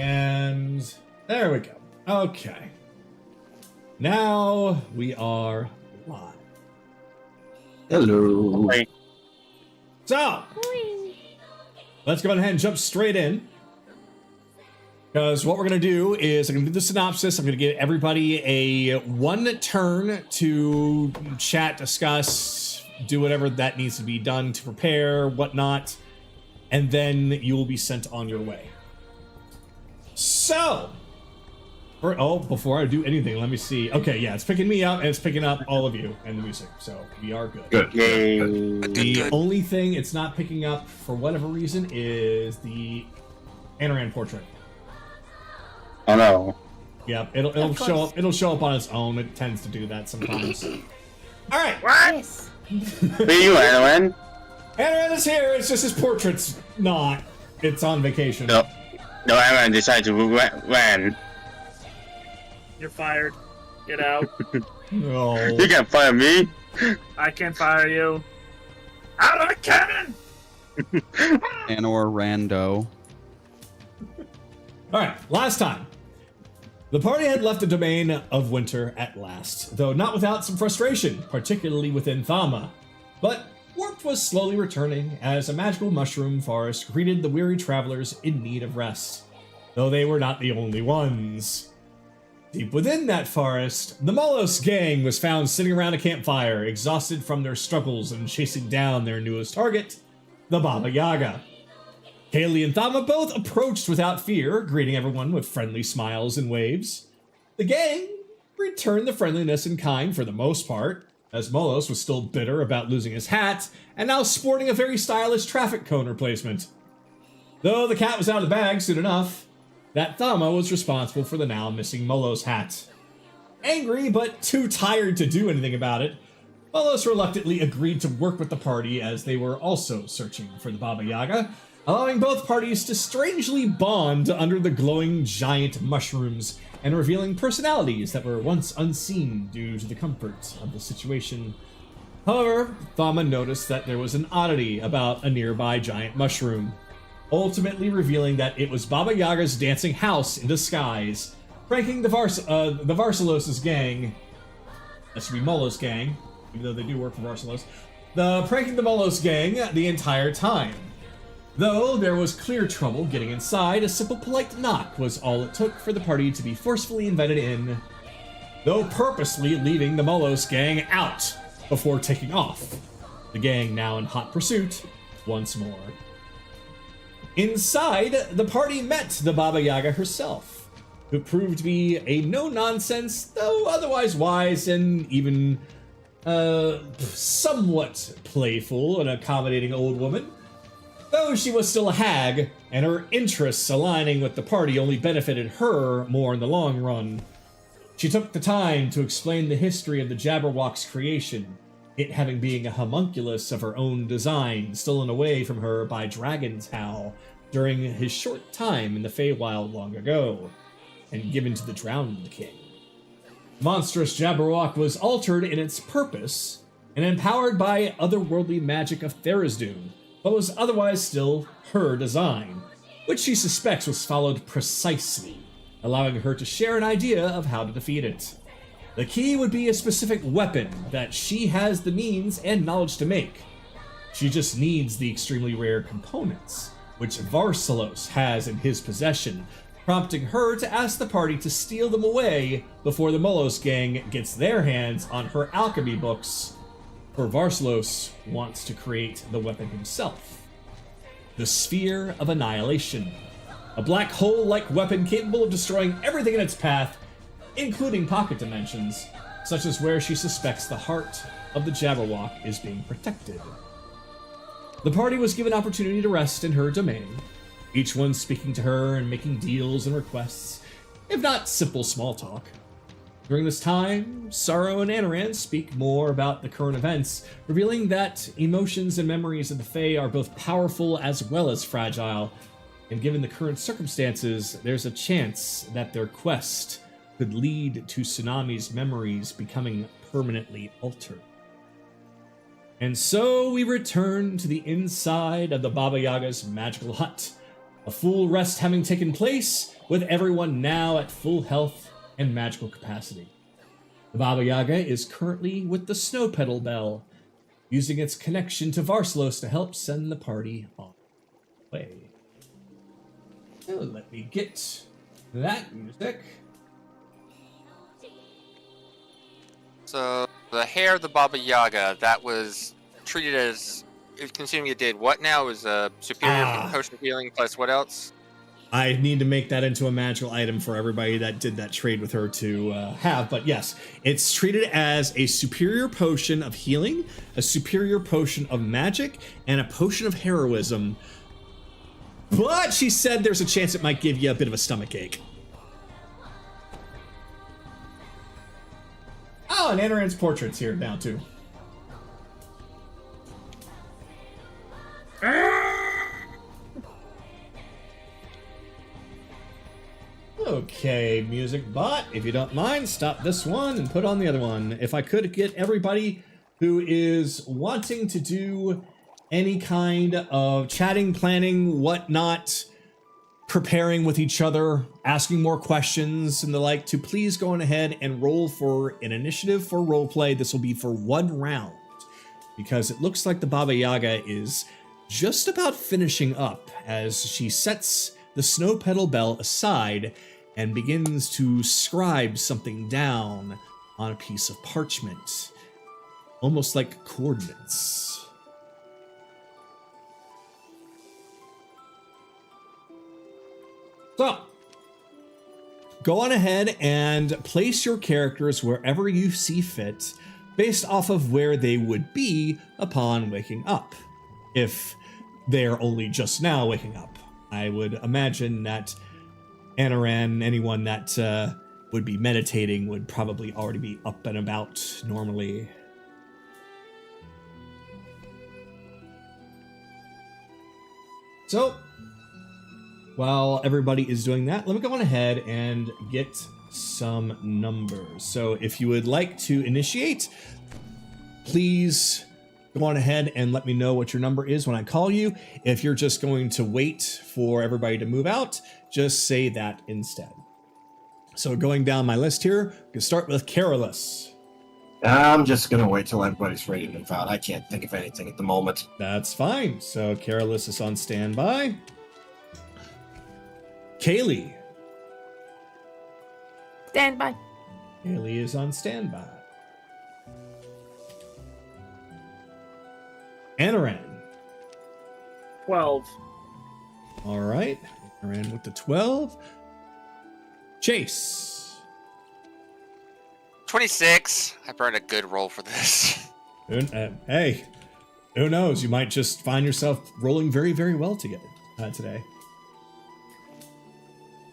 And there we go. Okay. Now we are live. Hello. Hey. So, let's go ahead and jump straight in. Because what we're going to do is I'm going to do the synopsis. I'm going to give everybody a one turn to chat, discuss, do whatever that needs to be done to prepare, whatnot. And then you will be sent on your way. So, before I do anything, let me see. Okay, yeah, it's picking me up and it's picking up all of you and the music. So we are good. Good. Yay. The only thing it's not picking up for whatever reason is the Anoran portrait. Oh no. Yep, it'll show up. It'll show up on its own. It tends to do that sometimes. All right. What? Yes. Who are you, Anoran? Anoran is here. It's just his portrait's not. It's on vacation. No, Anoran decided to run. You're fired. Get out. No. You can't fire me. I can fire you. Out of the cannon! Anor Rando. All right. Last time, the party had left the domain of winter at last, though not without some frustration, particularly within Thama. But warmth was slowly returning as a magical mushroom forest greeted the weary travelers in need of rest, though they were not the only ones. Deep within that forest, the Molos gang was found sitting around a campfire, exhausted from their struggles and chasing down their newest target, the Baba Yaga. Kaylee and Thama both approached without fear, greeting everyone with friendly smiles and waves. The gang returned the friendliness in kind for the most part, as Molos was still bitter about losing his hat, and now sporting a very stylish traffic cone replacement. Though the cat was out of the bag soon enough, that Thama was responsible for the now missing Molos hat. Angry, but too tired to do anything about it, Molos reluctantly agreed to work with the party as they were also searching for the Baba Yaga, allowing both parties to strangely bond under the glowing giant mushrooms and revealing personalities that were once unseen due to the comfort of the situation. However, Thama noticed that there was an oddity about a nearby giant mushroom, ultimately revealing that it was Baba Yaga's dancing house in disguise, pranking the Varsalos' gang. That should be Molos' gang, even though they do work for Varsalos. Pranking the Molos' gang the entire time. Though there was clear trouble getting inside, a simple polite knock was all it took for the party to be forcefully invited in, though purposely leaving the Molos gang out before taking off, the gang now in hot pursuit once more. Inside, the party met the Baba Yaga herself, who proved to be a no-nonsense, though otherwise wise and even somewhat playful and accommodating old woman. Though she was still a hag, and her interests aligning with the party only benefited her more in the long run. She took the time to explain the history of the Jabberwock's creation, it having been a homunculus of her own design, stolen away from her by Dragon's Howl during his short time in the Feywild long ago, and given to the Drowned King. Monstrous Jabberwock was altered in its purpose, and empowered by otherworldly magic of Tharizdun, but was otherwise still her design, which she suspects was followed precisely, allowing her to share an idea of how to defeat it. The key would be a specific weapon that she has the means and knowledge to make. She just needs the extremely rare components, which Varsalos has in his possession, prompting her to ask the party to steal them away before the Molos gang gets their hands on her alchemy books, for Varsalos wants to create the weapon himself. The Sphere of Annihilation, a black hole-like weapon capable of destroying everything in its path, including pocket dimensions, such as where she suspects the heart of the Jabberwock is being protected. The party was given opportunity to rest in her domain, each one speaking to her and making deals and requests, if not simple small talk. During this time, Sorrow and Anoran speak more about the current events, revealing that emotions and memories of the Fae are both powerful as well as fragile, and given the current circumstances, there's a chance that their quest could lead to Tsunami's memories becoming permanently altered. And so we return to the inside of the Baba Yaga's magical hut, A full rest having taken place, with everyone now at full health and magical capacity. The Baba Yaga is currently with the Snow Petal Bell, using its connection to Varsalos to help send the party on the way. So let me get that music. So the hair of the Baba Yaga that was treated as, considering it did what now, is a superior potion of healing plus what else? I need to make that into a magical item for everybody that did that trade with her to have. But yes, it's treated as a superior potion of healing, a superior potion of magic, and a potion of heroism. But she said there's a chance it might give you a bit of a stomach ache. Oh, and Anaran's portrait's here now, too. Okay, music bot, if you don't mind, stop this one and put on the other one. If I could get everybody who is wanting to do any kind of chatting, planning, whatnot, preparing with each other, asking more questions and the like, to please go on ahead and roll for an initiative for roleplay. This will be for 1 round, because it looks like the Baba Yaga is just about finishing up as she sets the Snow Petal Bell aside and begins to scribe something down on a piece of parchment, almost like coordinates. So, go on ahead and place your characters wherever you see fit, based off of where they would be upon waking up, if they're only just now waking up. I would imagine that Anaran, anyone that would be meditating, would probably already be up and about normally. So, while everybody is doing that, let me go on ahead and get some numbers. So if you would like to initiate, please go on ahead and let me know what your number is when I call you. If you're just going to wait for everybody to move out, just say that instead. So going down my list here, we can start with Carolus. I'm just gonna wait till everybody's ready to move out. I can't think of anything at the moment. That's fine. So Carolus is on standby. Kaylee. Standby. Kaylee is on standby. Anaran. 12. All right. Anaran with the 12. Chase. 26. I burned a good roll for this. Hey, who knows? You might just find yourself rolling very, very well together today.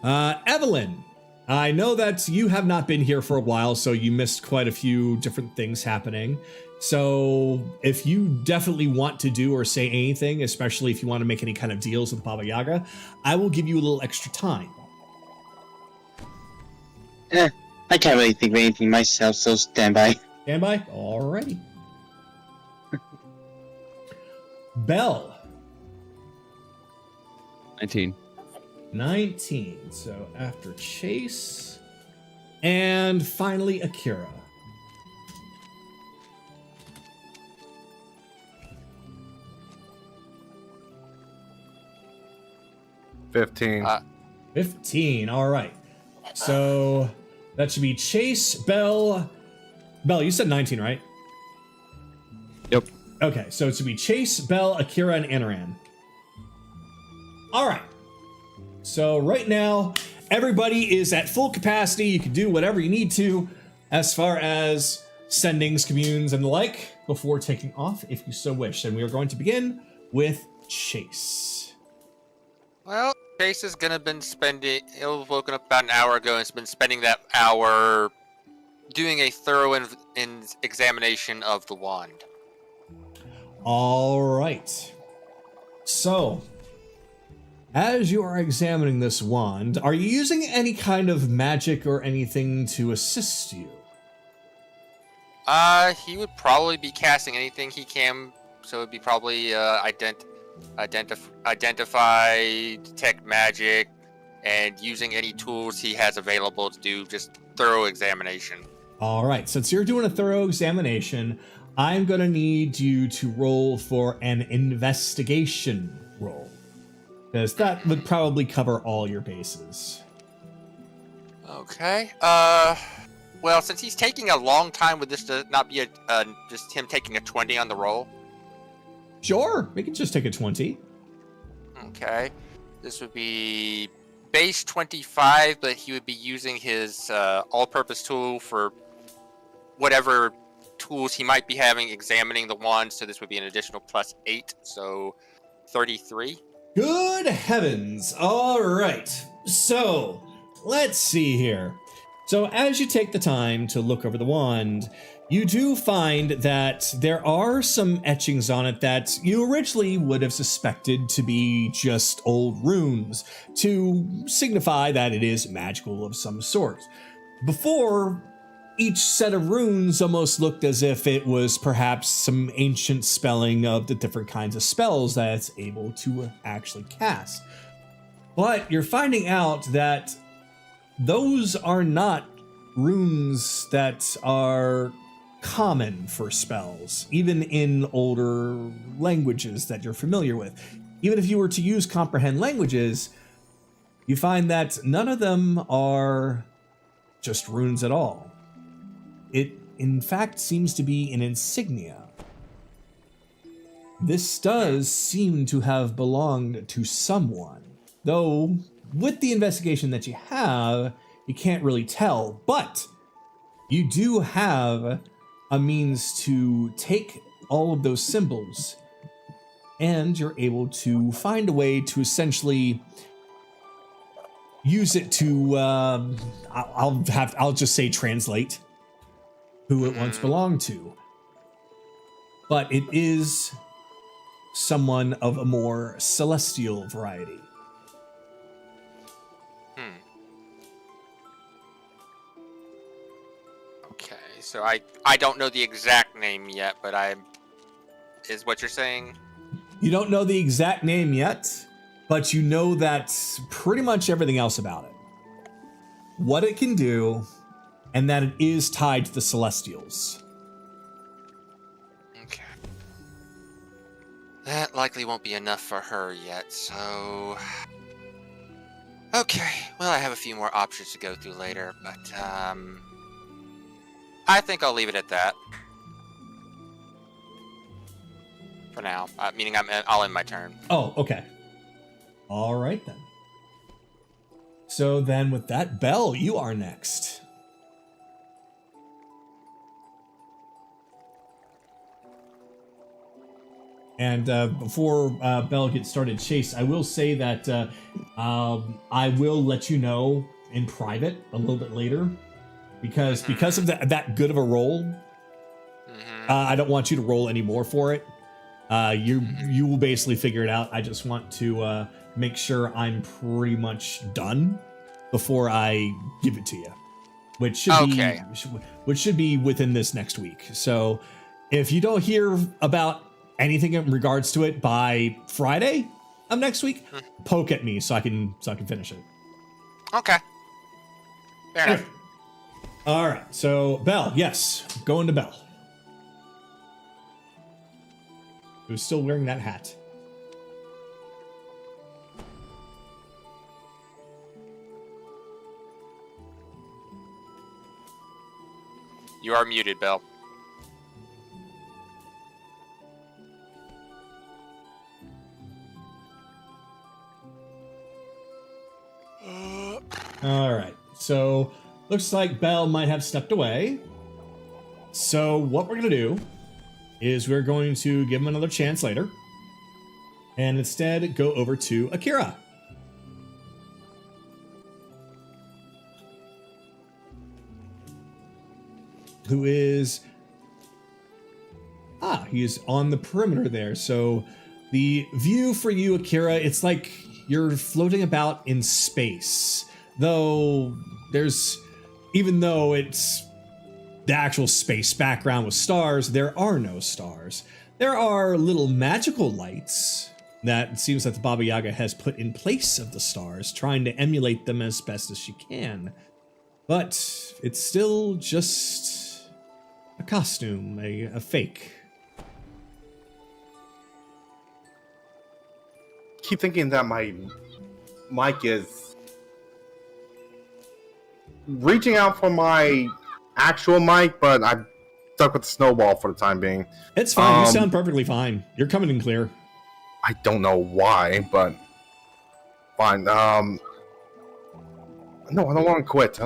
Evelyn. I know that you have not been here for a while, so you missed quite a few different things happening. So if you definitely want to do or say anything, especially if you want to make any kind of deals with Baba Yaga, I will give you a little extra time. I can't really think of anything myself, so stand by. Standby? Alrighty. Bell. 19. 19. So after Chase. And finally, Akira. $15. 15. All right. So that should be Chase, Bell. Bell, you said 19, right? Yep. Okay, so it should be Chase, Bell, Akira, and Anaran. All right. So right now, everybody is at full capacity. You can do whatever you need to as far as sendings, communes, and the like before taking off if you so wish. And we are going to begin with Chase. Well, Chase is gonna been spending. He'll woken up about an hour ago and has been spending that hour doing a thorough examination of the wand. All right. So, as you are examining this wand, are you using any kind of magic or anything to assist you? He would probably be casting anything he can, so it'd be probably identify, detect magic, and using any tools he has available to do just thorough examination. All right, since you're doing a thorough examination, I'm going to need you to roll for an investigation roll, because that would probably cover all your bases. Okay. Well, since he's taking a long time, would this not be just him taking a 20 on the roll? Sure, we can just take a 20. Okay. This would be base 25, but he would be using his all-purpose tool for whatever tools he might be having examining the wand, so this would be an additional plus 8, so 33. Good heavens. All right. So, let's see here. So, as you take the time to look over the wand, you do find that there are some etchings on it that you originally would have suspected to be just old runes to signify that it is magical of some sort. Before, each set of runes almost looked as if it was perhaps some ancient spelling of the different kinds of spells that it's able to actually cast. But you're finding out that those are not runes that are common for spells, even in older languages that you're familiar with. Even if you were to use comprehend languages, you find that none of them are just runes at all. It, in fact, seems to be an insignia. This does seem to have belonged to someone, though with the investigation that you have, you can't really tell, but you do have a means to take all of those symbols and you're able to find a way to essentially use it to, I'll just say translate who it once belonged to. But it is someone of a more celestial variety. Okay, so I don't know the exact name yet, but is what you're saying? You don't know the exact name yet, but you know that pretty much everything else about it. What it can do, and that it is tied to the Celestials. Okay. That likely won't be enough for her yet, so... Okay, well, I have a few more options to go through later, but, I think I'll leave it at that. For now. Meaning I'll end my turn. Oh, okay. All right, then. So then with that, Belle, you are next. And before Belle gets started, Chase, I will say that I will let you know in private a little bit later, because of that good of a roll, I don't want you to roll any more for it. You will basically figure it out. I just want to make sure I'm pretty much done before I give it to you, which should be within this next week. So if you don't hear about anything in regards to it by Friday of next week, poke at me so I can finish it. Okay. Fair enough. All right. So Belle, yes, going to Belle. Who's still wearing that hat? You are muted, Belle. All right. So looks like Belle might have stepped away. So what we're going to do is we're going to give him another chance later and instead go over to Akira. Who is... he is on the perimeter there. So the view for you, Akira, it's like you're floating about in space. Though even though it's the actual space background with stars, there are no stars. There are little magical lights that it seems that the Baba Yaga has put in place of the stars, trying to emulate them as best as she can. But it's still just a costume, a fake. Keep thinking that my mic is reaching out for my actual mic, but I'm stuck with the snowball for the time being. It's fine. You sound perfectly fine. You're coming in clear. I don't know why, but fine. No, I don't want to quit.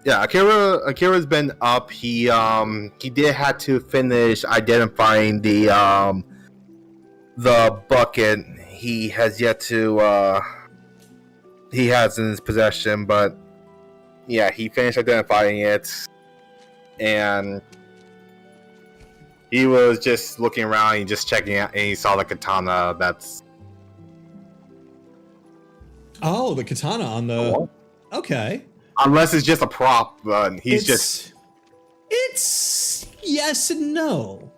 Yeah, Akira's been up. He did have to finish identifying the bucket. He has yet to he has in his possession, but yeah, he finished identifying it, and he was just looking around and just checking out, and he saw the katana. That's the katana on the. Okay. Unless it's just a prop, but it's yes and no.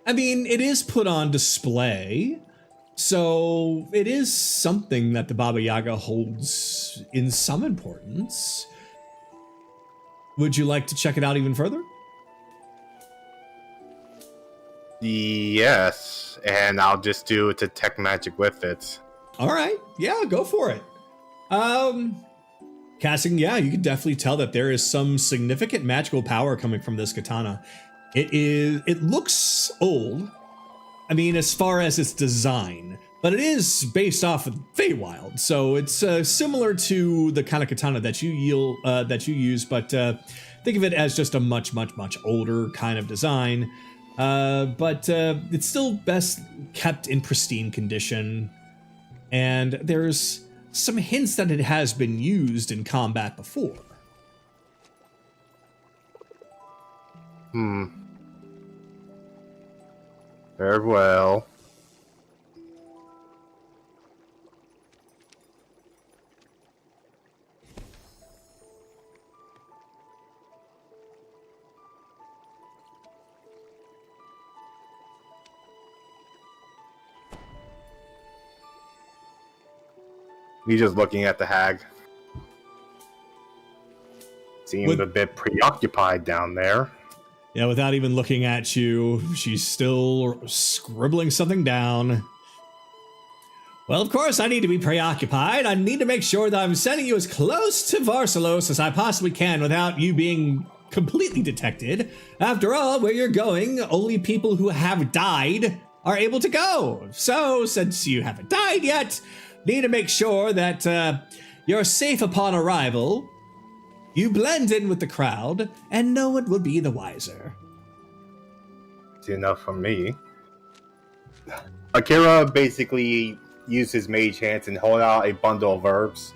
I mean, it is put on display, so it is something that the Baba Yaga holds in some importance. Would you like to check it out even further? Yes, and I'll just do detect magic with it. All right, yeah, go for it. Casting, yeah, you can definitely tell that there is some significant magical power coming from this katana. It looks old. I mean, as far as its design, but it is based off of Feywild, so it's similar to the kind of katana that you use, but think of it as just a much older kind of design. But it's still best kept in pristine condition, and there's some hints that it has been used in combat before. Very well. He's just looking at the hag. Seemed a bit preoccupied down there. Yeah, without even looking at you, she's still scribbling something down. Well, of course, I need to be preoccupied. I need to make sure that I'm sending you as close to Varsalos as I possibly can without you being completely detected. After all, where you're going, only people who have died are able to go. So, since you haven't died yet, need to make sure that you're safe upon arrival. You blend in with the crowd, and no one will be the wiser. It's enough for me. Akira basically used his mage hands and hold out a bundle of herbs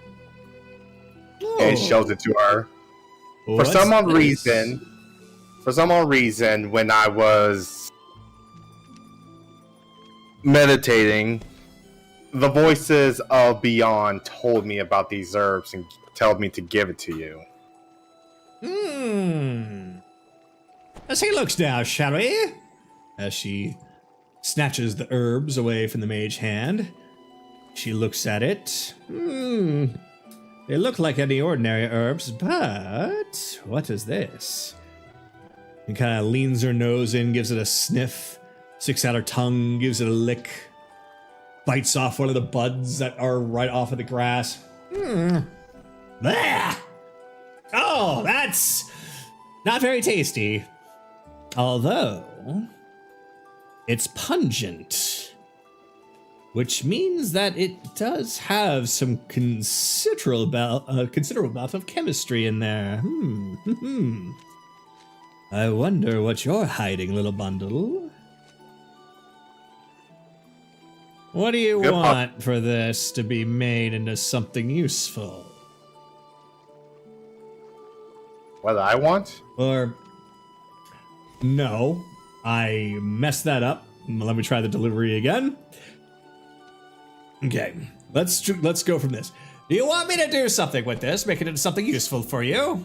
and shows it to her. For some odd reason, when I was meditating, the voices of beyond told me about these herbs and told me to give it to you. Let's take a look now, shall we? As she snatches the herbs away from the mage hand, she looks at it. They look like any ordinary herbs, but what is this? And kind of leans her nose in, gives it a sniff, sticks out her tongue, gives it a lick, bites off one of the buds that are right off of the grass. Blah! Oh, that's not very tasty. Although, it's pungent, which means that it does have some considerable amount of chemistry in there. I wonder what you're hiding, little bundle. What do you want for this to be made into something useful? What I want? Or no, I messed that up. Let me try the delivery again. Okay, let's go from this. Do you want me to do something with this, make it into something useful for you?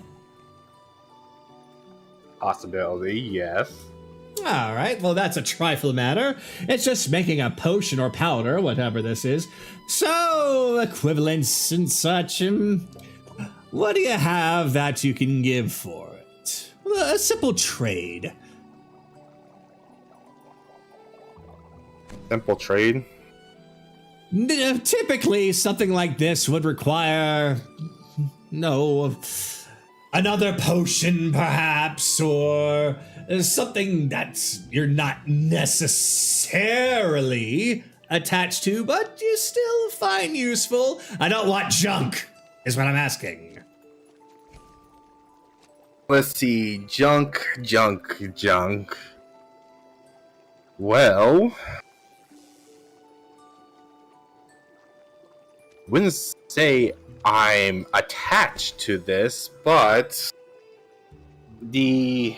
Possibility, yes. All right, well, that's a trifle matter. It's just making a potion or powder, whatever this is. So, equivalents and such. What do you have that you can give for it? Well, a simple trade. Simple trade. Typically, something like this would require, another potion, perhaps, or something that you're not necessarily attached to, but you still find useful. I don't want junk, is what I'm asking. Let's see. Junk. Well, wouldn't say I'm attached to this, but the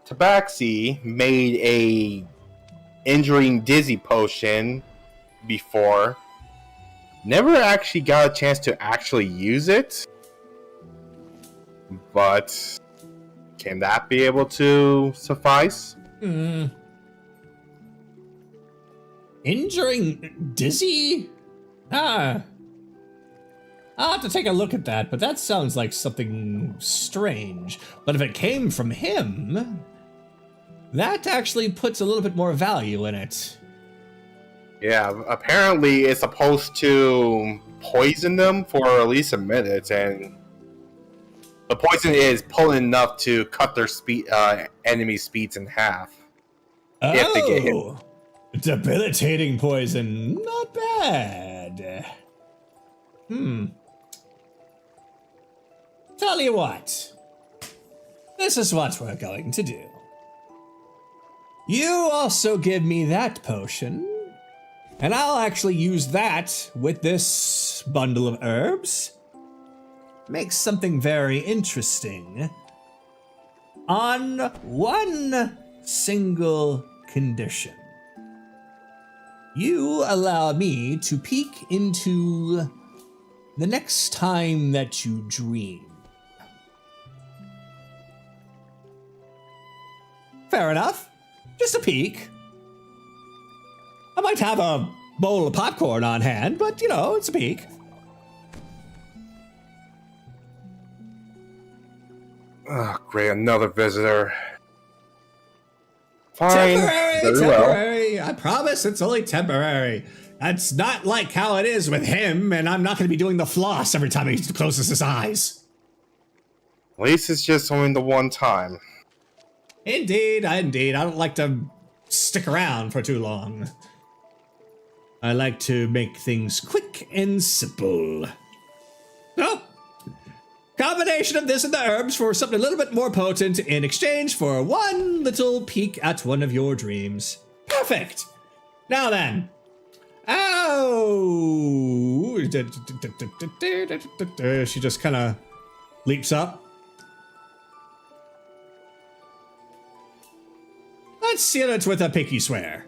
Tabaxi made a injuring dizzy potion before. Never actually got a chance to actually use it, but can that be able to suffice? Injuring dizzy? I'll have to take a look at that, but that sounds like something strange. But if it came from him, that actually puts a little bit more value in it. Yeah, apparently it's supposed to poison them for at least a minute, and the poison is potent enough to cut their enemy speeds in half. If they get hit. Debilitating poison. Not bad. Tell you what. This is what we're going to do. You also give me that potion, and I'll actually use that with this bundle of herbs. Make something very interesting. On one single condition. You allow me to peek into the next time that you dream. Fair enough. Just a peek. I might have a bowl of popcorn on hand, but it's a peek. Oh, great, another visitor. Fine. Temporary. I promise it's only temporary. That's not like how it is with him, and I'm not going to be doing the floss every time he closes his eyes. At least it's just only the one time. Indeed. I don't like to stick around for too long. I like to make things quick and simple. So, combination of this and the herbs for something a little bit more potent in exchange for one little peek at one of your dreams. Perfect. Now then. Oh. She just kind of leaps up. Let's seal it with a pinky swear.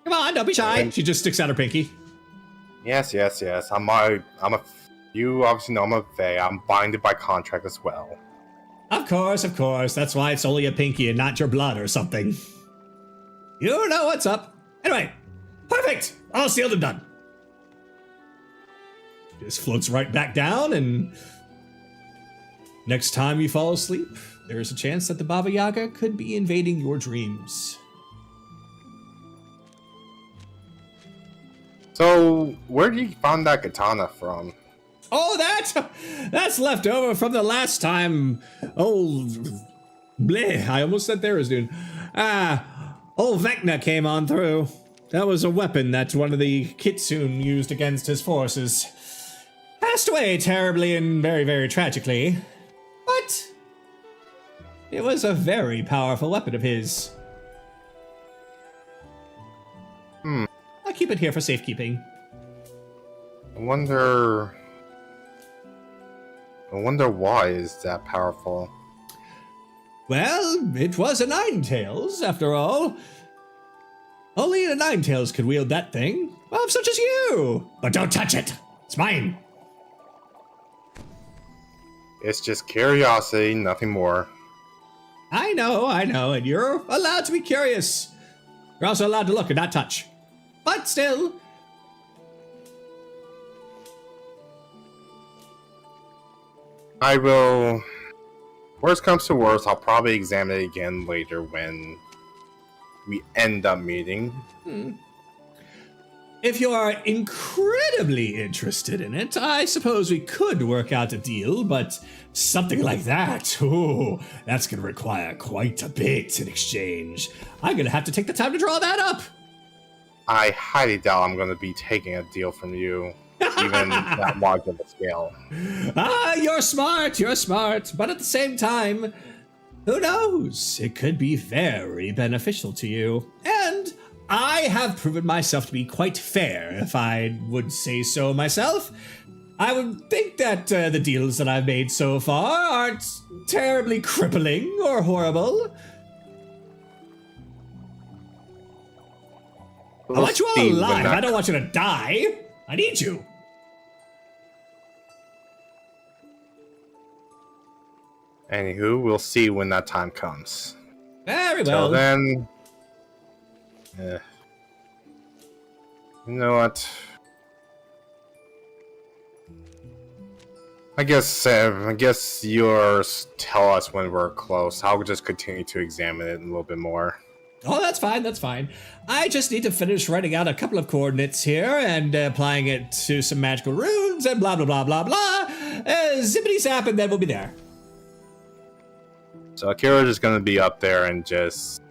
Come on, don't be shy. She just sticks out her pinky. Yes. You obviously know I'm a Fae. I'm binded by contract as well. Of course. That's why it's only a pinky and not your blood or something. You know what's up. Anyway, perfect. All sealed and done. Just floats right back down, and next time you fall asleep, there's a chance that the Baba Yaga could be invading your dreams. So, where did you find that katana from? Oh, that's left over from the last time. Old bleh, I almost said Tharizdun. Old Vecna came on through. That was a weapon that one of the Kitsune used against his forces. Passed away terribly and very, very tragically. But it was a very powerful weapon of his. I'll keep it here for safekeeping. I wonder why is that powerful. Well, it was a Ninetales, after all. Only a Ninetales could wield that thing. Well, such as you. But don't touch it. It's mine. It's just curiosity, nothing more. I know, and you're allowed to be curious. You're also allowed to look and not touch. But still. I will... Worst comes to worst, I'll probably examine it again later when we end up meeting. If you are incredibly interested in it, I suppose we could work out a deal, but something like that, ooh, that's going to require quite a bit in exchange. I'm going to have to take the time to draw that up. I highly doubt I'm going to be taking a deal from you, even that large of a scale. You're smart, but at the same time, who knows? It could be very beneficial to you. And I have proven myself to be quite fair, if I would say so myself. I would think that the deals that I've made so far aren't terribly crippling or horrible. I want you all alive. I don't want you to die. I need you. Anywho, we'll see when that time comes. Very Till well. then... You know what? I guess yours tell us when we're close. I'll just continue to examine it a little bit more. Oh, that's fine. I just need to finish writing out a couple of coordinates here and applying it to some magical runes and blah, blah, blah, blah, blah. Zippity zap, and then we'll be there. So Akira's just gonna be up there and just...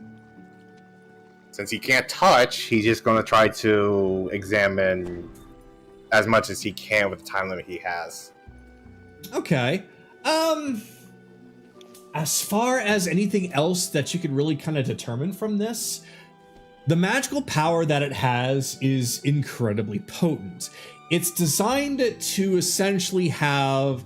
Since he can't touch, he's just gonna try to examine as much as he can with the time limit he has. Okay. As far as anything else that you can really kind of determine from this, the magical power that it has is incredibly potent. It's designed to essentially have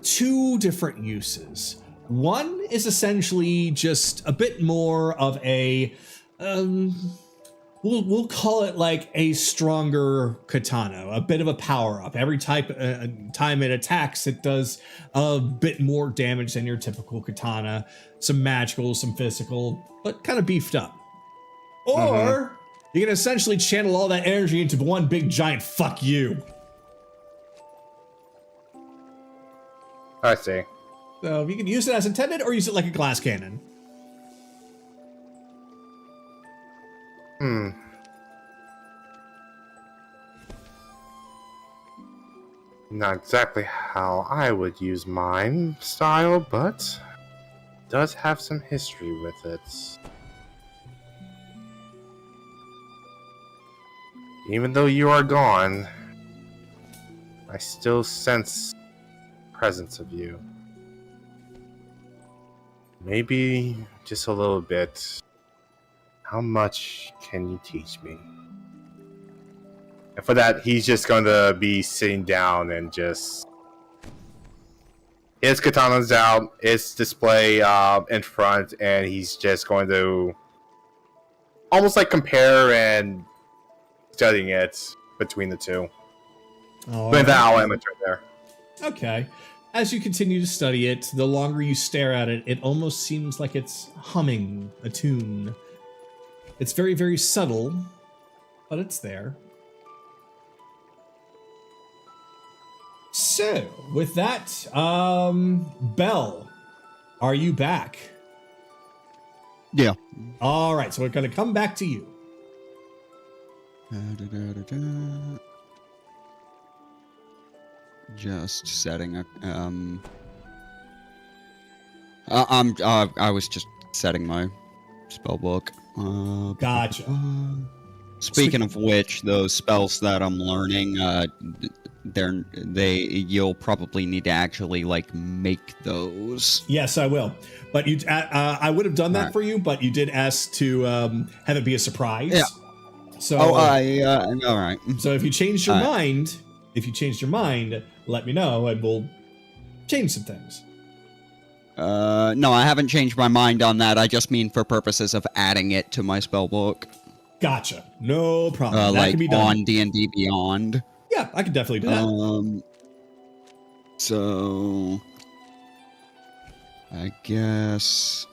two different uses. One is essentially just a bit more of a, we'll call it like a stronger katana, a bit of a power up. Every time it attacks, it does a bit more damage than your typical katana. Some magical, some physical, but kind of beefed up. Or you can essentially channel all that energy into one big giant fuck you. I see. So you can use it as intended or use it like a glass cannon. Not exactly how I would use mine style, but does have some history with it. Even though you are gone, I still sense the presence of you. Maybe just a little bit. How much can you teach me? And for that, he's just going to be sitting down and just... His katana's out, its display in front, and he's just going to almost like compare and studying it between the two. With I'll amateur there. Okay. As you continue to study it, the longer you stare at it, it almost seems like it's humming a tune. It's very, very subtle, but it's there. So, with that, Belle, are you back? Yeah. All right, so we're going to come back to you. Just setting a I was just setting my spell book. Gotcha. Speaking of which, those spells that I'm learning, you'll probably need to actually like make those. Yes, I will. But you, I would have done that for you, but you did ask to have it be a surprise. Yeah. So. All right. So if you changed your mind, let me know and we'll change some things. No, I haven't changed my mind on that. I just mean for purposes of adding it to my spell book. Gotcha. No problem. That like can be done on D&D Beyond. Yeah, I can definitely do that. So I guess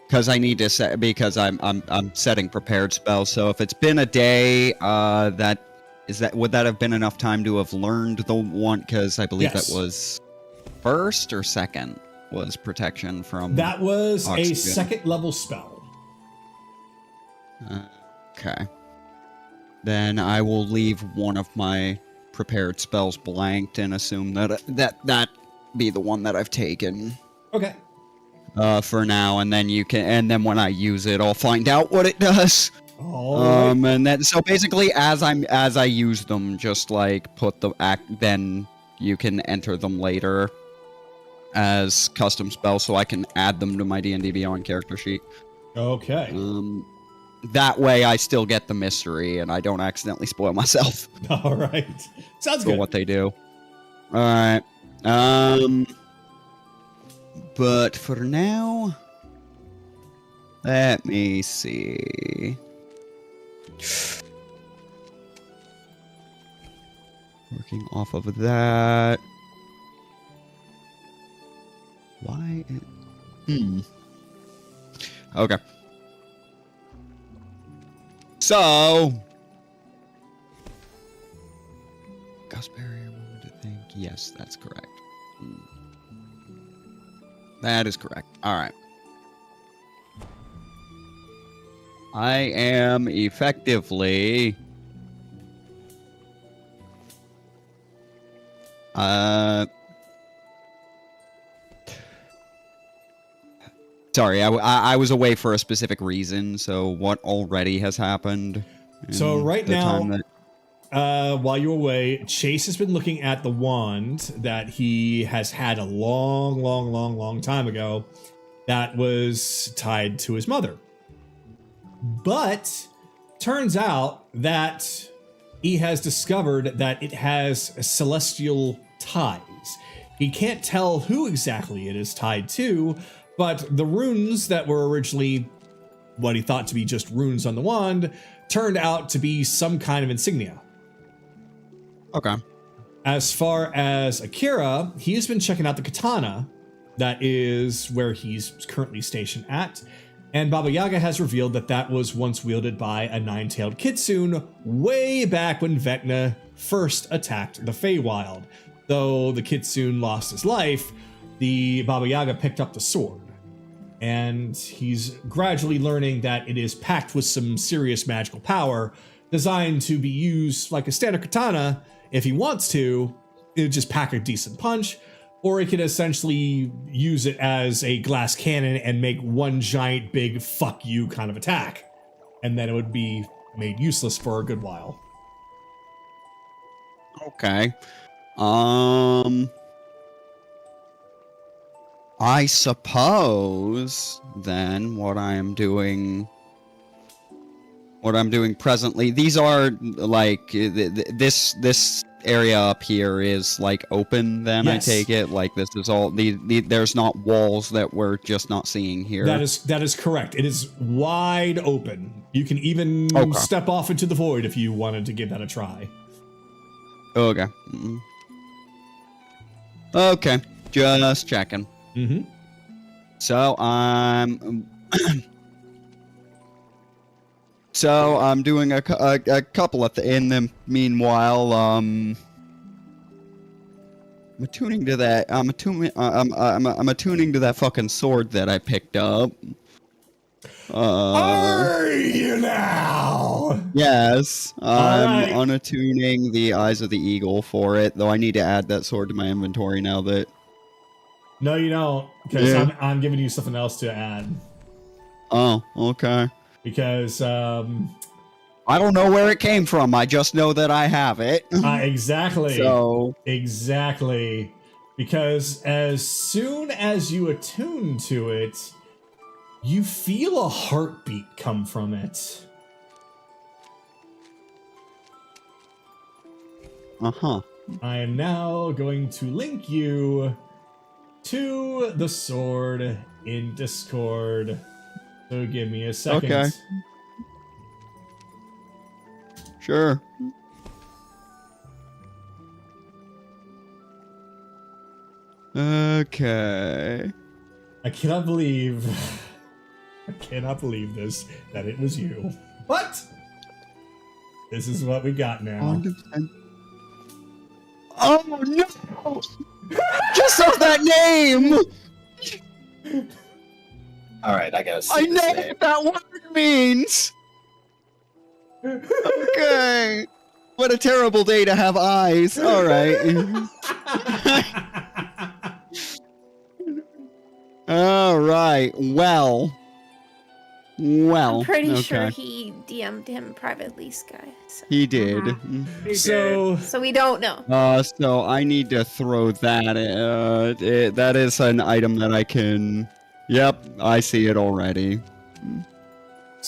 because I need to set because I'm setting prepared spells. So if it's been a day, would that have been enough time to have learned the one? Because I believe Yes. that was first or second was protection from. That was a oxygen. second level spell. Okay. Then I will leave one of my prepared spells blanked and assume that be the one that I've taken. Okay. For now, and then when I use it, I'll find out what it does. All right. And then so basically, as I use them, just like put the then you can enter them later as custom spells, so I can add them to my D&D Beyond character sheet. Okay. That way, I still get the mystery, and I don't accidentally spoil myself. All right. Sounds For good. what they do. All right. But for now, let me see. Working off of that. Why? Okay. So. Gust barrier, moment to think. Yes, that's correct. That is correct. All right. I am effectively sorry, I was away for a specific reason, so what already has happened? So right now, while you're away, Chase has been looking at the wand that he has had a long time ago that was tied to his mother. But turns out that he has discovered that it has celestial ties. He can't tell who exactly it is tied to, but the runes that were originally what he thought to be just runes on the wand turned out to be some kind of insignia. Okay. As far as Akira, he has been checking out the katana that is where he's currently stationed at, and Baba Yaga has revealed that that was once wielded by a nine-tailed kitsune way back when Vecna first attacked the Feywild. Though the kitsune lost his life, the Baba Yaga picked up the sword. And he's gradually learning that it is packed with some serious magical power, designed to be used like a standard katana. If he wants to, it would just pack a decent punch, or he could essentially use it as a glass cannon and make one giant big fuck you kind of attack. And then it would be made useless for a good while. Okay. I suppose then what I'm doing presently, these are like this area up here is like open then. Yes. I take it like this is all there's not walls that we're just not seeing here. That is correct. It is wide open. You can even step off into the void if you wanted to give that a try. Okay. Okay, just checking. Mm-hmm. So I'm doing a couple of in the meanwhile. I'm attuning to that. I'm attuning to that fucking sword that I picked up. Are you now? Yes, I'm right. unattuning the eyes of the eagle for it. Though I need to add that sword to my inventory now that. No, you don't, because Yeah. I'm giving you something else to add. Oh, okay. Because I don't know where it came from. I just know that I have it. exactly. So Exactly. Because as soon as you attune to it, you feel a heartbeat come from it. uh-huh. I am now going to link you to the sword in Discord. So give me a second. Okay. Sure. Okay. I cannot believe this, that it was you. But this is what we got now. 100%. Oh no! Just saw that name! All right, I gotta see I this know name. what that word means! Okay. What a terrible day to have eyes. Alright. Alright, well. I'm pretty okay. sure he DM'd him privately, Sky. So, He did. So so we don't know. So I need to throw that. That is an item that I can. Yep, I see it already.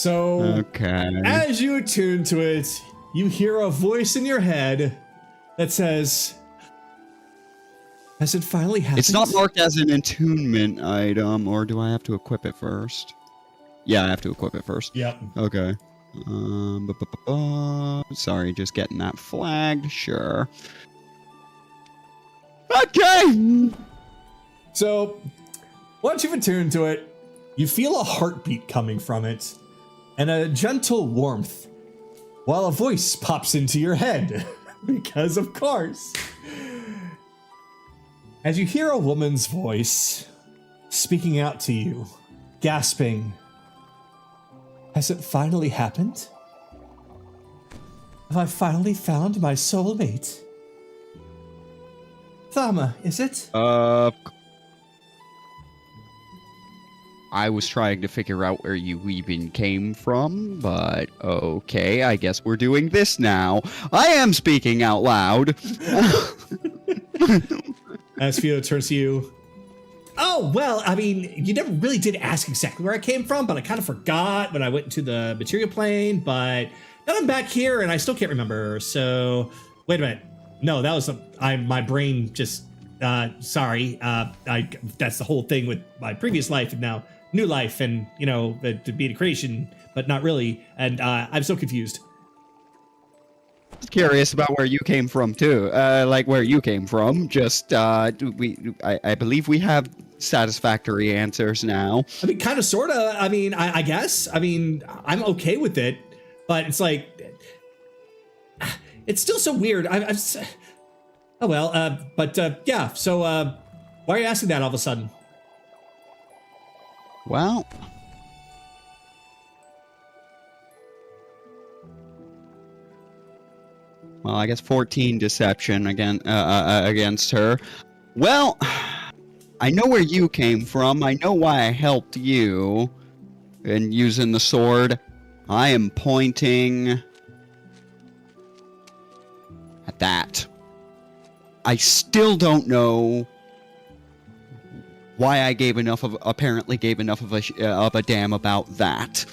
Okay. As you attune to it, you hear a voice in your head that says, "Has it finally happened?" It's not marked as an attunement item, or do I have to equip it first? Yeah, I have to equip it first. Yep. Okay. Sorry, just getting that flagged. Sure. Okay. So, once you've attuned to it, you feel a heartbeat coming from it, and a gentle warmth, while a voice pops into your head. Because, of course. As you hear a woman's voice speaking out to you, gasping, "Has it finally happened? Have I finally found my soulmate? Thama, is it?" I was trying to figure out where you even came from, but okay, I guess we're doing this now. I am speaking out loud. As Theo turns to you, "Oh, well, I mean, you never really did ask exactly where I came from, but I kind of forgot when I went into the material plane, but now I'm back here and I still can't remember. So, wait a minute. No, that was my brain just, sorry. That's the whole thing with my previous life and now new life and, you know, to be a creation, but not really. And I'm so confused." Curious about where you came from too. Like where you came from. Just I believe we have satisfactory answers now. I mean, kind of, sort of. I mean, I guess. I mean, I'm okay with it, but it's like, it's still so weird. Oh well. But yeah. So why are you asking that all of a sudden? Well, I guess 14 deception against her. Well, I know where you came from. I know why I helped you in using the sword. I am pointing at that. I still don't know why I apparently gave enough of a damn about that.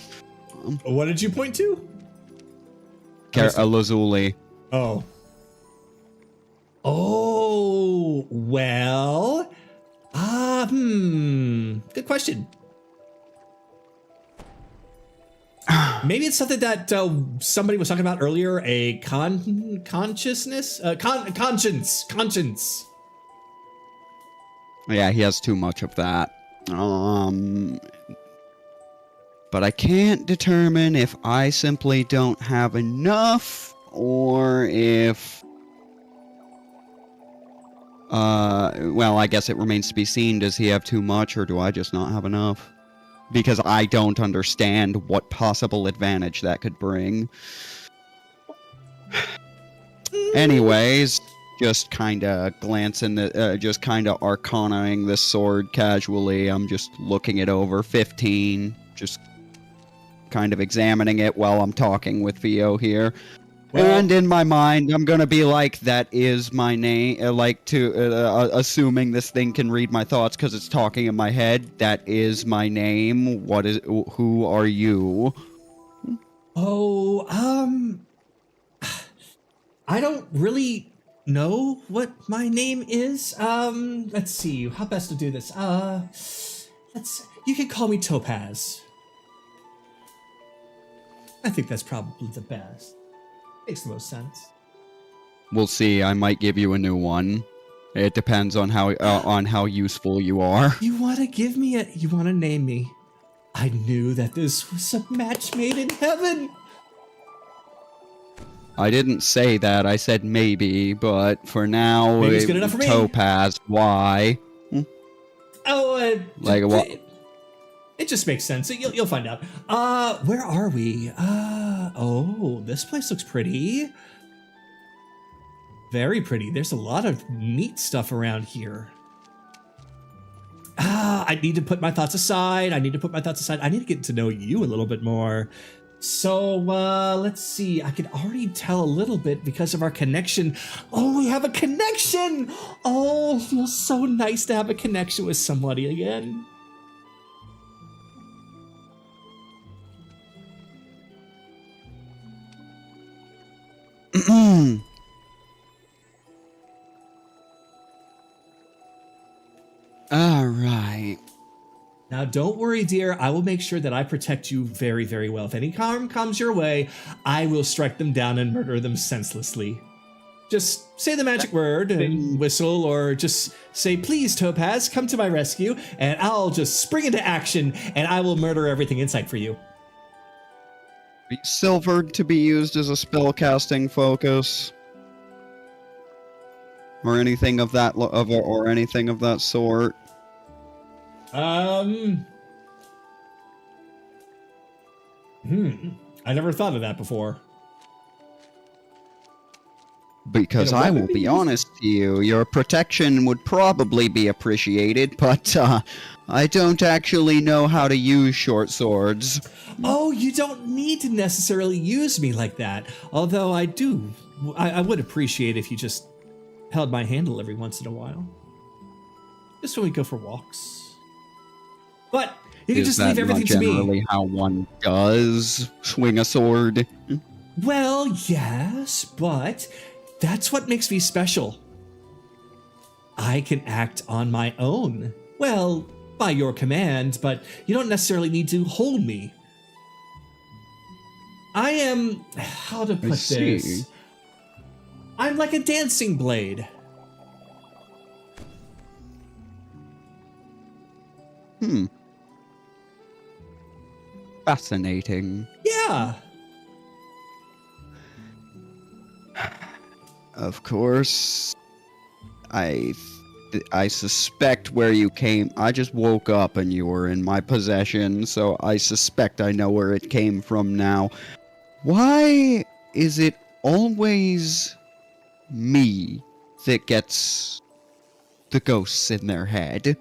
What did you point to? Lazuli. Oh. Oh, well. Good question. Maybe it's something that somebody was talking about earlier, a consciousness? Conscience. Yeah, he has too much of that. But I can't determine if I simply don't have enough or if well, I guess it remains to be seen. Does he have too much or do I just not have enough? Because I don't understand what possible advantage that could bring. Anyways, just kind of glancing just kind of arcanaing this sword casually. I'm just looking it over. 15. Just kind of examining it while I'm talking with Theo here. Well, and in my mind, I'm gonna be like, "That is my name." Assuming this thing can read my thoughts because it's talking in my head. "That is my name. Who are you?" Oh, I don't really know what my name is. Let's see, how best to do this. You can call me Topaz. I think that's probably the best. Makes the most sense. We'll see. I might give you a new one. It depends on how useful you are. You want to give me a... You want to name me? I knew that this was a match made in heaven. I didn't say that. I said maybe, but for now, Maybe's good enough for me. Topaz. Why? Oh, Like what? It just makes sense. You'll find out. Where are we? Oh, this place looks pretty. Very pretty. There's a lot of neat stuff around here. I need to put my thoughts aside. I need to get to know you a little bit more. So, let's see. I can already tell a little bit because of our connection. Oh, we have a connection! Oh, it feels so nice to have a connection with somebody again. All right. Now, don't worry, dear. I will make sure that I protect you very, very well. If any harm comes your way, I will strike them down and murder them senselessly. Just say the magic word and whistle, or just say, please, Topaz, come to my rescue, and I'll just spring into action, and I will murder everything in sight for you. Silvered to be used as a spellcasting focus, or anything of that or anything of that sort. I never thought of that before. Because I will be honest to you, your protection would probably be appreciated, but I don't actually know how to use short swords. Oh, you don't need to necessarily use me like that. Although I would appreciate if you just held my handle every once in a while. Just when we go for walks. But you can just leave everything to me. Is that not generally how one does swing a sword? Well, yes, but that's what makes me special. I can act on my own. Well, by your command, but you don't necessarily need to hold me. I am... How to put this? I'm like a dancing blade. Fascinating. Yeah. Of course, I suspect where you came. I just woke up and you were in my possession, so I suspect I know where it came from now. Why is it always me that gets the ghosts in their head?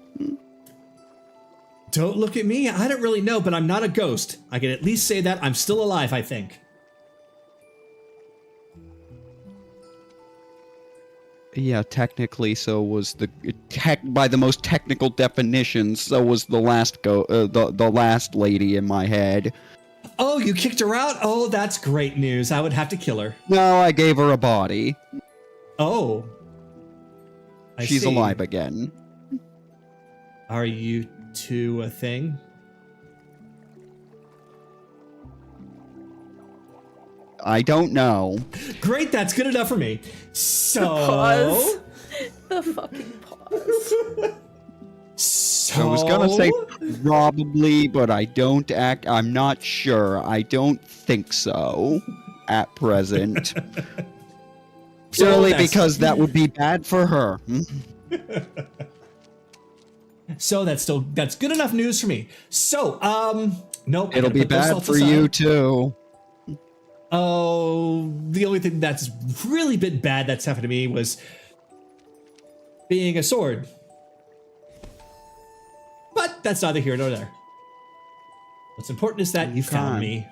Don't look at me. I don't really know, but I'm not a ghost. I can at least say that I'm still alive, I think. Yeah, technically, so was by the most technical definition, so was the last lady in my head. Oh, you kicked her out? Oh, that's great news. I would have to kill her. No, I gave her a body. Oh. She's alive again. Are you two a thing? I don't know. Great, that's good enough for me. So... Pause. The fucking pause. So... I was gonna say probably, but I'm not sure. I don't think so at present. Purely because that would be bad for her. So that's good enough news for me. So, nope. It'll be bad for you too. Oh, the only thing that's really been bad that's happened to me was being a sword. But that's neither here nor there. What's important is that you found me.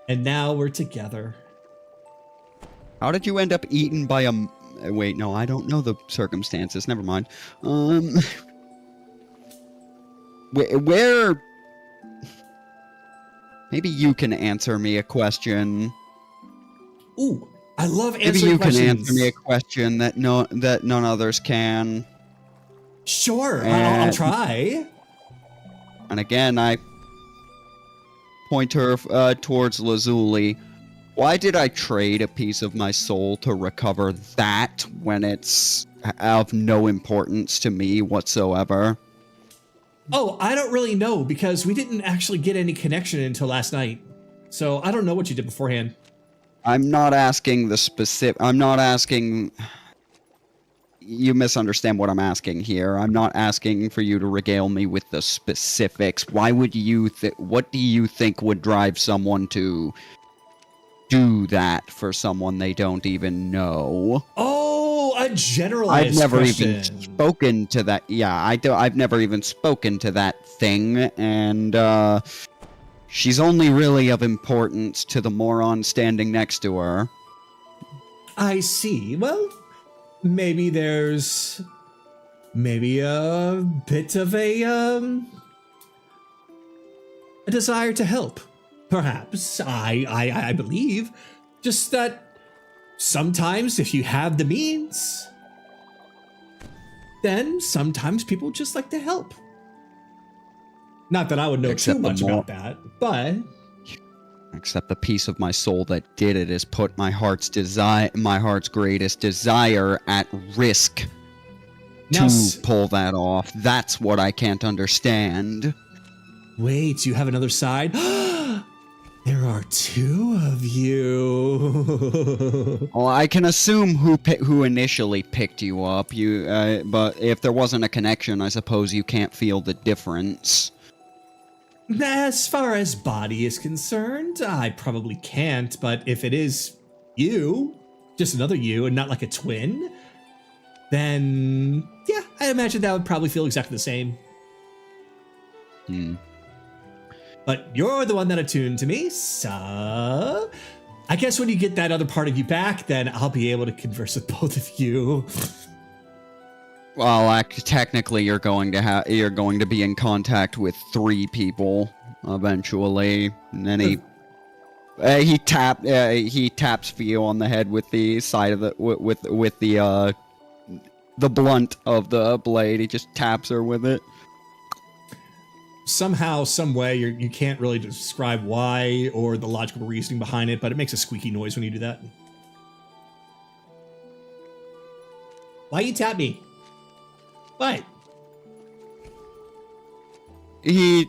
And now we're together. How did you end up eaten by a... Wait, no, I don't know the circumstances. Never mind. Where... Maybe you can answer me a question. Ooh, I love answering questions. Maybe you can answer me a question that none others can. Sure, I'll try. And again, I point her towards Lazuli. Why did I trade a piece of my soul to recover that when it's of no importance to me whatsoever? Oh, I don't really know because we didn't actually get any connection until last night. So I don't know what you did beforehand. I'm not asking the specific. I'm not asking. You misunderstand what I'm asking here. I'm not asking for you to regale me with the specifics. Why would you what do you think would drive someone to do that for someone they don't even know? Oh, a generalized I've never question. even spoken to that. Yeah, I've never even spoken to that thing, and she's only really of importance to the moron standing next to her. I see. Well, maybe there's a bit of a desire to help. Perhaps. I believe. Just that sometimes if you have the means, then sometimes people just like to help. Not that I would know Except too the much more- about that, but Except the piece of my soul that did it has put my heart's greatest desire at risk now to pull that off. That's what I can't understand. wait, you have another side? There are two of you. Well, I can assume who initially picked you up. But if there wasn't a connection, I suppose you can't feel the difference. As far as body is concerned, I probably can't, but if it is you, just another you and not like a twin, then yeah, I imagine that would probably feel exactly the same. But you're the one that attuned to me, so I guess when you get that other part of you back, then I'll be able to converse with both of you. Well, technically, you're going to be in contact with 3 people eventually, and then he taps Theo on the head with the side of the with the blunt of the blade. He just taps her with it. Somehow, some way, you can't really describe why or the logical reasoning behind it, but it makes a squeaky noise when you do that. Why you tap me? What? He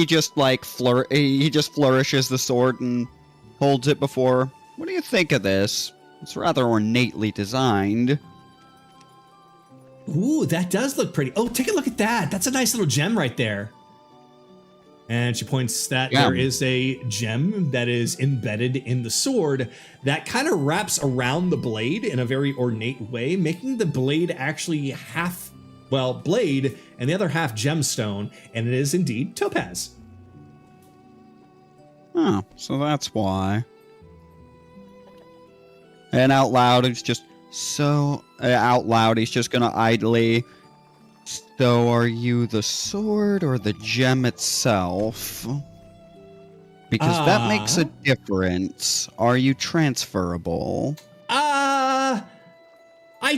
just flourishes the sword and holds it before. What do you think of this? It's rather ornately designed. Ooh, that does look pretty. Oh, take a look at that. That's a nice little gem right there. And she points that Yeah. there is a gem that is embedded in the sword that kind of wraps around the blade in a very ornate way, making the blade actually half, well, blade and the other half gemstone, and it is indeed topaz. Oh, so that's why. And out loud, he's just gonna idly. So, are you the sword or the gem itself? Because that makes a difference. Are you transferable? I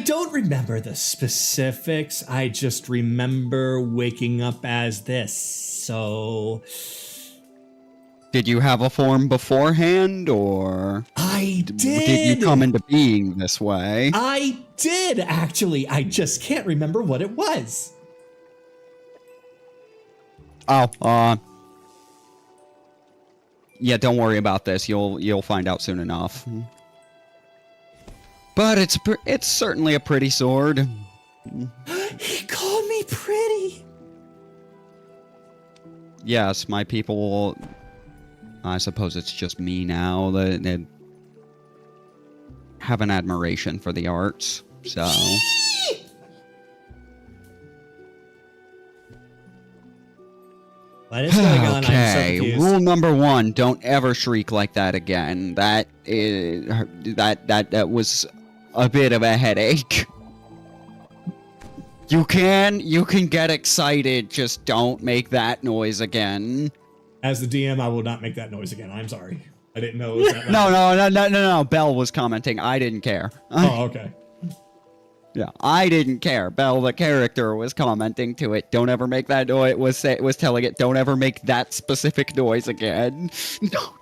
don't remember the specifics. I just remember waking up as this, so... Did you have a form beforehand, or... I did! Did you come into being this way? I did, actually. I just can't remember what it was. Oh, yeah, don't worry about this. You'll find out soon enough. But it's certainly a pretty sword. He called me pretty. Yes, my people. I suppose it's just me now that have an admiration for the arts. So. What is going on? Okay, I'm so confused. rule number 1: don't ever shriek like that again. That was a bit of a headache. You can get excited, just don't make that noise again. As the DM, I will not make that noise again. I'm sorry. I didn't know it was that loud. No. Belle was commenting. I didn't care. Oh, okay. Yeah, I didn't care. Belle, the character, was commenting to it. Don't ever make that noise. Was telling it, don't ever make that specific noise again. No.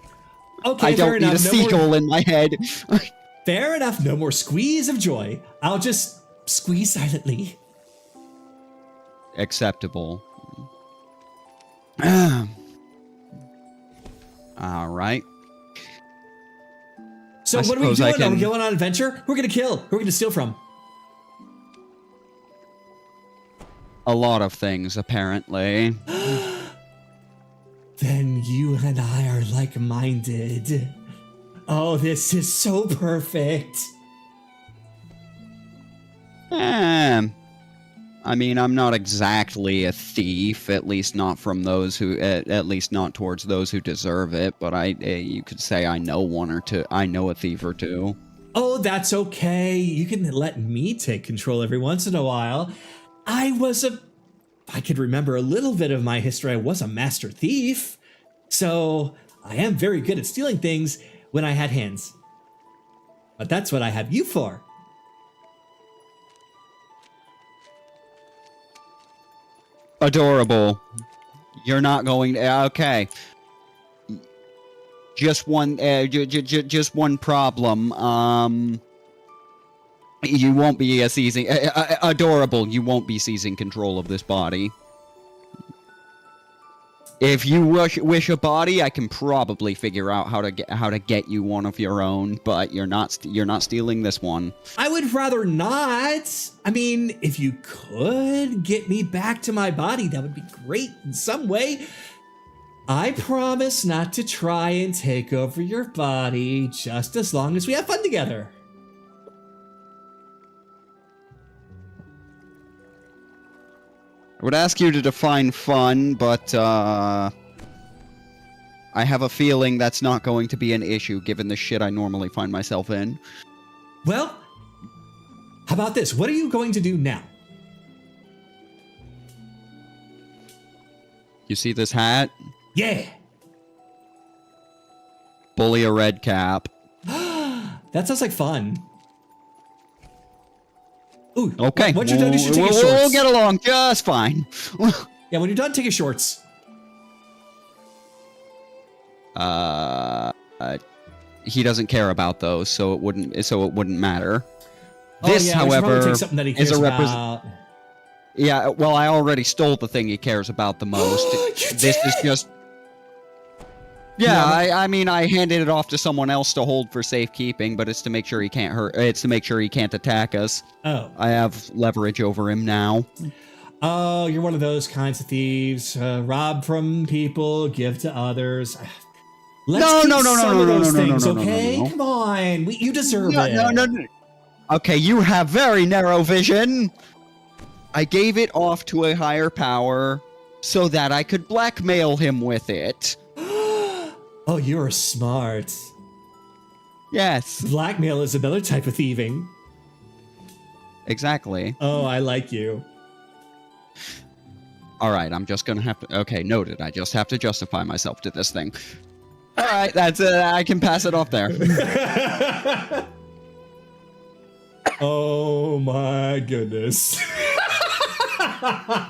Okay, I fair don't need enough. a No seagull more, in my head. fair enough. No more squeeze of joy. I'll just squeeze silently. Acceptable. All right. So I what are we suppose I doing? Are we can- going on an adventure? Who are we gonna kill? Who are we gonna steal from? A lot of things, apparently. Then you and I are like-minded. Oh, this is so perfect. I mean, I'm not exactly a thief, at least not from those who, at least not towards those who deserve it. But you could say I know one or two. I know a thief or two. Oh, that's okay. You can let me take control every once in a while. I could remember a little bit of my history. I was a master thief. So I am very good at stealing things when I had hands. But that's what I have you for. Adorable. You're not going to. Okay. Just one. Just one problem. You won't be seizing. Adorable. You won't be seizing control of this body. If you wish a body, I can probably figure out how to get you one of your own. But you're not stealing this one. I would rather not. I mean, if you could get me back to my body, that would be great in some way. I promise not to try and take over your body, just as long as we have fun together. I would ask you to define fun, but I have a feeling that's not going to be an issue given the shit I normally find myself in. Well, how about this? What are you going to do now? You see this hat? Yeah. Bully a red cap. That sounds like fun. Ooh, Okay. Once you're done, you should take your We'll shorts. get along just fine. Yeah, when you're done, take your shorts. He doesn't care about those, so it wouldn't matter. Oh, This, yeah, we should probably however, take something that he is cares a about. Yeah, well, I already stole the thing he cares about the most. This is just. Yeah, I mean, I handed it off to someone else to hold for safekeeping, but it's to make sure he can't hurt. It's to make sure he can't attack us. Oh. I have leverage over him now. Oh, you're one of those kinds of thieves. Rob from people, give to others. Let's keep some of those things, okay? Come on, you deserve it. No. Okay, you have very narrow vision. I gave it off to a higher power so that I could blackmail him with it. Oh, you're smart. Yes. Blackmail is another type of thieving. Exactly. Oh, I like you. All right, I'm just gonna have to. Okay, noted. I just have to justify myself to this thing. All right, that's it. I can pass it off there. Oh my goodness.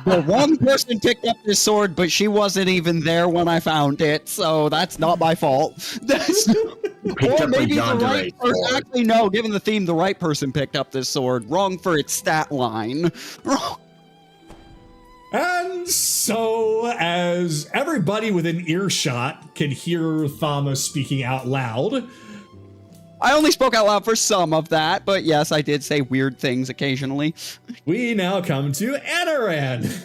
Well, one person picked up this sword, but she wasn't even there when I found it, so that's not my fault. That's or maybe the right person. Actually, no. Given the theme, the right person picked up this sword. Wrong for its stat line. Wrong. And so, as everybody within earshot can hear Thama speaking out loud, I only spoke out loud for some of that, but yes, I did say weird things occasionally. we now come to Anaran.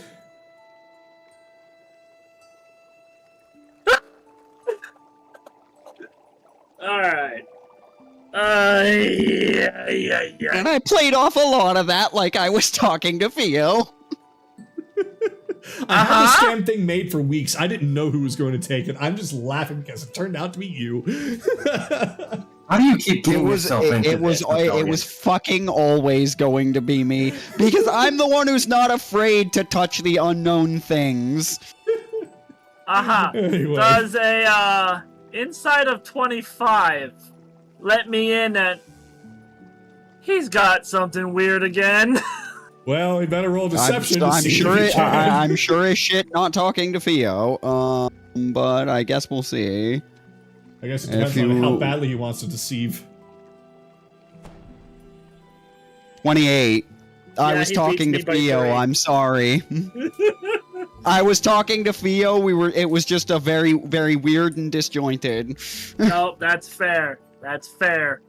Alright. Yeah. And I played off a lot of that like I was talking to Theo. I had this damn thing made for weeks. I didn't know who was going to take it. I'm just laughing because it turned out to be you. How do you keep getting yourself into this? It was fucking always going to be me because I'm the one who's not afraid to touch the unknown things. Anyway. Does a inside of 25 let me in at he's got something weird again? Well, we better roll deception to see if he can. I'm sure as shit not talking to Theo, but I guess we'll see. I guess it If depends on how you- badly he wants to deceive. 28. I Yeah, was he talking beats to me by Theo. 3. I'm sorry. I was talking to Theo. It was just a very, very weird and disjointed. No, that's fair. That's fair.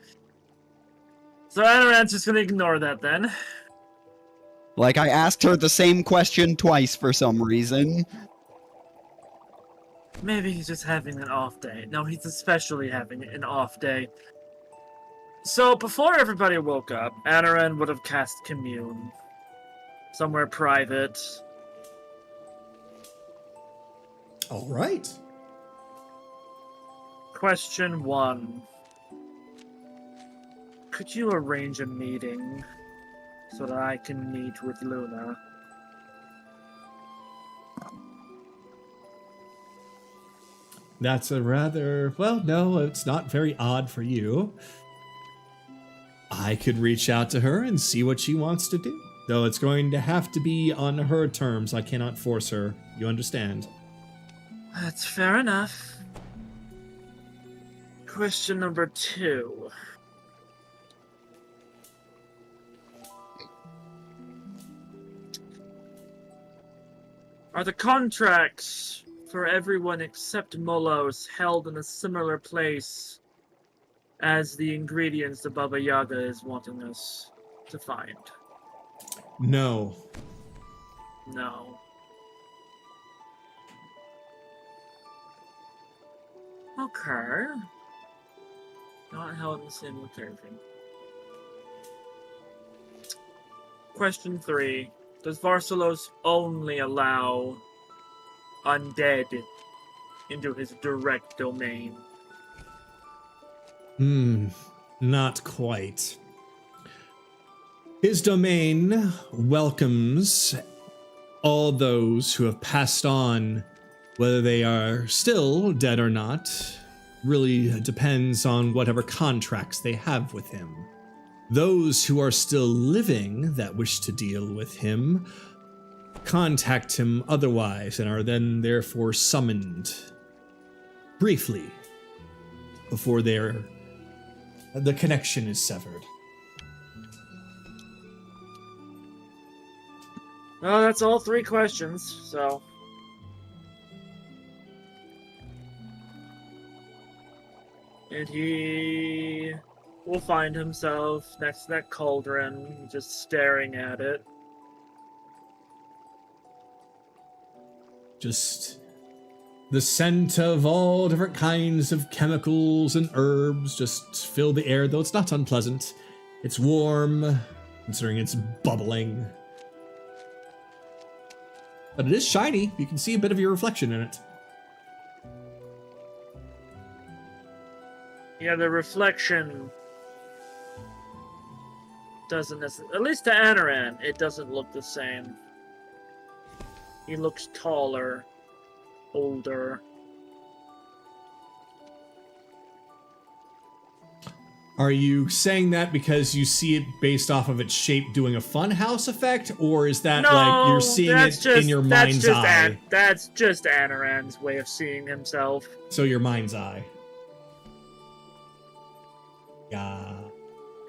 So Anoran's just gonna ignore that then. Like, I asked her the same question twice for some reason. Maybe he's just having an off day. No, he's especially having an off day. So, before everybody woke up, Anoran would have cast Commune. Somewhere private. All right. Question 1. Could you arrange a meeting so that I can meet with Luna? That's a rather... Well, no, it's not very odd for you. I could reach out to her and see what she wants to do. Though it's going to have to be on her terms. I cannot force her. You understand? That's fair enough. Question number 2. Are the contracts for everyone except Molos held in a similar place as the ingredients the Baba Yaga is wanting us to find? No. No. Okay. Not held in the same location. Question 3. Does Varsalos only allow undead into his direct domain? Not quite. His domain welcomes all those who have passed on, whether they are still dead or not. Really depends on whatever contracts they have with him. Those who are still living that wish to deal with him contact him otherwise and are then therefore summoned briefly before the connection is severed. Well, that's all 3 questions, so... And he will find himself next to that cauldron, just staring at it. Just the scent of all different kinds of chemicals and herbs just fill the air, though it's not unpleasant. It's warm, considering it's bubbling. But it is shiny. You can see a bit of your reflection in it. Yeah, the reflection doesn't necessarily... At least to Anoran, it doesn't look the same. He looks taller, older. Are you saying that because you see it based off of its shape doing a funhouse effect? Or is that like you're seeing it in your mind's eye? That's just Anoran's way of seeing himself. So your mind's eye. Yeah.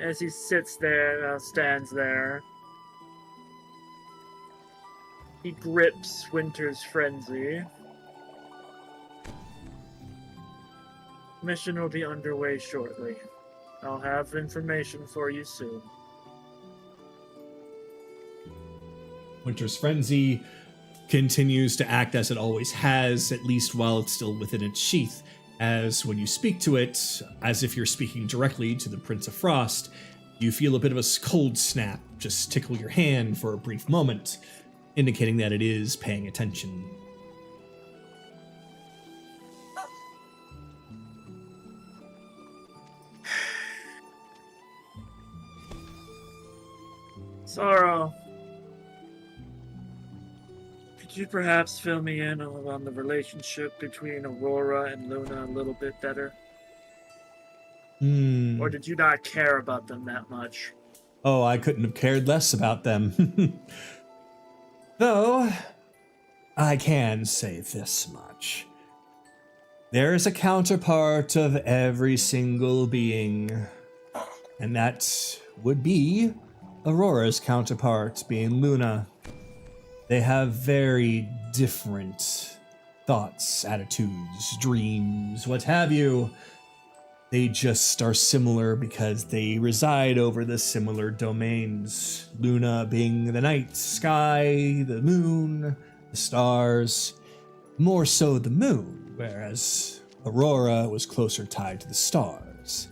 As he sits there, stands there. He grips Winter's frenzy. Mission will be underway shortly. I'll have information for you soon. Winter's Frenzy continues to act as it always has, at least while it's still within its sheath, as when you speak to it, as if you're speaking directly to the Prince of Frost, you feel a bit of a cold snap just tickle your hand for a brief moment, indicating that it is paying attention. Sorrow, could you perhaps fill me in on the relationship between Aurora and Luna a little bit better? Or did you not care about them that much? Oh, I couldn't have cared less about them. Though, I can say this much. There is a counterpart of every single being, and that would be Aurora's counterpart, being Luna. They have very different thoughts, attitudes, dreams, what have you. They just are similar because they reside over the similar domains. Luna being the night sky, the moon, the stars, more so the moon, whereas Aurora was closer tied to the stars.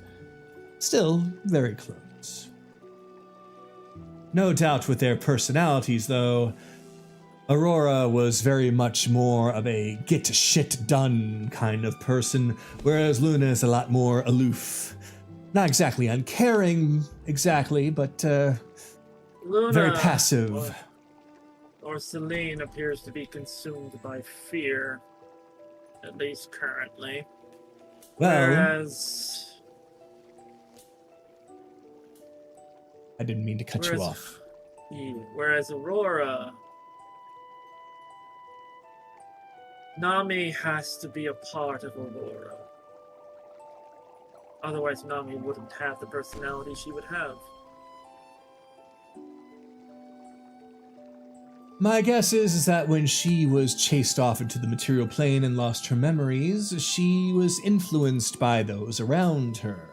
Still very close. No doubt with their personalities, though, Aurora was very much more of a get shit done kind of person, whereas Luna is a lot more aloof. Not exactly uncaring, exactly, but Luna, very passive. Or Celine appears to be consumed by fear, at least currently. Well, Whereas I didn't mean to cut you off. Whereas Aurora, Nami has to be a part of Aurora. Otherwise, Nami wouldn't have the personality she would have. My guess is that when she was chased off into the material plane and lost her memories, she was influenced by those around her,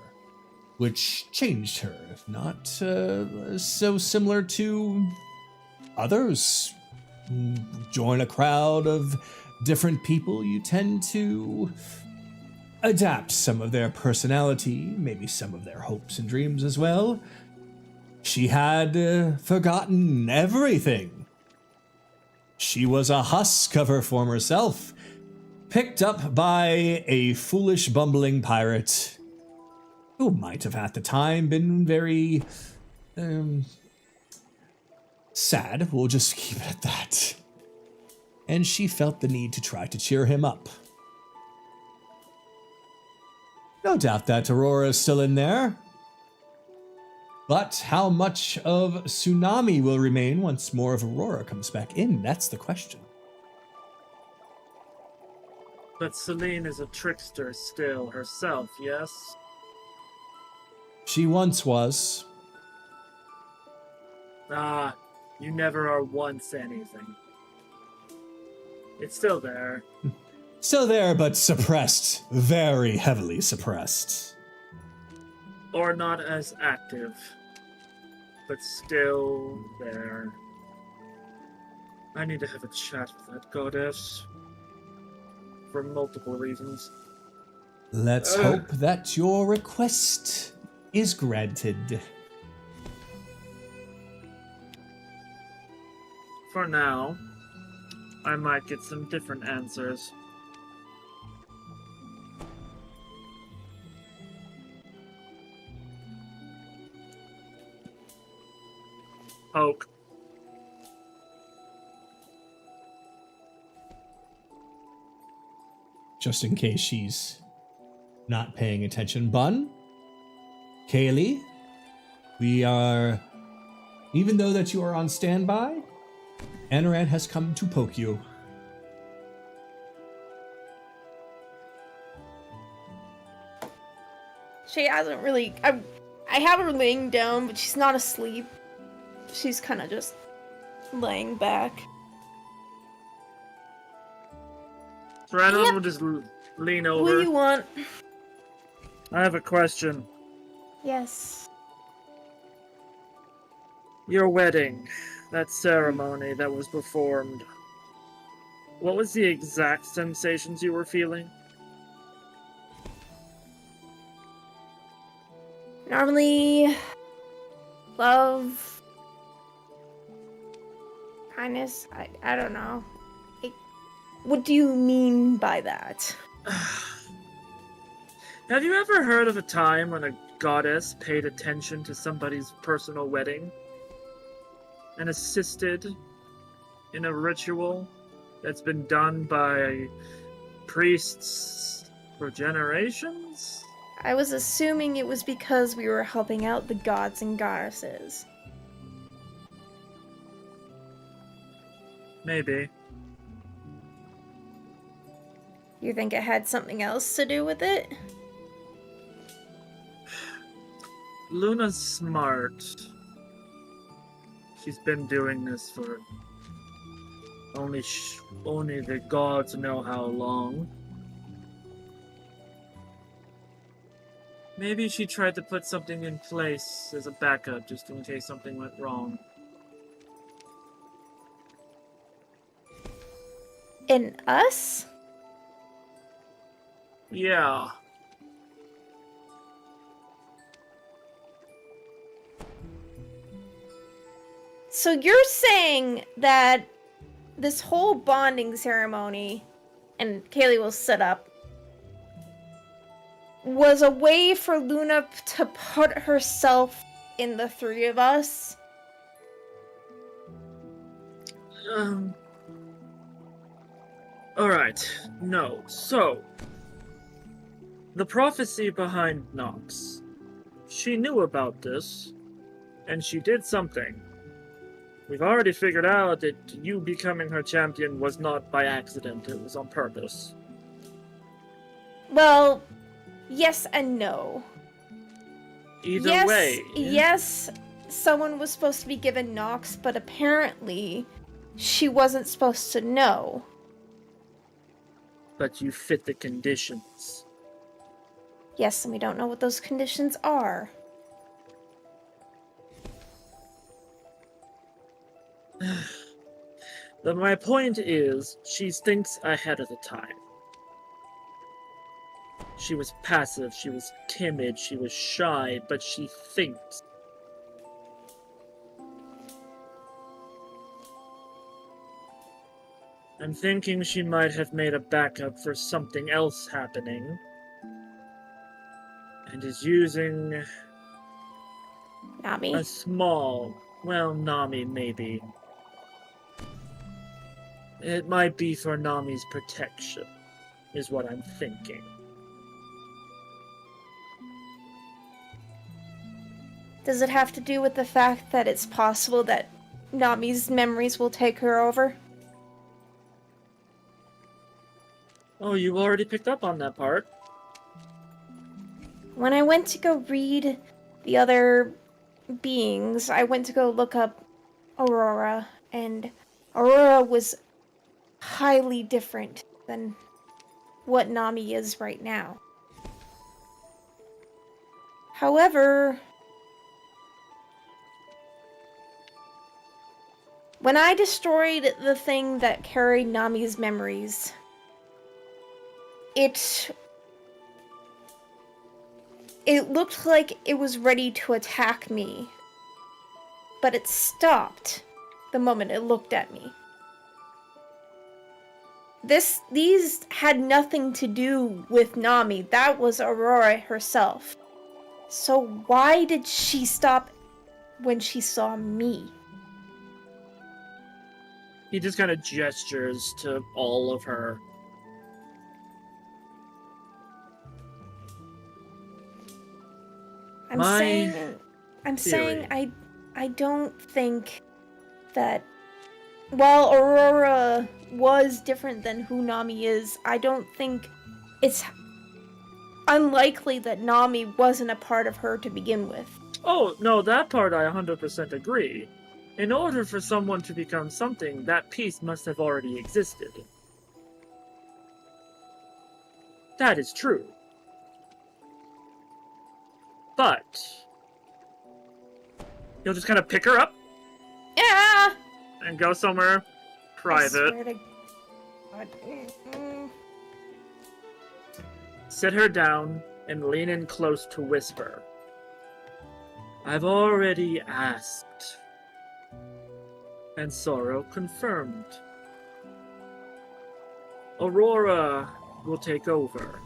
which changed her, if not so similar to others. Join a crowd of different people, you tend to adapt some of their personality, maybe some of their hopes and dreams as well. She had forgotten everything. She was a husk of her former self, picked up by a foolish, bumbling pirate who might have at the time been very sad. We'll just keep it at that. And she felt the need to try to cheer him up. No doubt that Aurora is still in there. But how much of Tsunami will remain once more of Aurora comes back in? That's the question. But Celine is a trickster still herself, yes? She once was. Ah, you never are once anything. It's still there. Still there, but suppressed. Very heavily suppressed. Or not as active. But still there. I need to have a chat with that goddess. For multiple reasons. Let's hope that your request is granted. For now, I might get some different answers. Poke. Just in case she's not paying attention. Bun? Kaylee? We are... Even though that you are on standby, Anoran has come to poke you. She hasn't really... I have her laying down, but she's not asleep. She's kind of just laying back. Brandon will just lean over. What do you want? I have a question. Yes. Your wedding, that ceremony that was performed, what was the exact sensations you were feeling? Normally, love, kindness, I don't know. What do you mean by that? Have you ever heard of a time when a goddess paid attention to somebody's personal wedding? And assisted in a ritual that's been done by priests for generations? I was assuming it was because we were helping out the gods and goddesses. Maybe. You think it had something else to do with it? Luna's smart. She's been doing this for only the gods know how long. Maybe she tried to put something in place as a backup just in case something went wrong. In us? Yeah. So you're saying that this whole bonding ceremony, and Kaylee will sit up, was a way for Luna to put herself in the three of us? Alright, no. So, the prophecy behind Nox. She knew about this, and she did something. We've already figured out that you becoming her champion was not by accident, it was on purpose. Well, yes and no. Either way. Yes, someone was supposed to be given Nox, but apparently she wasn't supposed to know. But you fit the conditions. Yes, and we don't know what those conditions are. My point is, she thinks ahead of the time. She was passive, she was timid, she was shy, but she thinks. I'm thinking she might have made a backup for something else happening. And is using Nami? a small, well, Nami maybe. It might be for Nami's protection, is what I'm thinking. Does it have to do with the fact that it's possible that Nami's memories will take her over? Oh, you already picked up on that part. When I went to go read the other beings, I went to go look up Aurora, and Aurora was highly different than what Nami is right now. However, when I destroyed the thing that carried Nami's memories, it looked like it was ready to attack me, but it stopped the moment it looked at me. These had nothing to do with Nami. That was Aurora herself. So why did she stop when she saw me? He just kind of gestures to all of her. I'm saying I don't think that while Aurora was different than who Nami is, I don't think it's unlikely that Nami wasn't a part of her to begin with. Oh, no, that part I 100% agree. In order for someone to become something, that piece must have already existed. That is true. But you'll just kind of pick her up Yeah! and go somewhere private. I swear to God. Sit her down and lean in close to whisper. I've already asked. And Sorrow confirmed. Aurora will take over.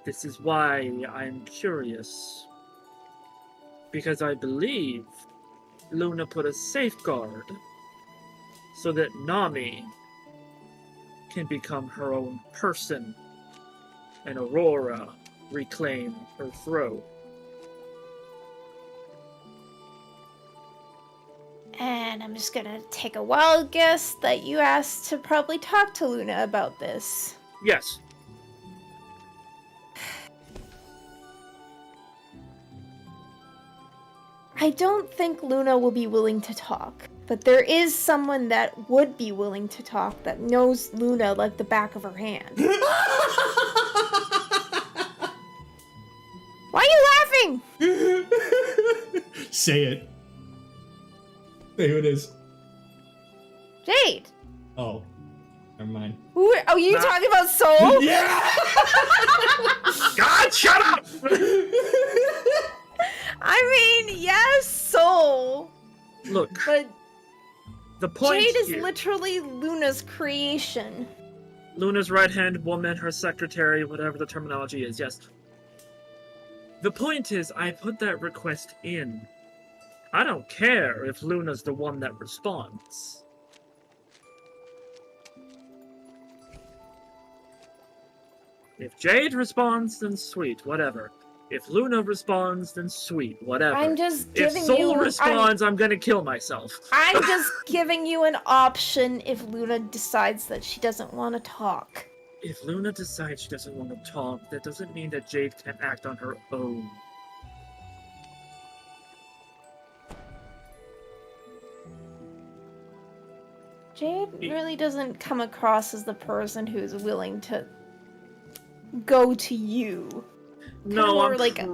This is why I'm curious. Because I believe Luna put a safeguard so that Nami can become her own person and Aurora reclaim her throne. And I'm just gonna take a wild guess that you asked to probably talk to Luna about this. Yes. I don't think Luna will be willing to talk, but there is someone that would be willing to talk that knows Luna like the back of her hand. Why are you laughing? Say it. Say who it is. Jade. Oh, never mind. Who? Oh, you talking about Soul? Yeah. God, shut up! I mean, yes, Soul. Look, But the point Jade is here, literally Luna's creation. Luna's right-hand woman, her secretary, whatever the terminology is, yes. The point is, I put that request in. I don't care if Luna's the one that responds. If Jade responds, then sweet, whatever. If Luna responds, then sweet, whatever. I'm just If giving Soul you. responds, I'm gonna kill myself. I'm just giving you an option if Luna decides that she doesn't want to talk. If Luna decides she doesn't want to talk, that doesn't mean that Jade can't act on her own. Jade really doesn't come across as the person who's willing to go to you. No, more I'm like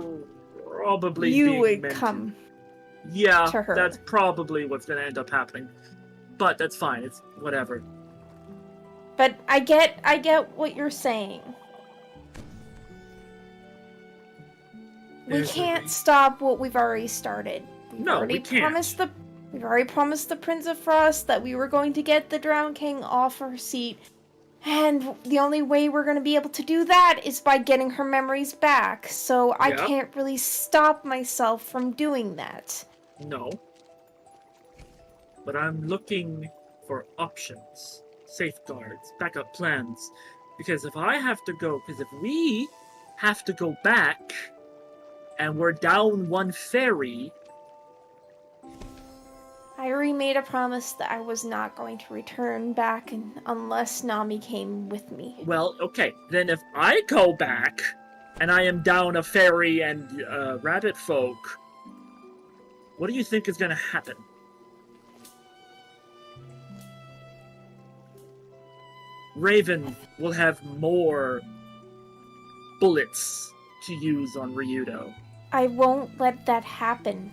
probably You being would meant come. Yeah, to her. that's probably what's gonna end up happening. But that's fine. It's whatever. But I get what you're saying. We There's a can't reason. stop what we've already started. No, we can't. We've already promised the Prince of Frost that we were going to get the Drowned King off her seat. And the only way we're going to be able to do that is by getting her memories back. So I Yeah. can't really stop myself from doing that. No. But I'm looking for options, safeguards, backup plans. Because if we have to go back and we're down one fairy, I already made a promise that I was not going to return back unless Nami came with me. well, okay, then if I go back and I am down a fairy and rabbit folk, what do you think is going to happen? Raven will have more bullets to use on Ryudo. I won't let that happen.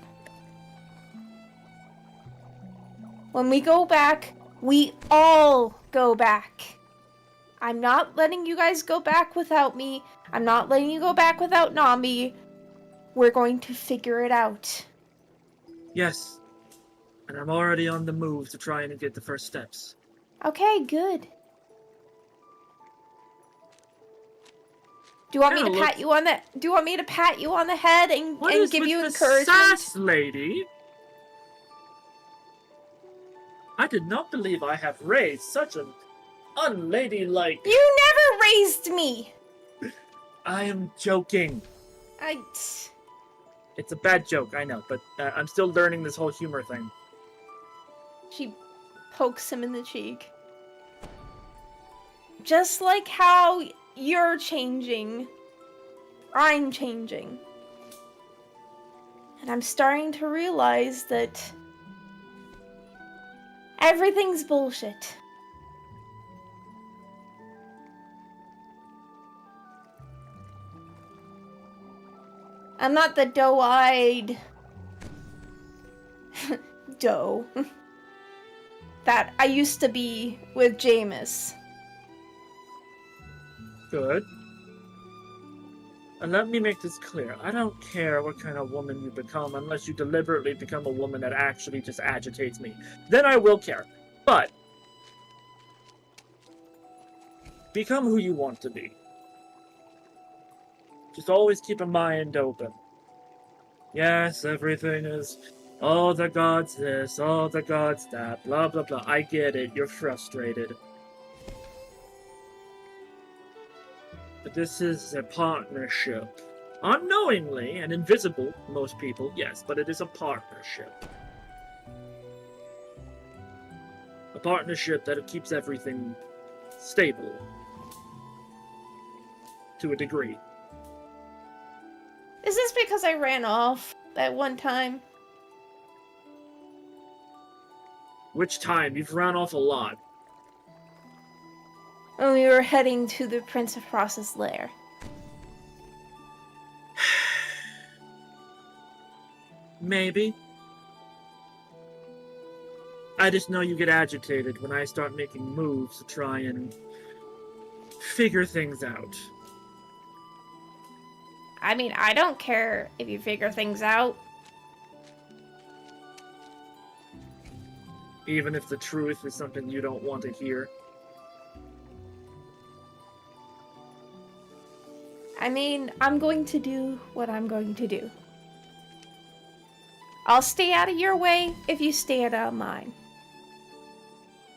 When we go back, we all go back. I'm not letting you guys go back without me. I'm not letting you go back without Nami. We're going to figure it out. Yes, and I'm already on the move to try and get the first steps. Okay, good. Do you want me Kinda to pat you on the Do you want me to pat you on the head and What is give with you the encouragement? sass, lady? I did not believe I have raised such an unladylike. You never raised me. I am joking. It's a bad joke, I know, but I'm still learning this whole humor thing. She pokes him in the cheek. Just like how you're changing, I'm changing. And I'm starting to realize that everything's bullshit. I'm not the doe-eyed doe that I used to be with Jameis. Good. And let me make this clear. I don't care what kind of woman you become unless you deliberately become a woman that actually just agitates me. Then I will care. But become who you want to be. Just always keep a mind open. Yes, everything is, oh, the gods this, oh, the gods that, blah, blah, blah. I get it. You're frustrated. But this is a partnership. Unknowingly and invisible to most people, yes, but it is a partnership. partnership that keeps everything stable. To a degree. Is this because I ran off that one time? Which time? You've run off a lot. When we were heading to the Prince of Frost's lair. Maybe. I just know you get agitated when I start making moves to try and figure things out. I mean, I don't care if you figure things out. Even if the truth is something you don't want to hear. I mean, I'm going to do what I'm going to do. I'll stay out of your way if you stay out of mine.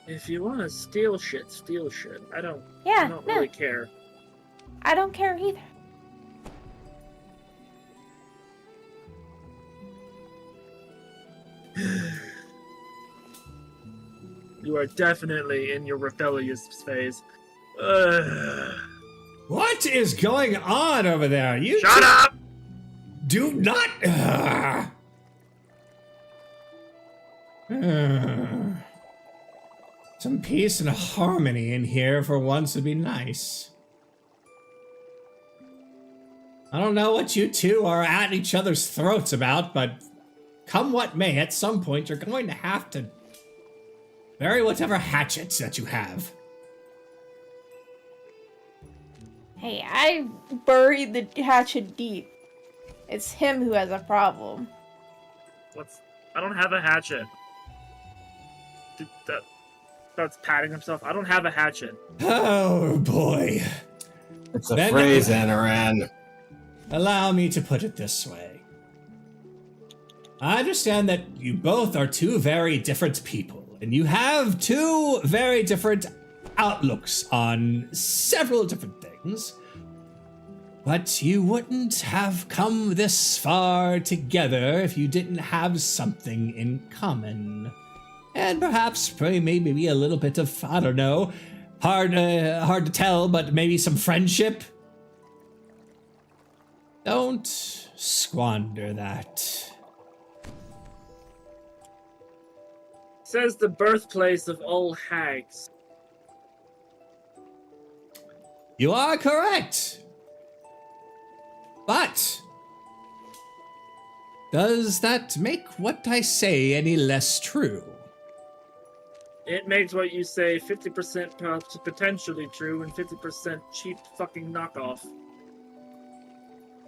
If you want to steal shit, steal shit. I don't No. really care. I don't care either. You are definitely in your rebellious phase. What is going on over there? You Shut up! do not. Some peace and harmony in here for once would be nice. I don't know what you two are at each other's throats about, but come what may, at some point you're going to have to bury whatever hatchets that you have. Hey, I buried the hatchet deep. It's him who has a problem. I don't have a hatchet. That's patting himself. I don't have a hatchet. Oh boy. It's a Then- phrase, Anaran. Allow me to put it this way. I understand that you both are two very different people, and you have two very different outlooks on several different things. But you wouldn't have come this far together if you didn't have something in common. And perhaps maybe a little bit of, I don't know, hard to tell, but maybe some friendship. Don't squander that. Says the birthplace of all hags. You are correct. But does that make what I say any less true? It makes what you say 50% potentially true and 50% cheap fucking knockoff.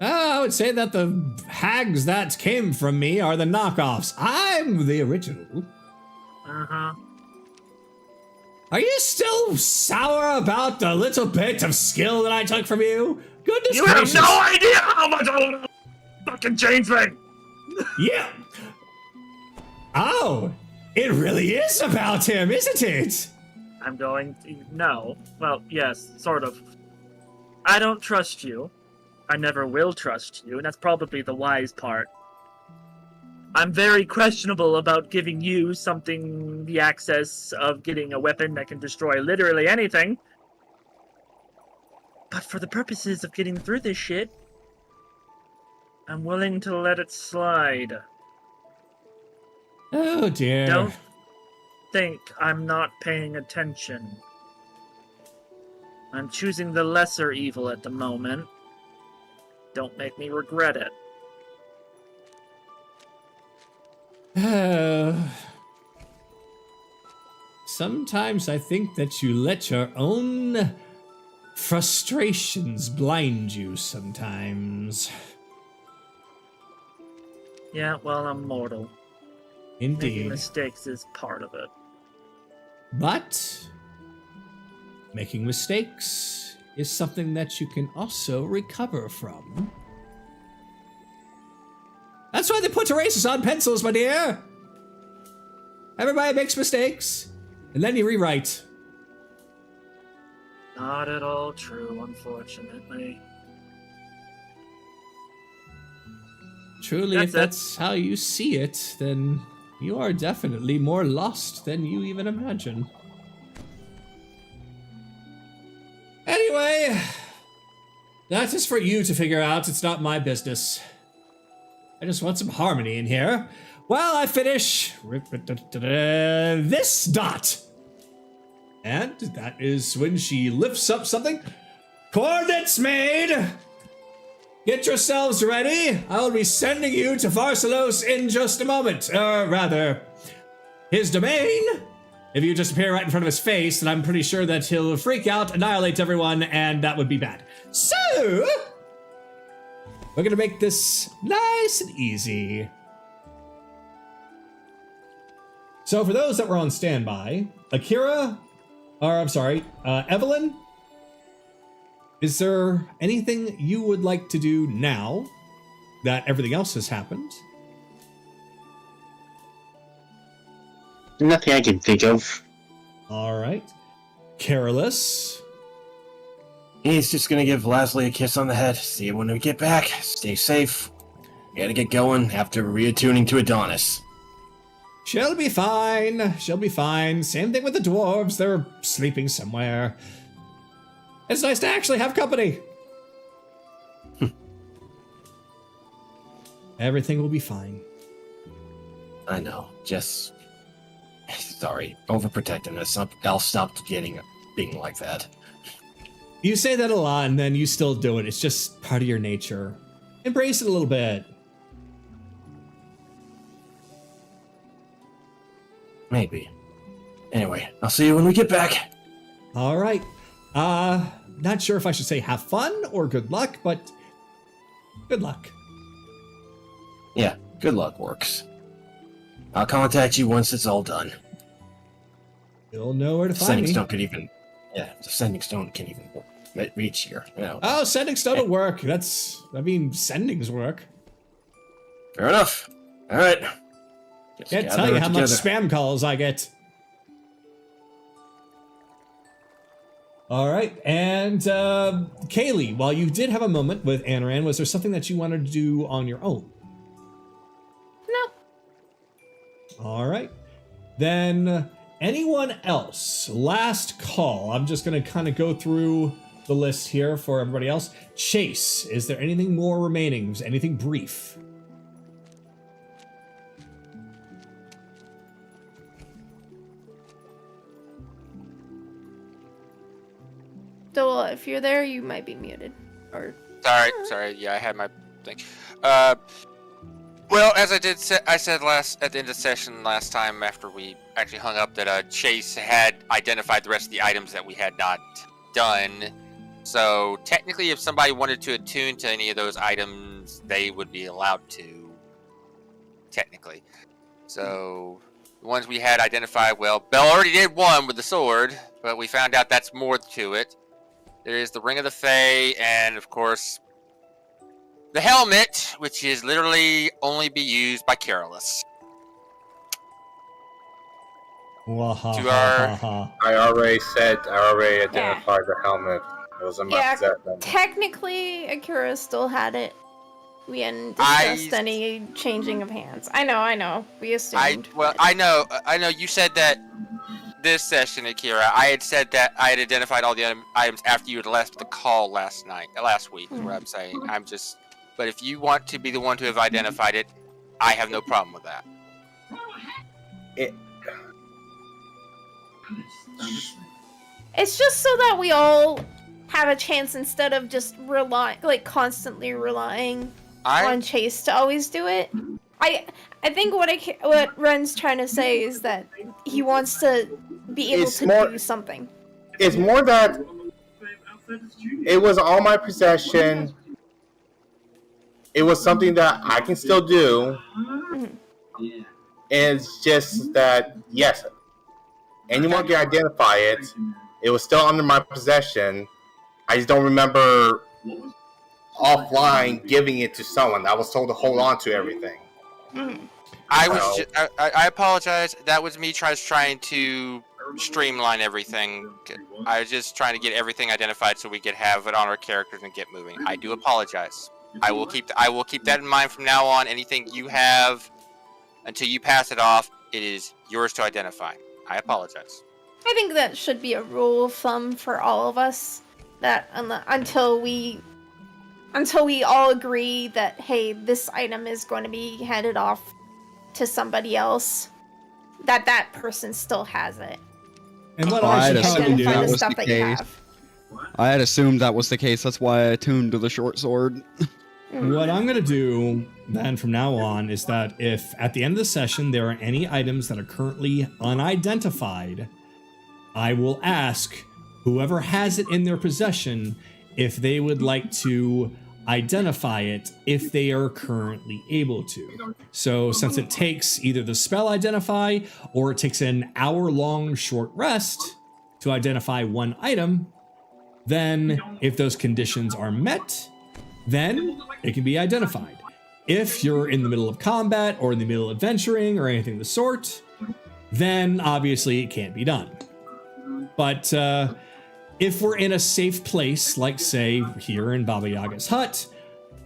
I would say that the hags that came from me are the knockoffs. I'm the original. Uh-huh. Are you still sour about the little bit of skill that I took from you? Goodness gracious. have no idea how much I want to fucking change thing! Yeah. Oh, it really is about him, isn't it? I'm going to... No. Well, yes, sort of. I don't trust you. I never will trust you, and that's probably the wise part. I'm very questionable about giving you the access of getting a weapon that can destroy literally anything. But for the purposes of getting through this shit, I'm willing to let it slide. Oh dear. Don't think I'm not paying attention. I'm choosing the lesser evil at the moment. Don't make me regret it. Sometimes I think that you let your own frustrations blind you sometimes. Yeah, well, I'm mortal. Making Indeed. mistakes is part of it. But making mistakes is something that you can also recover from. That's why they put erasers on pencils, my dear. Everybody makes mistakes, and then you rewrite. Not at all true, unfortunately. Truly, if That's it. that's how you see it, then You are definitely more lost than you even imagine. Anyway, that is for you to figure out. It's not my business. I just want some harmony in here. While I finish this dot. And that is when she lifts up something. Coordinates made! Get yourselves ready. I will be sending you to Varsalos in just a moment. Rather, his domain. If you just appear right in front of his face, then I'm pretty sure that he'll freak out, annihilate everyone, and that would be bad. So, we're gonna make this nice and easy. So for those that were on standby, Evelyn, is there anything you would like to do now that everything else has happened? Nothing I can think of. All right. Careless. He's just gonna give Leslie a kiss on the head. See you when we get back. Stay safe. Gotta get going after reattuning to Adonis. She'll be fine. She'll be fine. Same thing with the dwarves. They're sleeping somewhere. It's nice to actually have company. Everything will be fine. I know. Just... sorry. Overprotectiveness. I'll stop being like that. You say that a lot and then you still do it. It's just part of your nature. Embrace it a little bit. Maybe. Anyway, I'll see you when we get back. All right. Not sure if I should say have fun or good luck, but good luck. Yeah, good luck works. I'll contact you once it's all done. You'll know where to find Sending me. stone could even... yeah, the sending stone can even reach here. You know. Oh, sending stone will work. Sendings work. Fair enough. All right. Just Can't gather tell you it how much together. spam calls I get. All right, and Kaylee, while you did have a moment with Anaran, was there something that you wanted to do on your own? No. All right. Then anyone else? Last call. I'm just going to kind of go through the list here for everybody else. Chase, is there anything more remaining? Anything brief? So if you're there, you might be muted. Or Sorry. Yeah, I had my thing. Well, as I said at the end of the session last time after we actually hung up that Chase had identified the rest of the items that we had not done. So technically, if somebody wanted to attune to any of those items, they would be allowed to. Technically. So the ones we had identified, well, Belle already did one with the sword, but we found out that's more to it. There is the Ring of the Fae, and of course, the helmet, which is literally only be used by Careless. Wahahaha. I already identified the helmet. It was in my possession. Technically, Akira still had it. We hadn't discussed any changing of hands. I know. We assumed. I know. You said that this session, Akira, I had said that I had identified all the items after you had left the call last week, is what I'm saying. But if you want to be the one to have identified it, I have no problem with that. It's just so that we all have a chance instead of just constantly relying on Chase to always do it. I think what Ren's trying to say is that he wants to be able to do something. It's more that it was all my possession. It was something that I can still do. Mm-hmm. It's just that, yes, anyone can identify it. It was still under my possession. I just don't remember offline giving it to someone. I was told to hold on to everything. Mm-hmm. I apologize. That was me trying to streamline everything. I was just trying to get everything identified so we could have it on our characters and get moving. I do apologize. I will keep that in mind from now on. Anything you have Until you pass it off, it is yours to identify. I apologize. I think that should be a rule of thumb for all of us. That until we all agree that, hey, this item is going to be handed off to somebody else, that person still has it. And what I I should had probably assumed do... that the was stuff the that you case. have. I had assumed that was the case. That's why I attuned to the short sword. What I'm going to do then from now on is that if at the end of the session there are any items that are currently unidentified, I will ask whoever has it in their possession if they would like to identify it if they are currently able to. So since it takes either the spell identify or it takes an hour-long short rest to identify one item, then if those conditions are met, then it can be identified. If you're in the middle of combat or in the middle of adventuring or anything of the sort, then obviously it can't be done. But if we're in a safe place, like say here in Baba Yaga's hut,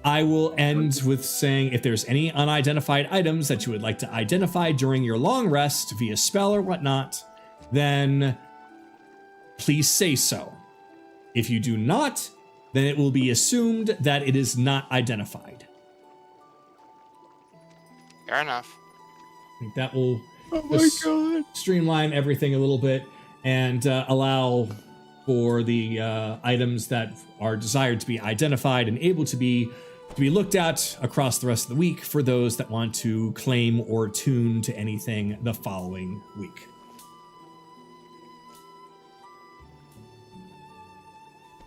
I will end with saying if there's any unidentified items that you would like to identify during your long rest via spell or whatnot, then please say so. If you do not, then it will be assumed that it is not identified. Fair enough. I think that will just streamline everything a little bit and allow for the items that are desired to be identified and able to be looked at across the rest of the week for those that want to claim or tune to anything the following week.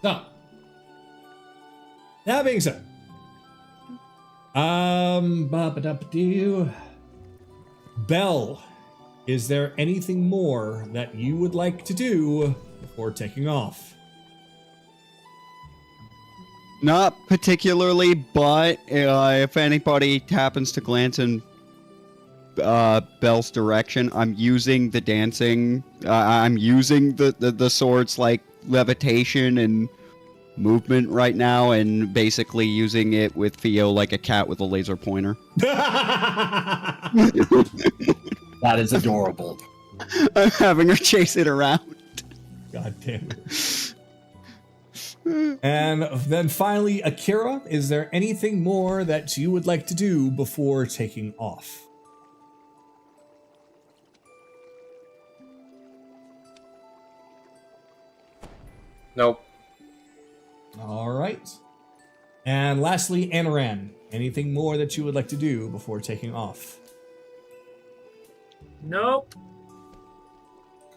So, that being said, Belle, is there anything more that you would like to do before taking off? Not particularly, but if anybody happens to glance in Belle's direction, I'm using the dancing. I'm using the swords like levitation and movement right now, and basically using it with Theo like a cat with a laser pointer. That is adorable. I'm having her chase it around. God damn it. And then finally, Akira, is there anything more that you would like to do before taking off? Nope. All right. And lastly, Anaran, anything more that you would like to do before taking off? Nope.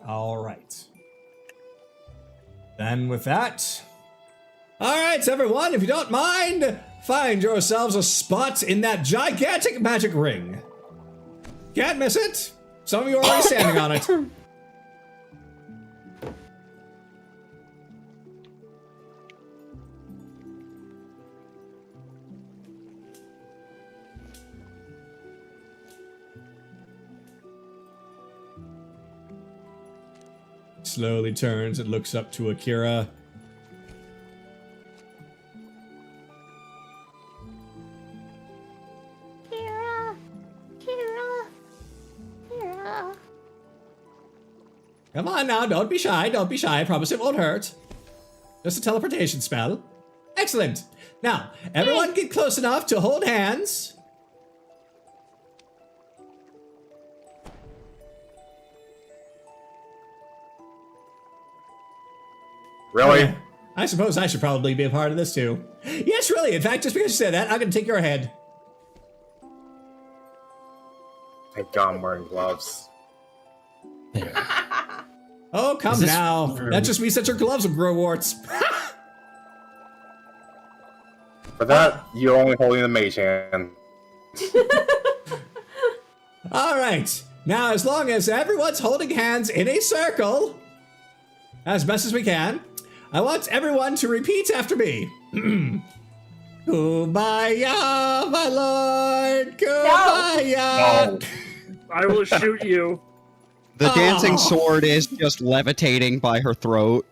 All right. Then with that, all right, everyone, if you don't mind, find yourselves a spot in that gigantic magic ring. Can't miss it. Some of you are already standing on it. Slowly turns and looks up to Akira. Kira. Come on now, don't be shy, don't be shy. I promise it won't hurt. Just a teleportation spell. Excellent. Now, everyone get close enough to hold hands. Really? I suppose I should probably be a part of this too. Yes, really. In fact, just because you said that, I'm going to take your head. Thank God I'm wearing gloves. Oh, come now. That just means that your gloves will grow warts. For that, you're only holding the mage hand. All right. Now, as long as everyone's holding hands in a circle, as best as we can, I want everyone to repeat after me. Kumbaya, my lord. Kumbaya. No. I will shoot you. The dancing sword is just levitating by her throat.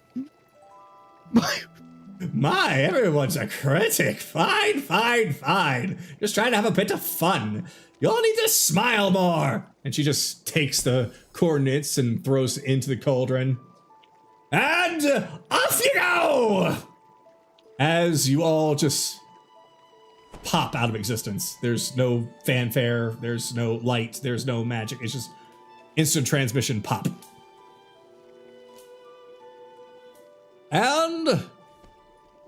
my, everyone's a critic. Fine, fine, fine. Just trying to have a bit of fun. You all need to smile more. And she just takes the coordinates and throws it into the cauldron. And off you go! As you all just pop out of existence. There's no fanfare, there's no light, there's no magic. It's just instant transmission pop. And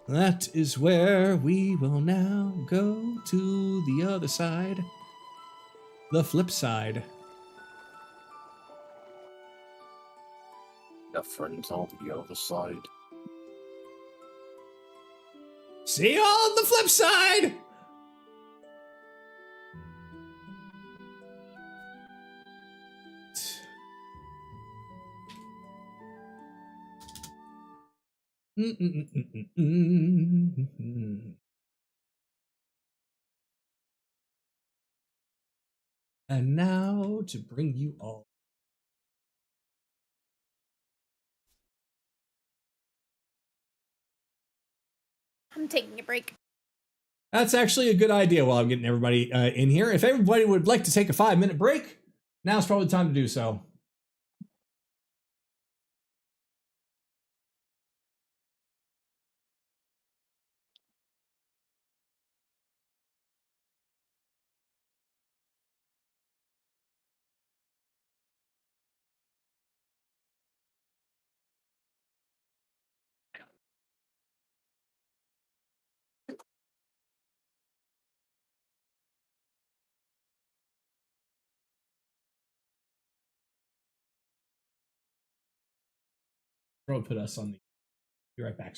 that is where we will now go to the other side. The flip side. Got friends on the other side. See you on the flip side! And now to bring you all. I'm taking a break. That's actually a good idea while I'm getting everybody in here. If everybody would like to take a 5-minute break, now's probably the time to do so. I'll put us on the. Be right back.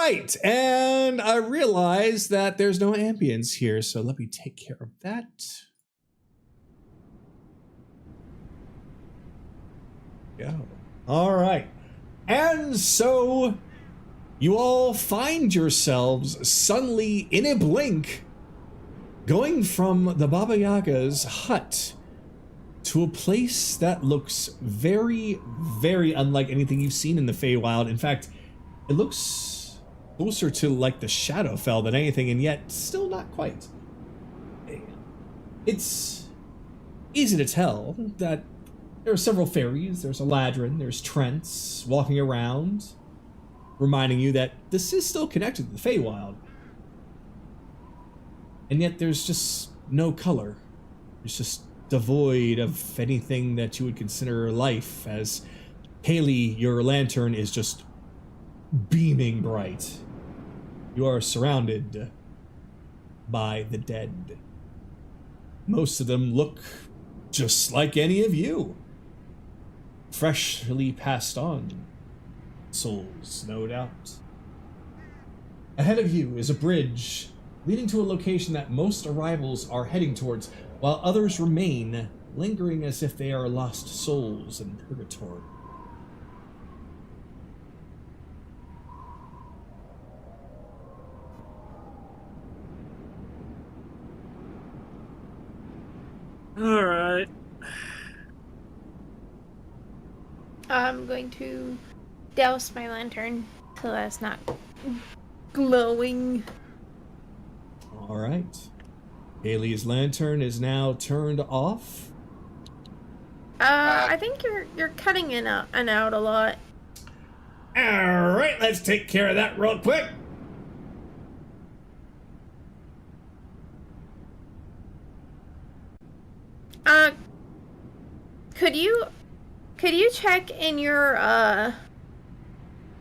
right, and I realize that there's no ambience here, so let me take care of that. Go. All right. And so you all find yourselves suddenly in a blink going from the Baba Yaga's hut to a place that looks very, very unlike anything you've seen in the Feywild. In fact, it looks closer to like the Shadowfell than anything, and yet still not quite. It's easy to tell that there are several fairies, there's Eladrin, there's Trents walking around, reminding you that this is still connected to the Feywild. And yet there's just no color. It's just devoid of anything that you would consider life, as Haley, your lantern, is just beaming bright. You are surrounded by the dead. Most of them look just like any of you. Freshly passed on souls, no doubt. Ahead of you is a bridge leading to a location that most arrivals are heading towards, while others remain, lingering as if they are lost souls in purgatory. Alright. I'm going to douse my lantern so that's not glowing. All right. Haley's lantern is now turned off. I think you're cutting in and out a lot. All right, let's take care of that real quick. Could you check in your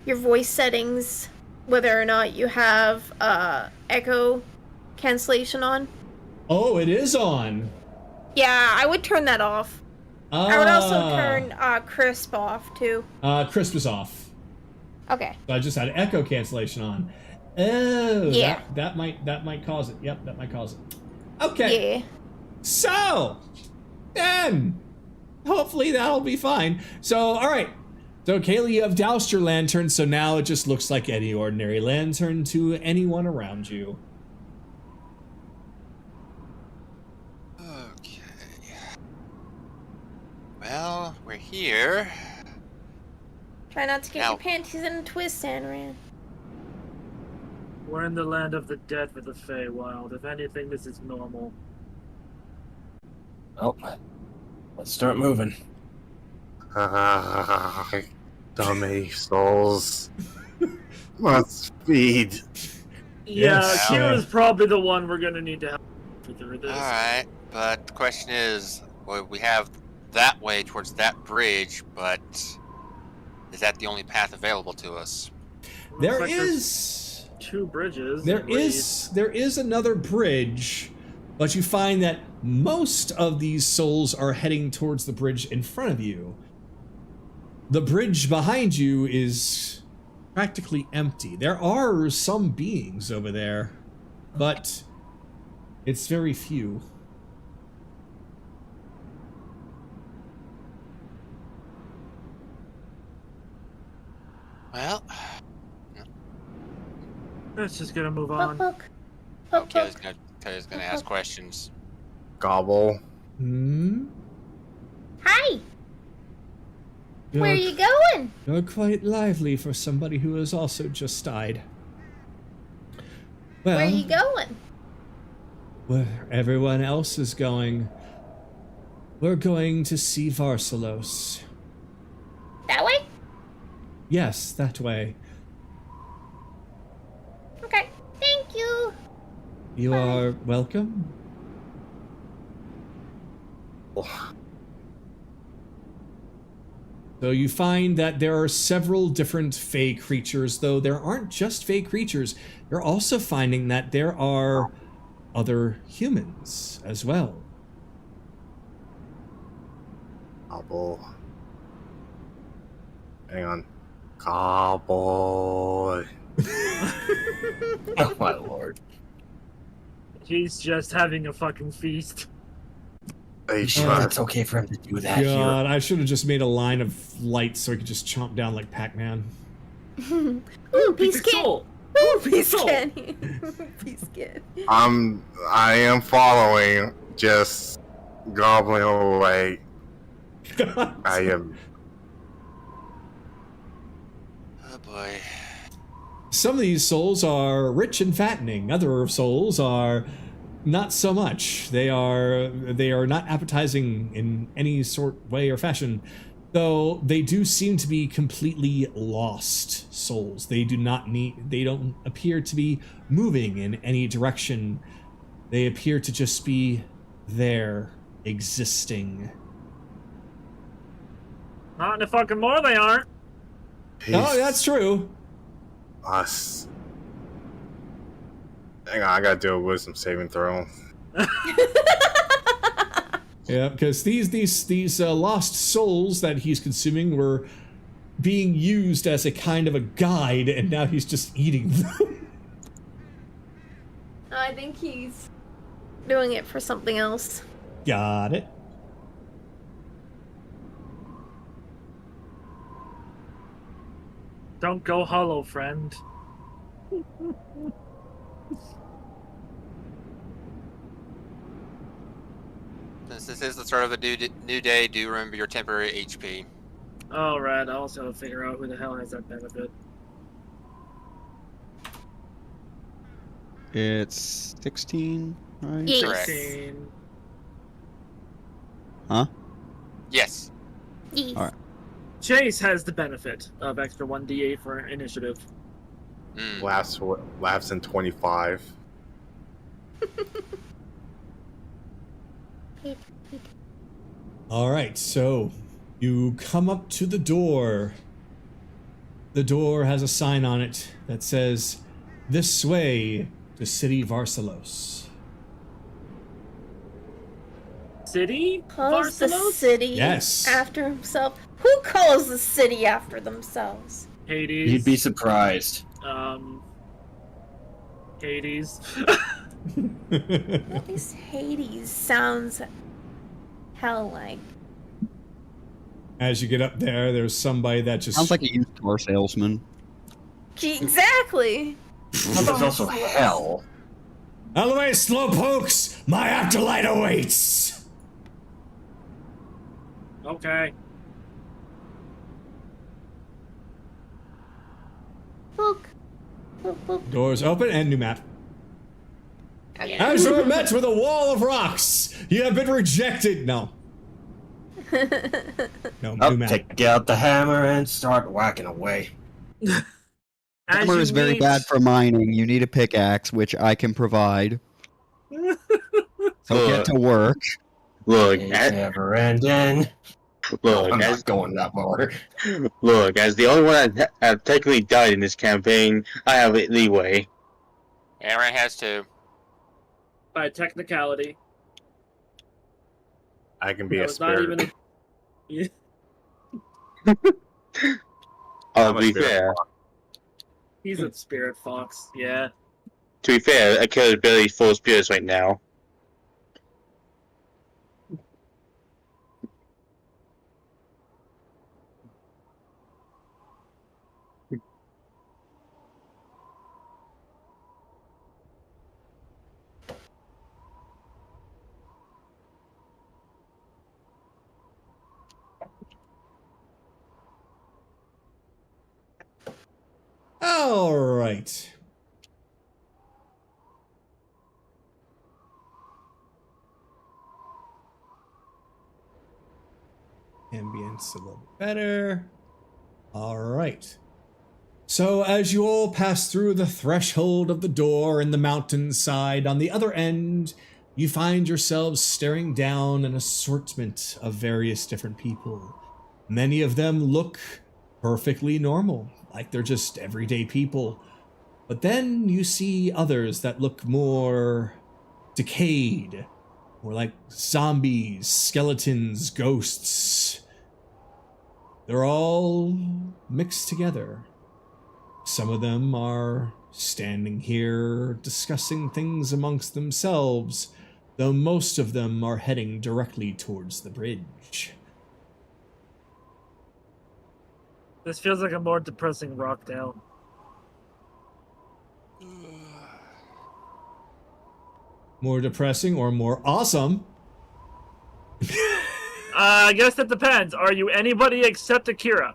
voice settings whether or not you have echo cancellation on? Oh, it is on. Yeah, I would turn that off. I would also turn crisp off too. Crisp is off. Okay. So I just had echo cancellation on. Oh, yeah. That might cause it. Yep, that might cause it. Okay. Yeah. So, then, hopefully that'll be fine. So, all right. So, Kaylee, you have doused your lantern, so now it just looks like any ordinary lantern to anyone around you. Okay. Well, we're here. Try not to get Ow. your panties in a twist, Sanran. We're in the land of the dead with the Feywild. If anything, this is normal. Well, let's start moving. Dummy souls. Must feed. Yeah, Yes. Kira's probably the one we're gonna need to help through this. Alright, but the question is, well, we have that way towards that bridge, but is that the only path available to us? Looks There like there's is 2 bridges. there at least. is another bridge, but you find that most of these souls are heading towards the bridge in front of you. The bridge behind you is practically empty. There are some beings over there, but it's very few. Well, Let's just gonna move Hook, on. hook. Hook, Kayla's hook. gonna ask questions. Gobble. Hmm? Hi! Where are You're- you going? You're quite lively for somebody who has also just died. Well, Where are you going? where everyone else is going. We're going to see Varsalos. That way? Yes, that way. Okay. Thank you. You Bye. are welcome. So you find that there are several different fey creatures, though there aren't just fey creatures. You're also finding that there are other humans as well. Gobble. Hang on. Gobble. Oh my lord. He's just having a fucking feast. You sure it's okay for him to do that God, I should have just made a line of lights so I could just chomp down like Pac-Man. Ooh, Piece piece of can. soul. Ooh, piece soul. can. Piece can. I am following, just gobbling away. I am. Oh boy. Some of these souls are rich and fattening. Other souls are not so much. They are not appetizing in any sort, way, or fashion. Though they do seem to be completely lost souls. They don't appear to be moving in any direction. They appear to just be there, existing. Not in a fucking more they aren't. Oh, that's true. Us. Hang on, I gotta do a wisdom saving throw. Yeah, because these lost souls that he's consuming were being used as a kind of a guide, and now he's just eating them. I think he's doing it for something else. Got it. Don't go hollow, friend. Since this is the start of a new day, do remember your temporary HP. Alright, I also have to figure out who the hell has that benefit. It's 16, right? Yes. Correct. 16. Huh? Yes. Yes. All right. Chase has the benefit of extra 1d8 for initiative. Mm. Laughs in 25. All right, so you come up to the door. The door has a sign on it that says, "This way to City Varsalos." City? Calls the Varsalos? city Yes. after himself. Who calls the city after themselves? Hades. You'd be surprised. Hades. At least Hades sounds hell-like. As you get up there, there's somebody that just Sounds like a used car salesman. Gee, exactly. There's also hell. out of the way, slowpokes! My afterlight awaits. Okay. Book. Book, book. Doors open and new map. Okay. As you are met with a wall of rocks, you have been rejected. No. No, new map. Take out the hammer and start whacking away. Hammer is very bad for mining. You need a pickaxe, which I can provide. So get to work. Look, It's never ending. look, I'm as, not going that far. look, as the only one that have technically died in this campaign, I have leeway. Aaron has to. By technicality. I can be That a was not spirit. even I'll I'm a be spirit fair. He's a spirit fox, yeah. To be fair, I killed Billy full of spirits right now. All right. Ambience a little bit better. All right. So as you all pass through the threshold of the door in the mountainside, on the other end, you find yourselves staring down an assortment of various different people. Many of them look perfectly normal, like they're just everyday people. But then you see others that look more decayed, more like zombies, skeletons, ghosts. They're all mixed together. Some of them are standing here discussing things amongst themselves, though most of them are heading directly towards the bridge. This feels like a more depressing Rockdale. More depressing or more awesome? I guess that depends. Are you anybody except Akira?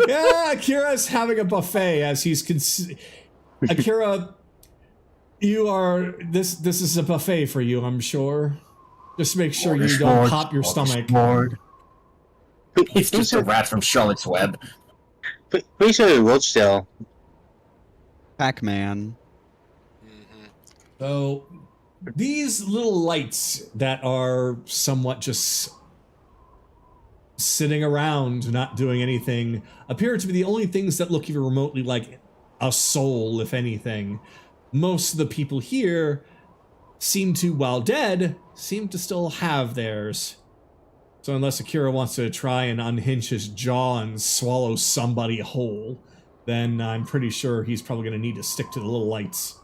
Yeah, Akira's having a buffet as he's Akira, you are this is a buffet for you, I'm sure. Just make sure you don't pop your stomach. He's just a rat from Charlotte's Web. Pretty sure it was still. Pac-Man. So, these little lights that are somewhat just sitting around, not doing anything, appear to be the only things that look even remotely like a soul, if anything. Most of the people here seem to, while dead, seem to still have theirs. So unless Akira wants to try and unhinge his jaw and swallow somebody whole, then I'm pretty sure he's probably going to need to stick to the little lights.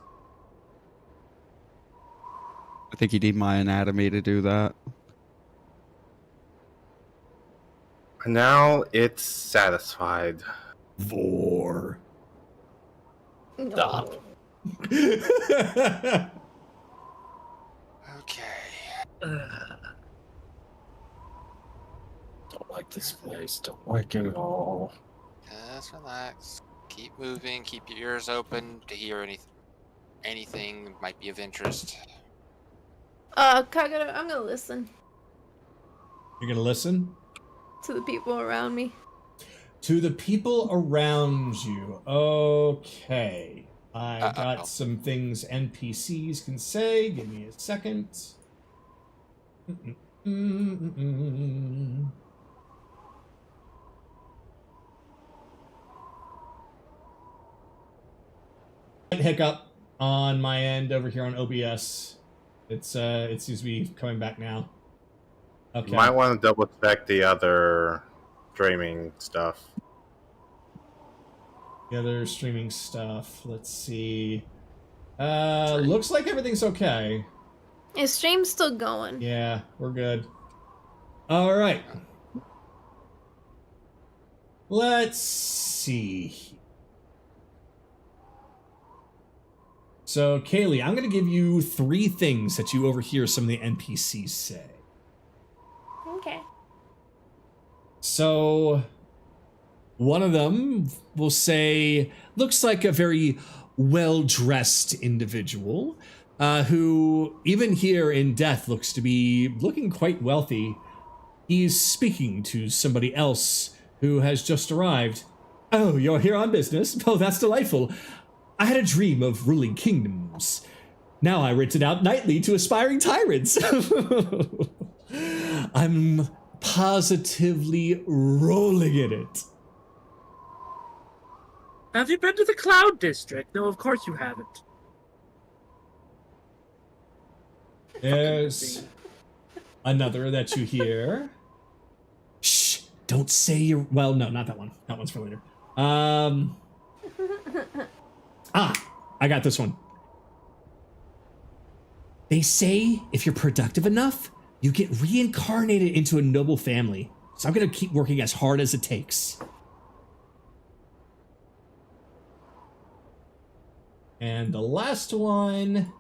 I think you need my anatomy to do that. Now it's satisfied. Vor. Stop. Okay. Don't like this place. Don't like it at all. Just relax. Keep moving. Keep your ears open to hear anything that might be of interest. Kagato, I'm gonna listen You're gonna listen? to the people around me. To the people around you. Okay. I got some things NPCs can say. Give me a second. Hiccup on my end over here on OBS. It seems to be coming back now. Okay. You might want to double check the other streaming stuff. The other streaming stuff. Let's see. Looks like everything's okay. Is stream still going? Yeah, we're good. All right. Let's see. So, Kaylee, I'm going to give you 3 things that you overhear some of the NPCs say. Okay. So, one of them will say, looks like a very well-dressed individual who, even here in death, looks to be looking quite wealthy. He's speaking to somebody else who has just arrived. Oh, you're here on business? Oh, that's delightful. I had a dream of ruling kingdoms. Now I rent it out nightly to aspiring tyrants. I'm positively rolling in it. Have you been to the Cloud District? No, of course you haven't. There's another that you hear. Shh, don't say you're... Well, no, not that one. That one's for later. I got this one. They say if you're productive enough, you get reincarnated into a noble family. So I'm going to keep working as hard as it takes. And the last one...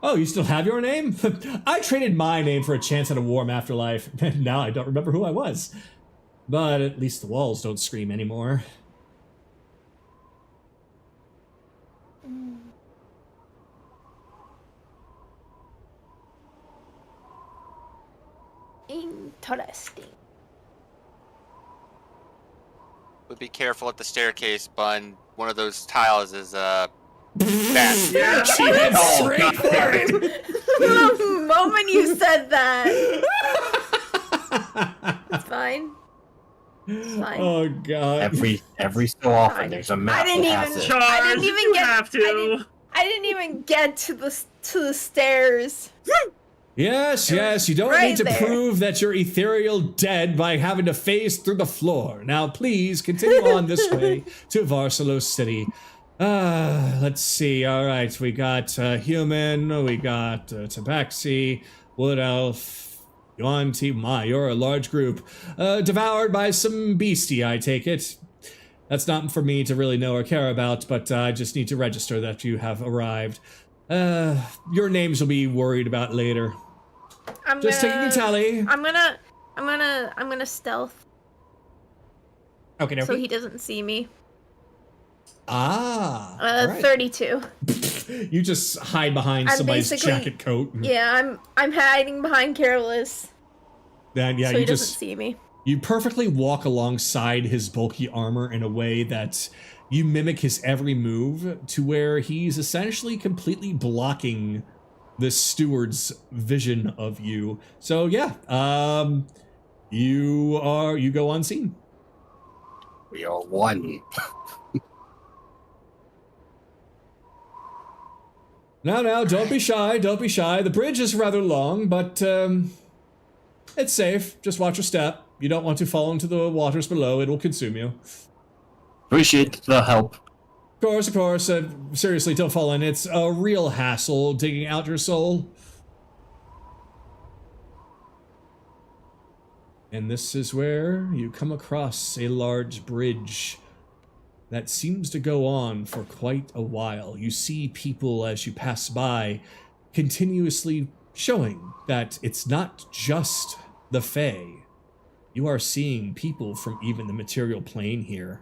Oh, you still have your name? I traded my name for a chance at a warm afterlife. Now I don't remember who I was. But at least the walls don't scream anymore. Interesting. But be careful at the staircase, Bun. One of those tiles is bad. Yeah. She went straight for it! The moment you said that. It's fine. It's fine. Oh god. Every so often there's a map. I didn't that even- has it. Charge, I didn't even you get- have to. I didn't even get to the stairs. Yes, yes, you don't right need to there. prove that you're ethereal dead by having to phase through the floor. Now, please continue on this way to Varsalos City. Let's see. All right, we got human, we got tabaxi, wood elf, yuan-ti. My, you're a large group. Devoured by some beastie, I take it. That's not for me to really know or care about, but I just need to register that you have arrived. Your names will be worried about later. Just taking a tally. I'm gonna stealth Okay, so he doesn't see me. Ah. all right. 32. You just hide behind I'm somebody's basically- jacket coat. Yeah, I'm hiding behind Careless, Then yeah, so you he doesn't just see me. you perfectly walk alongside his bulky armor in a way that you mimic his every move to where he's essentially completely blocking the steward's vision of you. So yeah, you go unseen. We are one. Now, don't be shy, don't be shy. The bridge is rather long, but it's safe. Just watch your step. You don't want to fall into the waters below. It will consume you. Appreciate the help. Of course. Seriously, don't fall in. It's a real hassle digging out your soul. And this is where you come across a large bridge that seems to go on for quite a while. You see people as you pass by continuously showing that it's not just the Fae. You are seeing people from even the material plane here.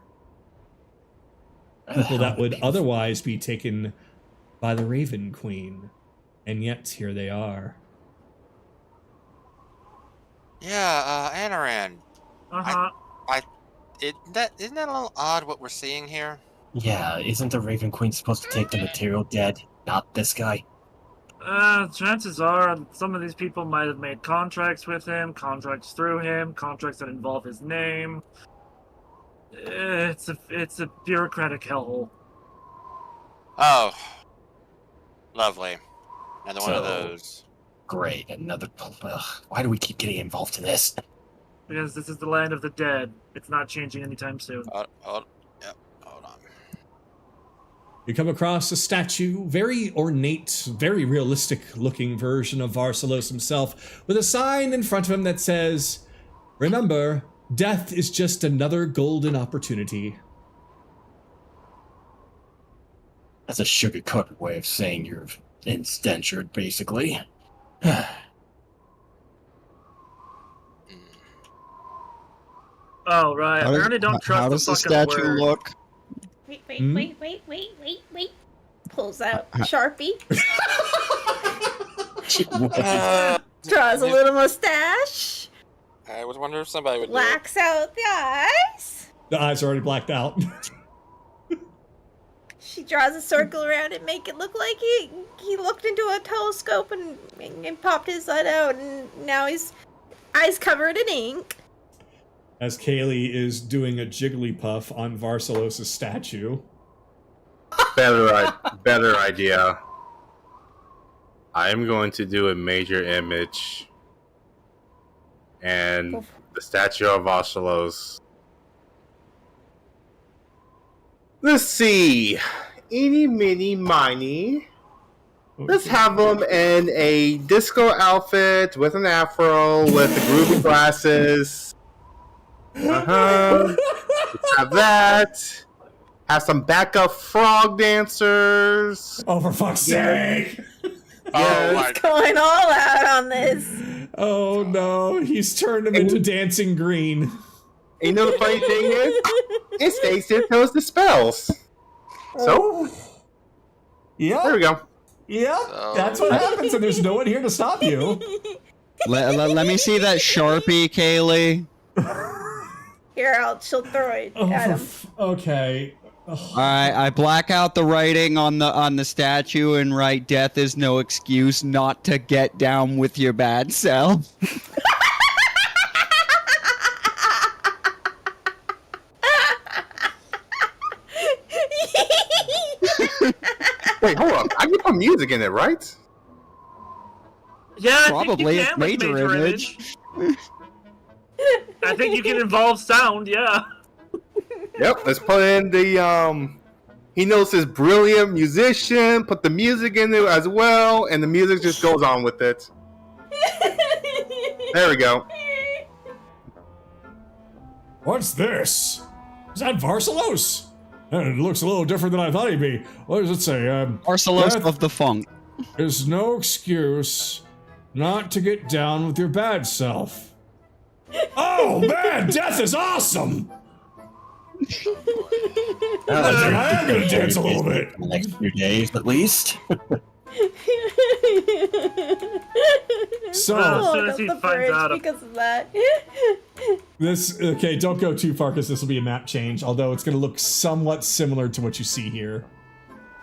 People that would otherwise be taken by the Raven Queen. And yet, here they are. Yeah, Anaran. Uh-huh. Isn't that a little odd what we're seeing here? Yeah, isn't the Raven Queen supposed to take the material dead, not this guy? Chances are some of these people might have made contracts with him, contracts through him, contracts that involve his name. It's a bureaucratic hellhole. Oh, lovely. Another one of So- those. Great, another. Ugh, why do we keep getting involved in this? Because this is the land of the dead. It's not changing anytime soon. Hold on. You come across a statue, very ornate, very realistic looking version of Varsalos himself, with a sign in front of him that says, "Remember, death is just another golden opportunity." That's a sugar-coated way of saying you're indentured, basically. Oh, right. How Apparently don't trust how the does the fucking statue word. look? Wait. Hmm? Wait. Pulls out Sharpie. Draws a little mustache. I was wondering if somebody would do it. Blacks out the eyes. The eyes are already blacked out. She draws a circle around it, make it look like he looked into a telescope and popped his head out, and now his eyes covered in ink. As Kaylee is doing a Jigglypuff on Varsalos' statue. Better idea. I'm going to do a major image and the statue of Osceolos. Let's see. Eeny, meeny, miny. Let's have him in a disco outfit with an afro with the groovy glasses. Let's have that. Have some backup frog dancers. Oh, for fuck's sake! Oh my He's going all out on this. Oh no, he's turned him into Dancing Green. And you know the funny thing is, it stays there till it dispels. So, Yeah, there we go. yeah, So- that's what happens, and there's no one here to stop you. Let me see that Sharpie, Kaylee. Here, she'll throw it Oh, at him. okay. All right, I black out the writing on the statue and write "Death is no excuse not to get down with your bad self." Wait, hold on. I can put music in it, right? Yeah, I Probably think it's you can with major image. I think you can involve sound, yeah. Yep, let's put in the he knows his brilliant musician, put the music in there as well, and the music just goes on with it. There we go. What's this? Is that Varsalos? It looks a little different than I thought he'd be. What does it say? Arcelos Death of the Funk. is no excuse not to get down with your bad self. Oh man, death is awesome! I am gonna dance a little bit. The next few days, at least. So, As soon as he the finds bridge out because of that. okay, don't go too far because this will be a map change, although it's gonna look somewhat similar to what you see here.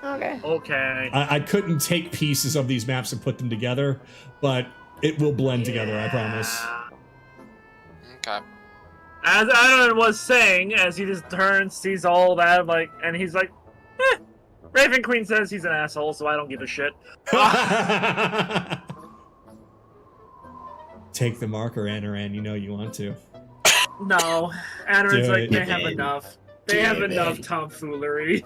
Okay. Okay. I couldn't take pieces of these maps and put them together, but it will blend together, I promise. Okay. As Aaron was saying, as he just turns, sees all that, like, and he's like, Raven Queen says he's an asshole, so I don't give a shit. Take the marker, Anaran, you know you want to. No. Aaron's Do like, it. they have enough. They have enough tomfoolery.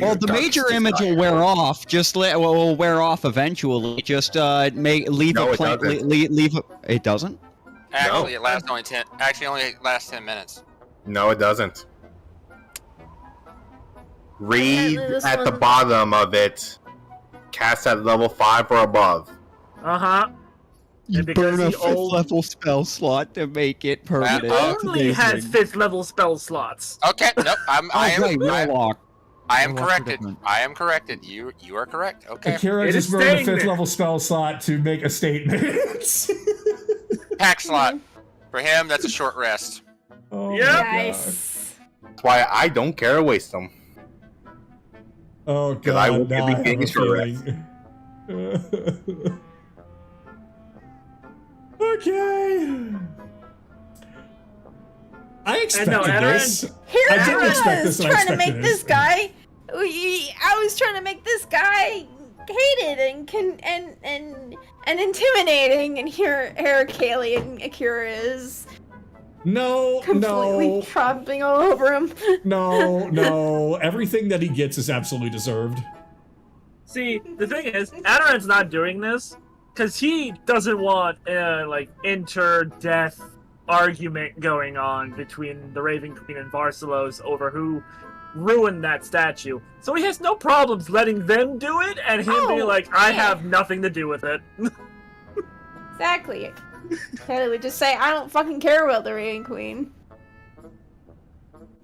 Well, the major image will wear off. Will wear off eventually. Just leave No, a it plan. doesn't. Leave a. It doesn't. Actually, it lasts only 10. Actually, only lasts 10 minutes. No, it doesn't. Read Apparently this at the one- bottom of it. Cast at level 5 or above. Uh-huh. You And because burn a the 5th old- level spell slot to make it permanent. He That's only has amazing. 5th level spell slots. Okay, nope. I am right, Warlock. I am Warlocks are corrected. different. I am corrected. You are correct. Okay. Akira It just is burned a staying 5th there. level spell slot to make a statement. Pack slot. For him, that's a short rest. Oh my Yep. God. Nice. That's why I don't care to waste them. Oh god, I won't now be I have getting a short feeling. Okay. I expected this. Here I I, didn't expect was this, and I trying to expected make this. this guy. I was trying to make this guy hated and intimidating, and here Kaylee and Akira is No, completely no, tromping all over him. no. Everything that he gets is absolutely deserved. See, the thing is, Adaran's not doing this because he doesn't want like inter-death argument going on between the Raven Queen and Varsalos over who ruined that statue. So he has no problems letting them do it and him being like, I have nothing to do with it. Exactly. Kaylee would just say, I don't fucking care about the Raven Queen.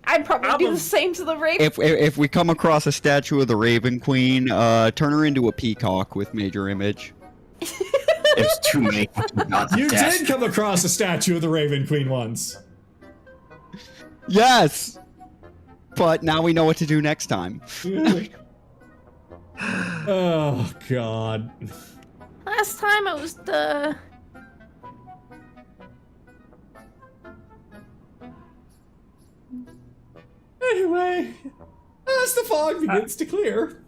I'd probably do the same to the Raven. If we come across a statue of the Raven Queen, turn her into a peacock with major image. There's too many gods You of death. did come across a statue of the Raven Queen once. Yes! But now we know what to do next time. Oh god. Last time it was the... Anyway, as the fog begins to clear.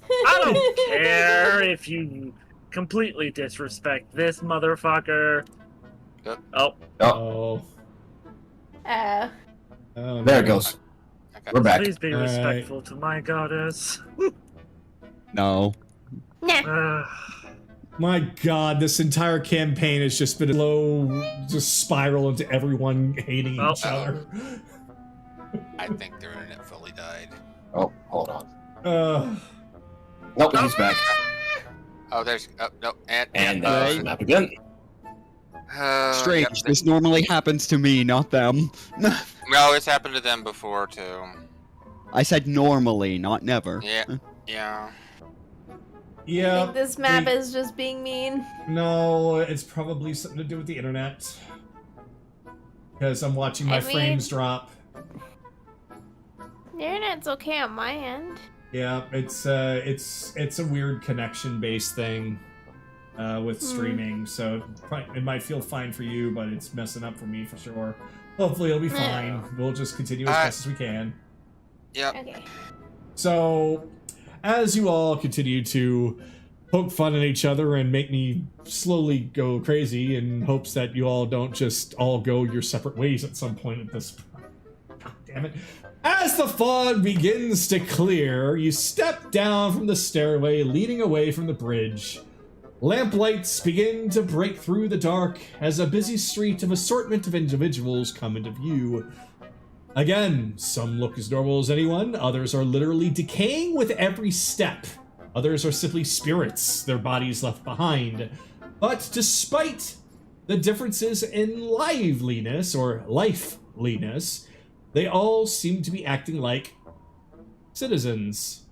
I don't care if you completely disrespect this motherfucker. Yep. Oh, Oh. Uh, Oh, There it no. goes. Okay. We're back. please be Alright. respectful to my goddess. No. nah. My god, this entire campaign has just been a slow just spiral into everyone hating each other. I think their internet fully died. Oh, hold on. Uh, Nope, he's back. Oh, there's no And there's the map again. Strange. Yep. This normally happens to me, not them. No, it's happened to them before too. I said normally, not never. Yeah. Yeah. I yeah. think this map is just being mean. No, it's probably something to do with the internet. Because I'm watching my I mean- frames drop. The internet's okay on my end. Yeah, it's a weird connection-based thing with streaming, so it might feel fine for you, but it's messing up for me for sure. Hopefully it'll be fine. We'll just continue as best as we can. Yep. Okay. So, as you all continue to poke fun at each other and make me slowly go crazy in hopes that you all don't just all go your separate ways at some point at this point. God damn it. As the fog begins to clear, you step down from the stairway leading away from the bridge. Lamplights begin to break through the dark as a busy street of assortment of individuals come into view. Again, some look as normal as anyone, others are literally decaying with every step. Others are simply spirits, their bodies left behind. But despite the differences in liveliness or lifeliness, they all seem to be acting like citizens,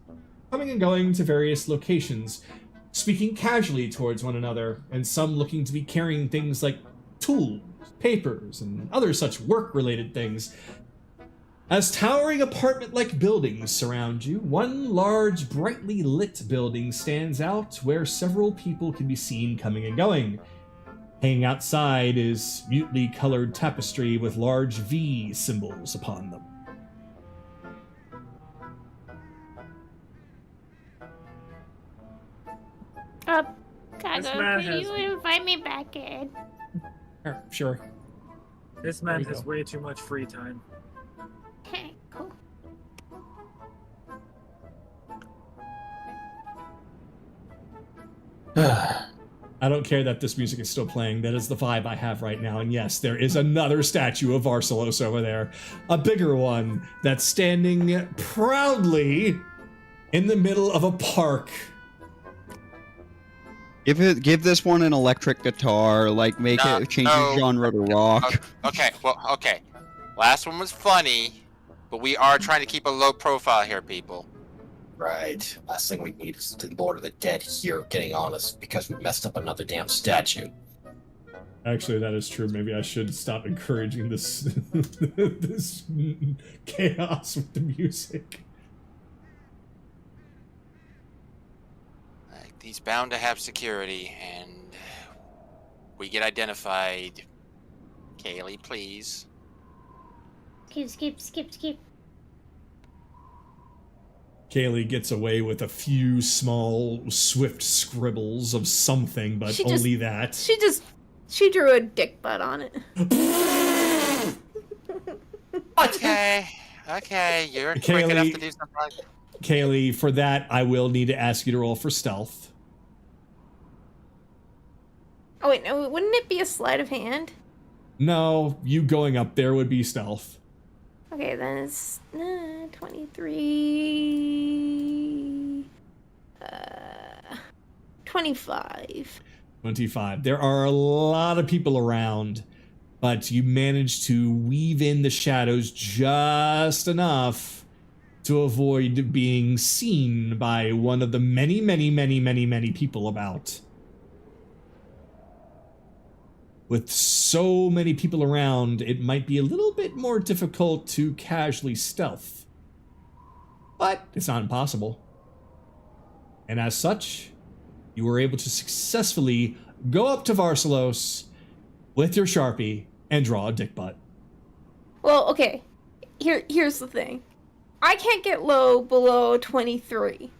coming and going to various locations, speaking casually towards one another, and some looking to be carrying things like tools, papers, and other such work-related things. As towering apartment-like buildings surround you, one large, brightly lit building stands out where several people can be seen coming and going. Hanging outside is mutely colored tapestry with large V symbols upon them. Kago, could you invite me back in? Sure. This man has way too much free time. Okay, cool. I don't care that this music is still playing. That is the vibe I have right now. And yes, there is another statue of Varsalos over there. A bigger one that's standing proudly in the middle of a park. Give this one an electric guitar, like change the genre to rock. Okay. Last one was funny, but we are trying to keep a low profile here, people. Right. Last thing we need is the Lord of the Dead here getting on us because we messed up another damn statue. Actually, that is true. Maybe I should stop encouraging this this chaos with the music. He's bound to have security, and we get identified. Kaylee, please. Skip. Kaylee gets away with a few small, swift scribbles of something, but only that. She drew a dick butt on it. Okay, you're quick enough to do something. Kaylee, for that, I will need to ask you to roll for stealth. Oh wait, no, wouldn't it be a sleight of hand? No, you going up there would be stealth. Okay, then it's 23... 25. 25. There are a lot of people around, but you manage to weave in the shadows just enough to avoid being seen by one of the many people about. With so many people around, it might be a little bit more difficult to casually stealth. But it's not impossible. And as such, you were able to successfully go up to Varsalos with your Sharpie and draw a dick butt. Well, okay. Here's the thing. I can't get low below 23.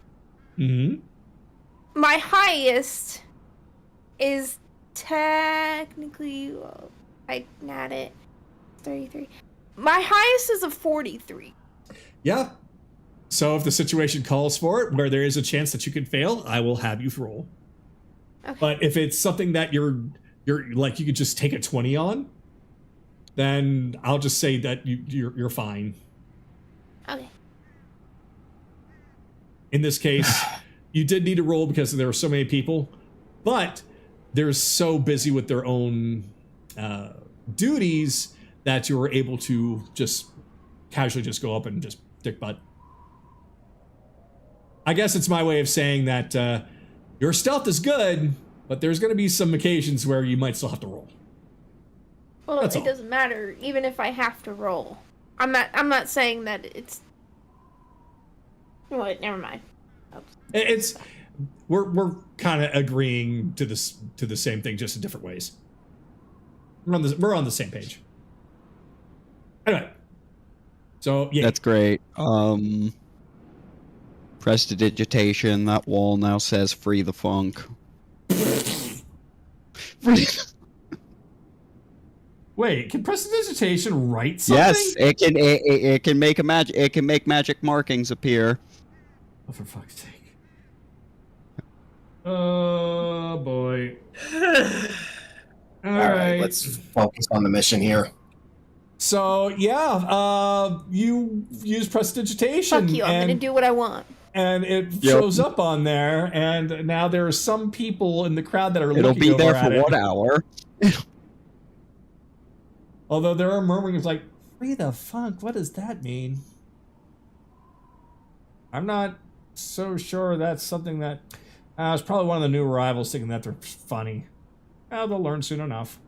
Mm-hmm. My highest is technically, well, I add it, 33. My highest is a 43. Yeah. So if the situation calls for it, where there is a chance that you could fail, I will have you roll. Okay. But if it's something that you're like you could just take a 20 on, then I'll just say that you're fine. Okay. In this case, you did need to roll because there were so many people, but they're so busy with their own duties that you were able to just casually just go up and just dick butt. I guess it's my way of saying that your stealth is good, but there's going to be some occasions where you might still have to roll. Well, it doesn't matter, even if I have to roll. I'm not saying that it's. Wait, never mind. It's we're kind of agreeing to the same thing, just in different ways. We're on the same page. Anyway, so yeah, that's great. Prestidigitation. That wall now says "Free the Funk." Free. Wait, can prestidigitation write something? Yes, it can make magic markings appear. Oh, for fuck's sake. Oh boy. All right, let's focus on the mission here. So yeah, you use prestidigitation. Fuck you, I'm gonna do what I want. And it shows up on there, and now there are some people in the crowd that are It'll looking be there over for at 1 hour. Although there are murmurings like, "Free the funk? What does that mean?" I'm not so sure that's something that... it's probably one of the new arrivals thinking that they're funny. Well, they'll learn soon enough.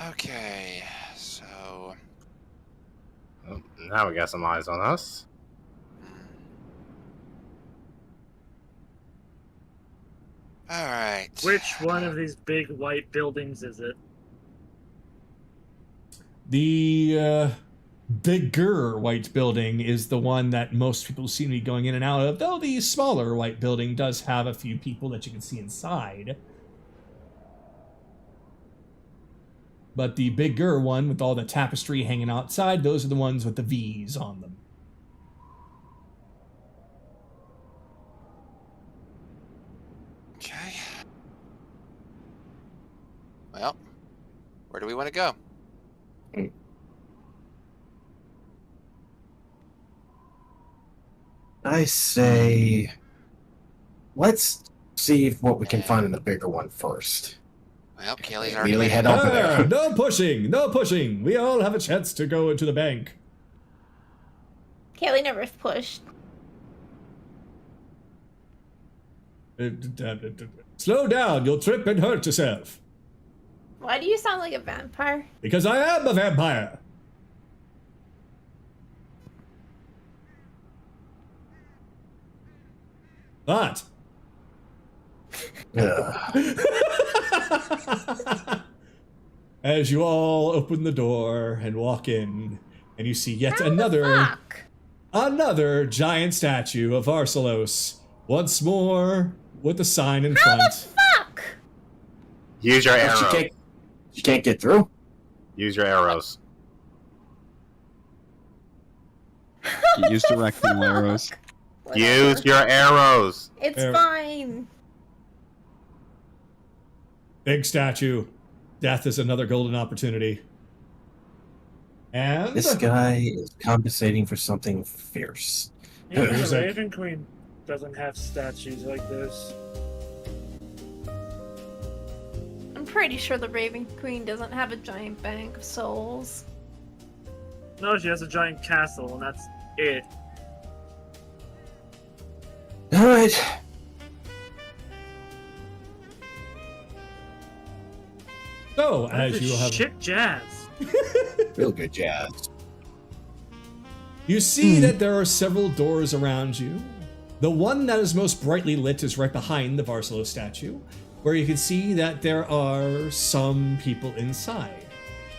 Okay, so... Oh, now we got some eyes on us. Alright. Which one of these big white buildings is it? The bigger white building is the one that most people seem to be going in and out of, though the smaller white building does have a few people that you can see inside. But the bigger one with all the tapestry hanging outside, those are the ones with the V's on them. Okay. Well, where do we want to go? I say, let's see what we can find in the bigger one first. Well, Kaylee's already Really made head it. over there. No pushing, no pushing. We all have a chance to go into the bank. Kaylee never pushed. Slow down, you'll trip and hurt yourself. Why do you sound like a vampire? Because I am a vampire. What? As you all open the door and walk in, and you see yet another giant statue of Arcelos, once more with a sign in front. How the fuck? Use your arrow. She can't get through? Use your arrows. Use directional arrows. Whatever. Use your arrows. It's fine. Big statue. Death is another golden opportunity. And This guy is compensating for something fierce. Even the Music. Raven Queen doesn't have statues like this. I'm pretty sure the Raven Queen doesn't have a giant bank of souls. No, she has a giant castle, and that's it. Alright. so, That's as you have... shit jazz. Real good jazz. You see that there are several doors around you. The one that is most brightly lit is right behind the Varsalo statue, where you can see that there are some people inside.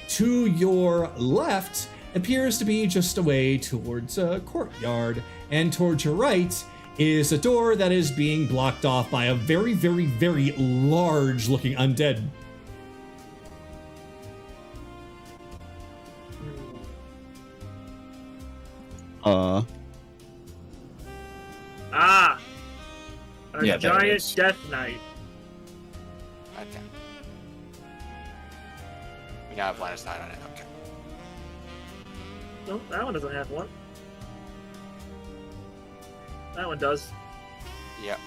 To your left appears to be just a way towards a courtyard, and towards your right is a door that is being blocked off by a very, very, very large-looking undead. Ah! A Yeah, there it giant is. death knight. Okay. We now have line of sight on it. Okay. Nope, that one doesn't have one. That one does. Yep.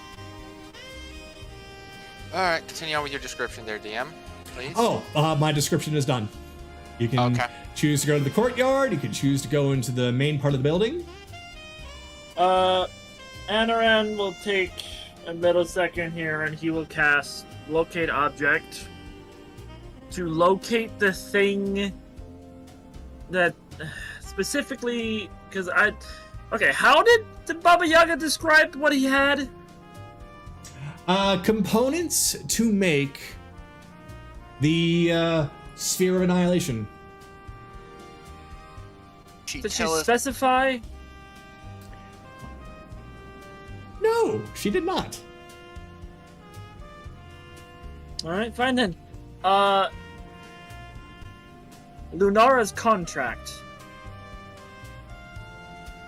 Alright, continue on with your description there, DM, please. Oh, my description is done. You can Okay. choose to go to the courtyard, you can choose to go into the main part of the building. Anaran will take a millisecond here and he will cast Locate Object to locate the thing that specifically, because okay, how did the Baba Yaga describe what he had? Components to make the Sphere of Annihilation. She Did she tell us specify? No, she did not. Alright, fine then. Lunara's contract.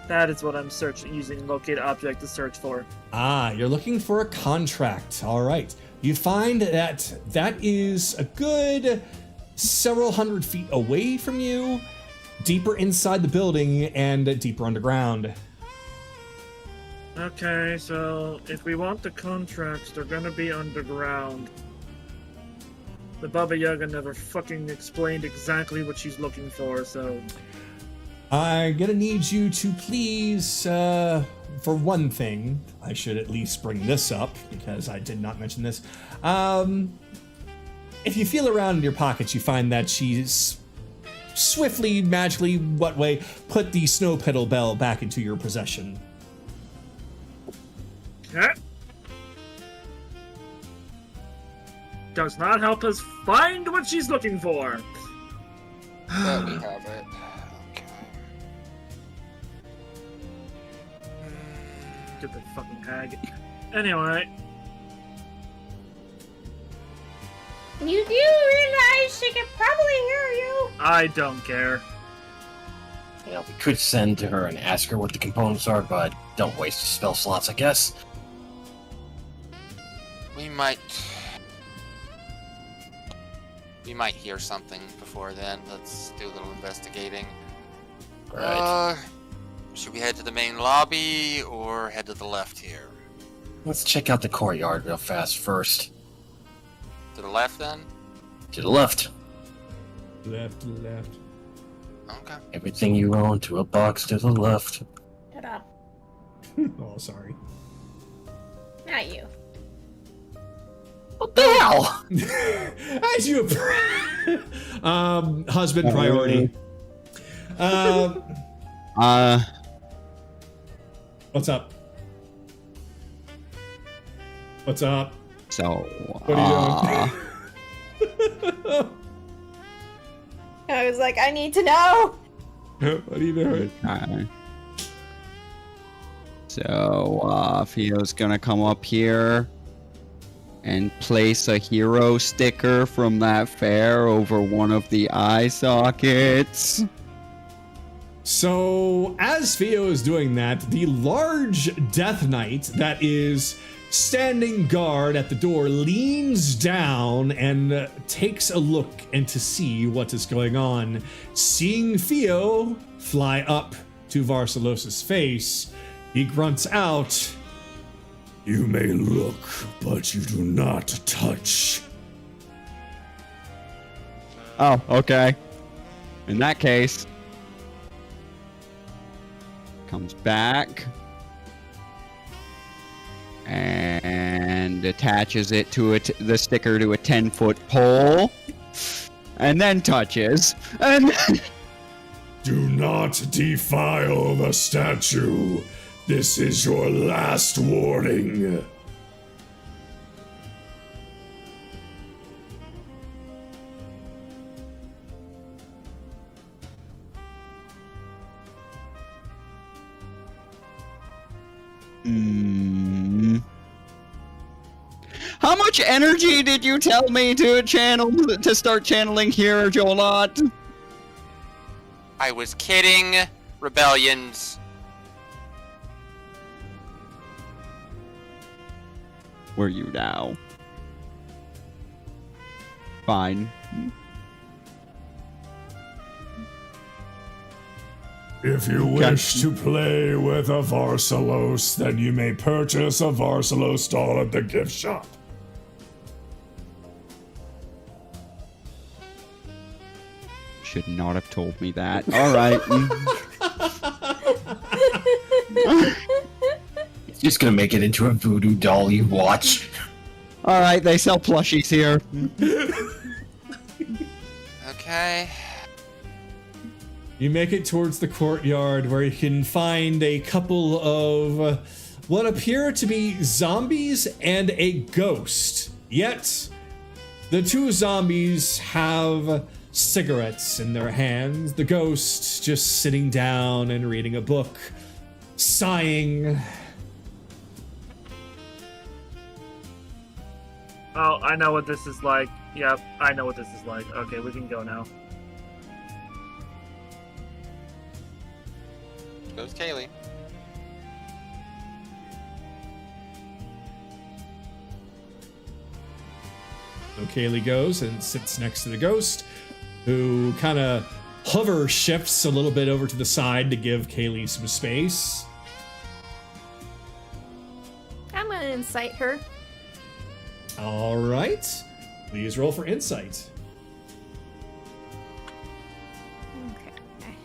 That is what I'm using locate object to search for. Ah, you're looking for a contract. All right. You find that is a good several hundred feet away from you, deeper inside the building and deeper underground. Okay, so if we want the contracts, they're gonna be underground. The Baba Yaga never fucking explained exactly what she's looking for, so... I'm gonna need you to please, for one thing, I should at least bring this up, because I did not mention this. If you feel around in your pockets, you find that she's swiftly, magically, what way, put the snow petal bell back into your possession. Okay. Does not help us find what she's looking for. But we have it. Okay. Stupid fucking hag. Anyway. You do realize she can probably hear you? I don't care. Yeah, we could send to her and ask her what the components are, but don't waste the spell slots, I guess. We might hear something before then. Let's do a little investigating. Right. Should we head to the main lobby or head to the left here? Let's check out the courtyard real fast first. To the left then? To the left. Left to the left. Okay. Everything you own to a box to the left. Shut up. Oh, sorry. Not you. What the hell? As you husband priority. What's up? What's up? So, What are you doing? I was like, I need to know. What are you doing? okay. So, Theo's gonna come up here and place a hero sticker from that fair over one of the eye sockets. So, as Theo is doing that, the large Death Knight that is standing guard at the door leans down and takes a look and to see what is going on. Seeing Theo fly up to Varsalos's face, he grunts out, "You may look, but you do not touch." Oh, okay. In that case, comes back and attaches it to the sticker to a 10-foot pole, and then touches, and Do not defile the statue. This is your last warning. How much energy did you tell me to start channeling here, Jolot? I was kidding. Rebellions. Were you now? Fine. If you wish to play with a Varsalos, then you may purchase a Varsalos doll at the gift shop. Should not have told me that. All right. It's just gonna make it into a voodoo doll you watch. All right, they sell plushies here. Okay. You make it towards the courtyard where you can find a couple of what appear to be zombies and a ghost. Yet, the two zombies have cigarettes in their hands. The ghost just sitting down and reading a book, sighing. Oh, I know what this is like. Yep, I know what this is like. Okay, we can go now. Goes Kaylee. So Kaylee goes and sits next to the ghost, who kind of hover shifts a little bit over to the side to give Kaylee some space. I'm gonna incite her. All right. Please roll for insight. Okay.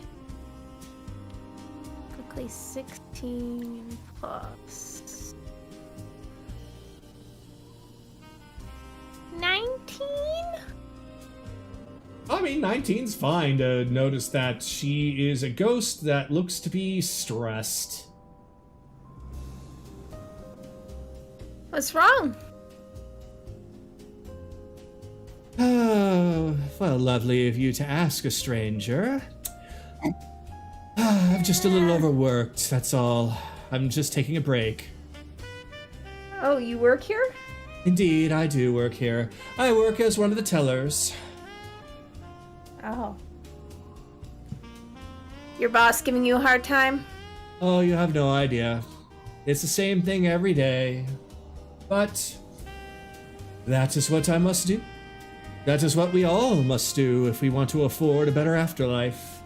Quickly 16 plus 19? I mean, 19's fine to notice that she is a ghost that looks to be stressed. What's wrong? Oh, well, lovely of you to ask a stranger. I'm just a little overworked, that's all. I'm just taking a break. Oh, you work here? Indeed, I do work here. I work as one of the tellers. Oh. Your boss giving you a hard time? Oh, you have no idea. It's the same thing every day. But that is what I must do. That is what we all must do if we want to afford a better afterlife.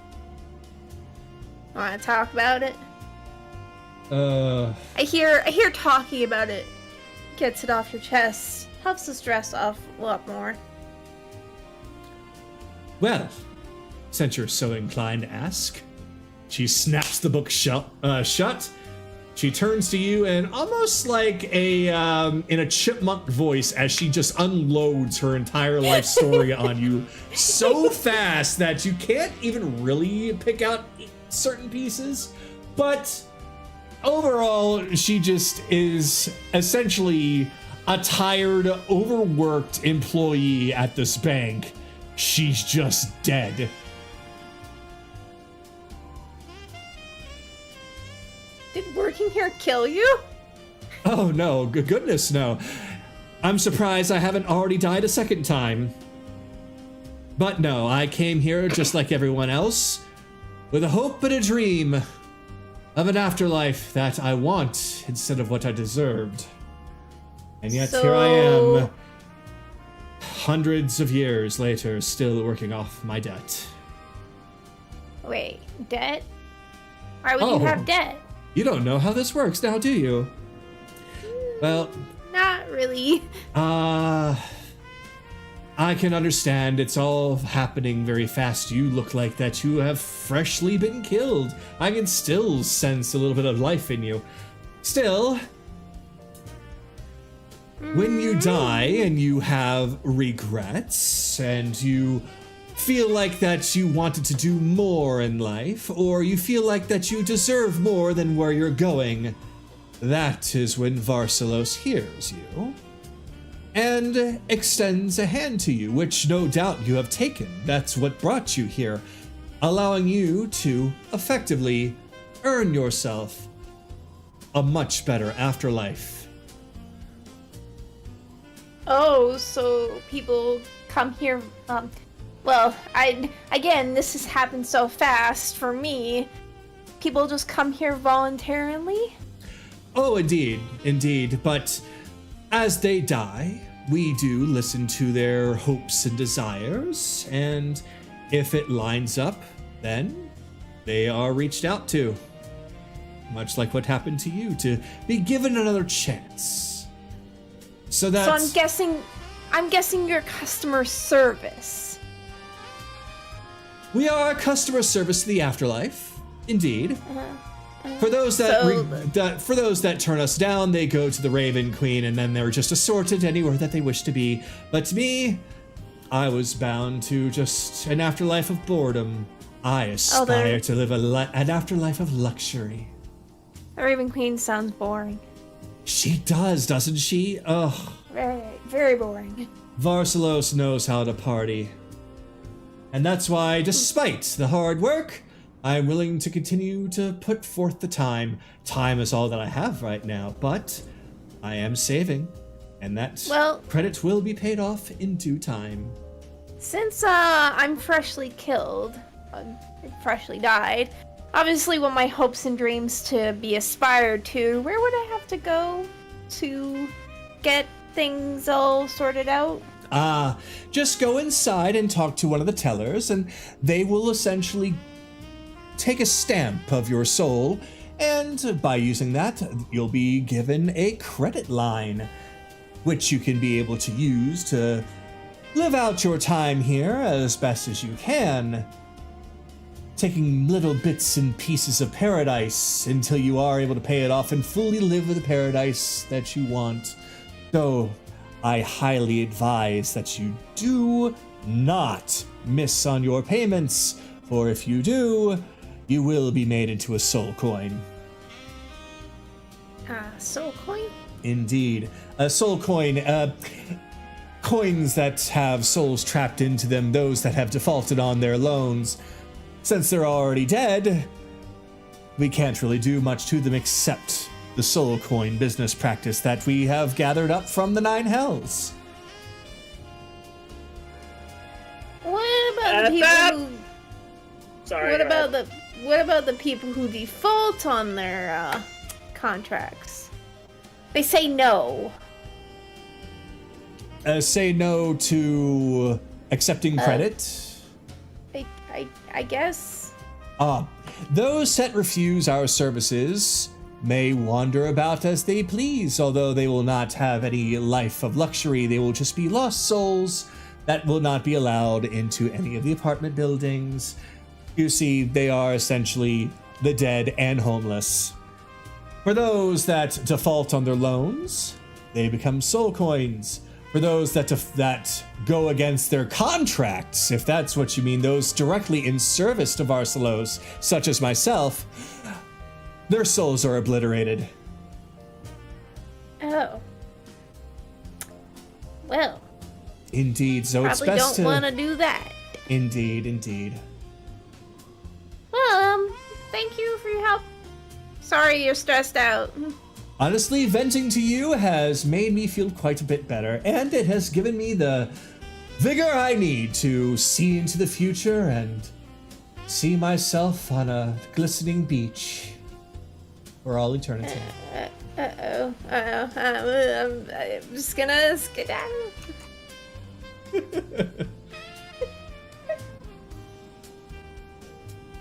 Want to talk about it? Uh, I hear talking about it gets it off your chest. Helps the stress off a lot more. well, since you're so inclined to ask. She snaps the book shut. She turns to you and almost like a in a chipmunk voice as she just unloads her entire life story on you so fast that you can't even really pick out certain pieces. But overall, she just is essentially a tired, overworked employee at this bank. She's just dead. Did working here kill you? Oh no, goodness no. I'm surprised I haven't already died a second time. But no, I came here just like everyone else, with a hope and a dream of an afterlife that I want instead of what I deserved. And yet here I am, hundreds of years later, still working off my debt. Wait, debt? Why would you have debt? You don't know how this works now, do you? Well, not really. I can understand. It's all happening very fast. You look like that you have freshly been killed. I can still sense a little bit of life in you. Still, when you die and you have regrets and you feel like that you wanted to do more in life, or you feel like that you deserve more than where you're going, that is when Varsalos hears you and extends a hand to you, which no doubt you have taken. That's what brought you here, allowing you to effectively earn yourself a much better afterlife. Oh, so people come here, well, again, this has happened so fast for me. People just come here voluntarily? Oh, indeed. But as they die, we do listen to their hopes and desires, and if it lines up, then they are reached out to. Much like what happened to you, to be given another chance. So I'm guessing you're customer service. We are customer service to the afterlife, indeed. For those for those that turn us down, they go to the Raven Queen, and then they're just assorted anywhere that they wish to be. But to me, I was bound to just an afterlife of boredom. I aspire to live an afterlife of luxury. The Raven Queen sounds boring. She does, doesn't she? Ugh. Very, very boring. Varsalos knows how to party. And that's why, despite the hard work, I'm willing to continue to put forth the time. Time is all that I have right now, but I am saving. And that Well- credit will be paid off in due time. Since I'm freshly killed, freshly died, obviously one of my hopes and dreams to be aspired to, where would I have to go to get things all sorted out? Just go inside and talk to one of the tellers, and they will essentially take a stamp of your soul, and by using that, you'll be given a credit line, which you can be able to use to live out your time here as best as you can, taking little bits and pieces of paradise until you are able to pay it off and fully live the paradise that you want. Though I highly advise that you do not miss on your payments, for if you do, you will be made into a soul coin. Soul coin? Indeed. A soul coin, coins that have souls trapped into them, those that have defaulted on their loans. Since they're already dead, we can't really do much to them except the soul coin business practice that we have gathered up from the Nine Hells. What about the people who... Sorry. What about the people who default on their contracts? They say no. Say no to accepting credit? I guess. Those that refuse our services may wander about as they please, although they will not have any life of luxury. They will just be lost souls that will not be allowed into any of the apartment buildings. You see, they are essentially the dead and homeless. For those that default on their loans, they become soul coins. For those that go against their contracts, if that's what you mean, those directly in service to Varsalos, such as myself, their souls are obliterated. Oh. Well. Indeed, so it's probably best don't want to do that. Indeed. Well, thank you for your help. Sorry you're stressed out. Honestly, venting to you has made me feel quite a bit better, and it has given me the vigor I need to see into the future and see myself on a glistening beach for all eternity. I'm just gonna skedaddle.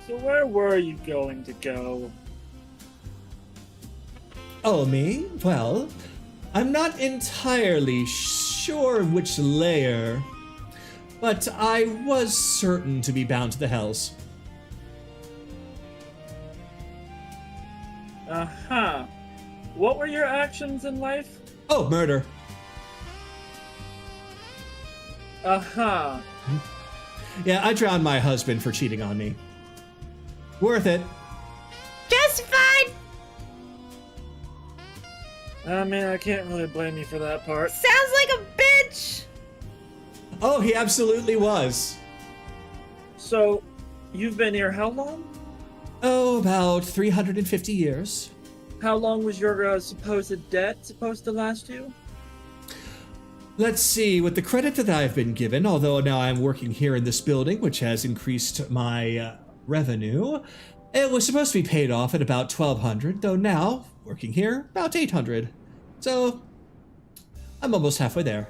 So where were you going to go? Oh, me? Well, I'm not entirely sure which layer, but I was certain to be bound to the Hells. Uh-huh. What were your actions in life? Oh, murder. Uh-huh. Yeah, I drowned my husband for cheating on me. Worth it. Justified! I mean, I can't really blame you for that part. Sounds like a bitch! Oh, he absolutely was. So, you've been here how long? Oh, about 350 years. How long was your supposed debt supposed to last you? Let's see, with the credit that I've been given, although now I'm working here in this building, which has increased my revenue, it was supposed to be paid off at about 1,200, though now, working here, about 800. So, I'm almost halfway there.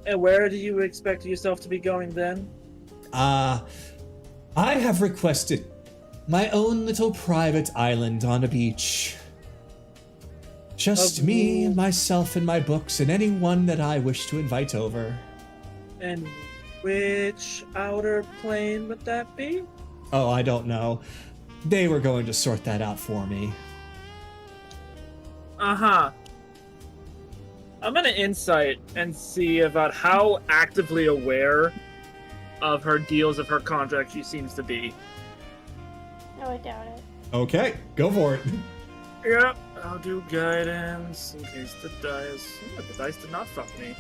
And where do you expect yourself to be going then? I have requested my own little private island on a beach. Just me, myself, and my books, and anyone that I wish to invite over. And which outer plane would that be? Oh, I don't know. They were going to sort that out for me. Uh-huh. I'm gonna insight and see about how actively aware of her deals of her contract she seems to be. No, I doubt it. Okay, go for it. Yep, I'll do guidance in case the dice... Yeah, the dice did not fuck me.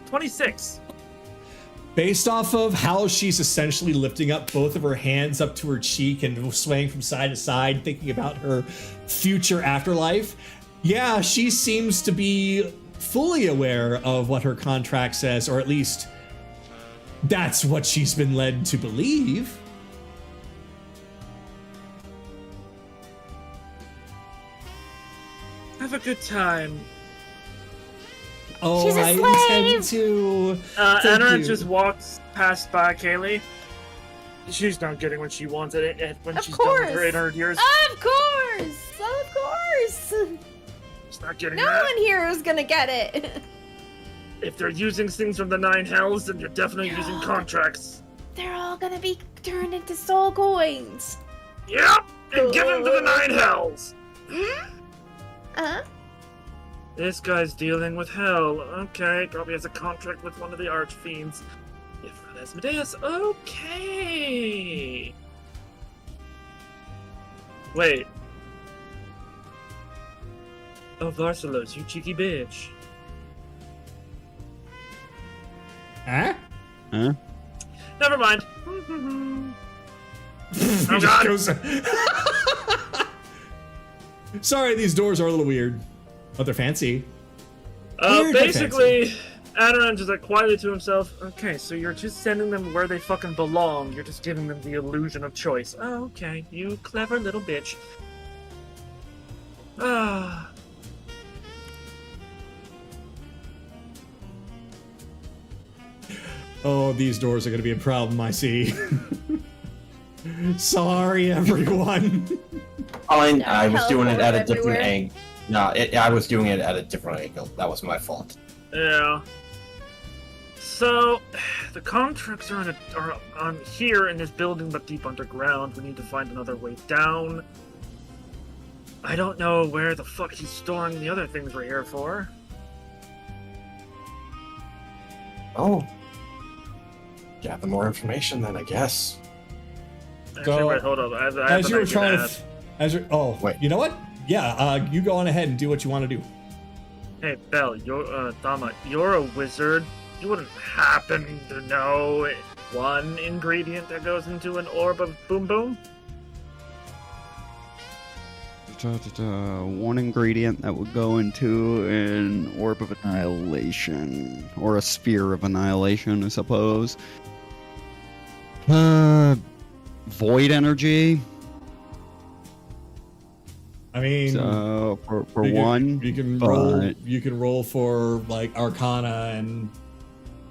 26. based off of how she's essentially lifting up both of her hands up to her cheek and swaying from side to side, thinking about her future afterlife, yeah, she seems to be fully aware of what her contract says, or at least that's what she's been led to believe. Have a good time. Oh, She's a I slave! intend to. Anaran you. just walks past by Kaylee. She's not getting what she wanted when Of she's done with her course. 800 years. Of course! She's not getting No that. one here is gonna get it. If they're using things from the 9 hells, then you're definitely using contracts. They're all gonna be turned into soul coins. Yep! And give them to the 9 hells! Uh-huh. This guy's dealing with hell. Okay, probably has a contract with one of the archfiends. If not Asmodeus, okay. Wait. Oh, Varsalos, you cheeky bitch. Huh? Huh? Never mind. He Oh, just God. goes- Sorry, these doors are a little weird, but they're fancy. Weird but Basically, Adaran just like quietly to himself, okay, so you're just sending them where they fucking belong. You're just giving them the illusion of choice. Oh, okay, you clever little bitch. Ah. Oh, these doors are going to be a problem, I see. Sorry, everyone. I was doing it at a different Everywhere. angle. No, I was doing it at a different angle. That was my fault. Yeah. So, the contracts are on here in this building, but deep underground. We need to find another way down. I don't know where the fuck he's storing the other things we're here for. Oh. Gather more information then, I guess. Actually, So, wait, hold up. I have As an you were idea trying to to... add. Wait. You know what? Yeah, you go on ahead and do what you want to do. Hey, Belle, Dama, you're a wizard. You wouldn't happen to know one ingredient that goes into an orb of Boom Boom? One ingredient that would go into an orb of annihilation, or a sphere of annihilation, I suppose. Void energy. I mean, So for you one, you can but- roll. You can roll for like Arcana, and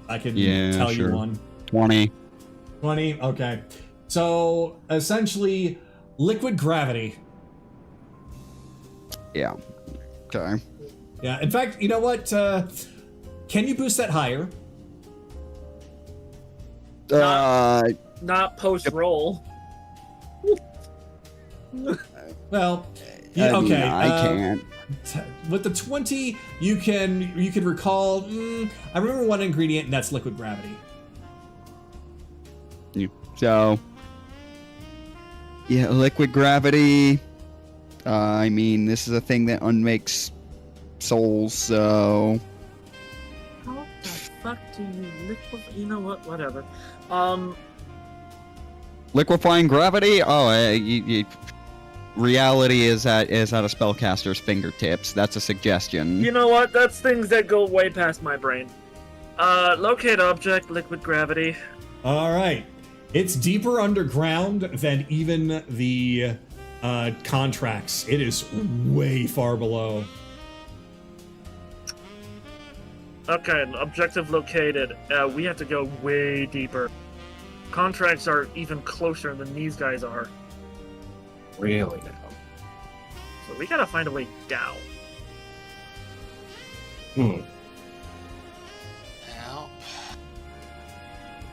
I can tell sure. you one. 20. 20. Okay. So essentially, liquid gravity. Yeah. Okay. Yeah. In fact, you know what? Can you boost that higher? Not post-roll. Well, I mean, okay. I can't. With the 20, you can recall. I remember one ingredient, and that's liquid gravity. So, yeah, liquid gravity. I mean, this is a thing that unmakes souls, so. How the fuck do you liquefy? You know what? Whatever. Liquefying gravity? Oh, reality is at a spellcaster's fingertips. That's a suggestion. You know what? That's things that go way past my brain. Locate object, liquid gravity. All right. It's deeper underground than even the contracts. It is way far below. Okay, objective located. We have to go way deeper. Contracts are even closer than these guys are. Really now. So we gotta find a way down. Well,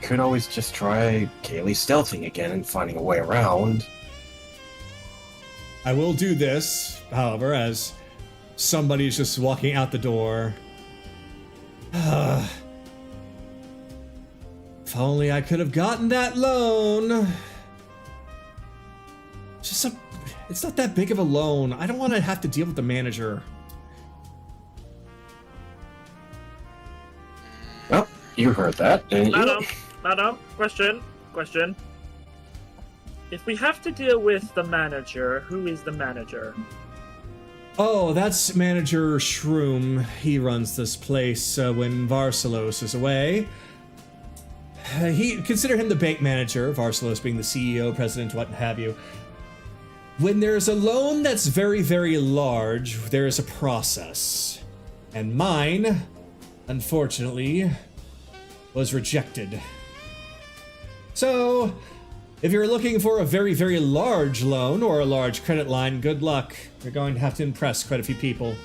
Could always just try Kaylee stealthing again and finding a way around. I will do this, however, as somebody's just walking out the door. If only I could have gotten that loan. It's not that big of a loan. I don't want to have to deal with the manager. Well, You heard that, didn't you? Madam, question. If we have to deal with the manager, who is the manager? Oh, that's Manager Shroom. He runs this place when Varsalos is away. Consider him the bank manager, Varsalos being the CEO, president, what have you. When there's a loan that's very, very large, there is a process. And mine, unfortunately, was rejected. So, if you're looking for a very, very large loan or a large credit line, good luck. You're going to have to impress quite a few people.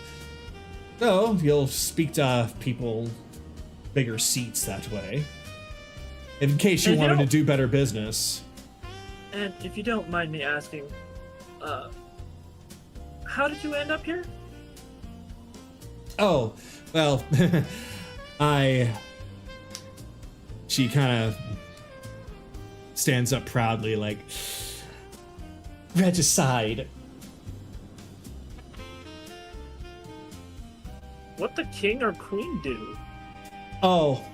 So, you'll speak to people, bigger seats that way. In case you wanted to do better business. And if you don't mind me asking, how did you end up here? Oh, well, she kind of stands up proudly, like, regicide. What the king or queen do? Oh,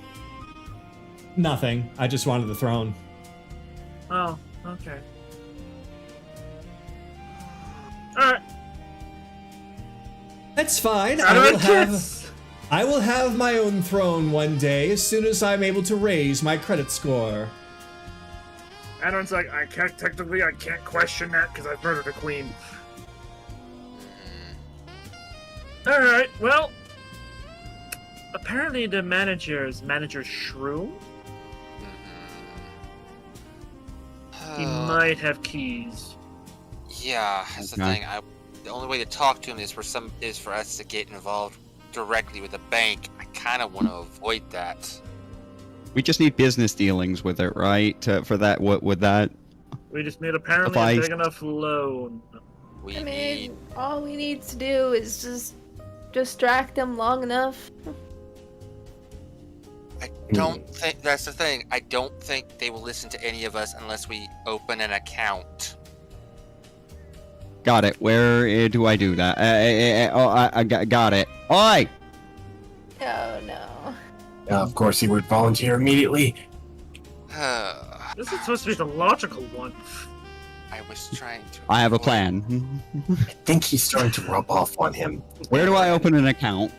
nothing. I just wanted the throne. Oh, okay. Alright. That's fine. I will have my own throne one day as soon as I'm able to raise my credit score. Adon's like, I can't question that because I've murdered a queen. Alright, well, apparently the manager Shroom. He might have keys. Yeah, that's the thing. The only way to talk to him is for us to get involved directly with the bank. I kind of want to avoid that. We just need business dealings with it, right? For that, what would that? We just need apparently a big enough loan. All we need to do is just distract them long enough. I don't think that's the thing. I don't think they will listen to any of us unless we open an account. Got it. Where do I do that? I got it. Oi! Oh no. Of course he would volunteer immediately. This is supposed to be the logical one. I was trying to. I have a plan. I think he's starting to rub off on him. Where do I open an account?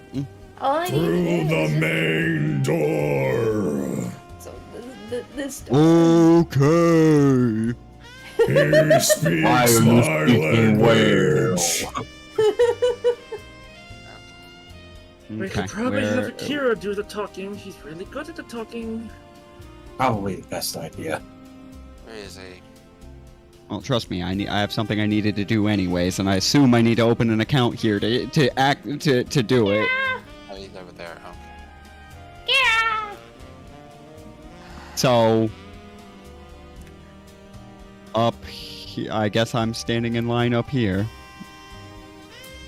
All I need Through to do the main door. So this door. Okay. He speaks my language. We could probably have Akira do the talking. He's really good at the talking. Probably the best idea. Where is he? Well, trust me, I have something I needed to do anyways, and I assume I need to open an account here to do it. Oh, he's over there. Okay. Yeah. So up here, I guess I'm standing in line up here.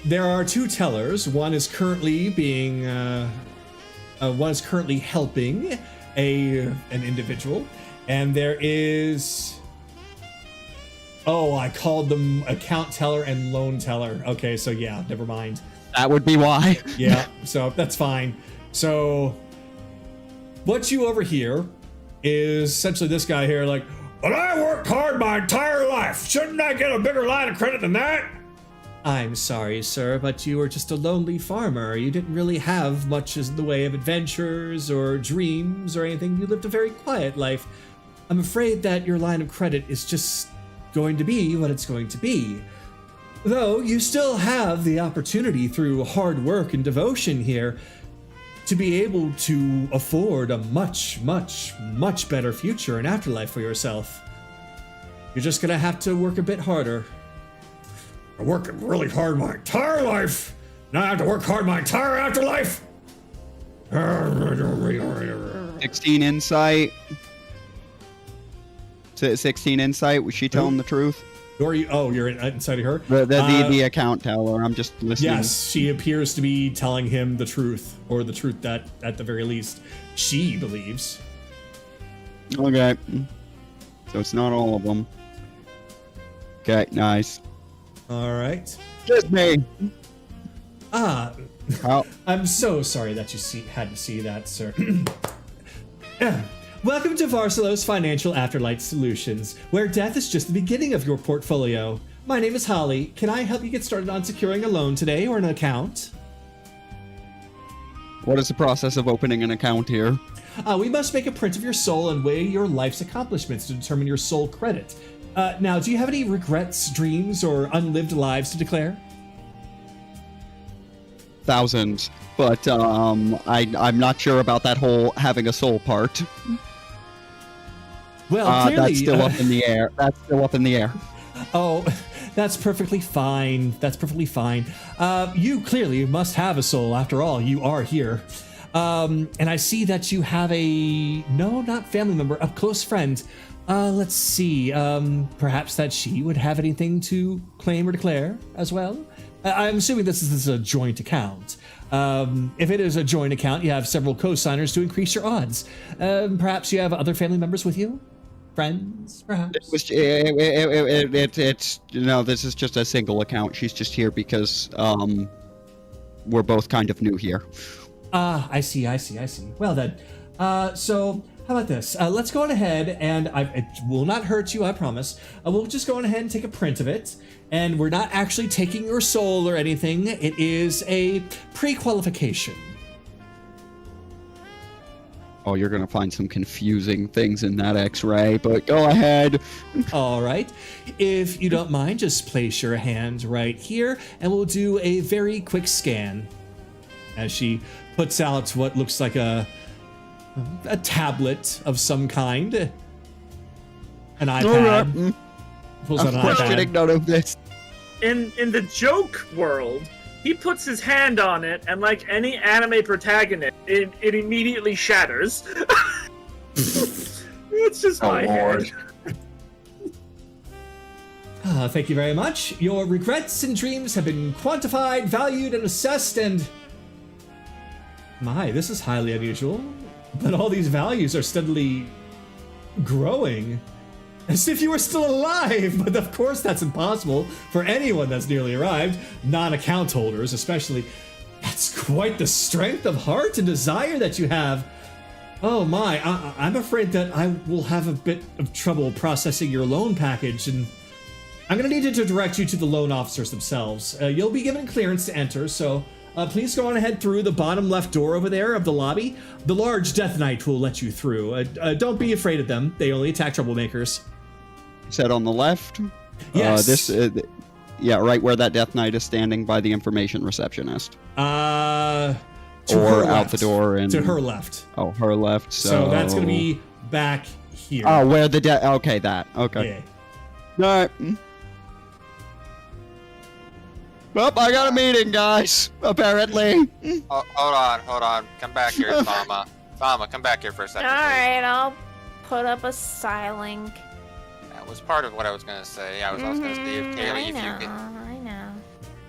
There are two tellers. One is currently helping an individual, and there is. Oh, I called them account teller and loan teller. Okay, so yeah, never mind. That would be why. Yeah, so that's fine. So what you overhear is essentially this guy here, like, "But I worked hard my entire life. Shouldn't I get a bigger line of credit than that?" I'm sorry, sir, but you were just a lonely farmer. You didn't really have much in the way of adventures or dreams or anything. You lived a very quiet life. I'm afraid that your line of credit is just going to be what it's going to be. Though you still have the opportunity through hard work and devotion here to be able to afford a much, much, much better future and afterlife for yourself. You're just gonna have to work a bit harder. I'm working really hard my entire life. Now I have to work hard my entire afterlife. 16 insight. 16 insight. Was she telling the truth? Or you? Oh, you're inside of her. The account teller. I'm just listening. Yes, she appears to be telling him the truth, or the truth that, at the very least, she believes. Okay. So it's not all of them. Okay, nice. All right. Just me. Ah, Oh. I'm so sorry that you had to see that, sir. Welcome to Varsalos Financial Afterlife Solutions, where death is just the beginning of your portfolio. My name is Holly. Can I help you get started on securing a loan today or an account? What is the process of opening an account here? We must make a print of your soul and weigh your life's accomplishments to determine your soul credit. Now, do you have any regrets, dreams, or unlived lives to declare? Thousands, but I'm not sure about that whole having a soul part. Well, clearly, that's still up in the air. That's still up in the air. Oh, that's perfectly fine. That's perfectly fine. You clearly must have a soul. After all, you are here. And I see that you have not family member, a close friend. Let's see. Perhaps that she would have anything to claim or declare as well. I'm assuming this is a joint account. If it is a joint account, you have several co-signers to increase your odds. Perhaps you have other family members with you? Friends, perhaps? It's this is just a single account. She's just here because we're both kind of new here. I see. Well then, so how about this? Let's go on ahead, and it will not hurt you, I promise. We'll just go on ahead and take a print of it, and we're not actually taking your soul or anything. It is a pre-qualification. Oh, you're gonna find some confusing things in that X-ray, but go ahead. All right. If you don't mind, just place your hand right here, and we'll do a very quick scan. As she puts out what looks like a tablet of some kind. An iPad. Pulls out I'm an questioning iPad. none of this. In the joke world, he puts his hand on it, and like any anime protagonist, it immediately shatters. It's just my head. Thank you very much. Your regrets and dreams have been quantified, valued, and assessed, and... My, this is highly unusual. But all these values are steadily growing. As if you were still alive, but of course that's impossible for anyone that's nearly arrived, non-account holders especially. That's quite the strength of heart and desire that you have. Oh my, I'm afraid that I will have a bit of trouble processing your loan package, and I'm gonna need to direct you to the loan officers themselves. You'll be given clearance to enter, so please go on ahead through the bottom left door over there of the lobby. The large Death Knight will let you through. Don't be afraid of them. They only attack troublemakers. Said on the left? Yes. Yeah, right where that Death Knight is standing by the information receptionist. To or her out left. the door and... To her left. Oh, her left, So that's going to be back here. Oh, where the okay, that. Okay. Yeah. Alright. Well, I got a meeting, guys, apparently. Oh, hold on. Come back here, Mama. Mama, come back here for a second. Alright, I'll put up a Psylink. That was part of what I was going to say. I was also going to say, if Kaylee, if you could... I know.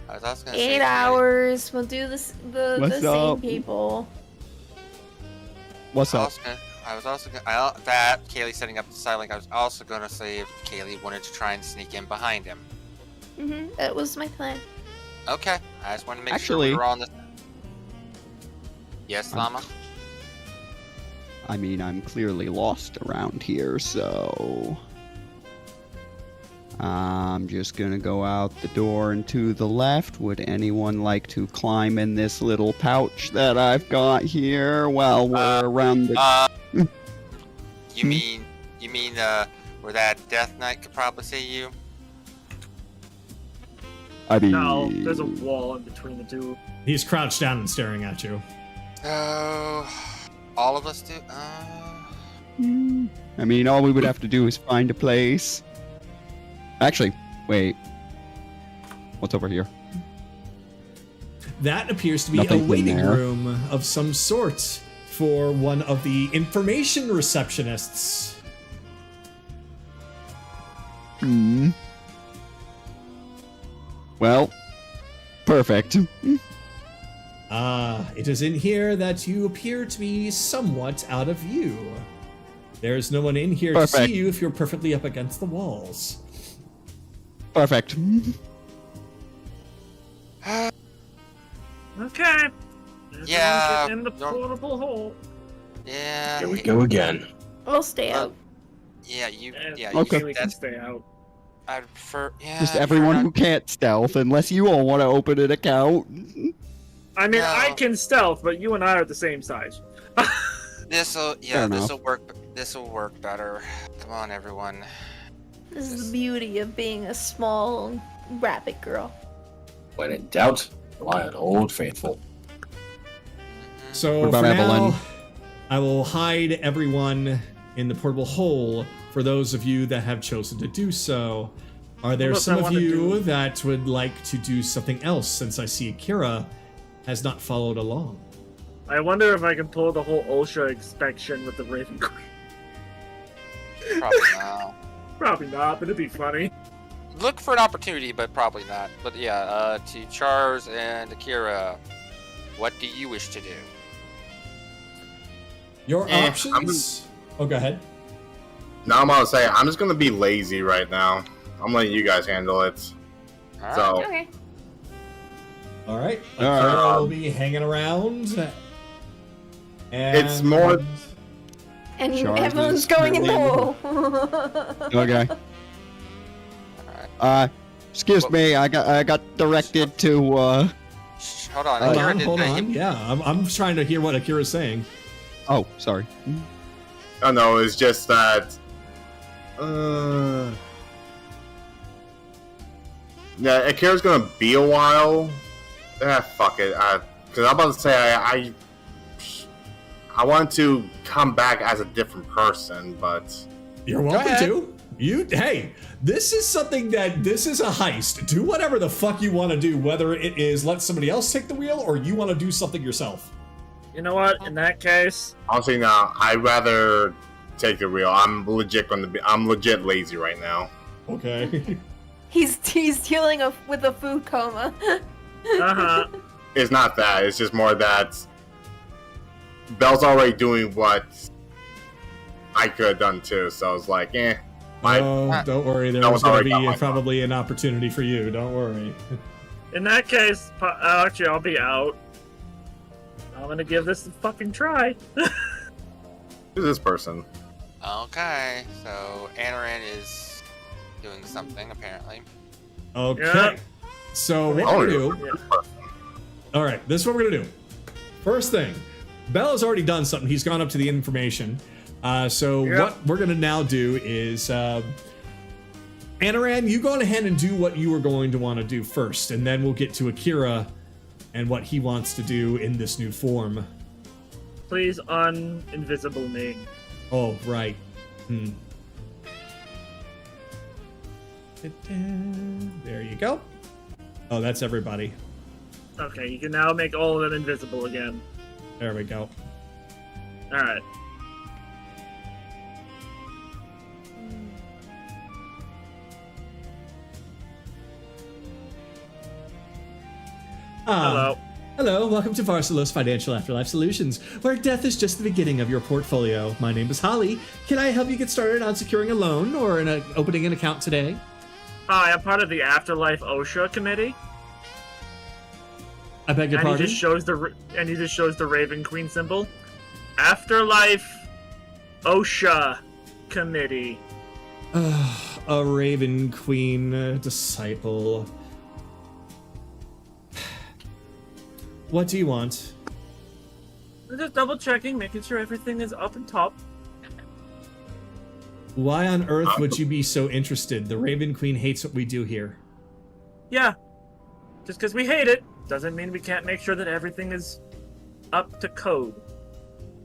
I was also going to say... 8 hours. We'll do the same up? people. What's up? I was also going to... That, Kaylee setting up the Psylink, I was also going to say if Kaylee wanted to try and sneak in behind him. That was my plan. Okay, I just wanted to make sure Actually- we were on this. Yes, Llama? I mean, I'm clearly lost around here, so... I'm just gonna go out the door and to the left. Would anyone like to climb in this little pouch that I've got here while we're around the... You mean, where that Death Knight could probably see you? I mean... No, there's a wall in between the two. He's crouched down and staring at you. Oh, all of us do? I mean, all we would have to do is find a place. Actually, wait. What's over here? That appears to be Nothing a in waiting there. room of some sort for one of the information receptionists. Well, perfect. It is in here that you appear to be somewhat out of view. There's no one in here to Perfect. see you if you're perfectly up against the walls. Perfect. Okay. Yeah, Get in the you're- portable hole. Yeah. Here we go again. I'll stay out. Yeah, you. Yeah, Okay. We can stay out. I'd prefer. Yeah. Just I'd everyone prefer who can't stealth, unless you all want to open an account. I mean, No. I can stealth, but you and I are the same size. Fair This'll work. This'll work better. Come on, everyone. This is the beauty of being a small rabbit girl. When in doubt, rely on Old Faithful. So What about for Evelyn? now, I will hide everyone in the portable hole for those of you that have chosen to do so. Are there What some I of wanna you do- that would like to do something else, since I see Akira has not followed along? I wonder if I can pull the whole OSHA inspection with the Raven Queen. Probably not. Probably not, but it'd be funny. Look for an opportunity, but probably not. But yeah, to Charles and Akira, what do you wish to do? Your I'm options... Oh, go ahead. Now I'm about to say, I'm just gonna be lazy right now. I'm letting you guys handle it. All right. So, Okay. All right. Alright. Akira will be hanging around. And... It's more- And Charles everyone's is going in the currently- hole. Okay. Excuse me, I got directed to. Shh, hold on. Hold Akira on, did hold the- on. Yeah, I'm trying to hear what Akira's saying. Oh, sorry. oh no, it's just that. Yeah, Akira's gonna be a while. Fuck it. Because I'm about to say I want to come back as a different person, but You're welcome ahead. to. Hey, this is a heist. Do whatever the fuck you want to do, whether it is let somebody else take the wheel or you want to do something yourself. You know what? In that case, honestly, now I'd rather take the wheel. I'm legit lazy right now. Okay. He's dealing with a food coma. uh-huh. It's not that. It's just more that Belle's already doing what I could have done too. So I was like, Oh, don't worry. That There's was going already to on be my probably an opportunity for you. Don't worry. In that case, actually, I'll be out. I'm gonna give this a fucking try. who's this person? Okay, so Anaran is doing something apparently. Okay. Yeah. So what Oh, we're going to do... Yeah. All right, this is what we're going to do. First thing, Bella's already done something. He's gone up to the information. So Yep. what we're going to now do is... Anaran, you go on ahead and do what you were going to want to do first, and then we'll get to Akira and what he wants to do in this new form. Please un-invisible me. Oh, right. There you go. Oh, that's everybody. Okay, you can now make all of them invisible again. There we go. Alright. Hello. Hello, welcome to Varsalos Financial Afterlife Solutions, where death is just the beginning of your portfolio. My name is Holly. Can I help you get started on securing a loan or opening an account today? Hi, I'm part of the Afterlife OSHA committee. I beg your And he pardon? just shows the Raven Queen symbol. Afterlife OSHA committee. A Raven Queen disciple. What do you want? I'm just double checking, making sure everything is up and top. Why on earth would you be so interested? The Raven Queen hates what we do here. Yeah. Just because we hate it doesn't mean we can't make sure that everything is up to code.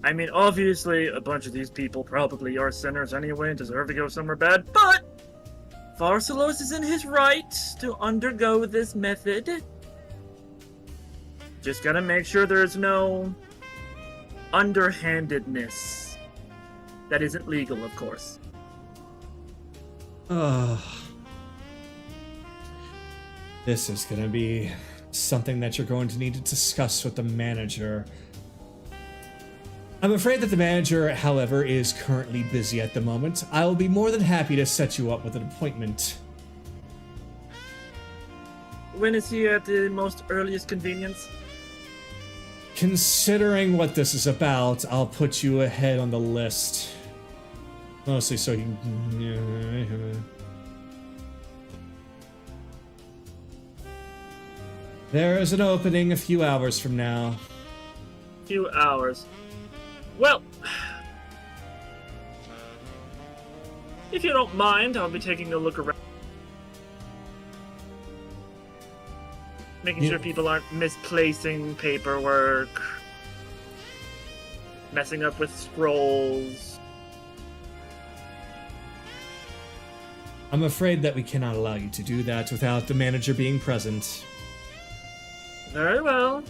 I mean, obviously, a bunch of these people probably are sinners anyway and deserve to go somewhere bad, but Varsalos is in his right to undergo this method. Just gotta make sure there's no underhandedness. That isn't legal, of course. This is gonna be something that you're going to need to discuss with the manager. I'm afraid that the manager, however, is currently busy at the moment. I will be more than happy to set you up with an appointment. When is he at the most earliest convenience? considering what this is about, I'll put you ahead on the list. Mostly so you can... There is an opening a few hours from now. Few hours. Well, if you don't mind, I'll be taking a look around. Making sure people aren't misplacing paperwork, messing up with scrolls. I'm afraid that we cannot allow you to do that without the manager being present. Very well.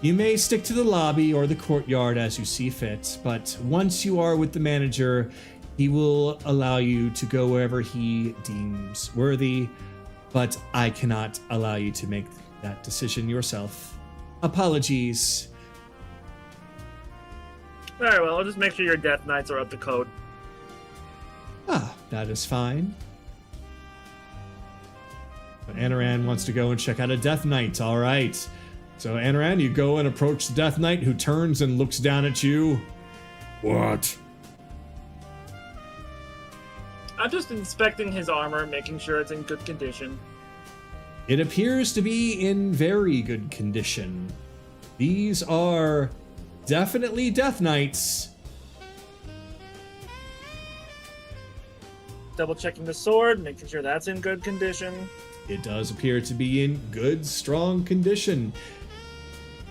You may stick to the lobby or the courtyard as you see fit, but once you are with the manager, he will allow you to go wherever he deems worthy, but I cannot allow you to make that decision yourself. Apologies. Very well, I'll just make sure your Death Knights are up to code. Ah, that is fine. But Anaran wants to go and check out a Death Knight, alright. So Anaran, you go and approach the Death Knight, who turns and looks down at you. What? I'm just inspecting his armor, making sure it's in good condition. It appears to be in very good condition. These are definitely Death Knights. Double checking the sword, making sure that's in good condition. It does appear to be in good, strong condition.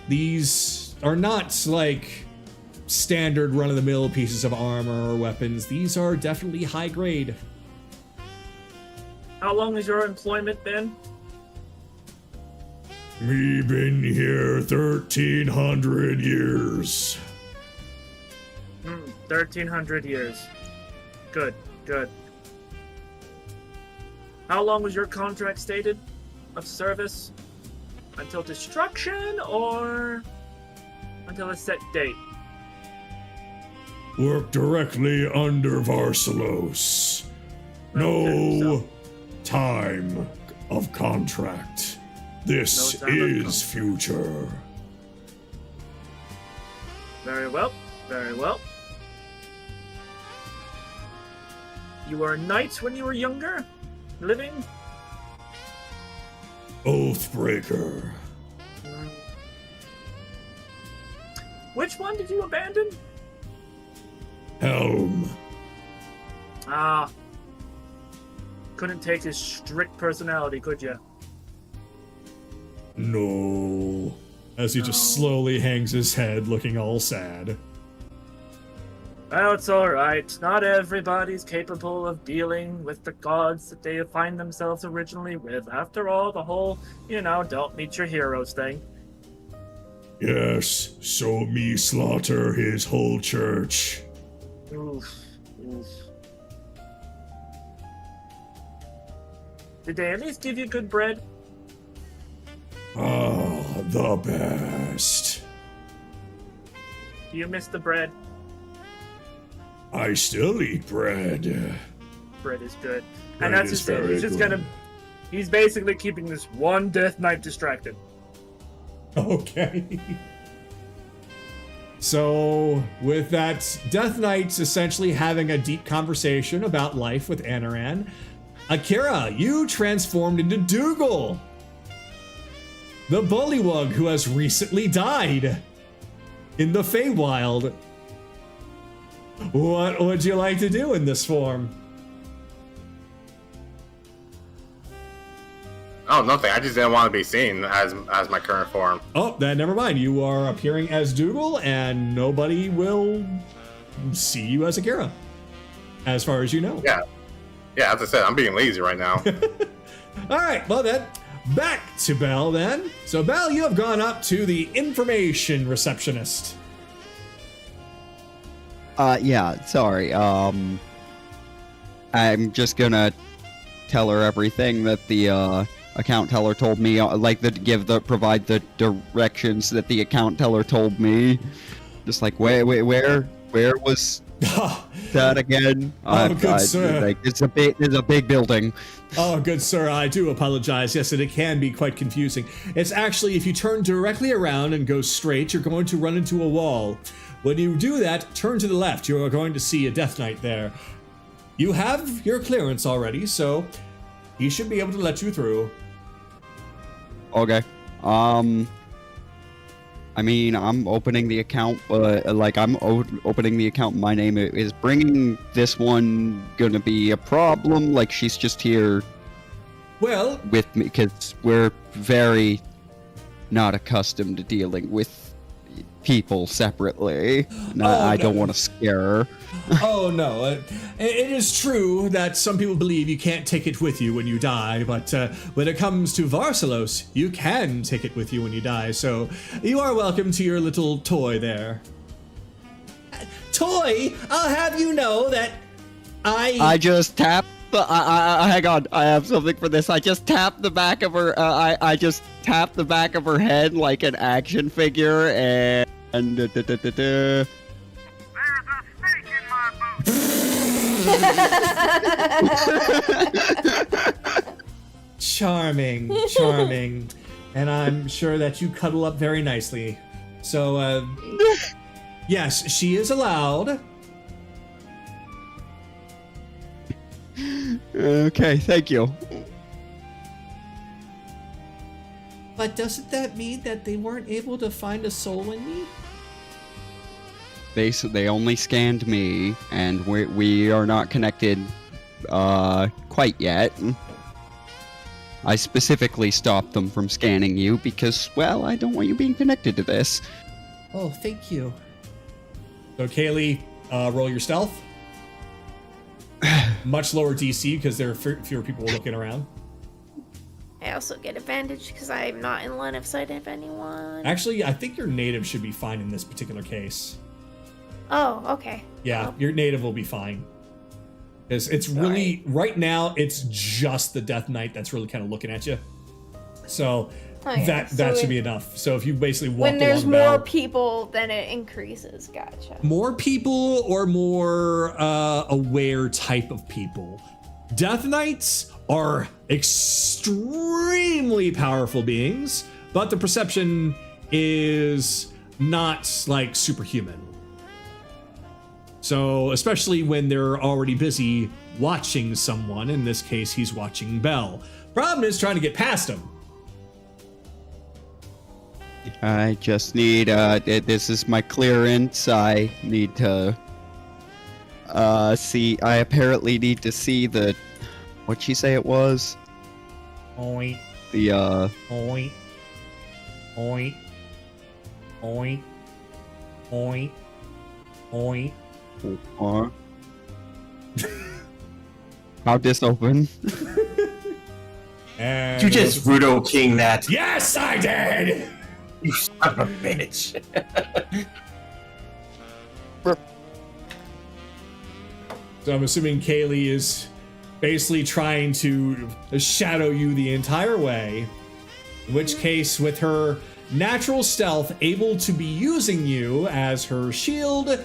These are not like standard run-of-the-mill pieces of armor or weapons. These are definitely high grade. How long has your employment been? Me been here 1,300 years. 1,300 years. Good, good. How long was your contract stated of service? Until destruction or until a set date? Work directly under Varsalos. No time of contract. This No time of is future. Very well, very well. You were a knight when you were younger? Living? Oathbreaker. Which one did you abandon? Helm. Ah. Couldn't take his strict personality, could you? No. As he just slowly hangs his head, looking all sad. Well, it's alright. Not everybody's capable of dealing with the gods that they find themselves originally with. After all, the whole, don't meet your heroes thing. Yes, so me slaughter his whole church. Oof. Oof. Did they at least give you good bread? Ah, the best. Do you miss the bread? I still eat bread. Bread is good. Bread And that's is just it. very He's just good. he's basically keeping this one Death Knight distracted. Okay. So, with that, Death Knight's essentially having a deep conversation about life with Anaran. Akira, you transformed into Dougal, the bullywug who has recently died in the Feywild. What would you like to do in this form? Oh, nothing. I just didn't want to be seen as my current form. Oh, then never mind. You are appearing as Dougal, and nobody will see you as Akira, as far as you know. Yeah, as I said, I'm being lazy right now. All right, well then, back to Belle then. So Belle, you have gone up to the information receptionist. Yeah, sorry. I'm just gonna tell her everything that the account teller told me. Provide the directions that the account teller told me. Just like where was That again. Good sir. Like, it's a big building. Oh, good sir, I do apologize. Yes, and it can be quite confusing. It's actually, if you turn directly around and go straight, you're going to run into a wall. When you do that, turn to the left. You are going to see a Death Knight there. You have your clearance already, so he should be able to let you through. Okay. I mean, I'm opening the account, but I'm opening the account. My name is bringing this one gonna be a problem. Like, she's just here. Well, with me because we're very not accustomed to dealing with people separately. I don't want to scare her. Oh no, it is true that some people believe you can't take it with you when you die, but when it comes to Varsalos, you can take it with you when you die, so you are welcome to your little toy there. Toy? I'll have you know that I just tapped hang on, I have something for this. I just tapped the back of her, I just tapped the back of her head like an action figure, and Charming. And I'm sure that you cuddle up very nicely. So, yes, she is allowed. Okay, thank you. But doesn't that mean that they weren't able to find a soul in me? They only scanned me, and we are not connected quite yet. I specifically stopped them from scanning you because, well, I don't want you being connected to this. Oh, thank you. So, Kaylee, roll your stealth. Much lower DC because there are fewer people looking around. I also get advantage because I'm not in line of sight of anyone. Actually, I think your native should be fine in this particular case. Oh, okay. Yeah, well. Your native will be fine. Because it's really, right now, it's just the Death Knight that's really kind of looking at you. So that should be enough. So if you basically walk when there's along more Bell, people, then it increases. Gotcha. more people or more aware type of people. Death Knights are extremely powerful beings, but the perception is not like superhuman. So, especially when they're already busy watching someone, in this case, he's watching Bell. Problem is trying to get past him. I just need, this is my clearance. I need to, see, I apparently need to see the, what'd she say it was? Oink. The, Oink. Oink. Oink. Oink. Oink. How'd this open? And You just Rudo King that. Yes, I did! You son of a bitch. So I'm assuming Kaylee is basically trying to shadow you the entire way. In which case, with her natural stealth able to be using you as her shield,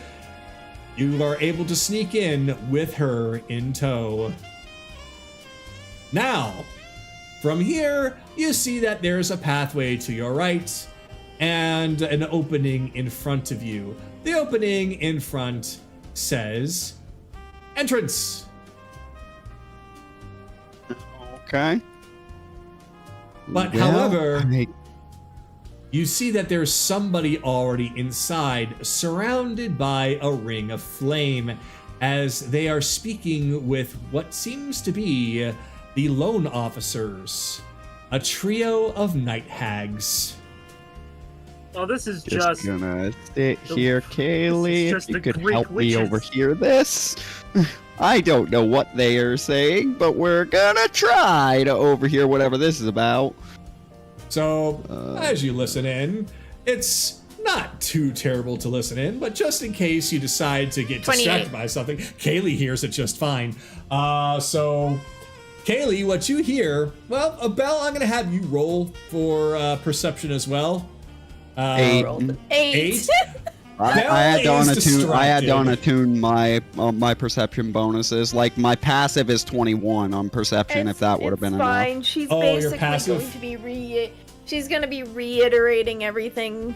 you are able to sneak in with her in tow. Now, from here, you see that there's a pathway to your right and an opening in front of you. The opening in front says entrance. Okay. But however, you see that there's somebody already inside, surrounded by a ring of flame, as they are speaking with what seems to be the lone officers, a trio of night hags. Oh, this is just gonna sit here, Kaylee. just If you the could Greek help me witches. overhear this. I don't know what they are saying, but we're gonna try to overhear whatever this is about. So, as you listen in, it's not too terrible to listen in, but just in case you decide to get 28. distracted by something, Kaylee hears it just fine. So, Kaylee, what you hear, well, Belle, I'm going to have you roll for perception as well. 8. Eight. I had to unattune my perception bonuses. Like my passive is 21 on perception. If that would have been fine. enough. She's Oh, your basically passive? going to be she's going to be reiterating everything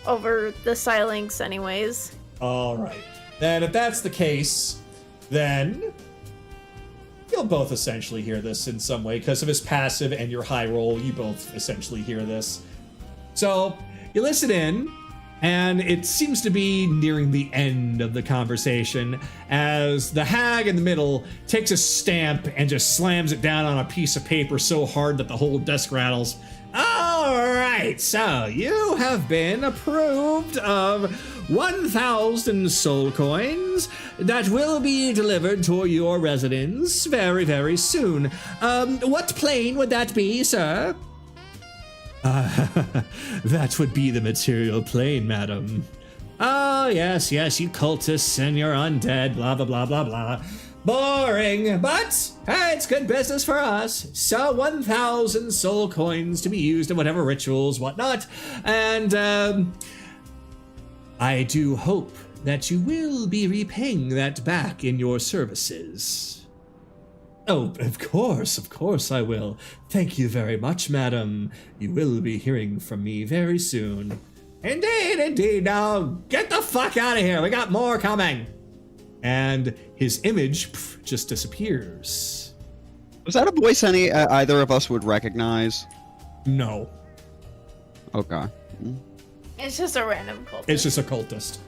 over the Silinx anyways. All right. Then if that's the case, then you'll both essentially hear this in some way because of his passive and your high roll. You both essentially hear this. So you listen in, and it seems to be nearing the end of the conversation as the hag in the middle takes a stamp and just slams it down on a piece of paper so hard that the whole desk rattles. All right, so you have been approved of 1,000 soul coins that will be delivered to your residence very, very soon. What plane would that be, sir? That would be the material plane, madam. Oh, yes, you cultists and your undead, blah, blah, blah, blah, blah. Boring, but hey, it's good business for us. So 1,000 soul coins to be used in whatever rituals, whatnot. And, I do hope that you will be repaying that back in your services. Oh, of course I will. Thank you very much, madam. You will be hearing from me very soon. Indeed. Now, get the fuck out of here. We got more coming. And his image just disappears. Was that a voice either of us would recognize? No. Okay. It's just a random cultist. It's just a cultist.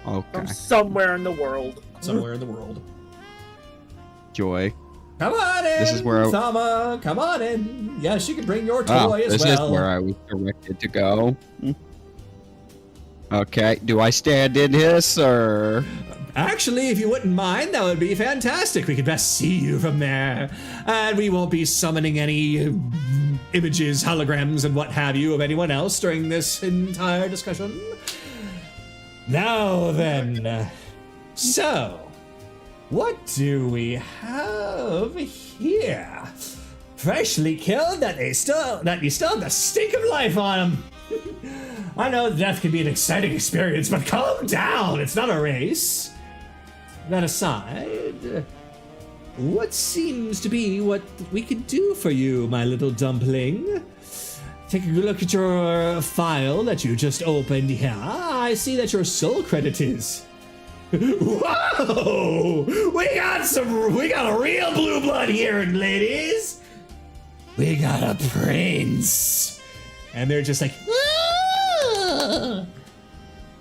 Okay. From somewhere in the world. Somewhere in the world. Joy. Come on in, This is where Thama. Come on in. Yes, you can bring your toy as this well. is where I was directed to go. Okay. Do I stand in this, or...? Actually, if you wouldn't mind, that would be fantastic. We could best see you from there. And we won't be summoning any images, holograms, and what have you of anyone else during this entire discussion. Now then, so, what do we have here? Freshly killed that you still have the stink of life on them. I know death can be an exciting experience, but calm down. It's not a race. That aside, what seems to be what we could do for you, my little dumpling? Take a look at your file that you just opened here. I see that your soul credit is. Whoa! We got a real blue blood here, ladies. We got a prince. And they're just like, ah!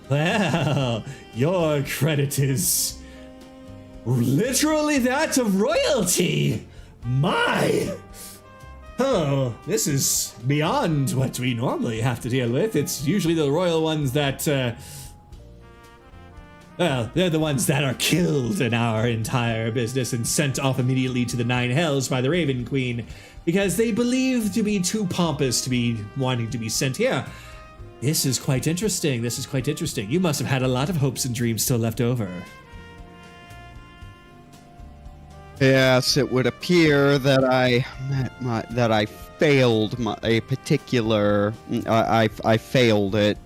Well, your credit is literally that of royalty. My! Oh, this is beyond what we normally have to deal with. It's usually the royal ones that, well, they're the ones that are killed in our entire business and sent off immediately to the Nine Hells by the Raven Queen because they believe to be too pompous to be wanting to be sent here. This is quite interesting. You must have had a lot of hopes and dreams still left over. Yes, it would appear that I failed a particular. I failed at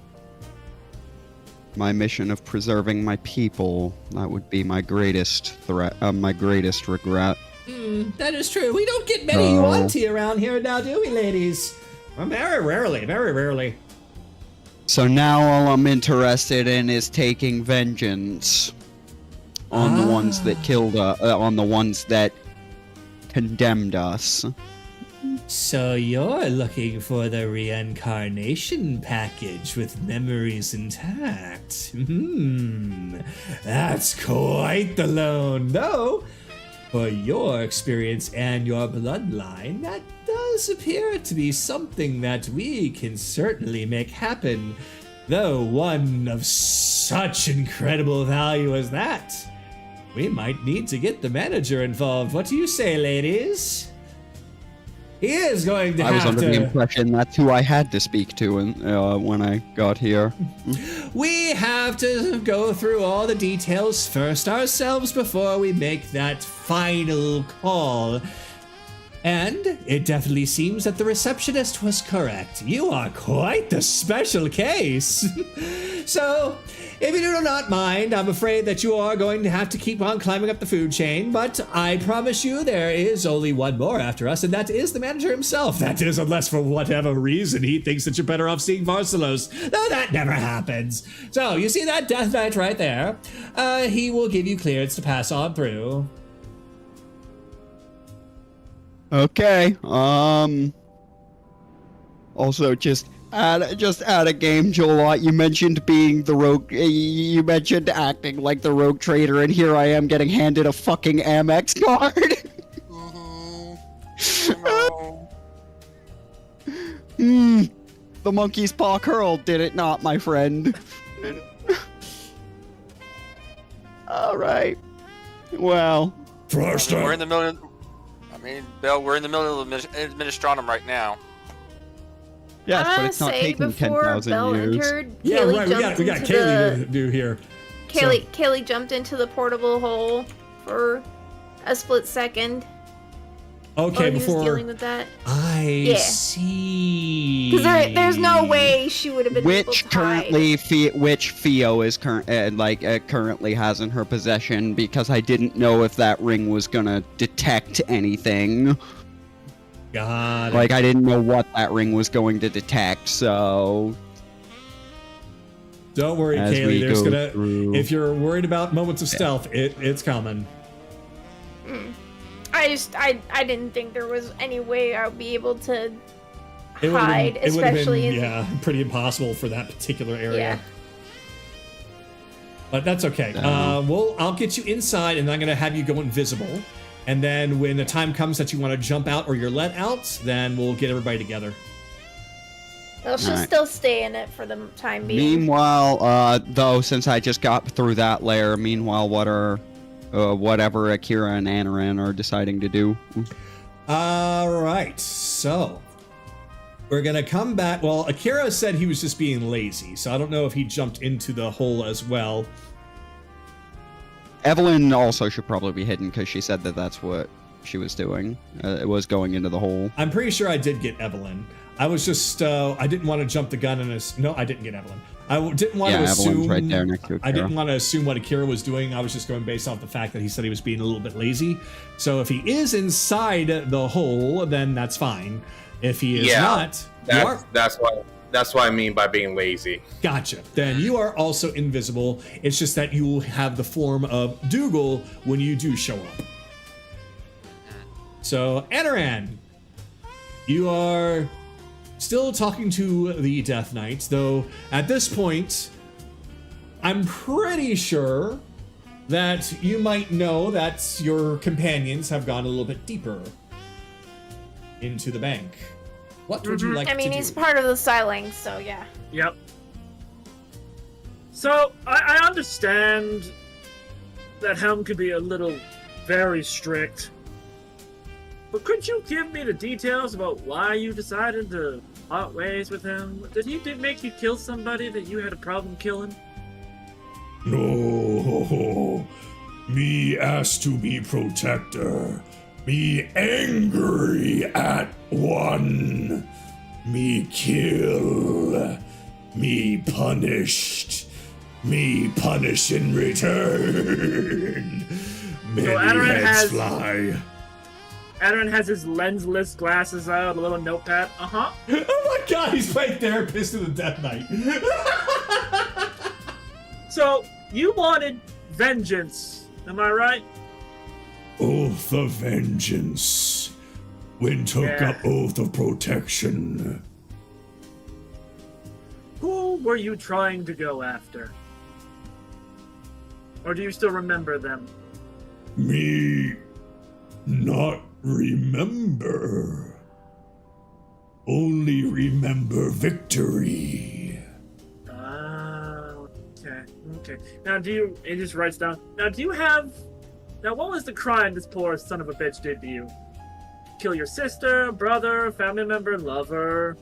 my mission of preserving my people. That would be my greatest threat. My greatest regret. That is true. We don't get many Yuan-Ti around here now, do we, ladies? Very rarely. So now all I'm interested in is taking vengeance on the ones that killed on the ones that condemned us. So you're looking for the reincarnation package with memories intact. That's quite the loan, though. For your experience and your bloodline, that does appear to be something that we can certainly make happen, though one of such incredible value as that. We might need to get the manager involved. What do you say, ladies? He is going to have to... I was under the impression that's who I had to speak to when I got here. We have to go through all the details first ourselves before we make that final call. And it definitely seems that the receptionist was correct. You are quite the special case. So, if you do not mind, I'm afraid that you are going to have to keep on climbing up the food chain, but I promise you there is only one more after us, and that is the manager himself. That is, unless for whatever reason he thinks that you're better off seeing Marcelos. No, that never happens. So, you see that Death Knight right there? He will give you clearance to pass on through. Okay. Also, just add a game, Joel. You mentioned being the rogue. You mentioned acting like the rogue trader, and here I am getting handed a fucking Amex card. The monkey's paw curl did it not, my friend. All right. Well, We're in the middle of, Belle, we're in the middle of Administranum right now. yes, but it's not taking 10,000 Belle years. entered, Yeah, Kaylee right. jumped We got into Kaylee to do here. Kaylee jumped into the portable hole for a split second. Okay, while he was before dealing with that. I see. Because there's no way she would have been able Which to currently, hide. which Theo is currently has in her possession, because I didn't know if that ring was gonna detect anything. God. Like, I didn't know what that ring was going to detect, so... Don't worry, As Kaylee. we There's go gonna. through- If you're worried about moments of stealth, it's coming. I didn't think there was any way I would be able to It would've been- hide, it would've especially been, pretty impossible for that particular area. Yeah. But that's okay. I'll get you inside, and I'm gonna have you go invisible. And then when the time comes that you want to jump out or you're let out, then we'll get everybody together. Well, she'll Alright. still stay in it for the time being. Meanwhile, though, since I just got through that layer, whatever Akira and Anaran are deciding to do. All right, so we're gonna come back. Well, Akira said he was just being lazy, so I don't know if he jumped into the hole as well. Evelyn also should probably be hidden, because she said that that's what she was doing. It was going into the hole. I'm pretty sure I did get Evelyn. I was just, I didn't want to jump the gun no, I didn't get Evelyn. I didn't want to assume. Evelyn's right there next to Akira. I didn't want to assume what Akira was doing. I was just going based off the fact that he said he was being a little bit lazy. So if he is inside the hole, then that's fine. If he is not, that's what I mean by being lazy. Gotcha. Then you are also invisible. It's just that you will have the form of Dougal when you do show up. So, Anaran, you are still talking to the Death Knight, though at this point, I'm pretty sure that you might know that your companions have gone a little bit deeper into the bank. What would you like to do? I mean, he's part of the Psylings, so yeah. Yep. So, I understand that Helm could be a little very strict. But could you give me the details about why you decided to part ways with him? Did he make you kill somebody that you had a problem killing? No, me asked to be protector. Me angry at one. Me kill. Me punished. Me punish in return. Many heads fly. Aaron has his lensless glasses out, a little notepad. Uh-huh. Oh my god, he's playing therapist to the Death Knight. So, you wanted vengeance, am I right? Oath of vengeance. When took up oath of protection. Who were you trying to go after? Or do you still remember them? Me not remember. Only remember victory. Okay. Now, it just writes down, now what was the crime this poor son of a bitch did to you? Kill your sister, brother, family member, lover?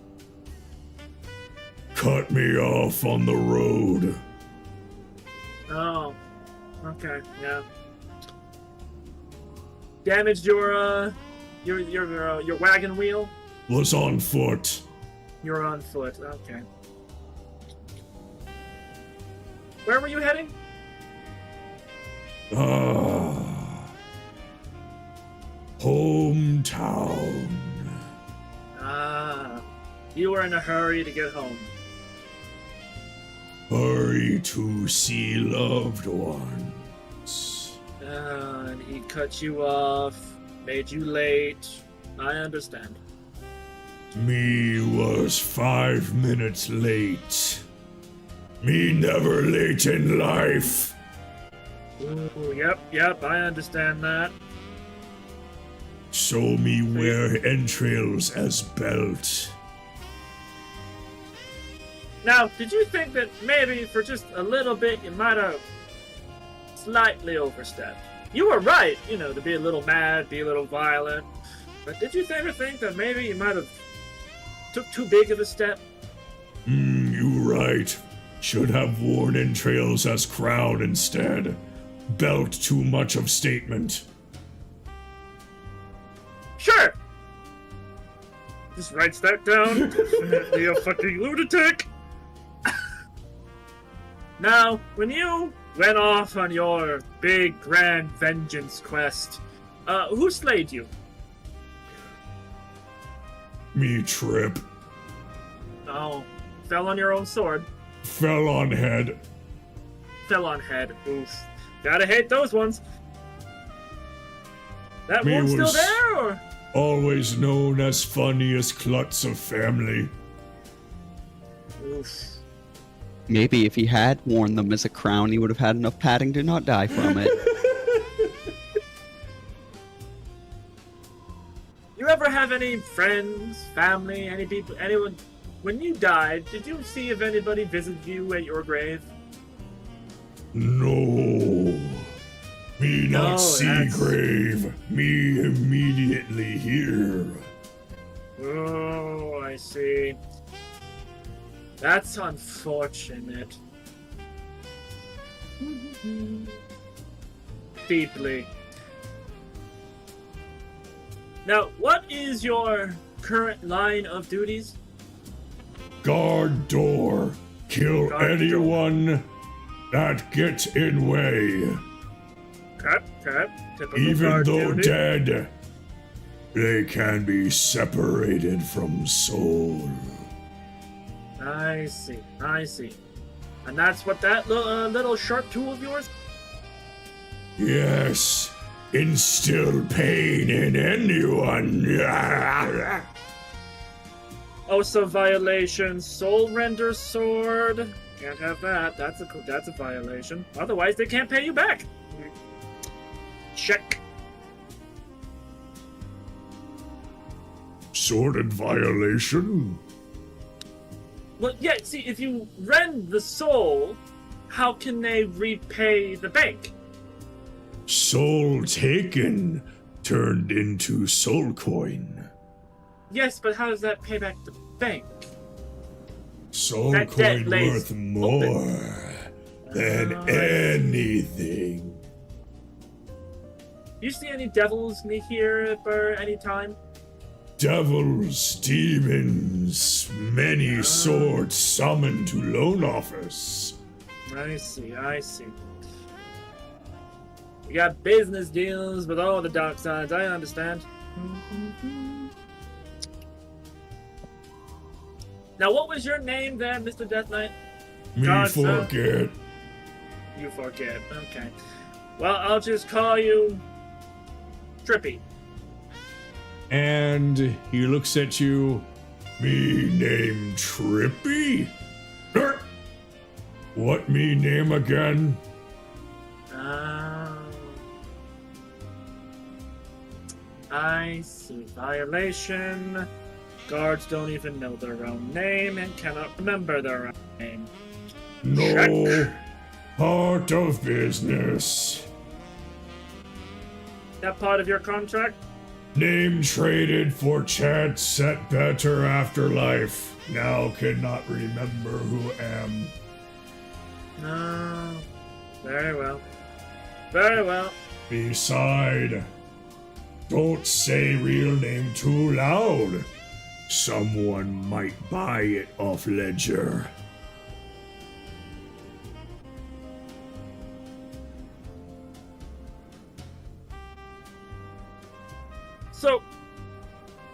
Cut me off on the road. Oh, okay, yeah. Damaged your your wagon wheel? Was on foot. You're on foot. Okay. Where were you heading? Hometown. Ah, you were in a hurry to get home. Hurry to see loved ones. And he cut you off, made you late. I understand. Me was 5 minutes late. Me never late in life. Ooh, yep, I understand that. So me wear entrails as belt. Now, did you think that maybe for just a little bit you might have slightly overstepped? You were right, to be a little mad, be a little violent. But did you ever think that maybe you might have took too big of a step? You right. Should have worn entrails as crown instead. Belt too much of statement. Sure! Just writes that down. Definitely a fucking lunatic. Now, when you went off on your big grand vengeance quest, who slayed you? Me trip. Oh, fell on your own sword. Fell on head. Fell on head. Oof. Gotta hate those ones. That Me wound still was- there, or? Always known as funniest klutz of family. Oof. Maybe if he had worn them as a crown, he would have had enough padding to not die from it. You ever have any friends, family, anyone? When you died, did you see if anybody visited you at your grave? No. Me not No, see that's- grave. Me immediately here. Oh, I see. That's unfortunate. Deeply. Now, what is your current line of duties? Guard door. Kill Guard anyone that gets in way. Cut. Typical Even guard though duty. dead, they can be separated from soul. I see. And that's what that little sharp tool of yours? Yes. Instill pain in anyone. Oh, so violation. Soul render sword. Can't have that. That's a violation. Otherwise, they can't pay you back. Check. Sworded violation? Well, yeah, see, if you rend the soul, how can they repay the bank? Soul taken, turned into soul coin. Yes, but how does that pay back the bank? Soul That debt coin lays worth more than anything. You see any devils in here at any time? Devils, demons, many swords summoned to loan office. I see. You got business deals with all the dark sides, I understand. Now, what was your name there, Mr. Death Knight? Me Godson. forget. You forget. Okay. Well, I'll just call you Trippy. And he looks at you. Me name Trippy? What me name again? I see. Violation. Guards don't even know their own name and cannot remember their own name. No. Check. Part of business. That part of your contract? Name traded for chance set better afterlife. Now cannot remember who am. No. Very well. Very well. Beside, Don't say real name too loud. Someone might buy it off ledger. So,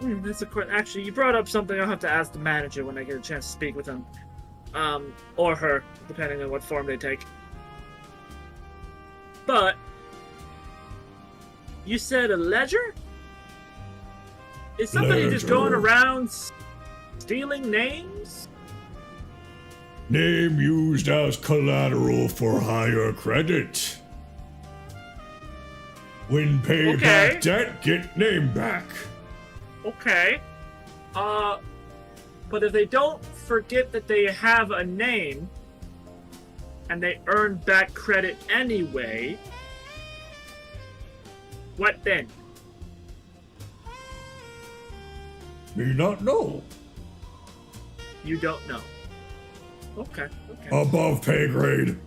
that's a quick. Actually, you brought up something. I'll have to ask the manager when I get a chance to speak with him, or her, depending on what form they take. But you said a ledger? Is somebody just going around stealing names? Name used as collateral for higher credit. When paid back debt, get name back. Okay. But if they don't forget that they have a name, and they earn back credit anyway, what then? Me not know. You don't know. Okay. Above pay grade.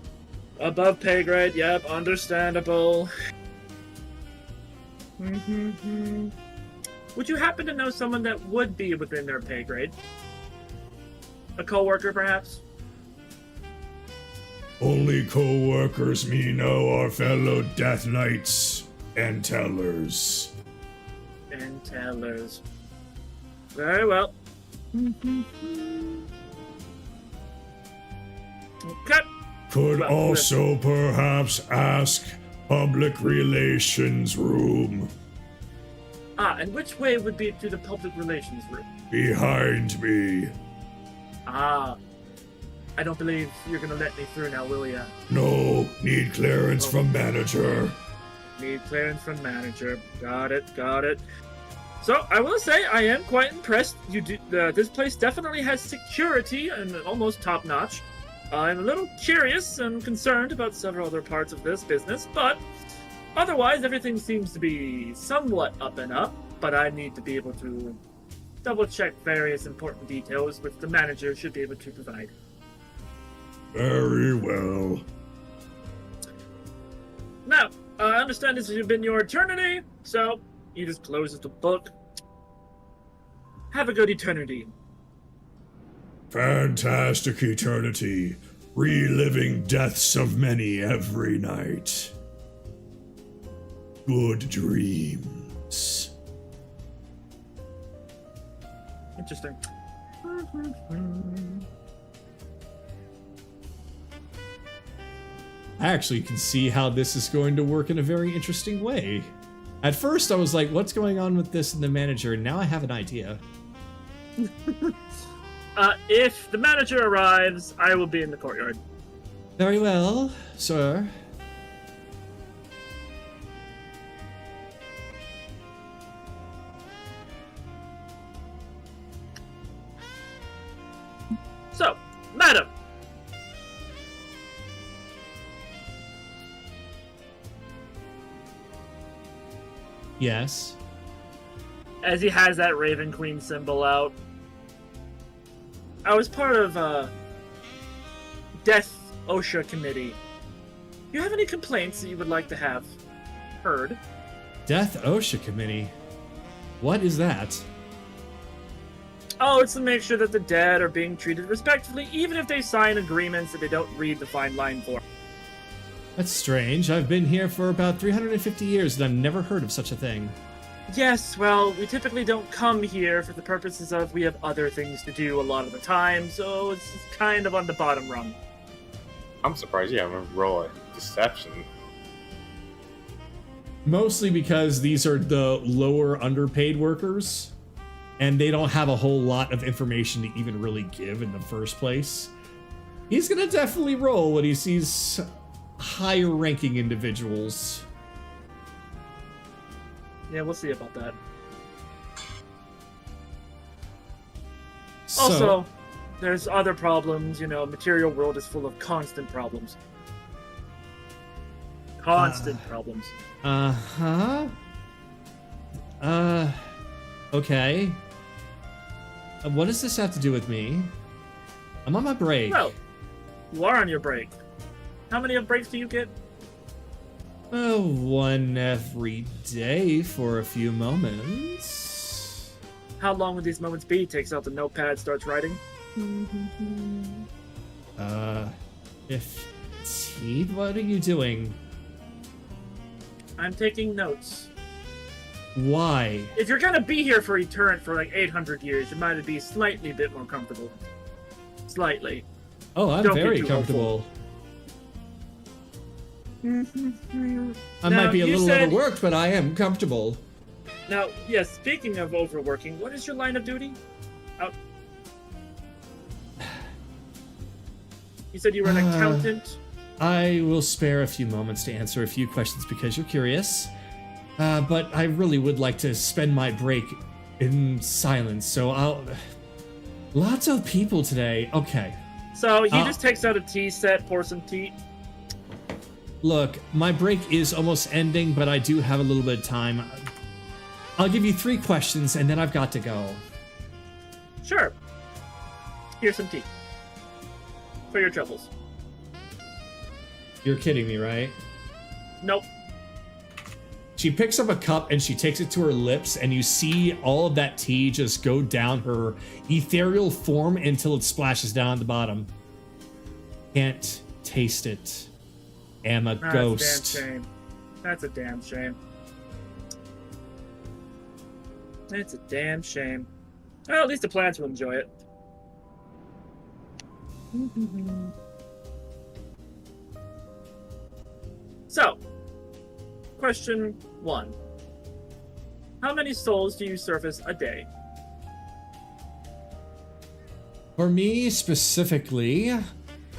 Above pay grade, yep, understandable. Would you happen to know someone that would be within their pay grade? A co-worker, perhaps? Only co-workers me know are fellow Death Knights and Tellers. And Tellers. Very well. Okay. Could also perhaps ask Public Relations Room. And which way would be to the Public Relations Room? Behind me. I don't believe you're gonna let me through now, will ya? No, need clearance from manager. Need clearance from manager. Got it. So, I will say, I am quite impressed. This place definitely has security and almost top-notch. I'm a little curious and concerned about several other parts of this business, but otherwise, everything seems to be somewhat up and up, but I need to be able to double-check various important details, which the manager should be able to provide. Very well. Now, I understand this has been your eternity, so he just closes the book. Have a good eternity. Fantastic eternity. Reliving deaths of many every night. Good dreams. Interesting. I actually can see how this is going to work in a very interesting way. At first, I was like, what's going on with this and the manager? And now I have an idea. If the manager arrives, I will be in the courtyard. Very well, sir. So, madam. Yes. As he has that Raven Queen symbol out. I was part of Death OSHA committee. Do you have any complaints that you would like to have heard? Death OSHA committee? What is that? Oh, it's to make sure that the dead are being treated respectfully, even if they sign agreements that they don't read the fine line for. That's strange. I've been here for about 350 years and I've never heard of such a thing. Yes, well, we typically don't come here for the purposes of we have other things to do a lot of the time, so it's kind of on the bottom rung. I'm surprised you haven't rolled a deception. Mostly because these are the lower underpaid workers, and they don't have a whole lot of information to even really give in the first place. He's gonna definitely roll when he sees higher ranking individuals. Yeah, we'll see about that. So, Also, there's other problems, material world is full of constant problems. Constant problems. Okay. What does this have to do with me? I'm on my break. Well, you are on your break. How many breaks do you get? One every day for a few moments. How long would these moments be? Takes out the notepad, starts writing. 15? What are you doing? I'm taking notes. Why? If you're gonna be here for for like 800 years, you might be slightly bit more comfortable. Slightly. Oh, I'm Don't very get too comfortable. I Now, might be a you little said- overworked, but I am comfortable. Now, yes, speaking of overworking, what is your line of duty? You said you were an accountant? I will spare a few moments to answer a few questions because you're curious. But I really would like to spend my break in silence, so I'll... Lots of people today. Okay. So he just takes out a tea set, pours some tea. Look, my break is almost ending, but I do have a little bit of time. I'll give you 3 questions, and then I've got to go. Sure. Here's some tea. For your troubles. You're kidding me, right? Nope. She picks up a cup and she takes it to her lips, and you see all of that tea just go down her ethereal form until it splashes down at the bottom. Can't taste it. Am a ghost. That's a damn shame. That's a damn shame. It's a damn shame. Well, at least the plants will enjoy it. So, question 1. How many souls do you surface a day? For me specifically,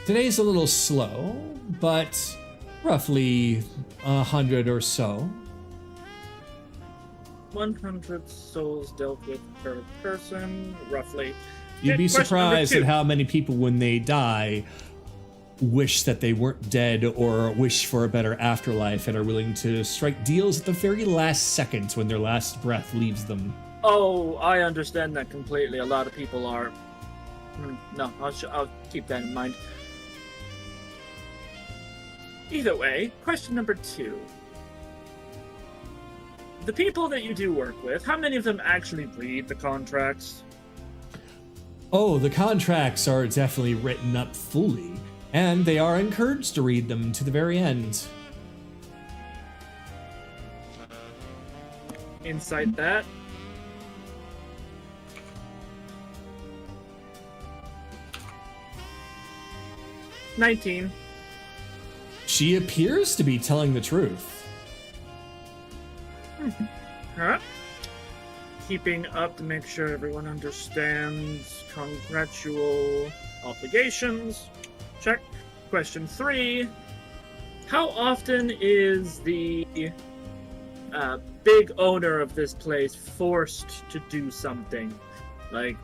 today's a little slow, but roughly 100 or so. 100 souls dealt with per person, roughly. You'd be Question number surprised 2. at how many people, when they die, wish that they weren't dead or wish for a better afterlife and are willing to strike deals at the very last second when their last breath leaves them. Oh, I understand that completely. A lot of people are. No, I'll keep that in mind. Either way, question number 2. The people that you do work with, how many of them actually read the contracts? Oh, the contracts are definitely written up fully, and they are encouraged to read them to the very end. Inside that. $19. She appears to be telling the truth. Huh? Keeping up to make sure everyone understands contractual obligations. Check. Question 3. How often is the big owner of this place forced to do something? Like,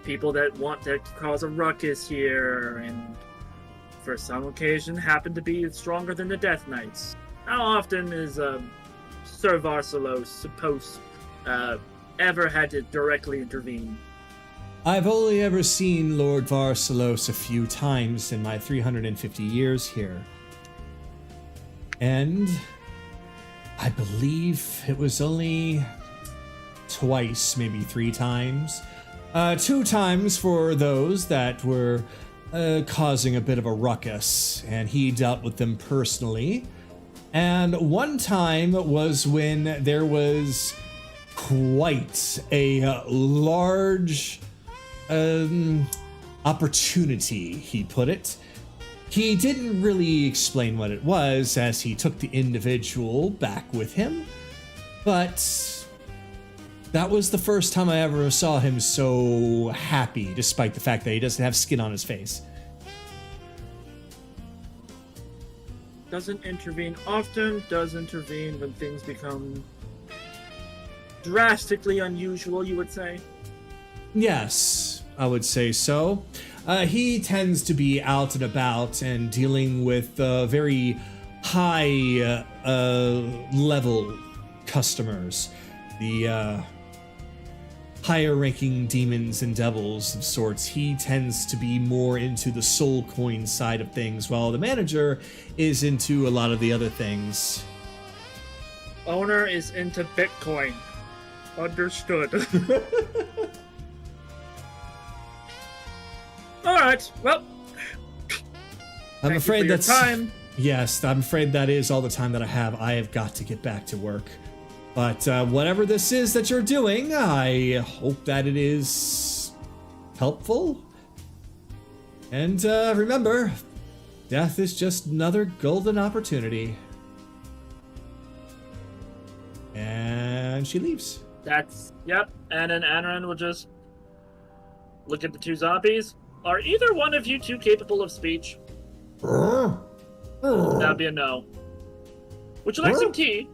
people that want to cause a ruckus here, and for some occasion happen to be stronger than the Death Knights. How often is Sir Varsalos supposed ever had to directly intervene? I've only ever seen Lord Varsalos a few times in my 350 years here. And I believe it was only twice, maybe 3 times. 2 times for those that were causing a bit of a ruckus, and he dealt with them personally. And 1 time was when there was quite a large opportunity, he put it. He didn't really explain what it was, as he took the individual back with him, but that was the first time I ever saw him so happy, despite the fact that he doesn't have skin on his face. Doesn't intervene often, does intervene when things become drastically unusual, you would say? Yes, I would say so. He tends to be out and about and dealing with very high level customers. The higher ranking demons and devils of sorts. He tends to be more into the soul coin side of things, while the manager is into a lot of the other things. Owner is into Bitcoin. Understood. Alright, well. I'm afraid that's time. Yes, I'm afraid that is all the time that I have. I have got to get back to work. But whatever this is that you're doing, I hope that it is helpful. And remember, death is just another golden opportunity. And she leaves. Yep. And then Anaran will just look at the two zombies. Are either one of you two capable of speech? That'd be a no. Would you like some tea?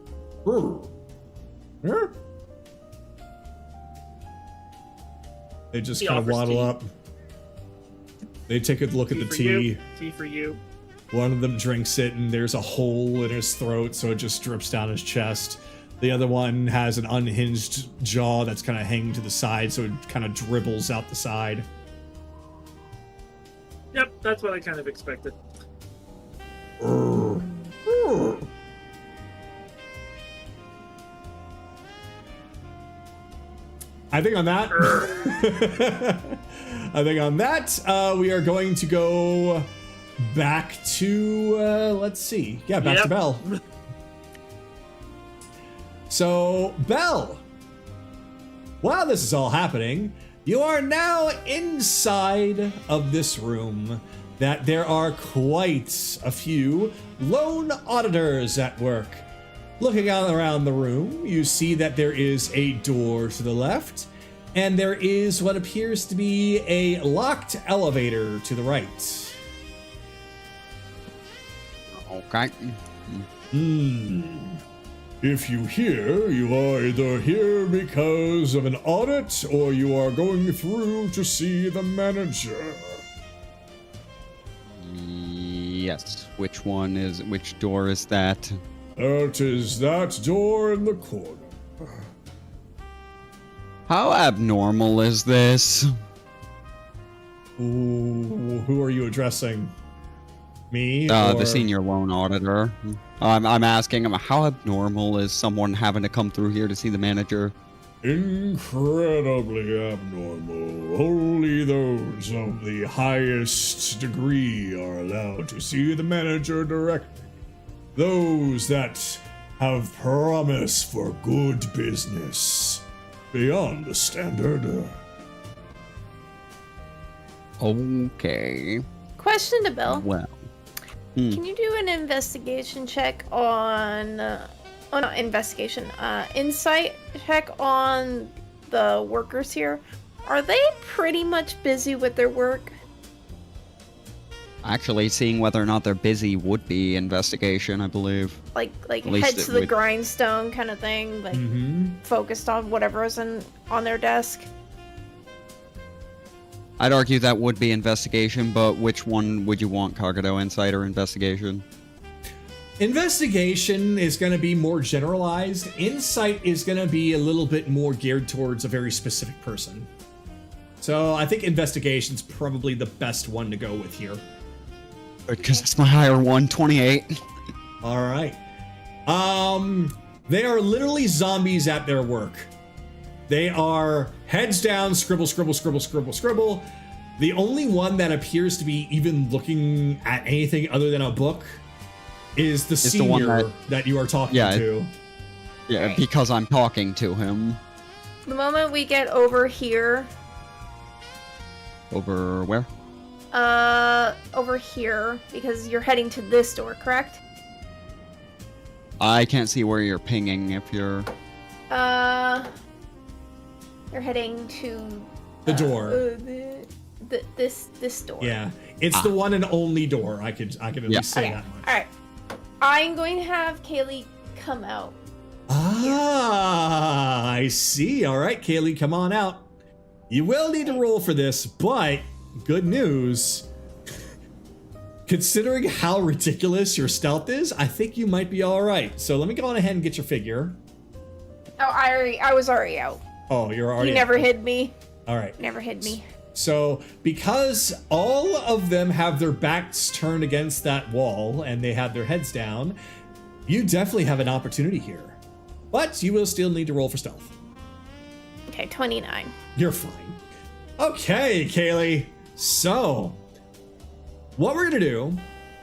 They just He kind of offers waddle tea. up. They take a look at the for tea. you. Tea for you. One of them drinks it, and there's a hole in his throat, so it just drips down his chest. The other one has an unhinged jaw that's kind of hanging to the side, so it kind of dribbles out the side. Yep, that's what I kind of expected. I think on that, we are going to go back to, let's see. Yeah, back to Belle. So, Belle, while this is all happening, you are now inside of this room that there are quite a few lone auditors at work. Looking around the room, you see that there is a door to the left, and there is what appears to be a locked elevator to the right. Okay. If you hear, you are either here because of an audit or you are going through to see the manager. Yes. Which door is that? That is that door in the corner. How abnormal is this? Ooh, who are you addressing? Me? The senior loan auditor. I'm asking him, how abnormal is someone having to come through here to see the manager? Incredibly abnormal. Only those of the highest degree are allowed to see the manager directly. Those that have promise for good business beyond the standard. Okay. Question to Bill. Well. Can you do an investigation check on... not investigation. Insight check on the workers here. Are they pretty much busy with their work? Actually, seeing whether or not they're busy would be investigation, I believe. Like At least head it to the would- grindstone kind of thing? Like, focused on whatever is on their desk? I'd argue that would be investigation, but which one would you want, Kagato? Insight or investigation? Investigation is going to be more generalized. Insight is going to be a little bit more geared towards a very specific person. So I think investigation's probably the best one to go with here. Because it's my higher one, 28. All right. They are literally zombies at their work. They are heads down, scribble, scribble, scribble, scribble, scribble. The only one that appears to be even looking at anything other than a book is the senior the one that you are talking to. Yeah, Right. because I'm talking to him. The moment we get over here... Over where? Over here, because you're heading to this door, correct? I can't see where you're pinging if you're... You're heading to... The door. This door. Yeah. It's the one and only door. I could at least say Okay, that much. alright. I'm going to have Kaylee come out. Ah, I see. All right, Kaylee, come on out. You will need to roll for this, but good news. Considering how ridiculous your stealth is, I think you might be all right. So let me go on ahead and get your figure. Oh, I was already out. Oh, you're already You never out. hid me. All right. Never hid me. So because all of them have their backs turned against that wall and they have their heads down, you definitely have an opportunity here. But you will still need to roll for stealth. Okay, 29. You're fine. Okay, Kaylee. So, what we're going to do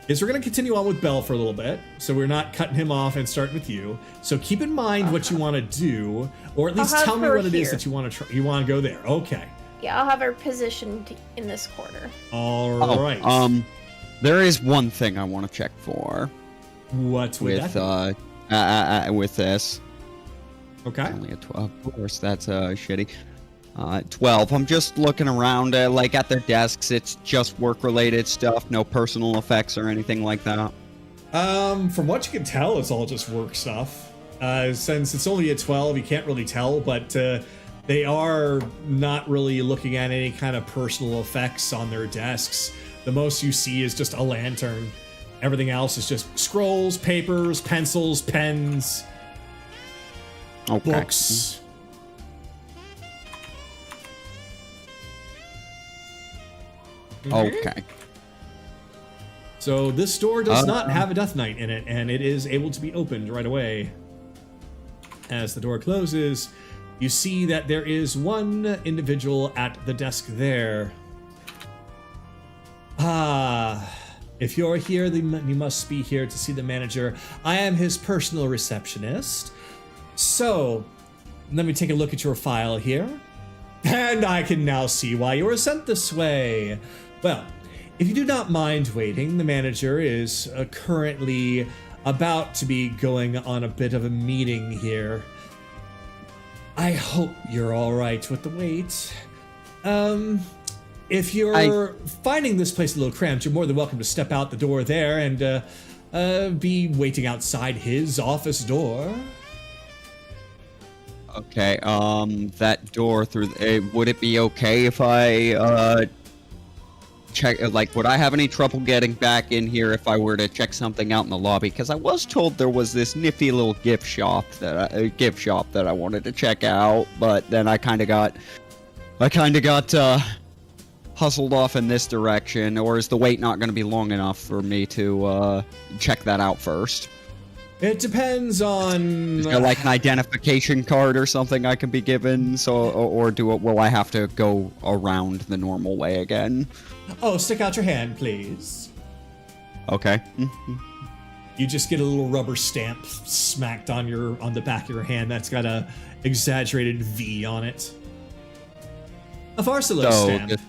is we're going to continue on with Bell for a little bit. So we're not cutting him off and starting with you. So keep in mind what you want to do, or at least tell me what it is that you want to try. You want to go there. Okay. Yeah, I'll have her positioned in this corner. All right. There is one thing I want to check for. What's with this? Okay. Only a 12. Of course, that's shitty. 12. I'm just looking around, like at their desks. It's just work-related stuff, no personal effects or anything like that. From what you can tell, it's all just work stuff. Since it's only a 12, you can't really tell, but they are not really looking at any kind of personal effects on their desks. The most you see is just a lantern. Everything else is just scrolls, papers, pencils, pens, books. Okay. So this door does not have a Death Knight in it, and it is able to be opened right away. As the door closes, you see that there is one individual at the desk there. If you're here, then you must be here to see the manager. I am his personal receptionist. So, let me take a look at your file here. And I can now see why you were sent this way. Well, if you do not mind waiting, the manager is currently about to be going on a bit of a meeting here. I hope you're all right with the wait. If you're finding this place a little cramped, you're more than welcome to step out the door there and be waiting outside his office door. Okay, that door through, would it be okay if I, check, like, would I have any trouble getting back in here if I were to check something out in the lobby? Because I was told there was this nifty little gift shop that I wanted to check out, but then I kind of got hustled off in this direction, or is the wait not going to be long enough for me to, check that out first? It depends on... Is there like an identification card or something I can be given, so or will I have to go around the normal way again? Oh, stick out your hand, please. Okay. You just get a little rubber stamp smacked on the back of your hand that's got a exaggerated V on it. A Farcelos stamp.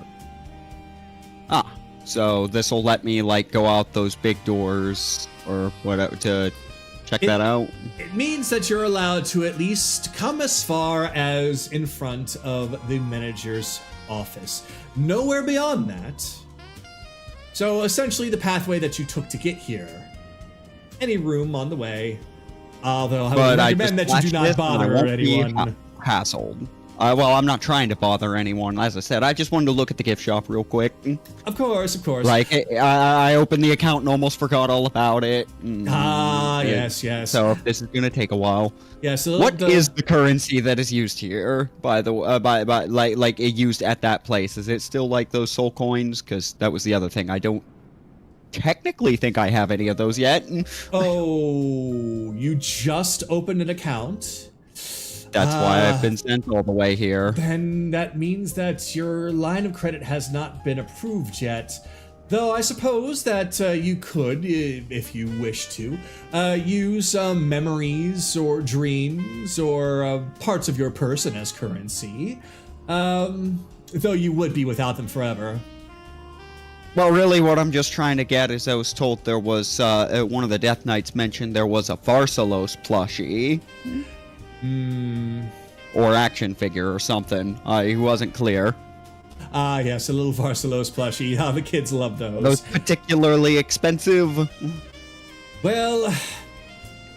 So this will let me like go out those big doors or whatever to check that out. It means that you're allowed to at least come as far as in front of the manager's office. Nowhere beyond that. So essentially the pathway that you took to get here. Any room on the way. Although I would recommend that you do not bother anyone. Hassled. Well, I'm not trying to bother anyone. As I said, I just wanted to look at the gift shop real quick. Of course. Like, I opened the account and almost forgot all about it. Yes. So if this is gonna take a while. Yeah. So what is the currency that is used here? By the like used at that place? Is it still like those soul coins? Because that was the other thing. I don't technically think I have any of those yet. Oh, you just opened an account. That's why I've been sent all the way here. Then that means that your line of credit has not been approved yet. Though I suppose that you could, if you wish to, use memories or dreams or parts of your person as currency. Though you would be without them forever. Well, really what I'm just trying to get is I was told there was, one of the Death Knights mentioned there was a Farcelos plushie. Or action figure or something. He wasn't clear. Yes, a little Farcelos plushie. The kids love those. Those particularly expensive? Well,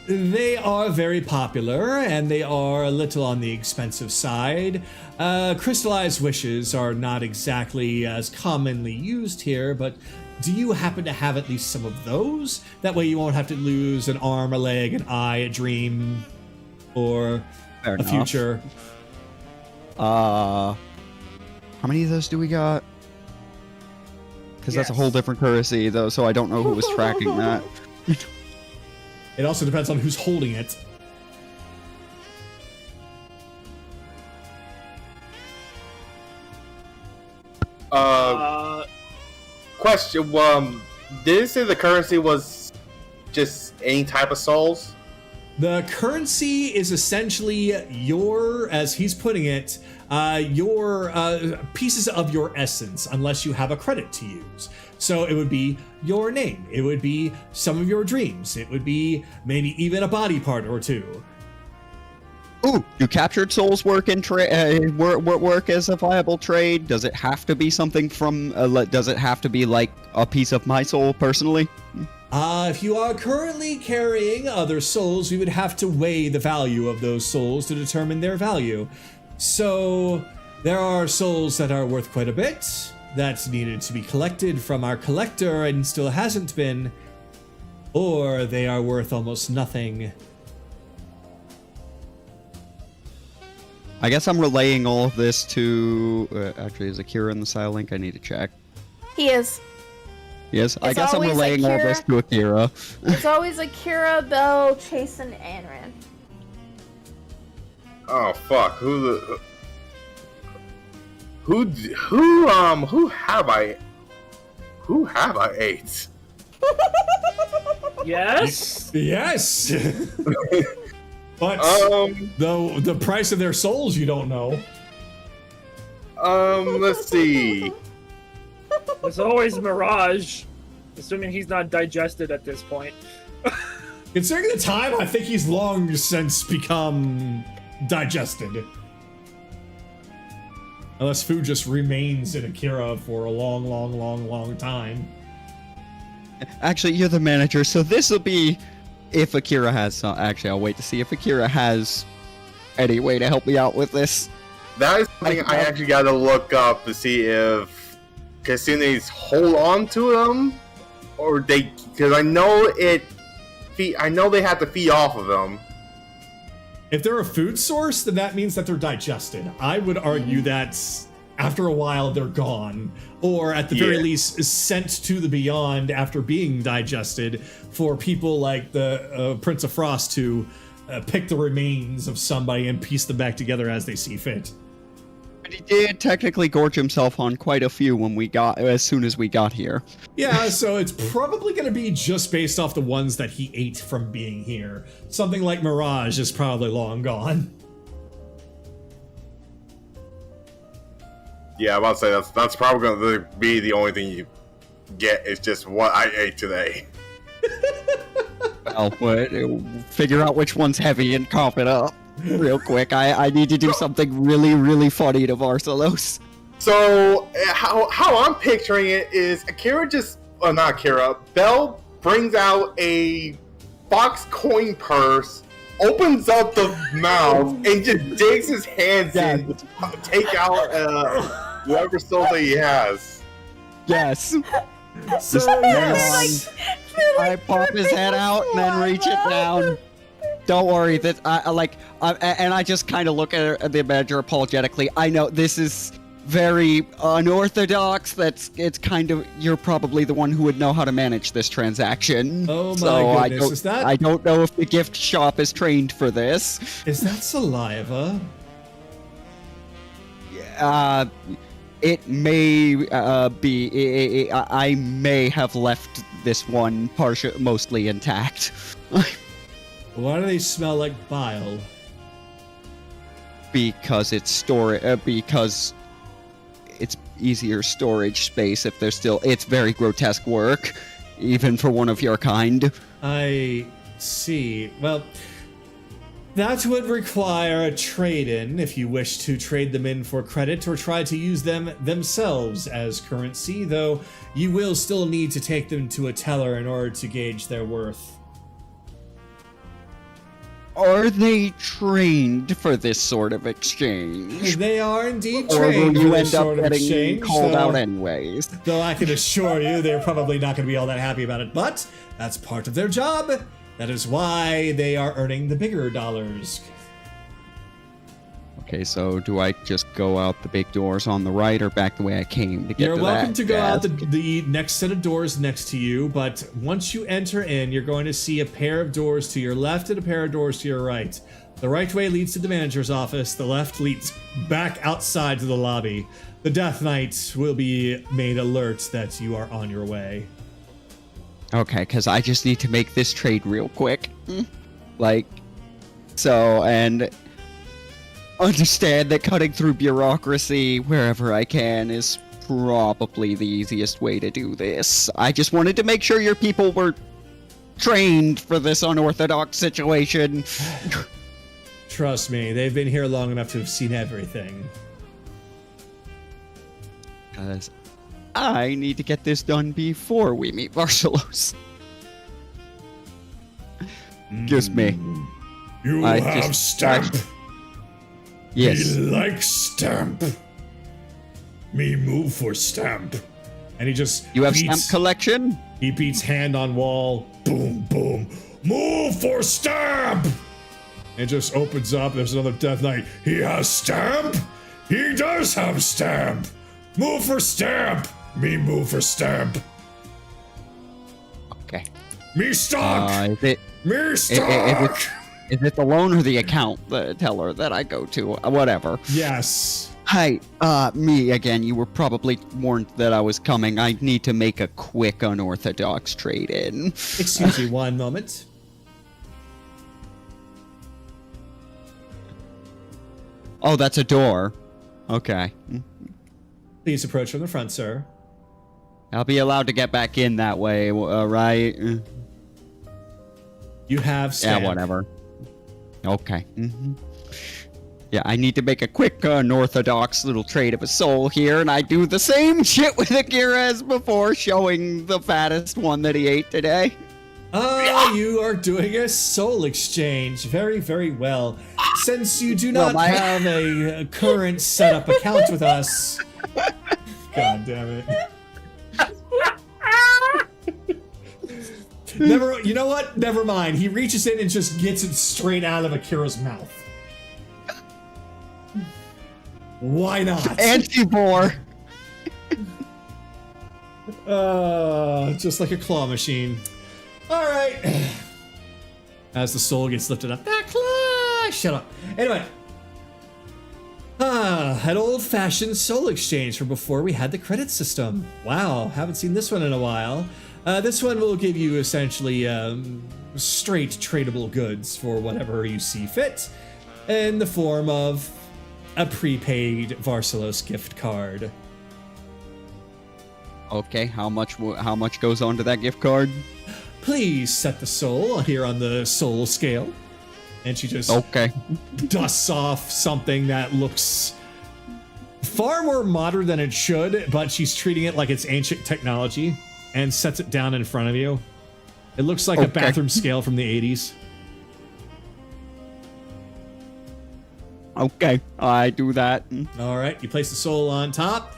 they are very popular, and they are a little on the expensive side. Crystallized wishes are not exactly as commonly used here, but do you happen to have at least some of those? That way you won't have to lose an arm, a leg, an eye, a dream, or Fair enough. Future. How many of those do we got? Because that's a whole different currency, though, so I don't know who was tracking that. It also depends on who's holding it. Question. Did it say the currency was just any type of souls? The currency is essentially your, as he's putting it, your pieces of your essence, unless you have a credit to use. So it would be your name. It would be some of your dreams. It would be maybe even a body part or two. Ooh, do captured souls work in work as a viable trade? Does it have to be something from? Does it have to be like a piece of my soul personally? If you are currently carrying other souls, we would have to weigh the value of those souls to determine their value. So there are souls that are worth quite a bit that needed to be collected from our collector and still hasn't been, or they are worth almost nothing. I guess I'm relaying all of this to... actually, is Akira in the Sile Link? I need to check. He is. Yes, I It's guess I'm always relaying all this to Akira. It's always Akira, Bell, Chase, and Anran. Oh fuck! Who have I ate? Yes. Yes. But the price of their souls you don't know. Let's see. There's always Mirage, assuming he's not digested at this point. Considering the time, I think he's long since become digested. Unless food just remains in Akira for a long time. Actually, you're the manager, so this will be... If Akira has some... Actually, I'll wait to see if Akira has any way to help me out with this. That is something I actually got to look up to see if casinos hold on to them, or they... Because I know they have to feed off of them. If they're a food source, then that means that they're digested. I would argue that after a while they're gone, or at the very least sent to the beyond after being digested for people like the Prince of Frost to pick the remains of somebody and piece them back together as they see fit. But he did technically gorge himself on quite a few as soon as we got here. Yeah, so it's probably going to be just based off the ones that he ate from being here. Something like Mirage is probably long gone. Yeah, I'm about to say that's probably going to be the only thing you get is just what I ate today. Well, figure out which one's heavy and cough it up real quick. I need to do something really funny to Varsalos. So how I'm picturing it is Akira not Akira, Bell brings out a box coin purse, opens up the mouth, and just digs his hands in to take out whatever soul that he has. Yes. So yes. I pop his head out and then reach it down. Don't worry, that I just kind of look at the manager apologetically. I know this is very unorthodox. It's kind of, you're probably the one who would know how to manage this transaction. Oh my goodness! I don't know if the gift shop is trained for this. Is that saliva? It may be. I may have left this one mostly intact. Why do they smell like bile? Because because it's easier storage space if there's still. It's very grotesque work, even for one of your kind. I see. Well, that would require a trade-in if you wish to trade them in for credit or try to use them themselves as currency, though you will still need to take them to a teller in order to gauge their worth. Are they trained for this sort of exchange? They are indeed or trained will for you this end up sort of getting exchange, called out anyways? Though I can assure you they're probably not going to be all that happy about it, but that's part of their job. That is why they are earning the bigger dollars. Okay, so do I just go out the big doors on the right or back the way I came to get You're to welcome that to go out desk? the next set of doors next to you, but once you enter in, you're going to see a pair of doors to your left and a pair of doors to your right. The right way leads to the manager's office, the left leads back outside to the lobby. The Death Knight will be made alert that you are on your way. Okay, because I just need to make this trade real quick. Like, so, and understand that cutting through bureaucracy wherever I can is probably the easiest way to do this. I just wanted to make sure your people were trained for this unorthodox situation. Trust me, they've been here long enough to have seen everything. Because I need to get this done before we meet Varsalos. Just me. You I have just- stamp. Yes. Me like stamp. Me move for stamp. And he just You have beats, stamp collection? He beats hand on wall. Boom, boom. Move for stamp. It just opens up. There's another Death Knight. He has stamp. He does have stamp. Move for stamp. Me move for stamp. Okay. Me stock. Is it Me stock. is it the loan or the account, the teller that I go to? Whatever. Yes. Hi, me again. You were probably warned that I was coming. I need to make a quick unorthodox trade-in. Excuse me one moment. Oh, that's a door. Okay. Please approach from the front, sir. I'll be allowed to get back in that way, right? You have stamp. Yeah, whatever. Okay. Yeah, I need to make a quick unorthodox little trade of a soul here, and I do the same shit with Akira as before, showing the fattest one that he ate today. You are doing a soul exchange. Very, very well. Since you do not have a current setup account with us. God damn it. You know what? Never mind. He reaches in and just gets it straight out of Akira's mouth. Why not? Antibore. Just like a claw machine. All right. As the soul gets lifted up. Ah, claw! Shut up. Anyway. An old-fashioned soul exchange from before we had the credit system. Wow, haven't seen this one in a while. This one will give you essentially straight tradable goods for whatever you see fit in the form of a prepaid Varsalos gift card. Okay, how much goes onto that gift card? Please set the soul here on the soul scale. And she just dusts off something that looks far more modern than it should, but she's treating it like it's ancient technology and sets it down in front of you. It looks like a bathroom scale from the 80s. Okay, I do that. All right, you place the soul on top.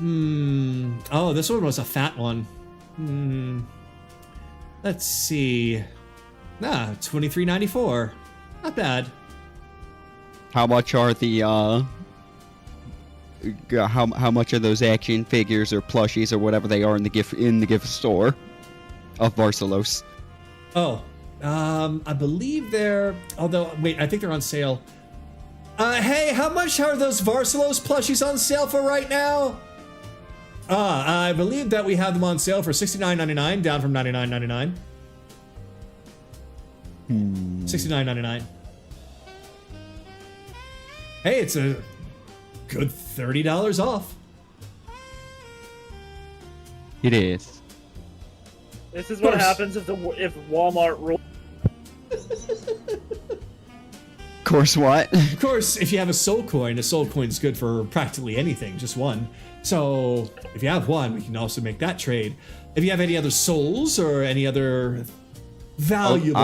Oh, this one was a fat one. Let's see. $23.94. Not bad. How much are the how much are those action figures or plushies or whatever they are in the gift store of Varsalos? Oh, I believe they're. Although, wait, I think they're on sale. Hey, how much are those Varsalos plushies on sale for right now? I believe that we have them on sale for $69.99, down from $99.99. $69.99. Hey, it's a good $30 off. It is. This is what happens if Walmart rules. Of course, what? Of course, if you have a soul coin's good for practically anything, just one. So, if you have one, we can also make that trade. If you have any other souls or any other valuables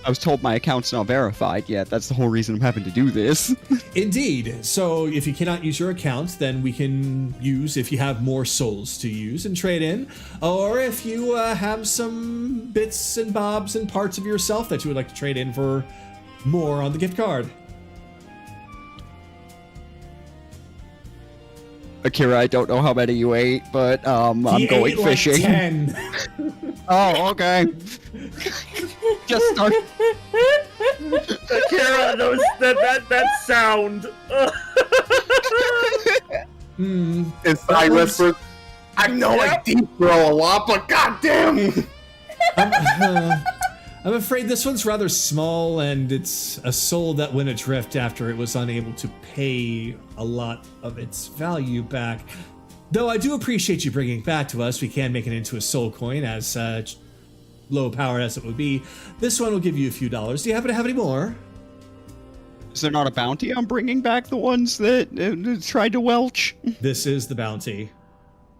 I was told my account's not verified yet. That's the whole reason I'm having to do this. Indeed. So if you cannot use your account, then we can use, if you have more souls to use and trade in, or if you have some bits and bobs and parts of yourself that you would like to trade in for more on the gift card. Akira, I don't know how many you ate, but I'm He going ate like fishing. 10. Oh, okay. Just start. Akira, that sound. Inside whisper, I know I deep throw a lot, but goddamn. I'm afraid this one's rather small, and it's a soul that went adrift after it was unable to pay a lot of its value back. Though I do appreciate you bringing it back to us, we can make it into a soul coin, as low powered as it would be. This one will give you a few dollars. Do you happen to have any more? Is there not a bounty on bringing back the ones that tried to welch? This is the bounty.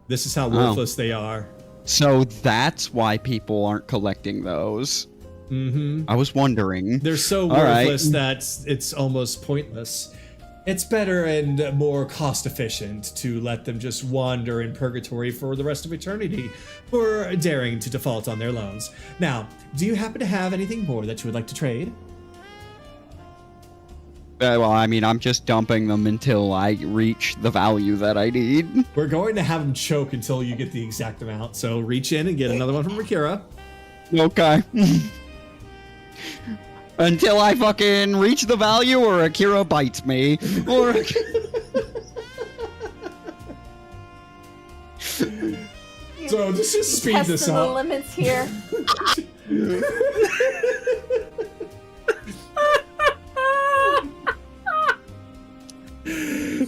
This is how worthless they are. So that's why people aren't collecting those. Mm-hmm. I was wondering. They're so worthless that it's almost pointless. It's better and more cost efficient to let them just wander in purgatory for the rest of eternity for daring to default on their loans. Now, do you happen to have anything more that you would like to trade? Well, I mean, I'm just dumping them until I reach the value that I need. We're going to have them choke until you get the exact amount, so reach in and get another one from Akira. Okay. Until I fucking reach the value or Akira bites me. Or... So just to speed this Testing up. the limits here.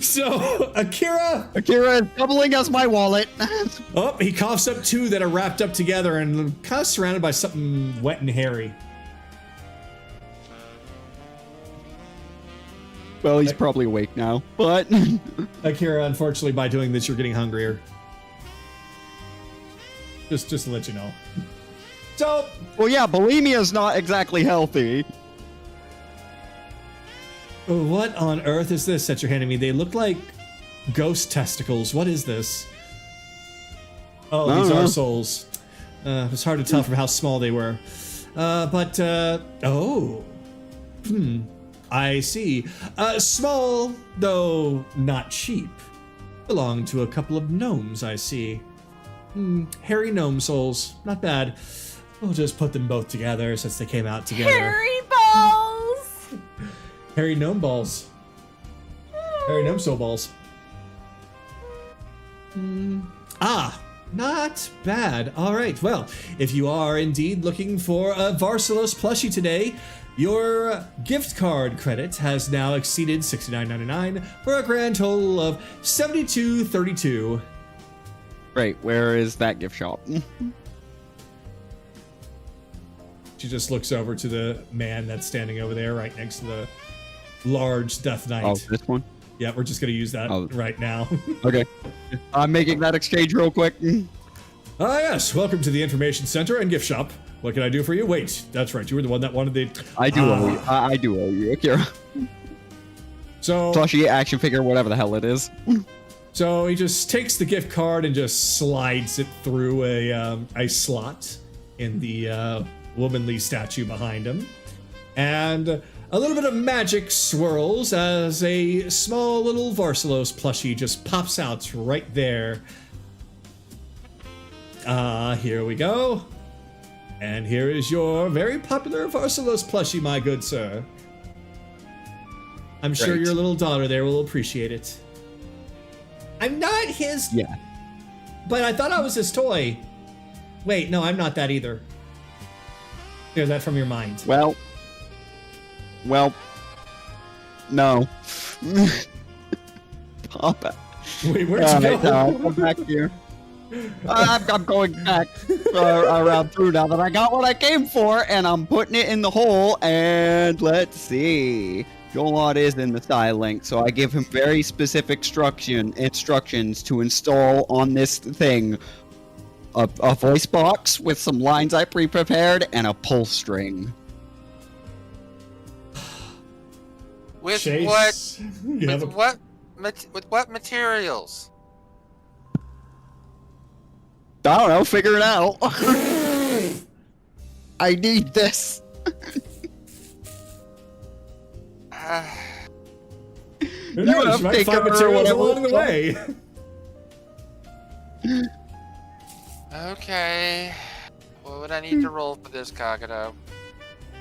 So, Akira is doubling as my wallet. Oh, he coughs up two that are wrapped up together and kind of surrounded by something wet and hairy. Well, he's probably awake now, but... Akira, unfortunately, by doing this, you're getting hungrier. Just to let you know. So... Well, yeah, bulimia is not exactly healthy. What on earth is this that you're handing me? They look like ghost testicles. What is this? Oh, these are souls. It's hard to tell from how small they were. Oh. I see. Small, though not cheap. Belong to a couple of gnomes, I see. Hairy gnome souls. Not bad. We'll just put them both together since they came out together. Hairy balls! Hairy gnome balls. Hairy gnome soul balls. Not bad. All right, well, if you are indeed looking for a Varsalos plushie today, your gift card credit has now exceeded $69.99 for a grand total of $72.32. Great, where is that gift shop? She just looks over to the man that's standing over there right next to the large Death Knight. Oh, this one? Yeah, we're just going to use that right now. Okay. I'm making that exchange real quick. Yes, welcome to the information center and gift shop. What can I do for you? Wait, that's right. You were the one that wanted the... I do owe you. I do owe you, Akira. So... Plushie, action figure, whatever the hell it is. So he just takes the gift card and just slides it through a slot in the womanly statue behind him. And a little bit of magic swirls as a small little Varsalos plushie just pops out right there. Here we go. And here is your very popular Varsalos plushie, my good sir. I'm sure your little daughter there will appreciate it. I'm not his... Yeah. But I thought I was his toy. Wait, no, I'm not that either. Hear that from your mind. Well, no. Papa. Wait, where'd you go? I'm back here. I'm going back around through now that I got what I came for, and I'm putting it in the hole, and let's see. Jolot is in the style link, so I give him very specific instructions to install on this thing a voice box with some lines I pre-prepared and a pull string. With Chase, what? With what materials? I don't know, figure it out. I need this. You have taken find materials along the way. Okay. What would I need to roll for this, Kagato?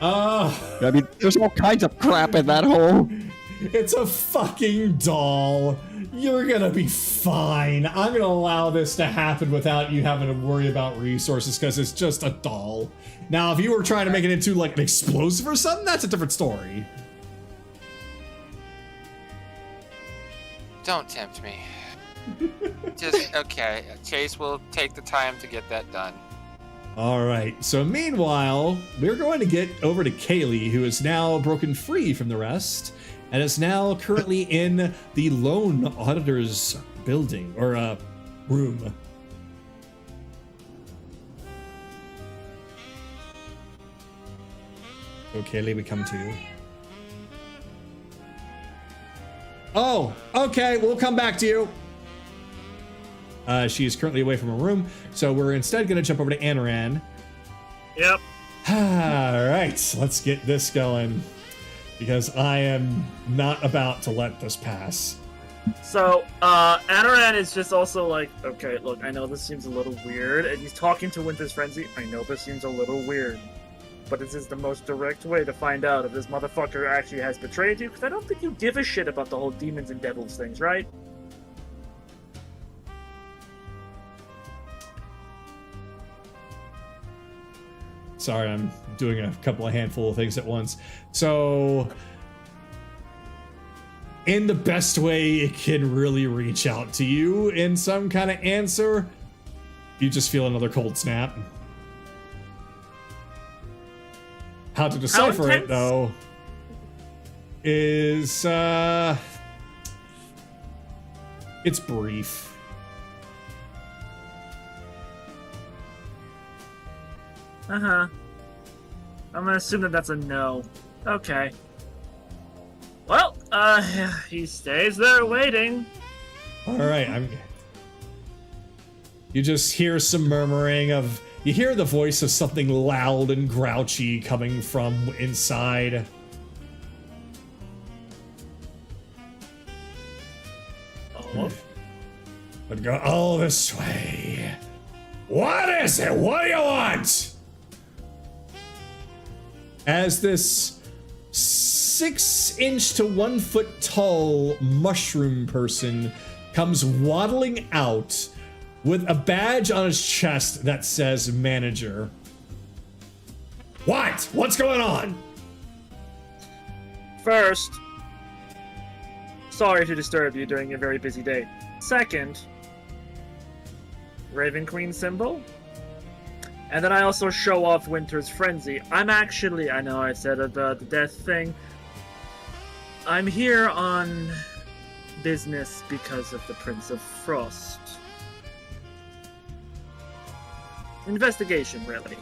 I mean, there's all kinds of crap in that hole. It's a fucking doll. You're gonna be fine. I'm gonna allow this to happen without you having to worry about resources because it's just a doll. Now, if you were trying to make it into like an explosive or something, that's a different story. Don't tempt me. Just, okay. Chase will take the time to get that done. All right. So meanwhile, we're going to get over to Kaylee, who is now broken free from the rest, and is now currently in the Lone Auditor's building, or room. So Kaylee, we come to you. Oh, okay, we'll come back to you. She is currently away from her room, so we're instead going to jump over to Anaran. Yep. All right, let's get this going, because I am not about to let this pass. So, Anaran is just also like, okay, look, I know this seems a little weird, and he's talking to Winter's Frenzy. I know this seems a little weird, but this is the most direct way to find out if this motherfucker actually has betrayed you, because I don't think you give a shit about the whole demons and devils things, right? Sorry, I'm doing a couple of handful of things at once. So, in the best way it can really reach out to you in some kind of answer, you just feel another cold snap. How to decipher it, though, is, it's brief. Uh-huh. I'm gonna assume that that's a no. Okay. Well, he stays there waiting. All right, you just hear some murmuring of... You hear the voice of something loud and grouchy coming from inside. Oh. But go all this way. What is it? What do you want? As this 6-inch to 1 foot tall mushroom person comes waddling out with a badge on his chest that says manager. What? What's going on? First, sorry to disturb you during your very busy day. Second, Raven Queen symbol. And then I also show off Winter's Frenzy. I'm actually, I know I said the death thing. I'm here on business because of the Prince of Frost. Investigation, really.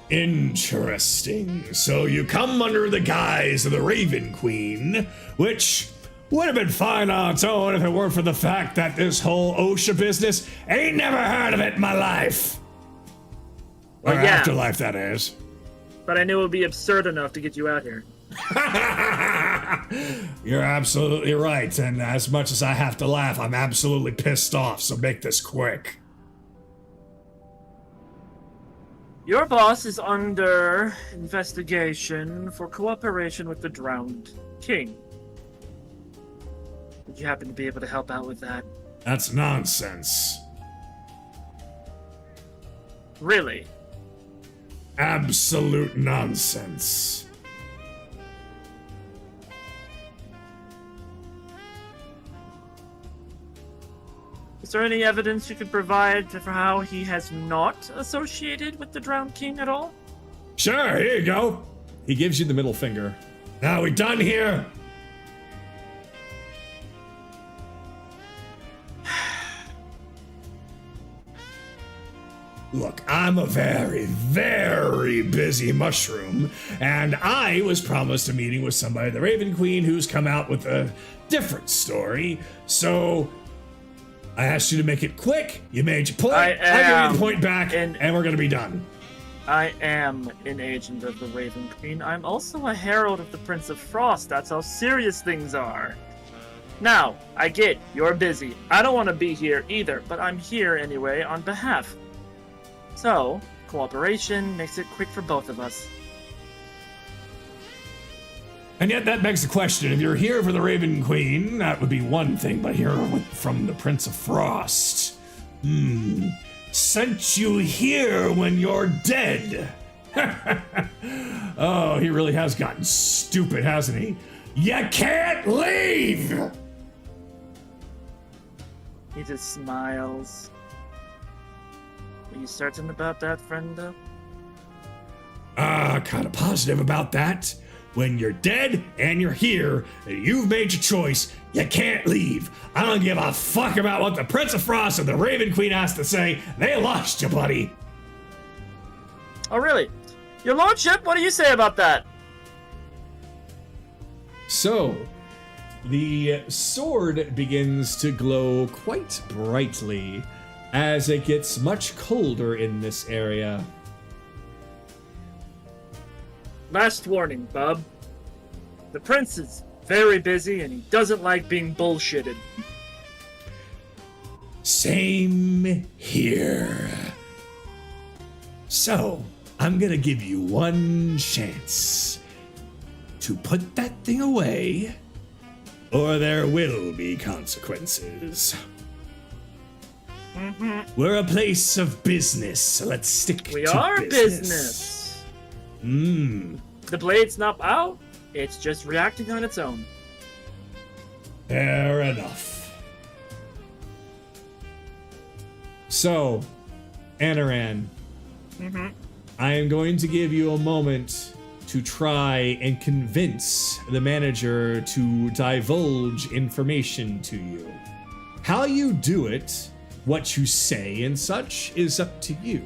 Interesting. So you come under the guise of the Raven Queen, which would have been fine on its own if it weren't for the fact that this whole OSHA business, ain't never heard of it in my life. Or Well, yeah. afterlife, that is. But I knew it would be absurd enough to get you out here. You're absolutely right, and as much as I have to laugh, I'm absolutely pissed off, so make this quick. Your boss is under investigation for cooperation with the Drowned King. Would you happen to be able to help out with that? That's nonsense. Really? Absolute nonsense. Is there any evidence you could provide for how he has not associated with the Drowned King at all? Sure, here you go. He gives you the middle finger. Now we done here? Look, I'm a very, very busy mushroom, and I was promised a meeting with somebody, the Raven Queen, who's come out with a different story, so I asked you to make it quick. You made your point. I give you the point back, and we're gonna be done. I am an agent of the Raven Queen. I'm also a herald of the Prince of Frost. That's how serious things are. Now, I get you're busy. I don't want to be here either, but I'm here anyway on behalf. So, cooperation makes it quick for both of us. And yet that begs the question, if you're here for the Raven Queen, that would be one thing, but here from the Prince of Frost. Sent you here when you're dead. Oh, he really has gotten stupid, hasn't he? You can't leave! He just smiles. Are you certain about that, friendo? Kind of positive about that. When you're dead and you're here, and you've made your choice, you can't leave. I don't give a fuck about what the Prince of Frost or the Raven Queen has to say. They lost you, buddy. Oh, really? Your lordship, what do you say about that? So, the sword begins to glow quite brightly as it gets much colder in this area. Last warning, bub. The prince is very busy and he doesn't like being bullshitted. Same here. So, I'm gonna give you one chance to put that thing away, or there will be consequences. We're a place of business, so let's stick to business. We are business. The blade's not out, it's just reacting on its own. Fair enough. So, Anaran, I am going to give you a moment to try and convince the manager to divulge information to you. How you do it, what you say and such, is up to you.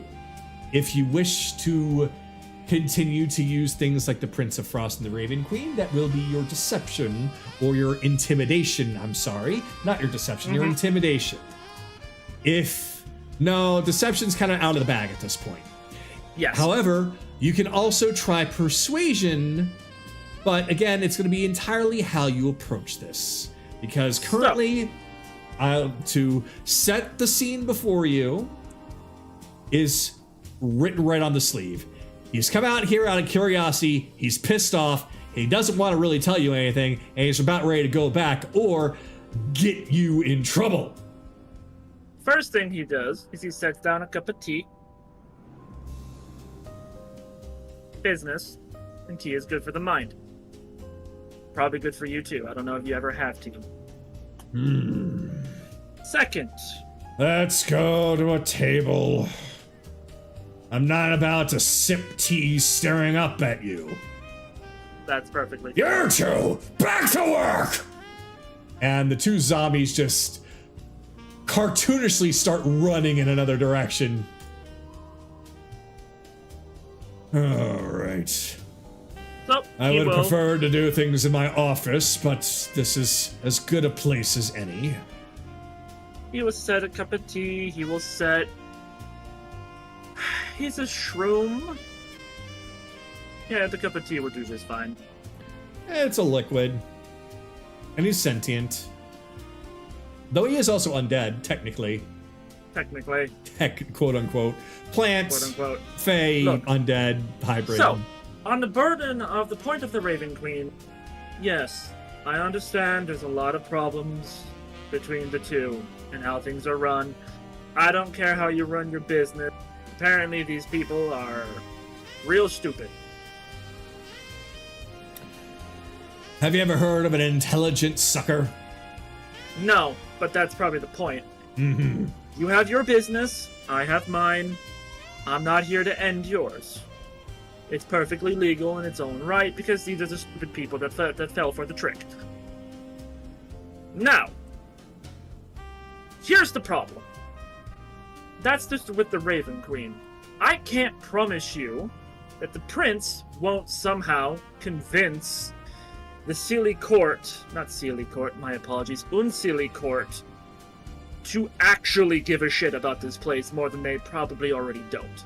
If you wish to continue to use things like the Prince of Frost and the Raven Queen, that will be your deception or your intimidation. I'm sorry, not your deception, your intimidation. No, deception's kind of out of the bag at this point. Yes. However, you can also try persuasion, but again, it's going to be entirely how you approach this. Because currently, to set the scene before you is written right on the sleeve. He's come out here out of curiosity, he's pissed off, he doesn't want to really tell you anything, and he's about ready to go back or get you in trouble. First thing he does is he sets down a cup of tea. Business, and tea is good for the mind. Probably good for you too. I don't know if you ever have tea. Second. Let's go to a table. I'm not about to sip tea staring up at you. That's perfectly You two, back to work! And the two zombies just cartoonishly start running in another direction. All right. So, I would prefer to do things in my office, but this is as good a place as any. He will set a cup of tea. He will set... He's a shroom. Yeah, the cup of tea will do just fine. It's a liquid. And he's sentient. Though he is also undead, technically. Technically. Quote unquote. Plant, Quote unquote. fae, Look. undead, hybrid. So, on the burden of the point of the Raven Queen, yes, I understand there's a lot of problems between the two and how things are run. I don't care how you run your business. Apparently these people are real stupid. Have you ever heard of an intelligent sucker? No, but that's probably the point. Mm-hmm. You have your business, I have mine. I'm not here to end yours. It's perfectly legal in its own right because these are the stupid people that fell for the trick. Now, here's the problem. That's just with the Raven Queen. I can't promise you that the prince won't somehow convince the Unsili Court to actually give a shit about this place more than they probably already don't.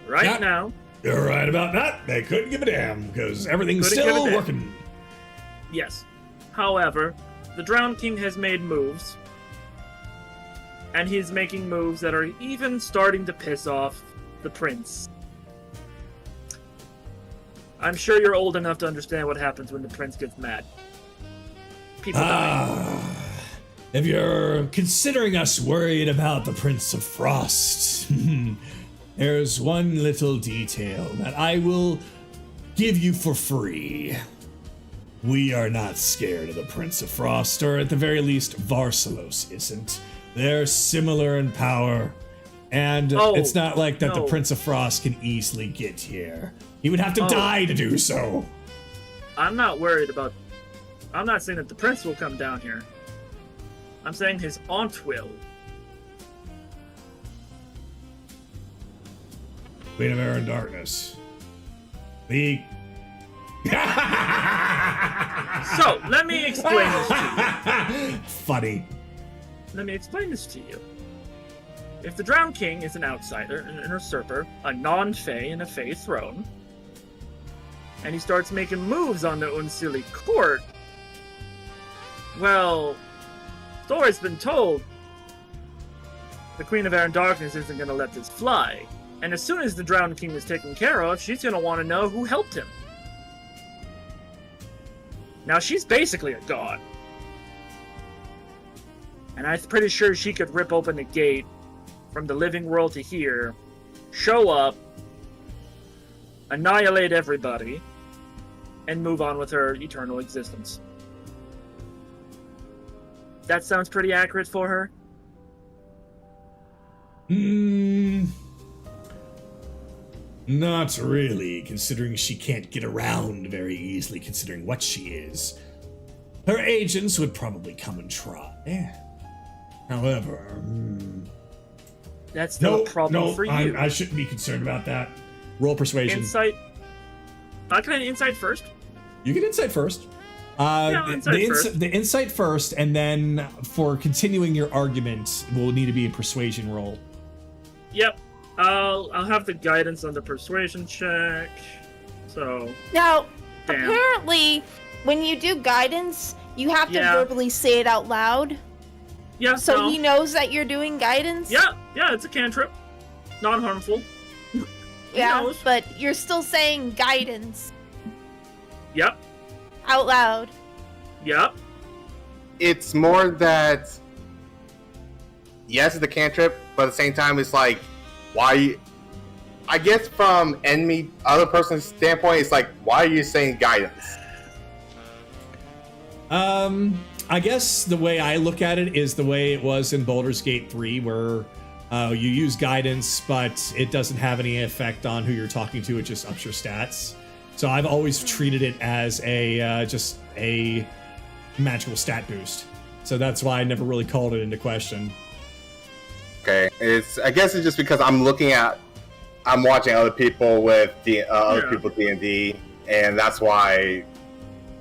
Right now... You're right about that. They couldn't give a damn, because everything's Couldn't give a still damn. working. Yes. However, the Drowned King has made moves. And he's making moves that are even starting to piss off the prince. I'm sure you're old enough to understand what happens when the prince gets mad. People die. If you're considering us worried about the Prince of Frost, there's one little detail that I will give you for free. We are not scared of the Prince of Frost, or at the very least, Varsalos isn't. They're similar in power, and it's not like that the Prince of Frost can easily get here. He would have to die to do so. I'm not worried about... I'm not saying that the prince will come down here. I'm saying his aunt will. Queen of Air and Darkness. The... So, let me explain this to you. Funny. Let me explain this to you. If the Drowned King is an outsider, an usurper, a non-Fey in a Fey throne, and he starts making moves on the Unsili court, well, story's been told the Queen of Air and Darkness isn't going to let this fly. And as soon as the Drowned King is taken care of, she's going to want to know who helped him. Now, she's basically a god. And I'm pretty sure she could rip open the gate from the living world to here, show up, annihilate everybody, and move on with her eternal existence. That sounds pretty accurate for her? Not really, considering she can't get around very easily, considering what she is. Her agents would probably come and try. However, that's no problem for you. I shouldn't be concerned about that. Roll persuasion. Insight. Can I insight first? You get insight first. The insight first, and then for continuing your argument, will need to be a persuasion roll. Yep. I'll have the guidance on the persuasion check. So now, apparently, when you do guidance, you have to verbally say it out loud. Yeah. So he knows that you're doing guidance. Yeah. It's a cantrip, non-harmful. Yeah, but you're still saying guidance. Yep. Out loud. Yep. It's more that, yes, it's a cantrip, but at the same time, it's like, why? I guess from other person's standpoint, it's like, why are you saying guidance? I guess the way I look at it is the way it was in Baldur's Gate 3, where you use guidance, but it doesn't have any effect on who you're talking to. It just ups your stats. So I've always treated it as just a magical stat boost. So that's why I never really called it into question. Okay, I guess it's just because I'm watching other people with D&D, and that's why,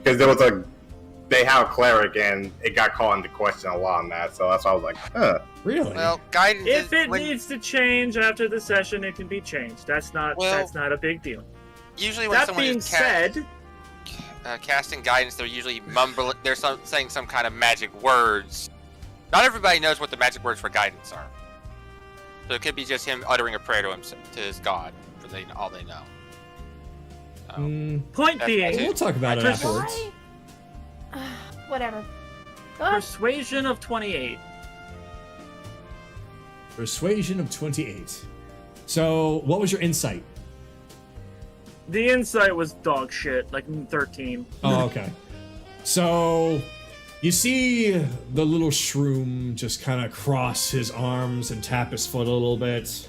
because they have a cleric and it got called into question a lot on that, so that's why I was like, huh. Really? Well, guidance. If it needs to change after the session, it can be changed. That's not a big deal. Usually, when someone is casting guidance, they're usually mumbling. They're saying some kind of magic words. Not everybody knows what the magic words for guidance are. So it could be just him uttering a prayer to his god, for all they know. Point being, we'll talk about it afterwards. Whatever. Persuasion of 28. Persuasion of 28. So, what was your insight? The insight was dog shit, like 13. Oh, okay. So, you see the little shroom just kind of cross his arms and tap his foot a little bit.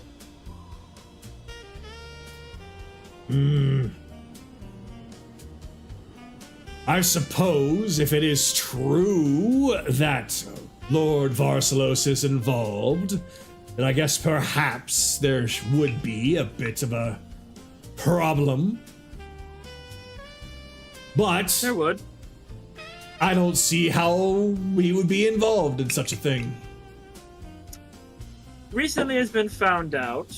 I suppose if it is true that Lord Varsalos is involved, then I guess perhaps there would be a bit of a problem. But there would. I don't see how we would be involved in such a thing. Recently it's been found out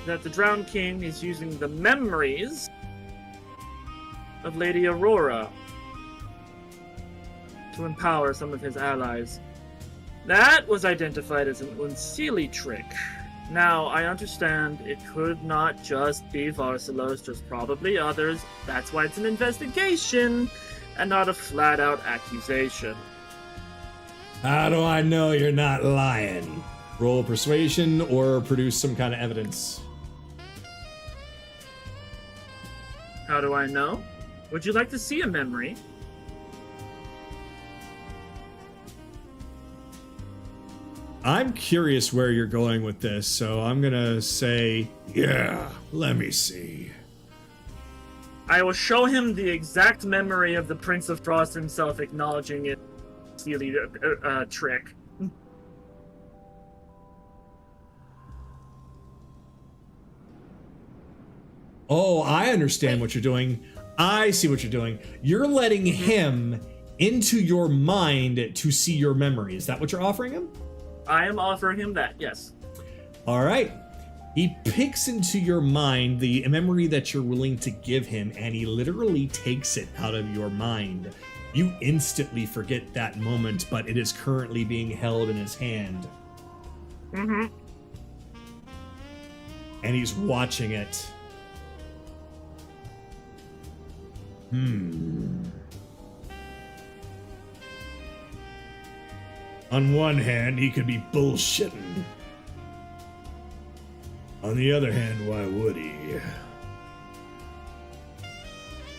that the Drowned King is using the memories of Lady Aurora to empower some of his allies. That was identified as an Unseelie trick. Now, I understand it could not just be Varsalos, just probably others. That's why it's an investigation and not a flat-out accusation. How do I know you're not lying? Roll persuasion or produce some kind of evidence. How do I know? Would you like to see a memory? I'm curious where you're going with this, so I'm gonna say, Yeah, let me see. I will show him the exact memory of the Prince of Frost himself acknowledging it. Silly trick. oh, I understand what you're doing. I see what you're doing. You're letting him into your mind to see your memory. Is that what you're offering him? I am offering him that, yes. All right. He picks into your mind the memory that you're willing to give him, and he literally takes it out of your mind. You instantly forget that moment, but it is currently being held in his hand. Mm-hmm. And he's watching it. On one hand, he could be bullshitting. On the other hand, why would he?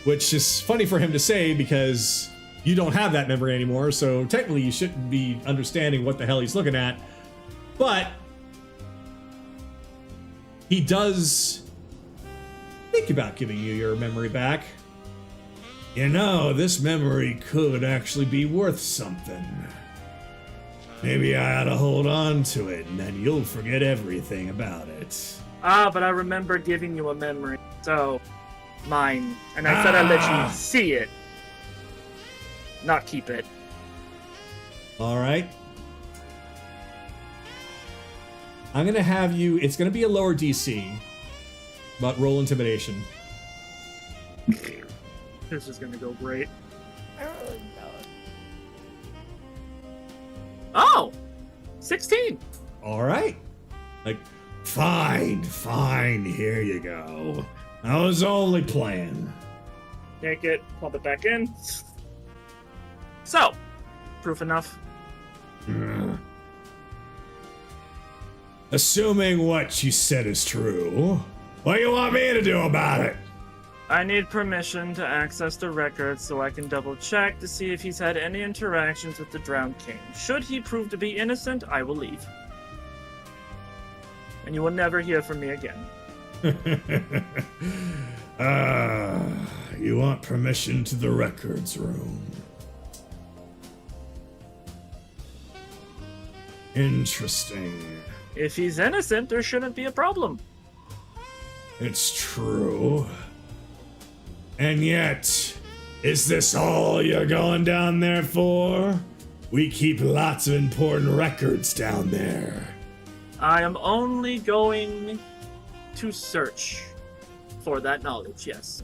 Which is funny for him to say because you don't have that memory anymore, so technically you shouldn't be understanding what the hell he's looking at. But he does think about giving you your memory back. You know, this memory could actually be worth something. Maybe I ought to hold on to it, and then you'll forget everything about it. Ah, but I remember giving you a memory, so mine. And I said I'd let you see it, not keep it. All right. I'm going to have you... It's going to be a lower DC, but roll intimidation. This is going to go great. Oh! 16! All right. Like, Fine, here you go. I was only playing. Take it, pop it back in. So, proof enough. Assuming what you said is true, what do you want me to do about it? I need permission to access the records so I can double check to see if he's had any interactions with the Drowned King. Should he prove to be innocent, I will leave. And you will never hear from me again. You want permission to the records room. Interesting. If he's innocent, there shouldn't be a problem. It's true. And yet, is this all you're going down there for? We keep lots of important records down there. I am only going to search for that knowledge, yes.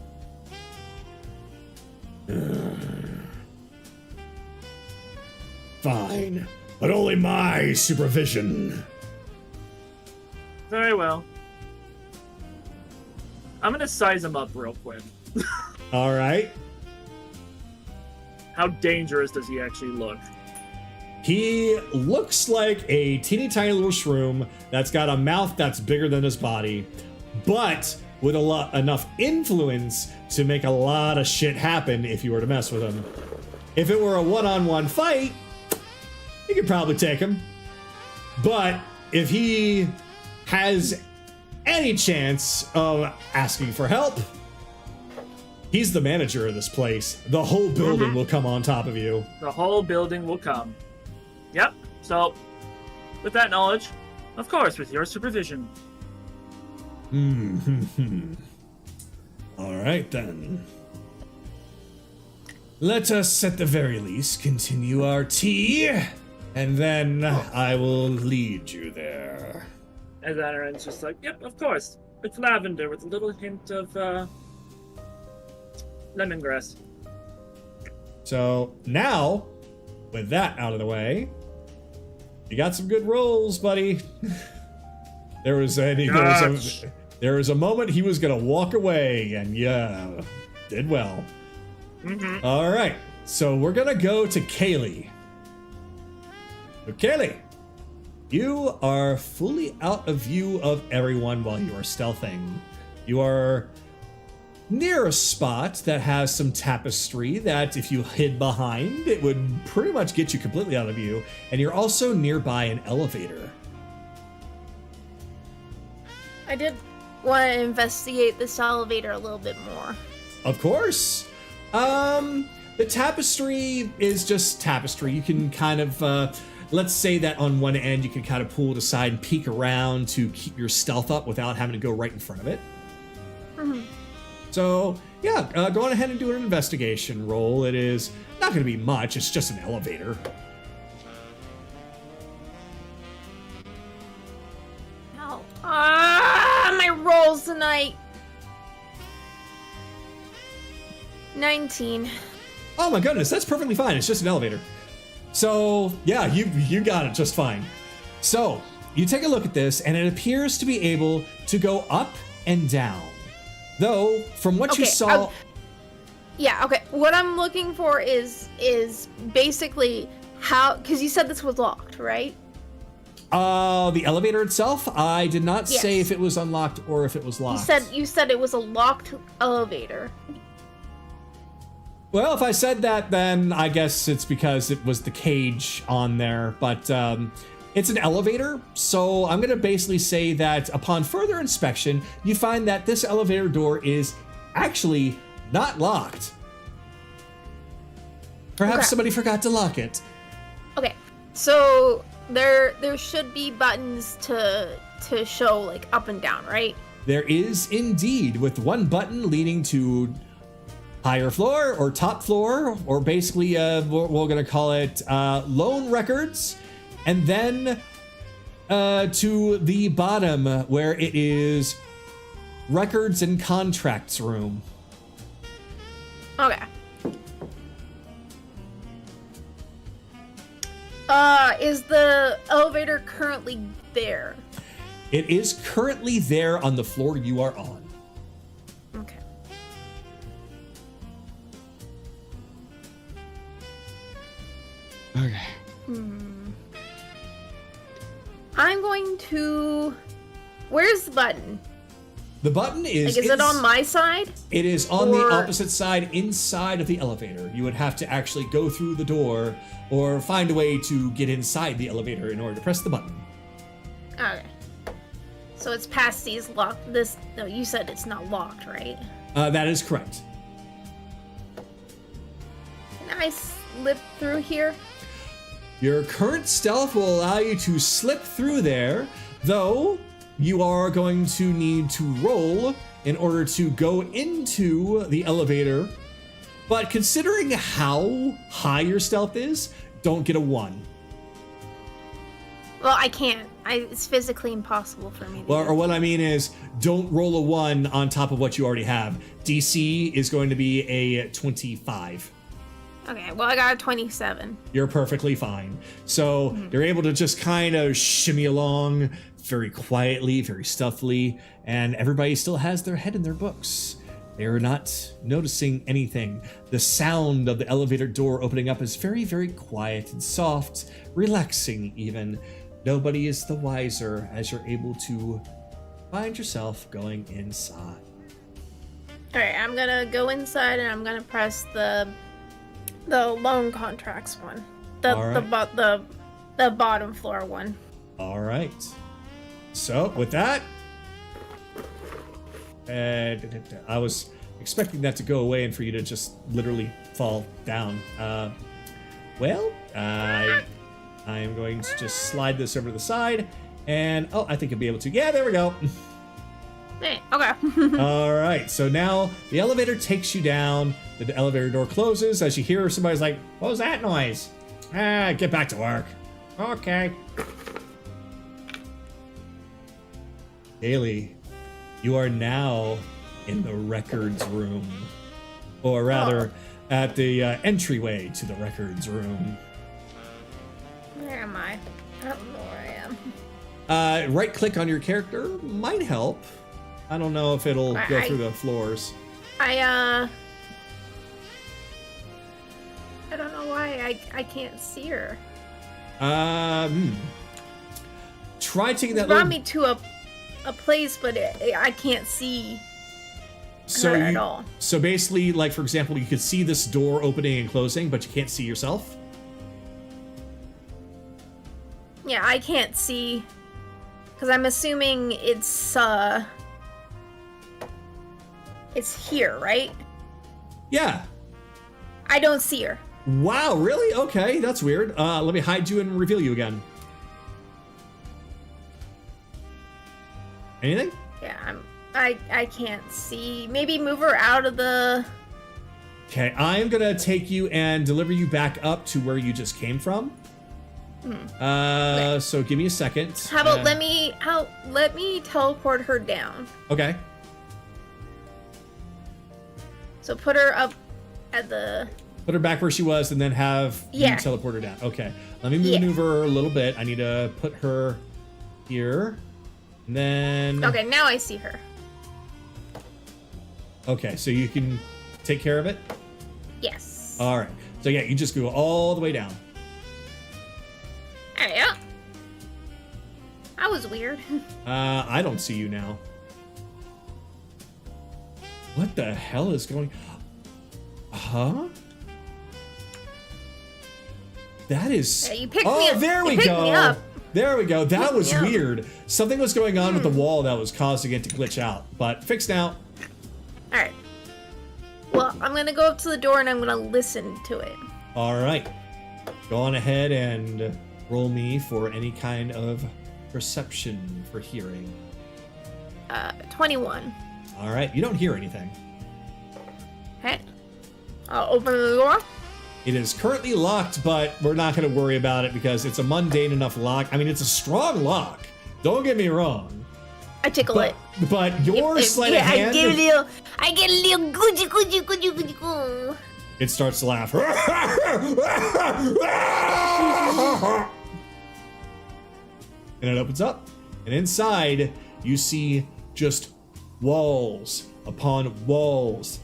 Fine, but only my supervision. Very well. I'm gonna size him up real quick. all right. How dangerous does he actually look? He looks like a teeny tiny little shroom that's got a mouth that's bigger than his body, but with enough influence to make a lot of shit happen if you were to mess with him. If it were a one-on-one fight, you could probably take him. But if he has any chance of asking for help, he's the manager of this place. The whole building will come on top of you. The whole building will come. Yep. So, with that knowledge, of course, with your supervision. All right, then. Let us, at the very least, continue our tea, and then I will lead you there. And Aaron's just like, yep, of course. It's lavender with a little hint of lemongrass. So now with that out of the way, you got some good rolls, buddy. There was a moment he was gonna walk away, and yeah, did well. Mm-hmm. All right, so we're gonna go to Kaylee. So Kaylee, you are fully out of view of everyone while you are stealthing. You are near a spot that has some tapestry that if you hid behind, it would pretty much get you completely out of view. And you're also nearby an elevator. I did want to investigate this elevator a little bit more. Of course. The tapestry is just tapestry. You can kind of, let's say that on one end you can kind of pull it aside and peek around to keep your stealth up without having to go right in front of it. Mm-hmm. So, yeah, go on ahead and do an investigation roll. It is not going to be much. It's just an elevator. No. My rolls tonight. 19. Oh my goodness, that's perfectly fine. It's just an elevator. So, yeah, you got it just fine. So, you take a look at this, and it appears to be able to go up and down. Though, from what you saw... Yeah, okay. What I'm looking for is basically how... Because you said this was locked, right? The elevator itself, I did not say if it was unlocked or if it was locked. You said it was a locked elevator. Well, if I said that, then I guess it's because it was the cage on there. But it's an elevator, so I'm going to basically say that upon further inspection, you find that this elevator door is actually not locked. Perhaps somebody forgot to lock it. Okay, so there should be buttons to show like up and down, right? There is indeed, with one button leading to higher floor or top floor, or basically we're going to call it loan records, and then to the bottom where it is records and contracts room. Okay. Is the elevator currently there? It is currently there on the floor you are on. Okay. Okay. I'm going to... Where's the button? The button is... Like, is it on my side? It is on the opposite side, inside of the elevator. You would have to actually go through the door or find a way to get inside the elevator in order to press the button. Okay. So it's past these locked... No, you said it's not locked, right? That is correct. Can I slip through here? Your current stealth will allow you to slip through there, though you are going to need to roll in order to go into the elevator. But considering how high your stealth is, don't get a 1. Well, I can't. It's physically impossible for me to Or what I mean is, don't roll a 1 on top of what you already have. DC is going to be a 25. Okay, well, I got a 27. You're perfectly fine. So you're able to just kind of shimmy along very quietly, very stealthily, and everybody still has their head in their books. They're not noticing anything. The sound of the elevator door opening up is very, very quiet and soft, relaxing even. Nobody is the wiser as you're able to find yourself going inside. Alright, I'm gonna go inside and I'm gonna press the loan contracts one. The bottom floor one. All right. So with that, I was expecting that to go away and for you to just literally fall down. Well, I am going to just slide this over to the side, and I think I'll be able to. Yeah, there we go. Hey, okay. All right. So now the elevator takes you down. The elevator door closes as you hear somebody's like, "What was that noise?" Get back to work. Okay. Haley, you are now in the records room. Or rather, at the entryway to the records room. Where am I? I don't know where I am. Right click on your character might help. I don't know if it'll go through the floors. I don't know why I can't see her. Try taking that. It brought me to a place, but I can't see her at all. So basically, like for example, you could see this door opening and closing, but you can't see yourself. Yeah, I can't see, because I'm assuming it's here, right? Yeah. I don't see her. Wow, really? Okay, that's weird. Let me hide you and reveal you again. Anything? Yeah, I can't see. Maybe move her out of the... Okay, I am gonna take you and deliver you back up to where you just came from. Okay. So give me a second. How about let me teleport her down. Okay. So put her up at the... Put her back where she was and then have you teleport her down. Okay. Let me maneuver her a little bit. I need to put her here. And then... Okay, now I see her. Okay, so you can take care of it? Yes. All right. So yeah, you just go all the way down. There you go. That was weird. I don't see you now. What the hell is going... Huh? That is... Yeah, you picked me up. There we go. There we go. That was weird. Something was going on with the wall that was causing it to glitch out, but fixed now. All right. Well, I'm going to go up to the door and I'm going to listen to it. All right. Go on ahead and roll me for any kind of perception for hearing. 21. All right. You don't hear anything. Okay. I'll open the door. It is currently locked, but we're not going to worry about it because it's a mundane enough lock. I mean, it's a strong lock. Don't get me wrong. I tickle it. But your sleight of hand... I get a little googie. It starts to laugh. And it opens up. And inside, you see just walls upon walls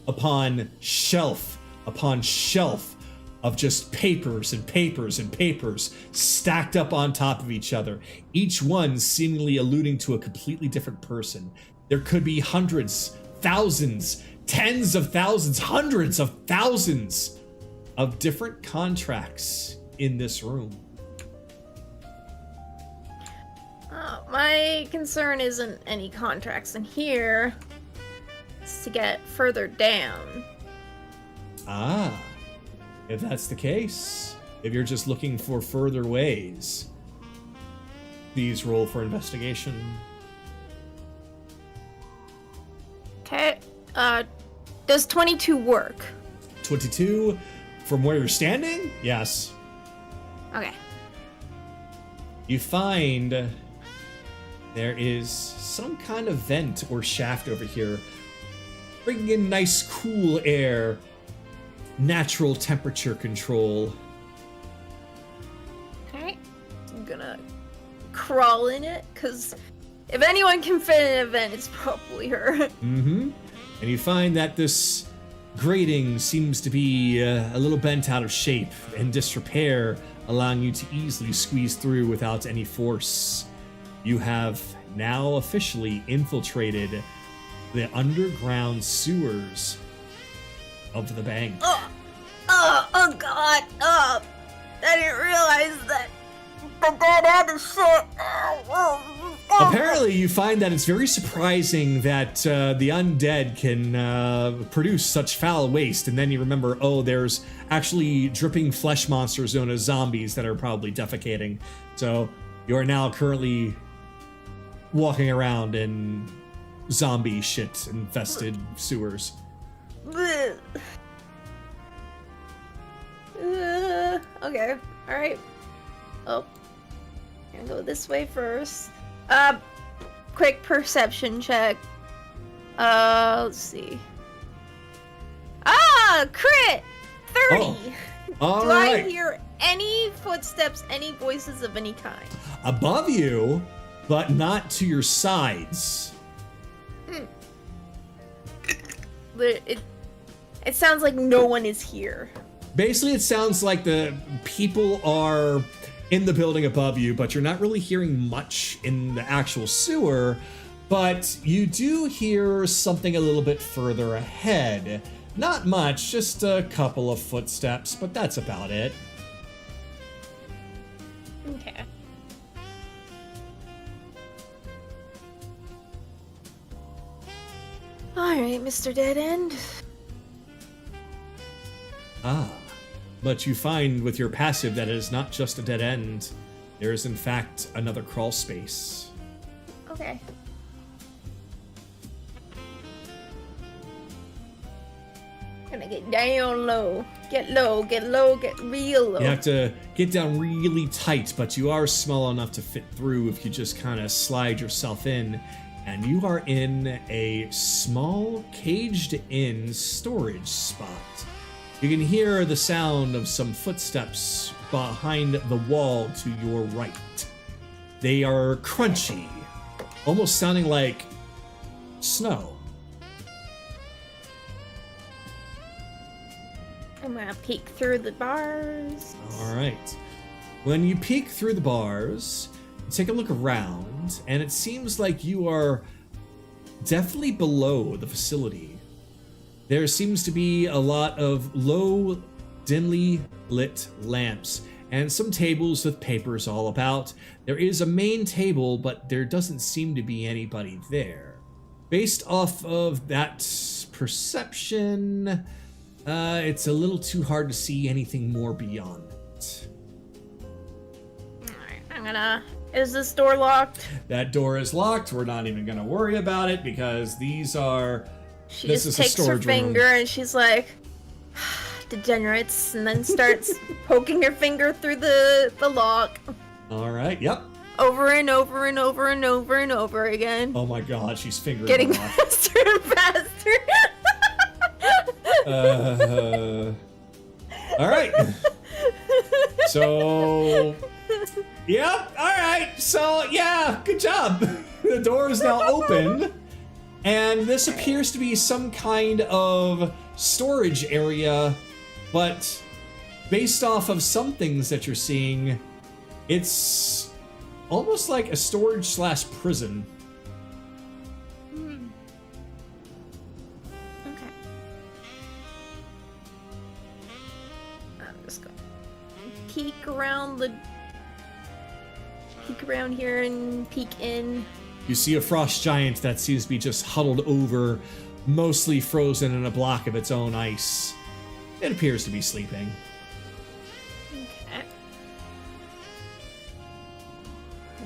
upon shelf upon shelf of just papers and papers and papers stacked up on top of each other, each one seemingly alluding to a completely different person. There could be hundreds, thousands, tens of thousands, hundreds of thousands of different contracts in this room. My concern isn't any contracts in here. It's to get further down. Ah, if that's the case, if you're just looking for further ways, please roll for investigation. Okay, does 22 work? 22 from where you're standing? Yes. Okay. You find there is some kind of vent or shaft over here, bringing in nice cool air. Natural temperature control. Okay. I'm gonna crawl in it, because if anyone can fit in an event, it's probably her. Mm-hmm. And you find that this grating seems to be a little bent out of shape and disrepair, allowing you to easily squeeze through without any force. You have now officially infiltrated the underground sewers of the bank. Oh god, I didn't realize that the dead had the shit. Apparently, you find that it's very surprising that the undead can produce such foul waste, and then you remember, oh, there's actually dripping flesh monsters known as zombies that are probably defecating. So you are now currently walking around in zombie shit infested sewers. Okay, alright. Oh, gonna go this way first. Quick perception check. Let's see. Ah, crit! 30! Oh. All Do right. I hear any footsteps, any voices of any kind? Above you, but not to your sides. It sounds like no one is here. Basically, it sounds like the people are in the building above you, but you're not really hearing much in the actual sewer. But you do hear something a little bit further ahead. Not much, just a couple of footsteps, but that's about it. Okay. Alright, Mr. Dead End. Ah, but you find with your passive that it is not just a dead end. There is in fact another crawl space. Okay. Gonna get down low. Get low, get low, get real low. You have to get down really tight, but you are small enough to fit through if you just kind of slide yourself in. And you are in a small, caged-in storage spot. You can hear the sound of some footsteps behind the wall to your right. They are crunchy, almost sounding like snow. I'm gonna peek through the bars. All right. When you peek through the bars, take a look around, and it seems like you are definitely below the facility. There seems to be a lot of low, dimly lit lamps, and some tables with papers all about. There is a main table, but there doesn't seem to be anybody there. Based off of that perception, it's a little too hard to see anything more beyond it. Alright, I'm gonna... Is this door locked? That door is locked. We're not even gonna worry about it because these are... She this just is a takes her storage room. finger and she's like, degenerates, and then starts poking her finger through the lock. All right, yep. Over and over and over and over and over again. Oh my god, she's fingering Getting the lock. faster and faster. All right. So, yep. All right. So, yeah, good job. The door is now open, and this appears to be some kind of storage area, but based off of some things that you're seeing, it's almost like a storage / prison. Okay. I'm just gonna peek around here and peek in. You see a frost giant that seems to be just huddled over, mostly frozen in a block of its own ice. It appears to be sleeping. Okay.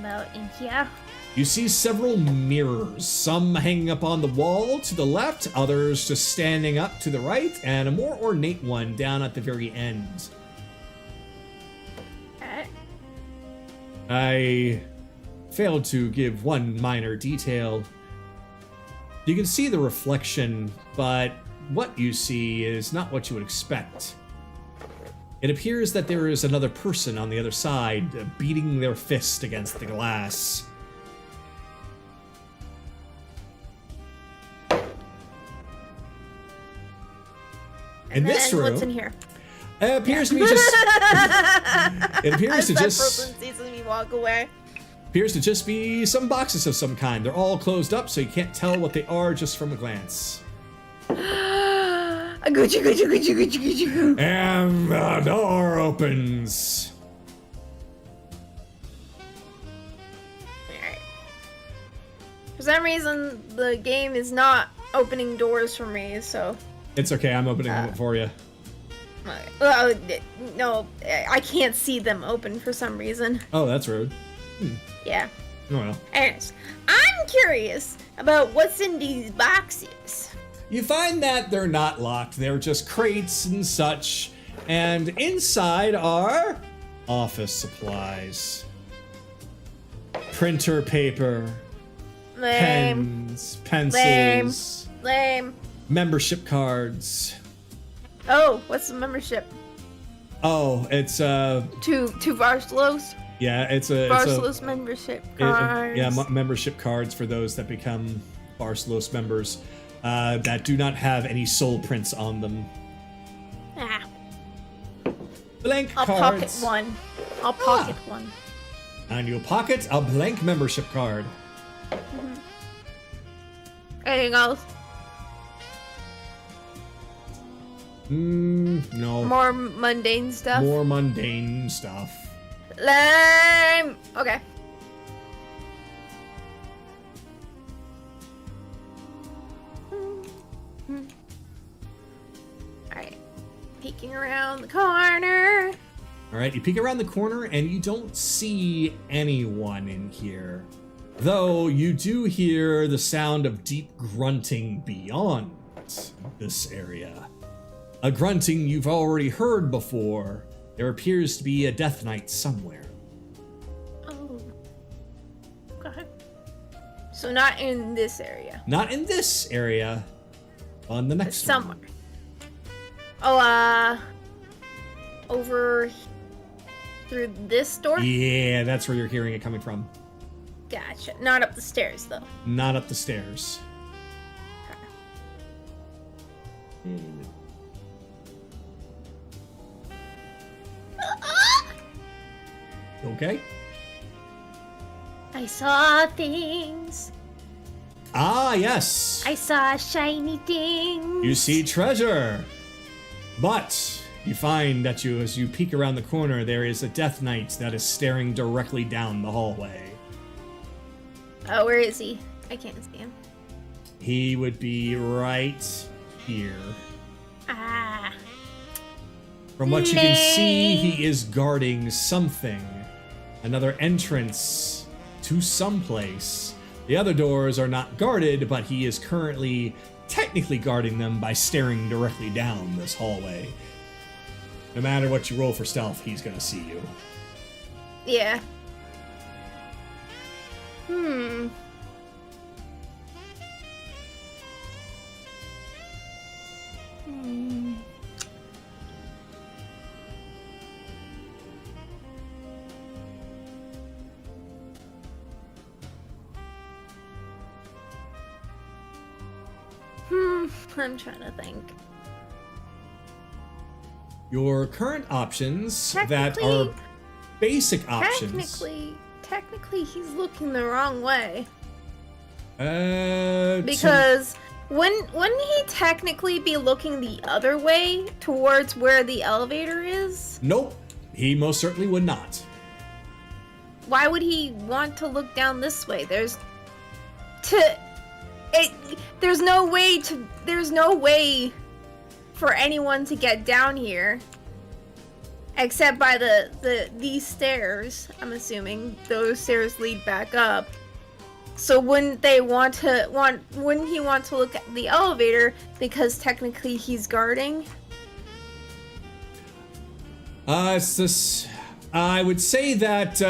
About in here. You see several mirrors, some hanging up on the wall to the left, others just standing up to the right, and a more ornate one down at the very end. Okay. I failed to give one minor detail. You can see the reflection, but what you see is not what you would expect. It appears that there is another person on the other side, beating their fist against the glass. In this room, what's in here? it appears to be just. It appears to As that just. person sees me walk away. Appears to just be some boxes of some kind. They're all closed up, so you can't tell what they are just from a glance. And the door opens. Alright. For some reason, the game is not opening doors for me, so... It's okay, I'm opening them for you. Well, no, I can't see them open for some reason. Oh, that's rude. Yeah. Oh well. Anyways, I'm curious about what's in these boxes. You find that they're not locked, they're just crates and such, and inside are office supplies, printer paper, Lame. pens, pencils, Lame. membership cards. Oh, what's the membership? Oh, it's Two Varslos. yeah, it's a Varslos membership cards. membership cards for those that become Varslos members that do not have any soul prints on them. Ah, Blank I'll cards. pocket one. I'll pocket one. And you'll pocket a blank membership card. Anything else? No. More mundane stuff. More mundane stuff. Lame. Okay. Alright. Peeking around the corner. All right, you peek around the corner and you don't see anyone in here. Though you do hear the sound of deep grunting beyond this area. A grunting you've already heard before. There appears to be a Death Knight somewhere. Oh. Okay. So not in this area. Not in this area. On the next Somewhere. one. Oh, over through this door? Yeah, that's where you're hearing it coming from. Gotcha. Not up the stairs, though. Not up the stairs. Okay. I saw things. Ah, yes. I saw shiny things. You see treasure. But you find that as you peek around the corner, there is a Death Knight that is staring directly down the hallway. Oh, where is he? I can't see him. He would be right here. Ah. From what you can see, he is guarding something. Another entrance to someplace. The other doors are not guarded, but he is currently technically guarding them by staring directly down this hallway. No matter what you roll for stealth, he's gonna see you. Yeah. I'm trying to think. Your current options that Technically- are basic options. Technically, he's looking the wrong way. So- Because wouldn't he technically be looking the other way towards where the elevator is? Nope, he most certainly would not. Why would he want to look down this way? There's no way for anyone to get down here except by these stairs. I'm assuming those stairs lead back up. So wouldn't he want to look at the elevator because technically he's guarding? I would say that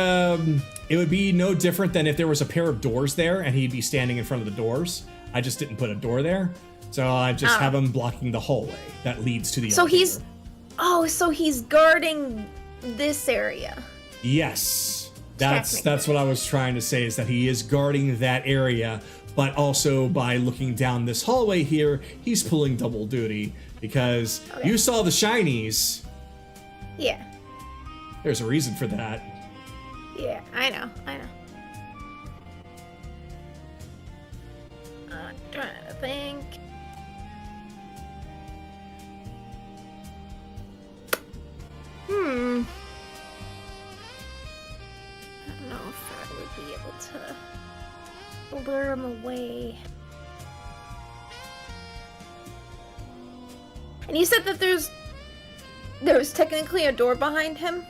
it would be no different than if there was a pair of doors there and he'd be standing in front of the doors. I just didn't put a door there, so I just have him blocking the hallway that leads to the elevator. So he's guarding this area. Yes, that's what I was trying to say, is that he is guarding that area, but also by looking down this hallway here, he's pulling double duty because you saw the shinies. Yeah. There's a reason for that. Yeah, I know. Trying to think. I don't know if I would be able to lure him away. And you said that there's technically a door behind him?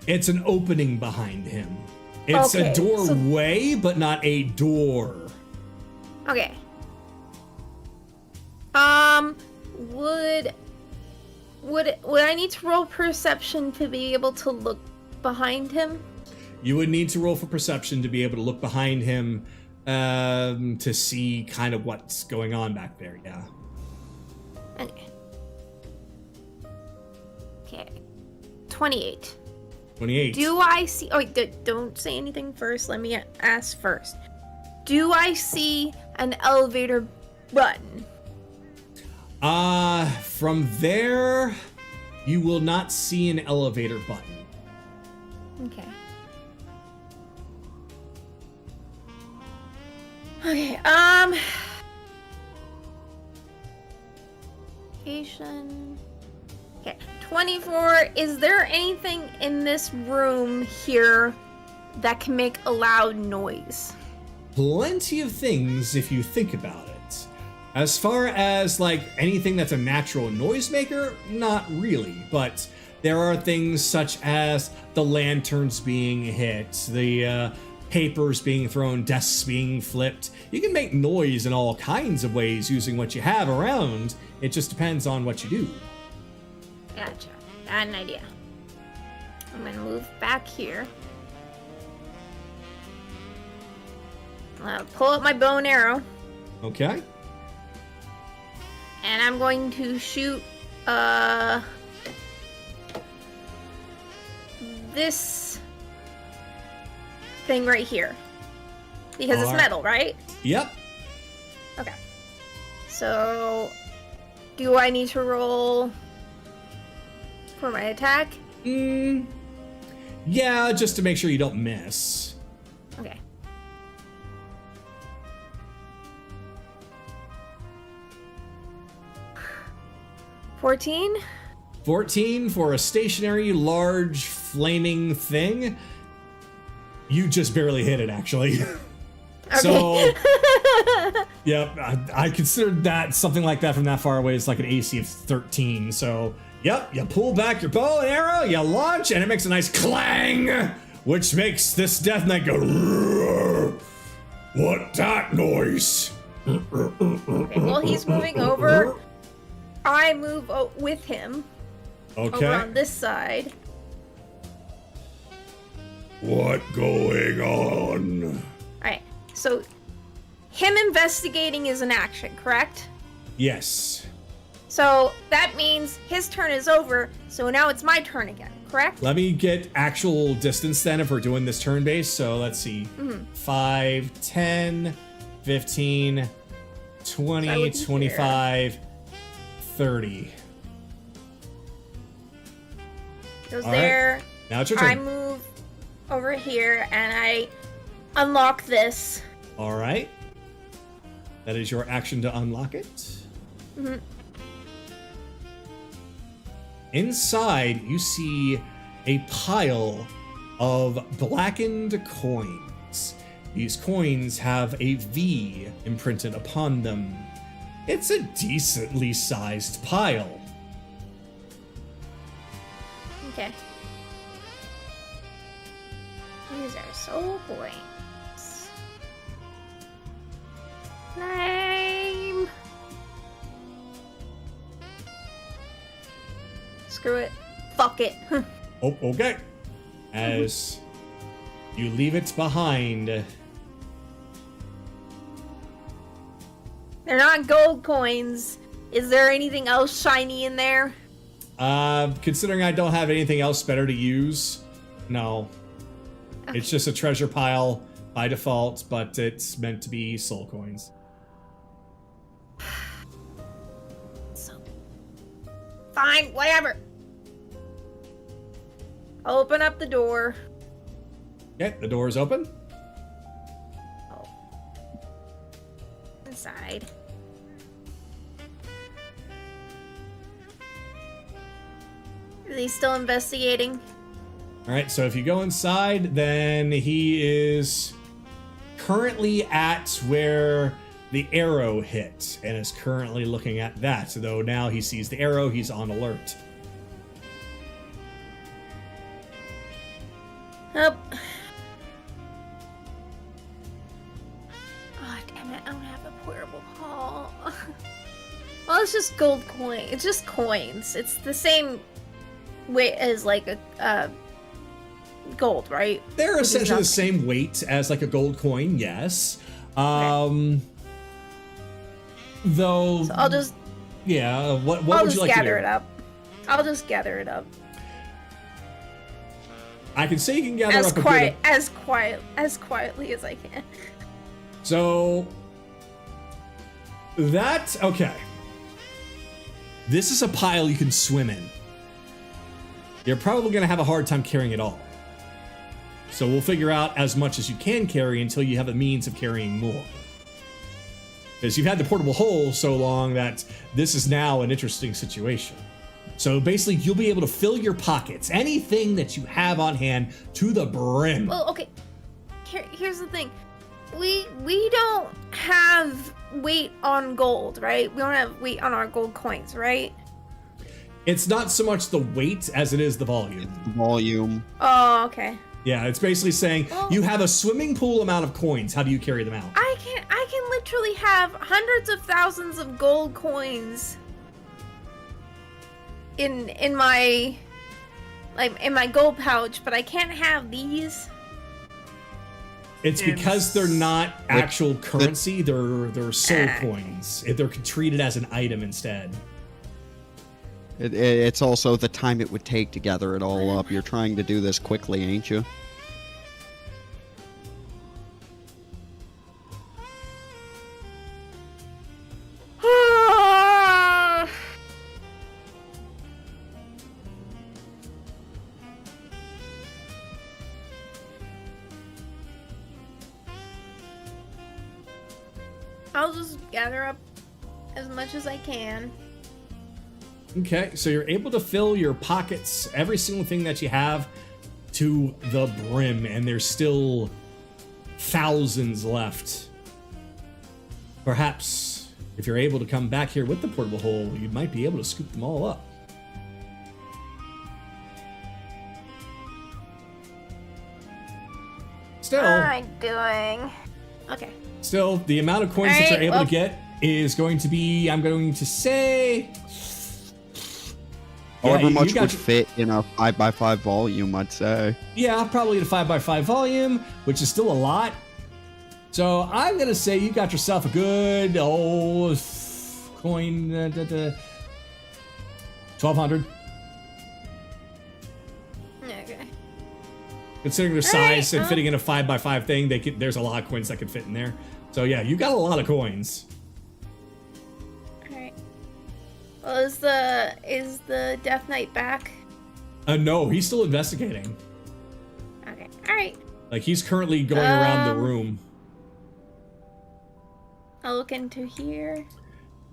It's an opening behind him. It's a doorway, but not a door. Okay. Would I need to roll perception to be able to look behind him? You would need to roll for perception to be able to look behind him to see kind of what's going on back there, yeah. Okay. 28. 28. Do I see... Oh, wait, don't say anything first. Let me ask first. Do I see an elevator button? From there, you will not see an elevator button. Okay. Okay, location. Okay, 24. Is there anything in this room here that can make a loud noise? Plenty of things if you think about it. As far as like anything that's a natural noisemaker, not really, but there are things such as the lanterns being hit, the papers being thrown, desks being flipped. You can make noise in all kinds of ways using what you have around. It just depends on what you do. Gotcha. Got an idea. I'm gonna move back here. Pull up my bow and arrow. Okay. And I'm going to shoot this thing right here. Because it's metal, right? Yep. Okay. So, do I need to roll for my attack? Yeah, just to make sure you don't miss. Okay. $14? 14 for a stationary, large, flaming thing. You just barely hit it, actually. Okay. So, yep, I considered that something like that from that far away is like an AC of 13. So, yep, you pull back your bow and arrow, you launch, and it makes a nice clang, which makes this Death Knight go, "Roar. What that noise?" Okay, well, he's moving over. I move with him. Okay. Over on this side. What going on? Alright, so him investigating is an action, correct? Yes. So that means his turn is over, so now it's my turn again, correct? Let me get actual distance then if we're doing this turn based. So let's see. 5, 10, 15, 20, 25, 30. Goes All there. right. Now it's your turn. I move over here and I unlock this. All right. That is your action to unlock it. Mm-hmm. Inside, you see a pile of blackened coins. These coins have a V imprinted upon them. It's a decently sized pile. Okay. These are soul coins. Lame. Screw it. Fuck it. Oh, okay. As you leave it behind. They're not gold coins. Is there anything else shiny in there? Considering I don't have anything else better to use, no. Okay. It's just a treasure pile by default, but it's meant to be soul coins. So, fine, whatever. I'll open up the door. Okay, the door is open. Oh. Inside. Is he still investigating? All right, so if you go inside, then he is currently at where the arrow hit and is currently looking at that. Though now he sees the arrow, he's on alert. Up. Oh, damn it, I don't have a portable haul. Well, it's just gold coin. It's just coins. It's the same weight as like a gold, right? They're essentially the same weight as like a gold coin, yes. Okay. Though, So I'll just yeah. What I'll would just you like to do? gather it up. I'll just gather it up. I can say you can gather as up as quietly as I can. So that's okay. This is a pile you can swim in. You're probably going to have a hard time carrying it all. So we'll figure out as much as you can carry until you have a means of carrying more. Because you've had the portable hole so long that this is now an interesting situation. So basically, you'll be able to fill your pockets, anything that you have on hand, to the brim. Well, okay. Here's the thing. We don't have weight on gold, right? We don't have weight on our gold coins, right? It's not so much the weight as it is the volume. It's the volume. Oh, okay. Yeah, it's basically saying you have a swimming pool amount of coins. How do you carry them out? I can literally have hundreds of thousands of gold coins in my gold pouch, but I can't have these. It's because they're not actual currency, they're soul coins. They're treated as an item instead. It's also the time it would take to gather it all up. You're trying to do this quickly, ain't you? I'll just gather up as much as I can. Okay, so you're able to fill your pockets, every single thing that you have, to the brim, and there's still thousands left. Perhaps, if you're able to come back here with the portable hole, you might be able to scoop them all up. Still, What am I doing? Okay. Still, the amount of coins that you're able to get is going to be, I'm going to say... However much would fit in a 5x5 volume, I'd say. Yeah, probably a 5x5 volume, which is still a lot. So I'm going to say you got yourself a good old coin, 1,200. Okay. Considering their size and fitting in a 5x5 thing, there's a lot of coins that could fit in there. So yeah, you got a lot of coins. Alright. Well, is the Death Knight back? No, he's still investigating. Okay. Alright. Like, he's currently going around the room. I'll look into here.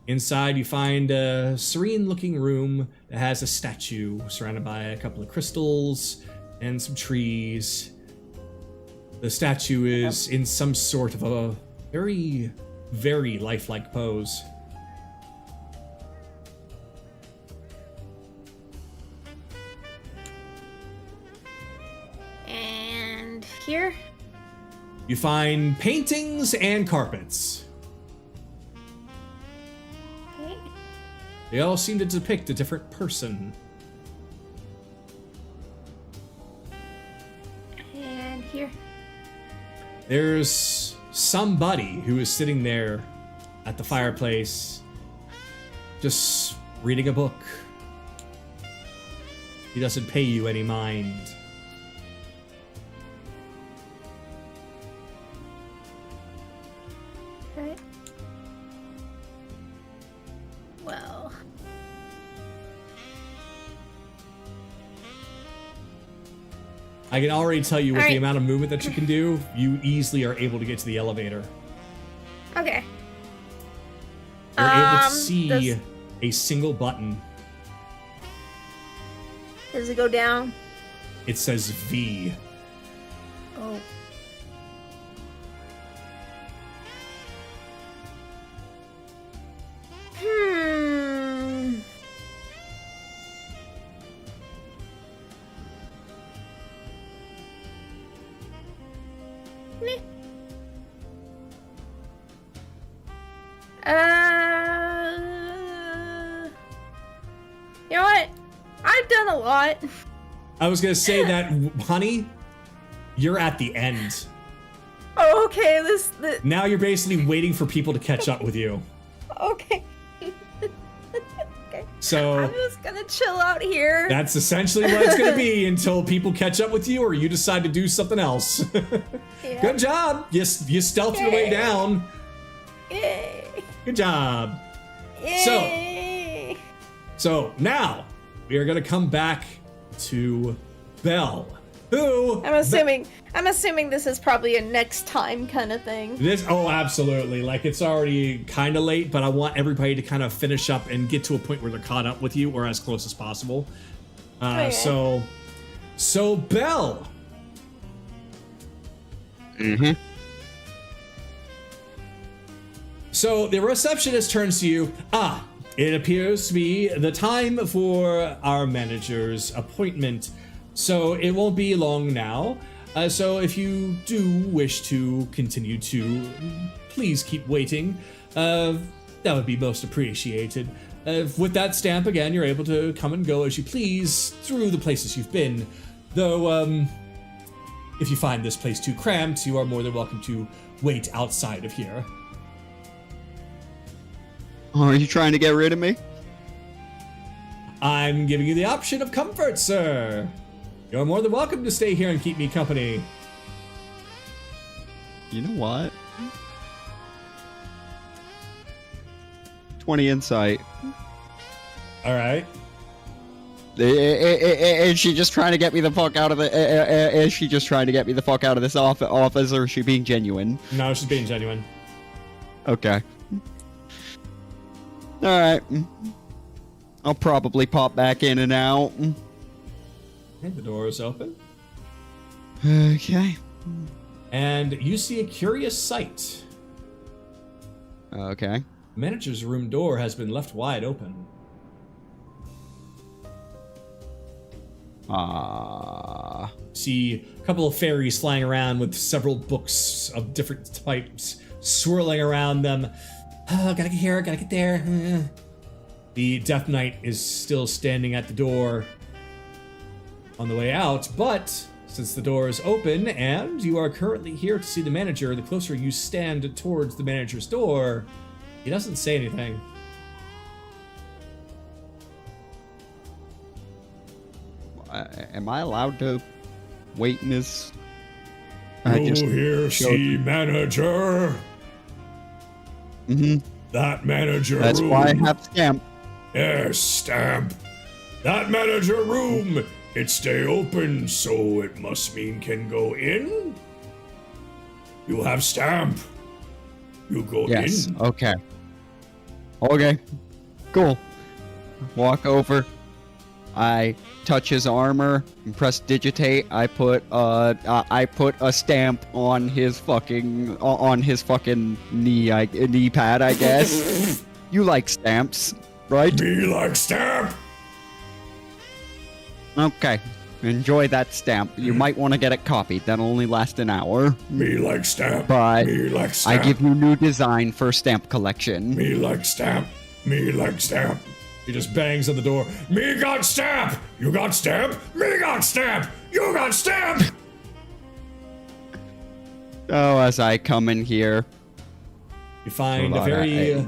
Inside, you find a serene-looking room that has a statue surrounded by a couple of crystals and some trees. The statue is in some sort of a very, very lifelike pose. And here? You find paintings and carpets. Okay. They all seem to depict a different person. And here? There's somebody who is sitting there at the fireplace, just reading a book. He doesn't pay you any mind. Right. Well. I can already tell you with the amount of movement that you can do, you easily are able to get to the elevator. Okay. You're able to see a single button. Does it go down? It says V. Oh. You know what? I've done a lot. I was gonna say that, honey, you're at the end. Oh, okay. Now you're basically waiting for people to catch up with you. Okay. Okay. So I'm just gonna chill out here. that's essentially what it's gonna be until people catch up with you or you decide to do something else. Yeah. Good job. You stealthed your way Yay. down. Yay. Good job. Yay. So now we are gonna come back to Belle, who I'm assuming this is probably a next time kind of thing. absolutely. Like, it's already kind of late, but I want everybody to kind of finish up and get to a point where they're caught up with you or as close as possible. Okay. So Belle. Mm-hmm. So the receptionist turns to you. It appears to be the time for our manager's appointment, so it won't be long now. So if you do wish to continue to, please keep waiting. That would be most appreciated. With that stamp, again, you're able to come and go as you please through the places you've been. Though, if you find this place too cramped, you are more than welcome to wait outside of here. Are you trying to get rid of me? I'm giving you the option of comfort, sir. You're more than welcome to stay here and keep me company. You know what? 20 insight. All right. Is she just trying to get me the fuck out of the? Is she just trying to get me the fuck out of this office, or is she being genuine? No, she's being genuine. Okay. All right. I'll probably pop back in and out. Okay, the door is open. Okay. And you see a curious sight. Okay. The manager's room door has been left wide open. See a couple of fairies flying around with several books of different types swirling around them. Oh, gotta get here, gotta get there. The Death Knight is still standing at the door on the way out, but since the door is open and you are currently here to see the manager, the closer you stand towards the manager's door, he doesn't say anything. Am I allowed to wait in his? Here, see manager. Mm-hmm. That manager That's room. why I have stamp. Yes, stamp. That manager room. It stay open, so it must mean can go in. You have stamp. You go Yes. in. Okay. Okay. Cool. Walk over. I touch his armor and press digitate. I put a stamp on his fucking knee pad, I guess. You like stamps, right? Me like stamp. Okay. Enjoy that stamp. You might want to get it copied. That'll only last an hour. Me like stamp. But Me like stamp. I give you new design for stamp collection. Me like stamp. Me like stamp. He just bangs on the door. Me got stamp. You got stamp. Me got stamp. You got stamp. Oh, as I come in here. You find Hold a on, very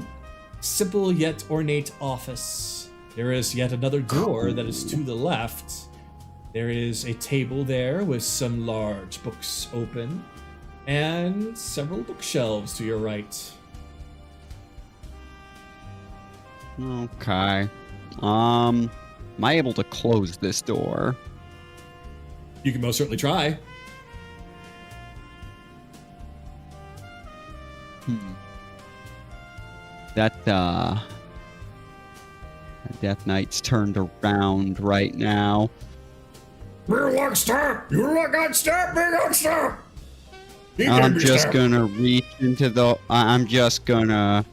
simple yet ornate office. There is yet another door that is to the left. There is a table there with some large books open, and several bookshelves to your right. Okay. Am I able to close this door? You can most certainly try. That Death Knight's turned around right now. Me like stamp. You like got stamp. Me got stamp. He gave I'm me just stamp. gonna reach into the. I'm just gonna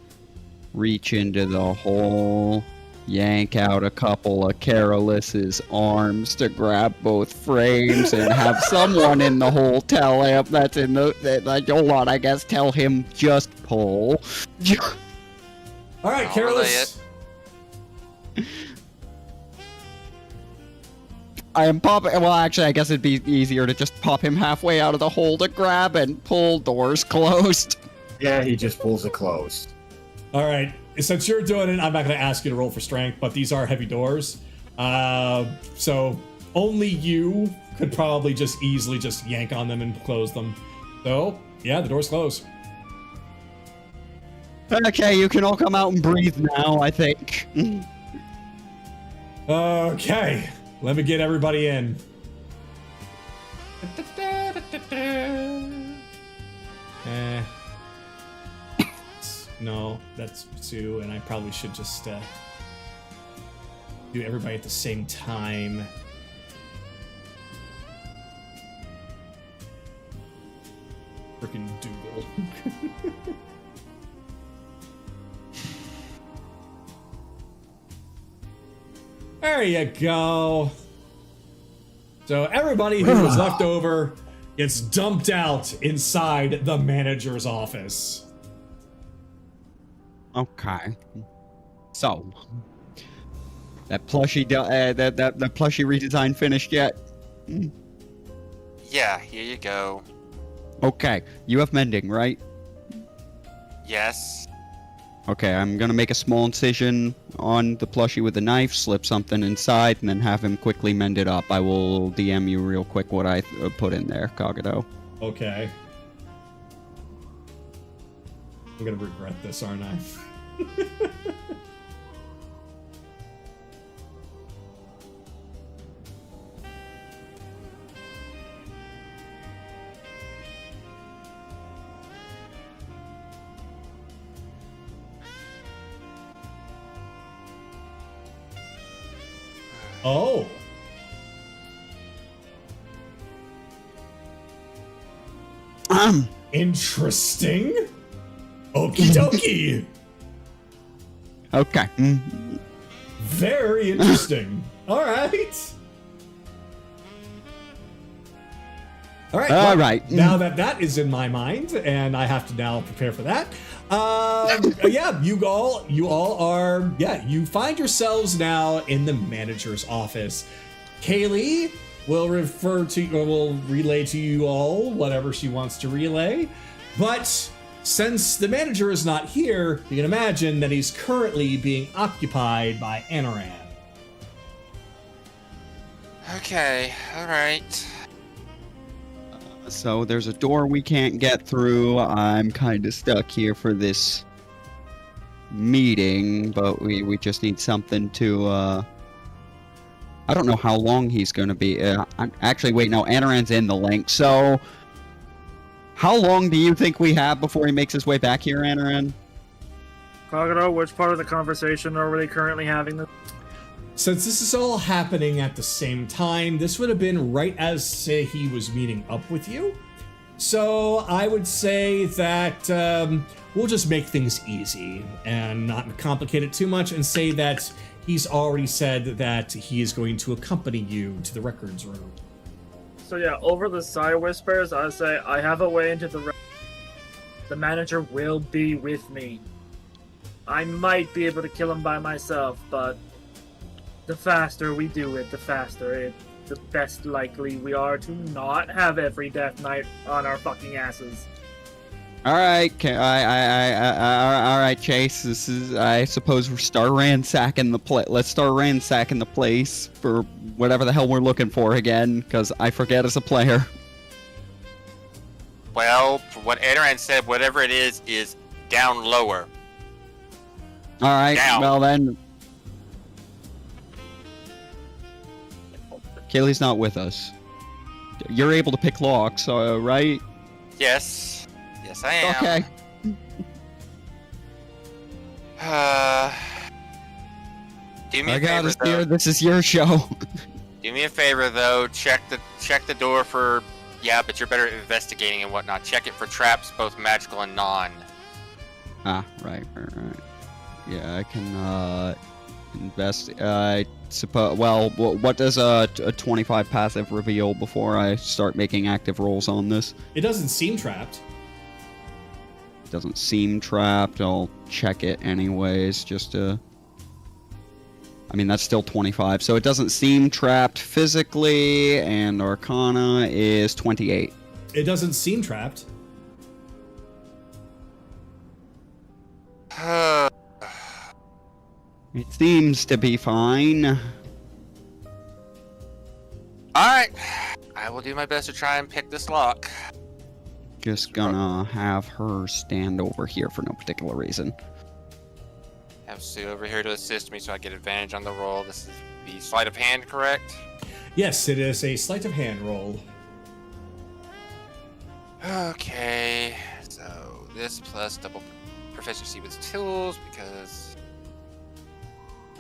reach into the hole, yank out a couple of Carolus's arms to grab both frames, and have someone in the hole tell him that's in the. Like, hold on, I guess tell him just pull. All right, I'll Careless. I am popping. Well, actually, I guess it'd be easier to just pop him halfway out of the hole to grab and pull. Doors closed. Yeah, he just pulls it closed. All right, since you're doing it, I'm not going to ask you to roll for strength, but these are heavy doors. So only you could probably just easily just yank on them and close them. So, yeah, the doors close. Okay, you can all come out and breathe now, I think. Okay, let me get everybody in. No, that's 2, and I probably should just do everybody at the same time. Frickin' Dougal. There you go. So everybody who was left over gets dumped out inside the manager's office. Okay. So, that plushie, that plushie redesign finished yet? Yeah, here you go. Okay, you have mending, right? Yes. Okay, I'm gonna make a small incision on the plushie with a knife, slip something inside, and then have him quickly mend it up. I will DM you real quick what I put in there, Kagato. Okay. I'm gonna regret this, aren't I? Oh. Interesting. Okie dokie. Okay. Very interesting. All right. All right. All right. Now that is in my mind, and I have to now prepare for that. Yeah, you all are. Yeah, you find yourselves now in the manager's office. Kaylee will relay to you all whatever she wants to relay, but since the manager is not here, you can imagine that he's currently being occupied by Anoran. Okay, alright. So there's a door we can't get through. I'm kind of stuck here for this meeting, but we just need something to, I don't know how long he's going to be. Actually, wait, no, Anoran's in the link. So how long do you think we have before he makes his way back here, Anoran? Kagato, which part of the conversation are they currently having? Since this is all happening at the same time, this would have been right as, say, he was meeting up with you. So I would say that we'll just make things easy and not complicate it too much and say that he's already said that he is going to accompany you to the records room. So yeah, over the side whispers, I say, I have a way into the manager will be with me. I might be able to kill him by myself, but the faster we do it, the best likely we are to not have every death knight on our fucking asses. All right, all right, Chase. This is, I suppose, we're start ransacking the place. Let's start ransacking the place for whatever the hell we're looking for again, because I forget as a player. Well, for what Anoran said, whatever it is down lower. All right, down. Well then. Kaylee's not with us. You're able to pick locks, right? Yes. Yes, I am. Okay. Do me I a got favor, us though. here. This is your show. Do me a favor, though. Check the door for. Yeah, but you're better at investigating and whatnot. Check it for traps, both magical and non. Ah, right. Yeah, I can invest. I suppose. Well, what does a 25 passive reveal before I start making active rolls on this? It doesn't seem trapped. Doesn't seem trapped. I'll check it anyways, just to. I mean, that's still 25, so it doesn't seem trapped physically, and Arcana is 28. It doesn't seem trapped. It seems to be fine. Alright. I will do my best to try and pick this lock. Just gonna have her stand over here for no particular reason. Have Sue over here to assist me so I get advantage on the roll. This is the sleight of hand, correct? Yes, it is a sleight of hand roll. Okay, so this plus double proficiency with tools because...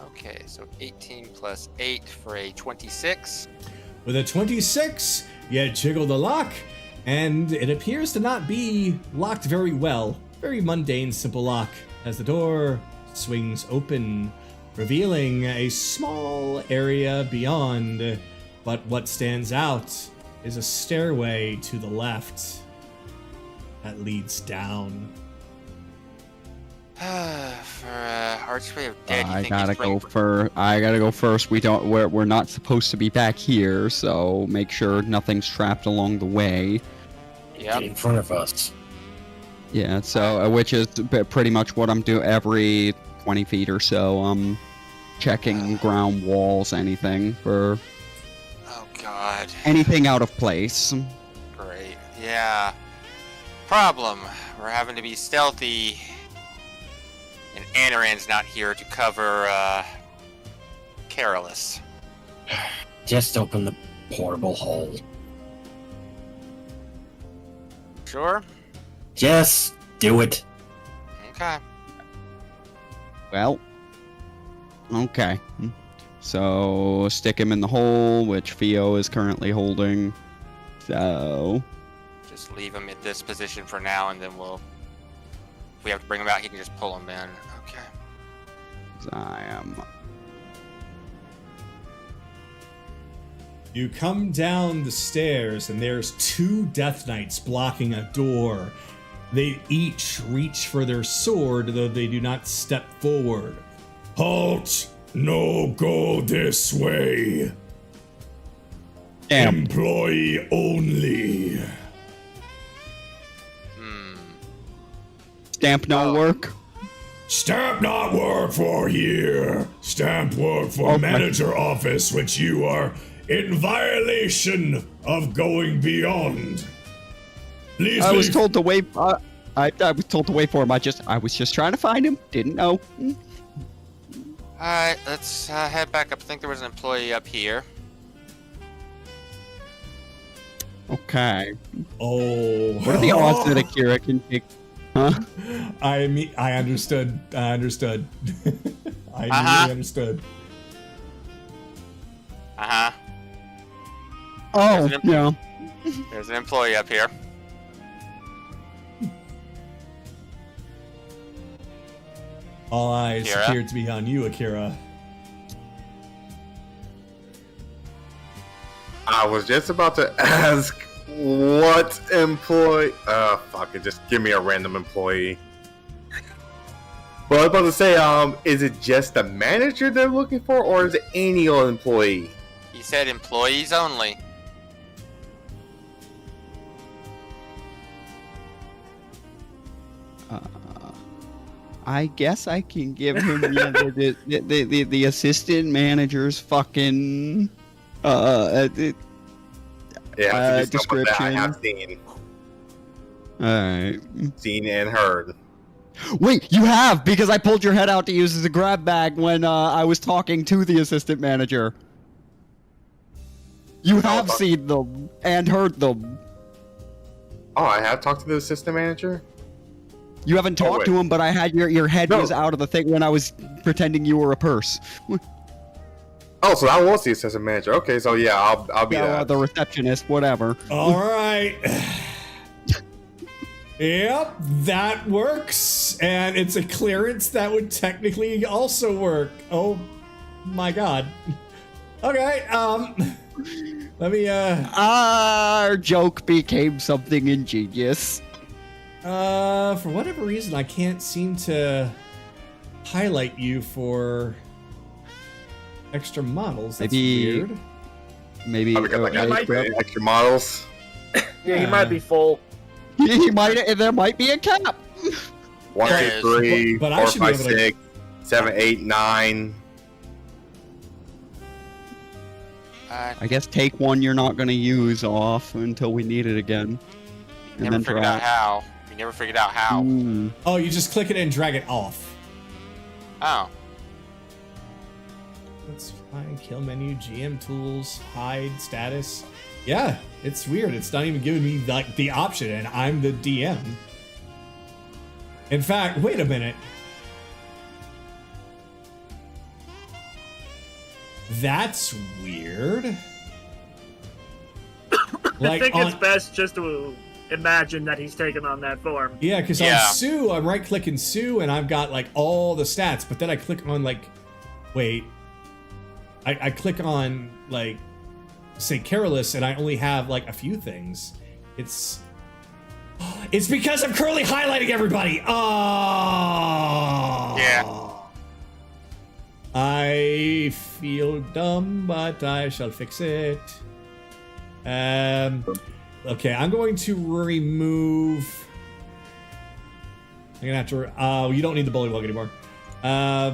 Okay, so 18 plus 8 for a 26. With a 26, you jiggle the lock, and it appears to not be locked very well. Very mundane, simple lock, as the door swings open, revealing a small area beyond. But what stands out is a stairway to the left that leads down. For Archway of Dead, you I think gotta he's bringing- I gotta go first. We're not supposed to be back here, so make sure nothing's trapped along the way. Yep. In front of us. Yeah, so which is pretty much what I'm doing every 20 feet or so. I'm checking ground walls, anything for Oh god. anything out of place. Great. Yeah. Problem. We're having to be stealthy. And Anaran's not here to cover, Carolus. Just open the portable hole. Sure? Just do it. Okay. Well, okay. So stick him in the hole, which Theo is currently holding. So Just leave him at this position for now, and then we'll... If we have to bring him out, he can just pull him in. Okay. I am. You come down the stairs, and there's two Death Knights blocking a door. They each reach for their sword, though they do not step forward. Halt! No, go this way. Damn. Employee only. Stamp no work. Stamp not work for here. Stamp work for Okay. manager office, which you are in violation of going beyond. Please I was leave. told to wait. I was told to wait for him. I was just trying to find him. Didn't know. Alright, let's head back up. I think there was an employee up here. Okay. Oh. What are the odds that Akira can take? Huh? I understood. I understood. I Uh-huh. really understood. Uh-huh. Oh, There's an yeah. There's an employee up here. All eyes Akira? appear to be on you, Akira. I was just about to ask what employee. Fuck it. Just give me a random employee. Well, I was about to say, is it just the manager they're looking for, or is it any old employee? He said employees only. I guess I can give him the assistant manager's fucking Yeah, description. I have Alright. seen and heard. Wait, you have, because I pulled your head out to use as a grab bag when I was talking to the assistant manager. You have seen them and heard them. Oh, I have talked to the assistant manager? You haven't talked to wait. him, but I had your head No. was out of the thing when I was pretending you were a purse. Oh, so I was the assistant manager. Okay, so yeah, I'll be Yeah, that. the receptionist, whatever. All right. Yep, that works. And it's a clearance that would technically also work. Oh my god. Okay, let me Our joke became something ingenious. for whatever reason I can't seem to highlight you for extra models. That's Maybe- weird. Maybe Probably got like extra models. Yeah, he might be full. he might. There might be a cap. 1, There 2, is. 3, But I 4, should be 5, able to- 6, 7, 8, 9. I guess take one you're not going to use off until we need it again. We never figured out how. We never figured out how. Ooh. Oh, you just click it and drag it off. Oh. Let's find kill menu, GM tools, hide status. Yeah, it's weird. It's not even giving me like the option, and I'm the DM. In fact, wait a minute. That's weird. I think it's best just to imagine that he's taken on that form. Yeah, because on Sue, I'm right-clicking Sue, and I've got like all the stats, but then I click on like, wait, I click on like, say Careless, and I only have like a few things. It's because I'm currently highlighting everybody. Oh. Yeah. I feel dumb, but I shall fix it. Okay, I'm going to remove. I'm gonna have to. You don't need the bullywug anymore. There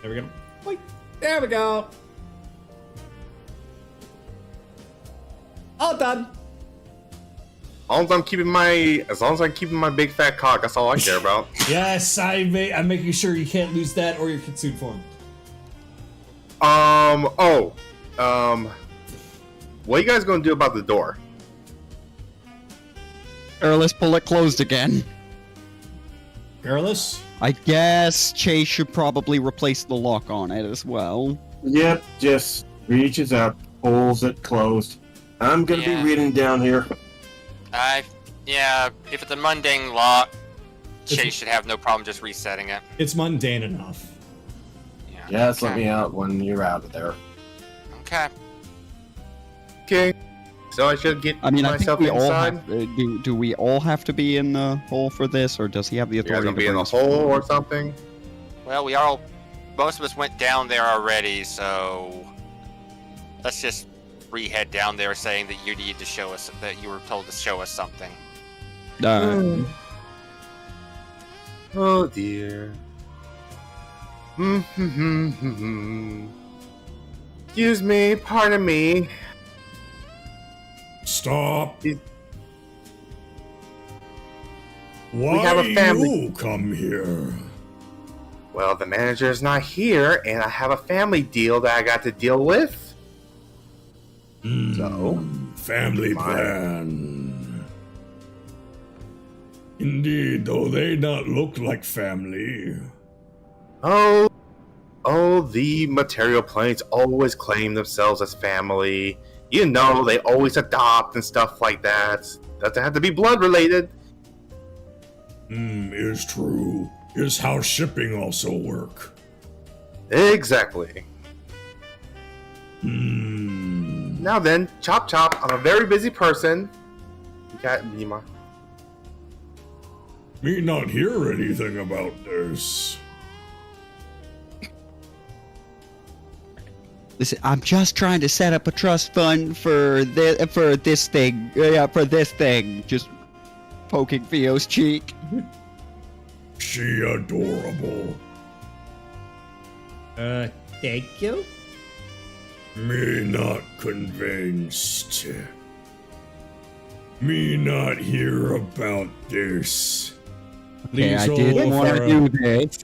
we go. Wait, there we go. All done. As long as I'm keeping my big fat cock, that's all I care about. Yes, I'm making sure you can't lose that or your Kitsune form. What are you guys gonna do about the door? Let's pull it closed again. Careless? I guess Chase should probably replace the lock on it as well. Yep, just reaches up, pulls it closed. I'm gonna be reading down here. Yeah, if it's a mundane lock, Chase should have no problem just resetting it. It's mundane enough. Yeah. Just let me out when you're out of there. Okay. Okay. So I should get myself I think we inside. all have, do we all have to be in the hole for this, or does he have the You guys authority gonna to be in bring the us hole forward? or something? Well, most of us went down there already, so let's just re-head down there saying that you need to show us, that you were told to show us something. Oh dear. Excuse me, pardon me. Stop. We have a family. You come here? Well, the manager's not here, and I have a family deal that I got to deal with. So, family plan. Indeed, though they not look like family. Oh, the material planes always claim themselves as family. You know, they always adopt and stuff like that. Doesn't have to be blood related. Is true. Is how shipping also work. Exactly. Now then, chop chop. I'm a very busy person. You got Nima. Me not hear anything about this. Listen, I'm just trying to set up a trust fund for this thing. Yeah, for this thing. Just poking Theo's cheek. She adorable. Thank you. Me not convinced. Me not hear about this. Okay, I didn't want to do this.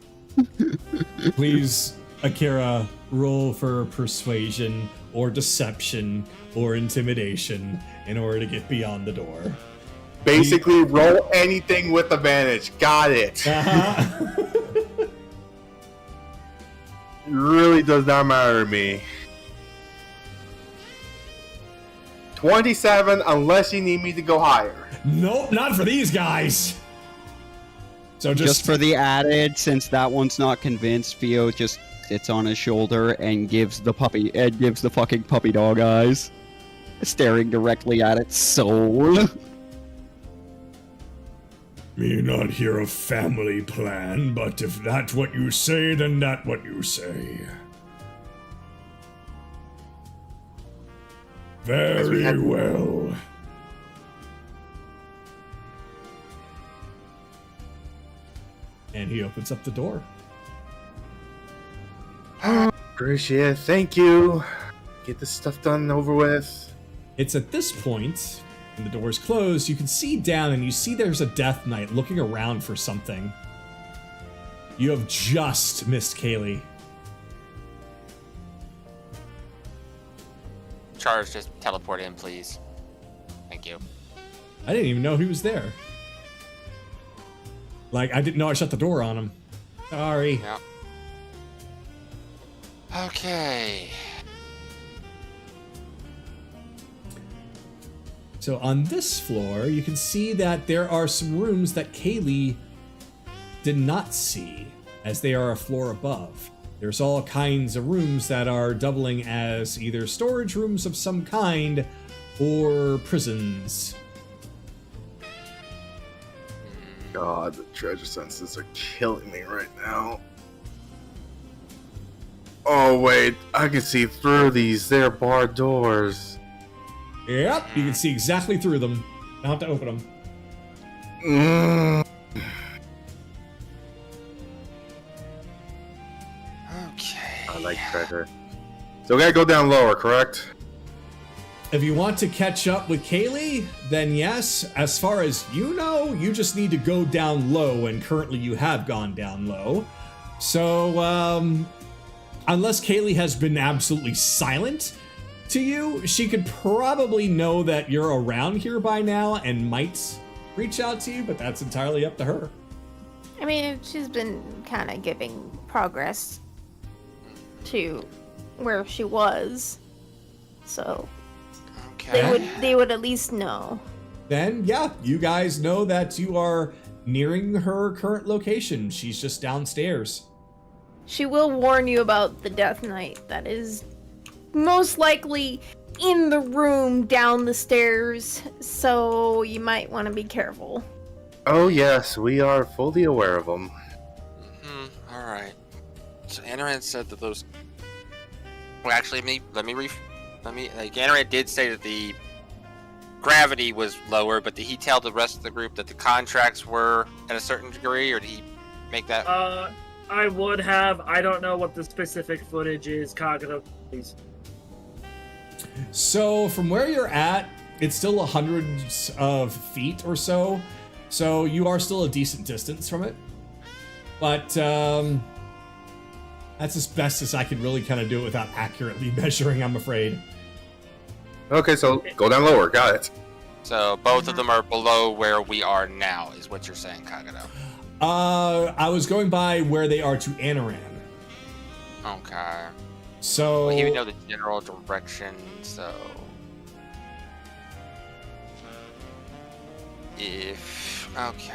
Please, Akira, roll for persuasion or deception or intimidation in order to get beyond the door. Basically, roll anything with advantage. Got it. It really does not matter to me. 27, unless you need me to go higher. Nope, not for these guys. So just for the added, since that one's not convinced, Theo just sits on his shoulder and gives the fucking puppy dog eyes, staring directly at its soul. Me not hear a family plan, but if that what you say, then that what you say. Very well. he opens up the door. Appreciate it. Thank you. Get this stuff done and over with. It's at this point, when the door's closed, you can see down and you see there's a Death Knight looking around for something. You have just missed Kaylee. Charge, just teleport in, please. Thank you. I didn't even know he was there. Like, I didn't know I shut the door on him. Sorry. Yeah. Okay. So on this floor, you can see that there are some rooms that Kaylee did not see, as they are a floor above. There's all kinds of rooms that are doubling as either storage rooms of some kind or prisons. God, the treasure senses are killing me right now. Oh wait, I can see through these. They're barred doors. Yep, you can see exactly through them. Now have to open them. Okay. I like treasure. So we gotta go down lower, correct? If you want to catch up with Kaylee, then yes. As far as you know, you just need to go down low, and currently you have gone down low. So, unless Kaylee has been absolutely silent to you, she could probably know that you're around here by now and might reach out to you, but that's entirely up to her. I mean, she's been kind of giving progress to where she was, so Okay. they would at least know. Then, yeah, you guys know that you are nearing her current location. She's just downstairs. She will warn you about the Death Knight that is most likely in the room down the stairs, so you might want to be careful. Oh yes, we are fully aware of them. All right. So Anaran said that those. Well, actually, Anaran did say that the gravity was lower, but did he tell the rest of the group that the contracts were at a certain degree, or did he make that? I would have. I don't know what the specific footage is. Kagato, please. So from where you're at, it's still hundreds of feet or so. So you are still a decent distance from it. But that's as best as I can really kind of do it without accurately measuring, I'm afraid. Okay, so go down lower. Got it. So both of them are below where we are now, is what you're saying, Kagato. I was going by where they are to Anaran. Okay. So Well, he would know the general direction, so okay.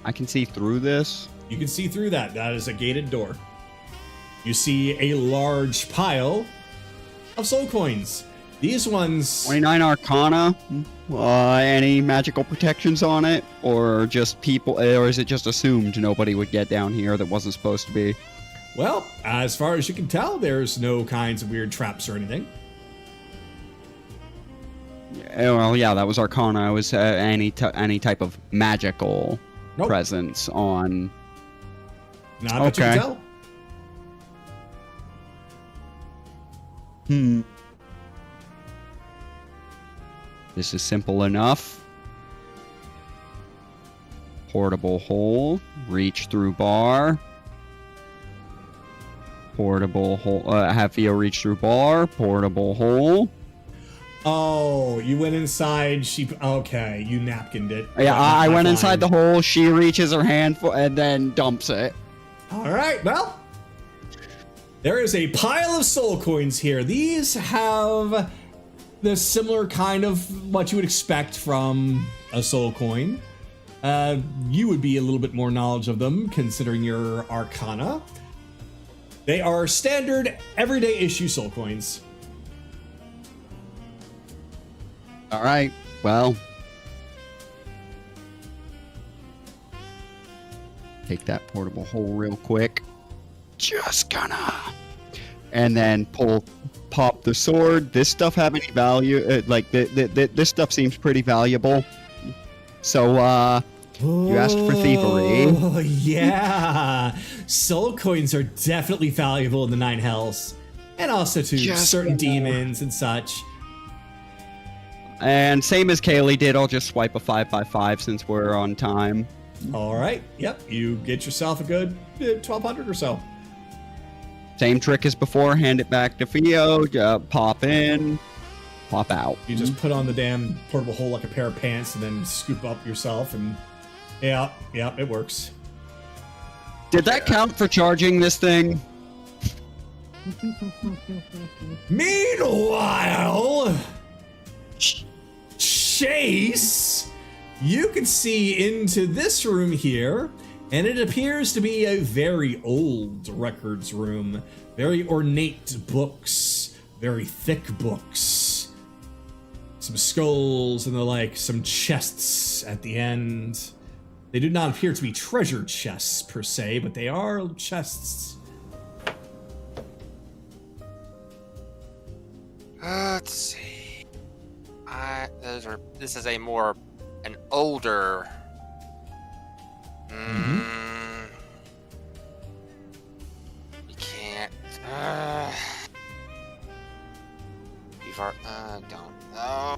I can see through this. you can see through that. That is a gated door. You see a large pile of soul coins. These ones... 29 Arcana. Any magical protections on it, or just people, or is it just assumed nobody would get down here that wasn't supposed to be? Well, as far as you can tell, there's no kinds of weird traps or anything. Well, yeah, that was Arcana. It was any type of magical Nope. presence on. Not that you can Okay. tell. This is simple enough. Portable hole. Reach through bar. Portable hole. Have Theo reach through bar. Portable hole. Oh, you went inside. Okay, you napkined it. Yeah, I went Fine. inside the hole. She reaches her hand for, and then dumps it. All right, well, there is a pile of soul coins here. These have the similar kind of what you would expect from a soul coin. You would be a little bit more knowledge of them considering your Arcana. They are standard everyday issue soul coins. All right. Well, take that portable hole real quick. Just gonna, and then pop the sword. This stuff have any value? Like this stuff seems pretty valuable. So You asked for thievery. Oh, yeah. Soul coins are definitely valuable in the Nine Hells. And also to Just certain demons and such. And same as Kaylee did, I'll just swipe a 5x5 since we're on time. All right. Yep. You get yourself a good 1,200 or so. Same trick as before, hand it back to Theo, pop in, pop out. You just put on the damn portable hole like a pair of pants and then scoop up yourself and yeah, it works. Did that count for charging this thing? Meanwhile, Chase, you can see into this room here, and it appears to be a very old records room. Very ornate books, very thick books. Some skulls and the like, some chests at the end. They do not appear to be treasure chests per se, but they are chests. Let's see. This is an older. We can't. Don't know.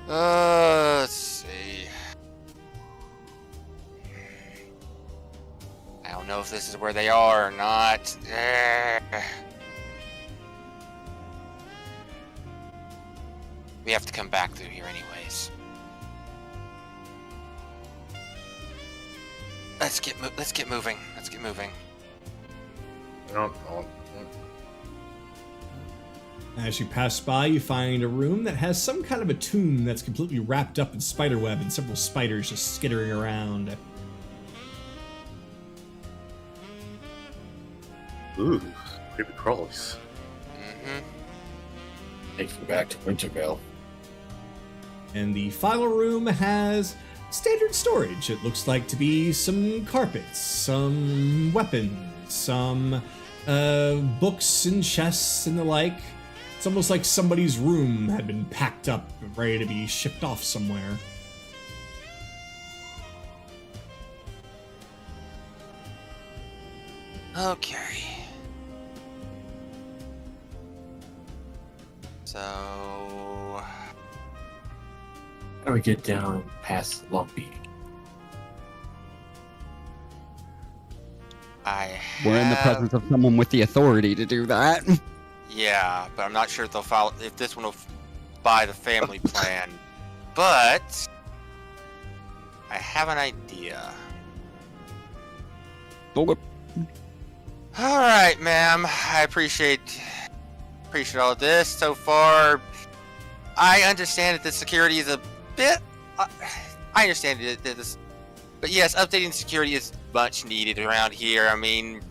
Let's see. I don't know if this is where they are or not. We have to come back through here anyways. Let's get moving. Let's get moving. No. As you pass by, you find a room that has some kind of a tomb that's completely wrapped up in spiderweb and several spiders just skittering around. Ooh, creepy crawlies. Takes me back to Wintervale. And the final room has standard storage. It looks like to be some carpets, some weapons, some books and chests and the like. It's almost like somebody's room had been packed up and ready to be shipped off somewhere. Okay. So How do we get down past Lumpy? We're in the presence of someone with the authority to do that. Yeah, but I'm not sure if they'll follow. If this one will buy the family plan, but I have an idea. All right, ma'am. I appreciate all of this so far. I understand that the security is a bit. I understand that this, but yes, updating security is much needed around here. I mean,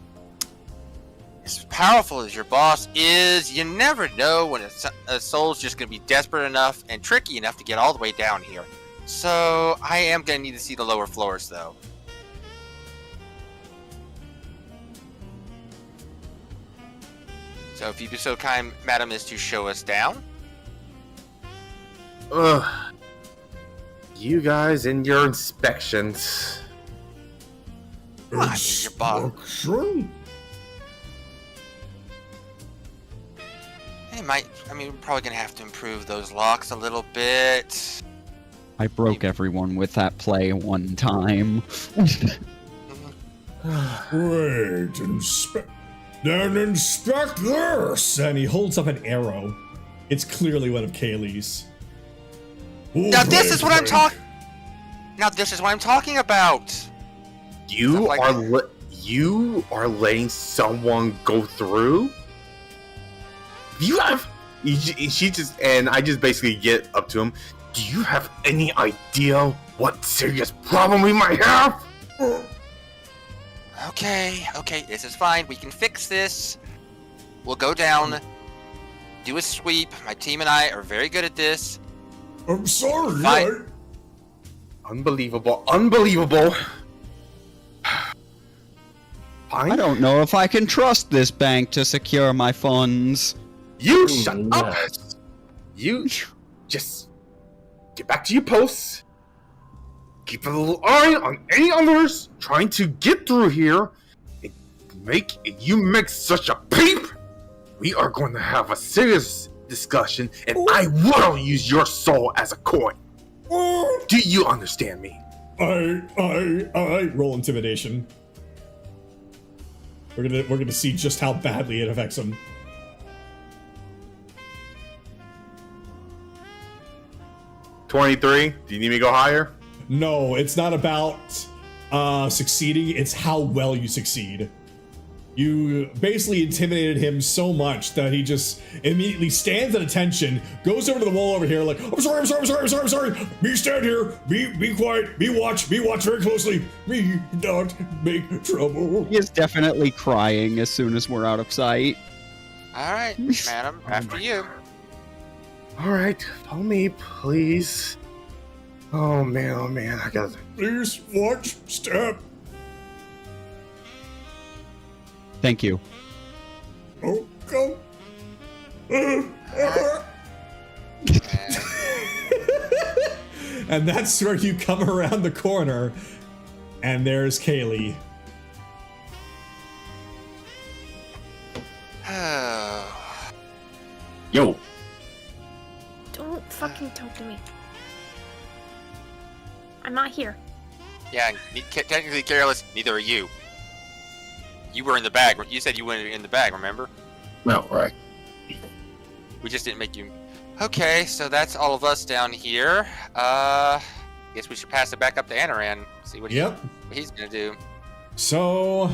as powerful as your boss is, you never know when a soul's just going to be desperate enough and tricky enough to get all the way down here. So I am going to need to see the lower floors, though. So if you'd be so kind, madam, as to show us down. Ugh. You guys and your inspections. I mean, your boss. We're probably gonna have to improve those locks a little bit. I broke everyone with that play one time. Wait, inspect this! And he holds up an arrow. It's clearly one of Kaylee's. Now this is what I'm talking. Now this is what I'm talking about. You are letting someone go through? I just basically get up to him. Do you have any idea what serious problem we might have? Okay, this is fine. We can fix this. We'll go down, do a sweep. My team and I are very good at this. I'm sorry. Fine. Unbelievable. I don't know if I can trust this bank to secure my funds. You shut up! You just get back to your posts. Keep a little eye on any others trying to get through here. You make such a peep, we are going to have a serious discussion, and I will use your soul as a coin. Do you understand me? I roll intimidation. We're gonna see just how badly it affects him. 23. Do you need me to go higher? No, it's not about succeeding, it's how well you succeed. You basically intimidated him so much that he just immediately stands at attention, goes over to the wall over here like, I'm sorry. Me stand here, be quiet, me watch very closely. Me not make trouble. He is definitely crying as soon as we're out of sight. All right, madam, after you. Alright, follow me, please. Oh man, I gotta... Please watch step. Thank you. Oh, go. And that's where you come around the corner, and there's Kaylee. Yo. Don't fucking talk to me. I'm not here. Yeah, technically careless, neither are you. You were in the bag. You said you were in the bag, remember? No, right. We just didn't make you... Okay, so that's all of us down here. Guess we should pass it back up to Anaran. See what he's gonna do. So...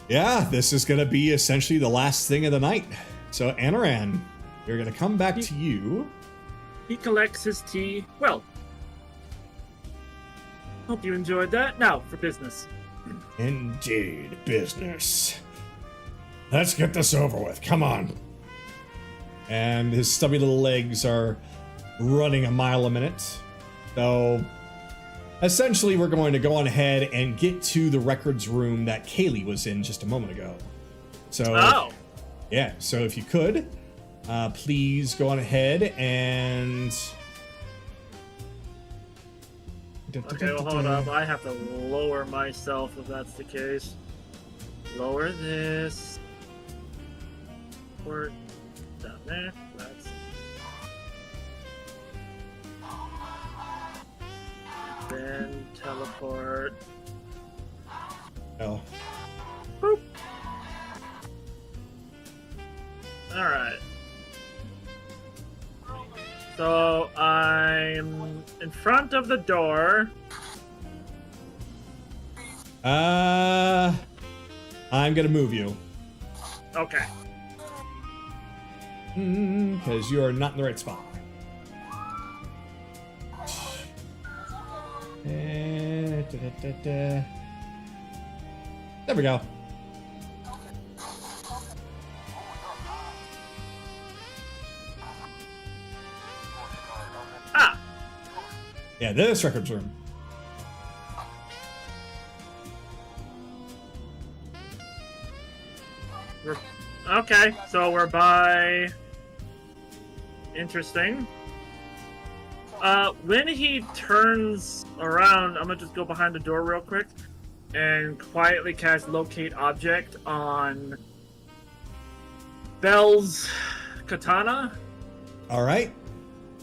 yeah, this is gonna be essentially the last thing of the night. So Anaran, you're gonna come back to you. He collects his tea. Well, hope you enjoyed that. Now, for business. Indeed, business. Let's get this over with. Come on. And his stubby little legs are running a mile a minute. So, essentially, we're going to go on ahead and get to the records room that Kaylee was in just a moment ago. So, yeah, so if you could, please go on ahead and... Okay, well, hold up. I have to lower myself if that's the case. Lower this. Or down there. That's... then teleport. Oh. Boop. Alright. So I'm in front of the door. I'm gonna move you. Okay. Because you are not in the right spot. There we go. Yeah, this records room. Okay, so we're by... interesting. When he turns around, I'm gonna just go behind the door real quick and quietly cast Locate Object on Belle's katana. Alright.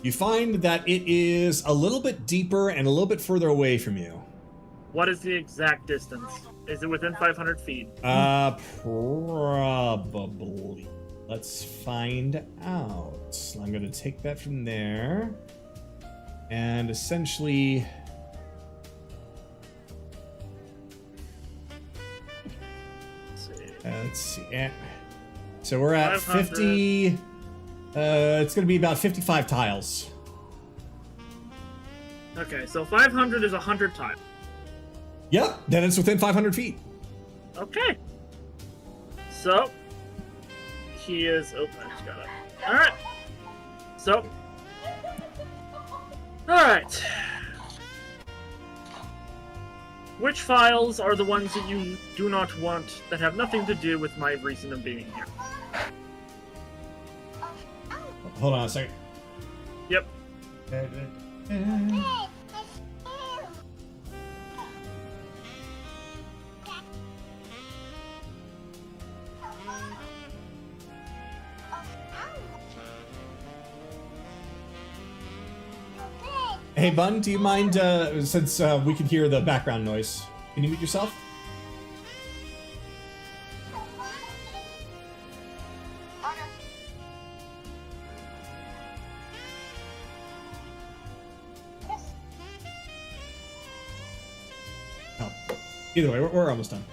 You find that it is a little bit deeper and a little bit further away from you. What is the exact distance? Is it within 500 feet? Probably. Let's find out. I'm gonna take that from there. And essentially... let's see. So we're at 50... it's gonna be about 55 tiles. Okay, so 500 is 100 tiles. Yep, then it's within 500 feet. Okay. So, he is... oh, I just got it. Alright. So... alright. Which files are the ones that you do not want that have nothing to do with my reason of being here? Hold on a second. Yep. Hey, Bun, do you mind, since we can hear the background noise, can you mute yourself? Oh. Either way, we're almost done.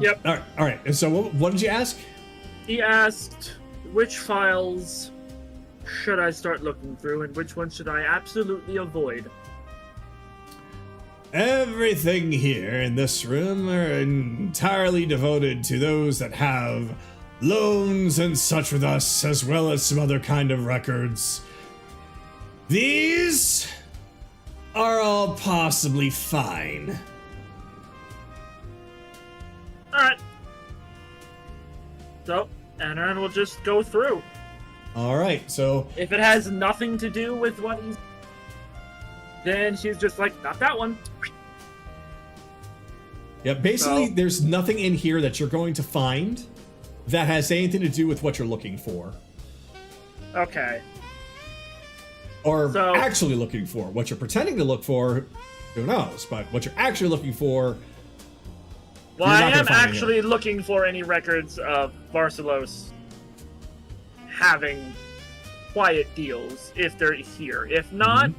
Yep. All right. And so what did you ask? He asked, which files should I start looking through, and which ones should I absolutely avoid? Everything here in this room are entirely devoted to those that have loans and such with us, as well as some other kind of records. These are all possibly fine. Alright. So, Anaran will just go through. All right, so If it has nothing to do with what he's... then she's just like, not that one. yeah, basically, So- there's nothing in here that you're going to find that has anything to do with what you're looking for, Okay. or So- actually looking for. What you're pretending to look for, who knows? But what you're actually looking for, Well, You're I not gonna am find actually looking for any records of Barcelos having quiet deals, if they're here. If not,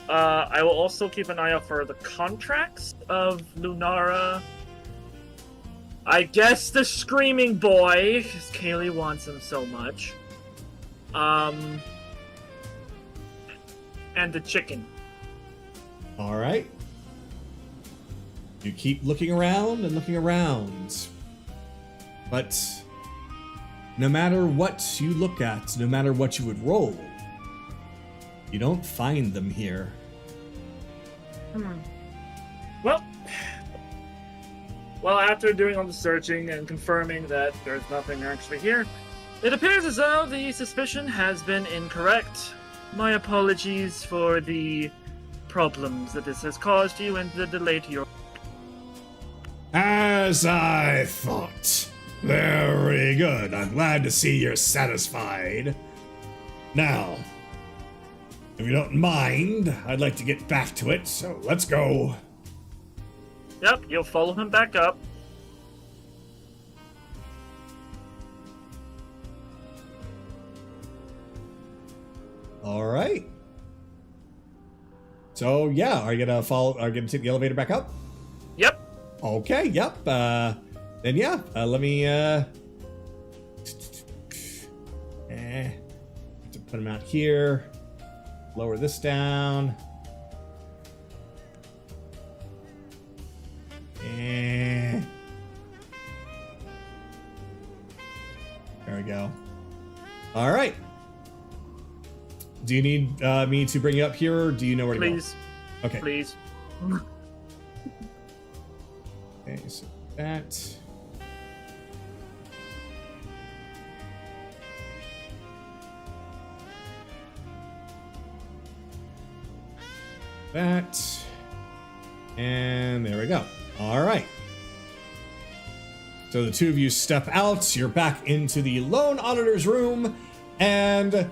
I will also keep an eye out for the contracts of Lunara. I guess the Screaming Boy, because Kaylee wants him so much. And the chicken. all right. You keep looking around and looking around, but no matter what you look at, no matter what you would roll, you don't find them here. Well, after doing all the searching and confirming that there's nothing actually here, it appears as though the suspicion has been incorrect. My apologies for the problems that this has caused you and the delay to your... As I thought. Very good. I'm glad to see you're satisfied. Now, if you don't mind, I'd like to get back to it, so let's go. Yep, you'll follow him back up. All right. So yeah, are you gonna follow? Are you gonna take the elevator back up? Yep. Okay. Yep. Then yeah. Let me. Have to put him out here. Lower this down. There we go. All right. Do you need me to bring you up here, or do you know where to Please. go? Okay. Please. Okay, so that. That. And there we go. All right. So the two of you step out. You're back into the loan auditor's room, and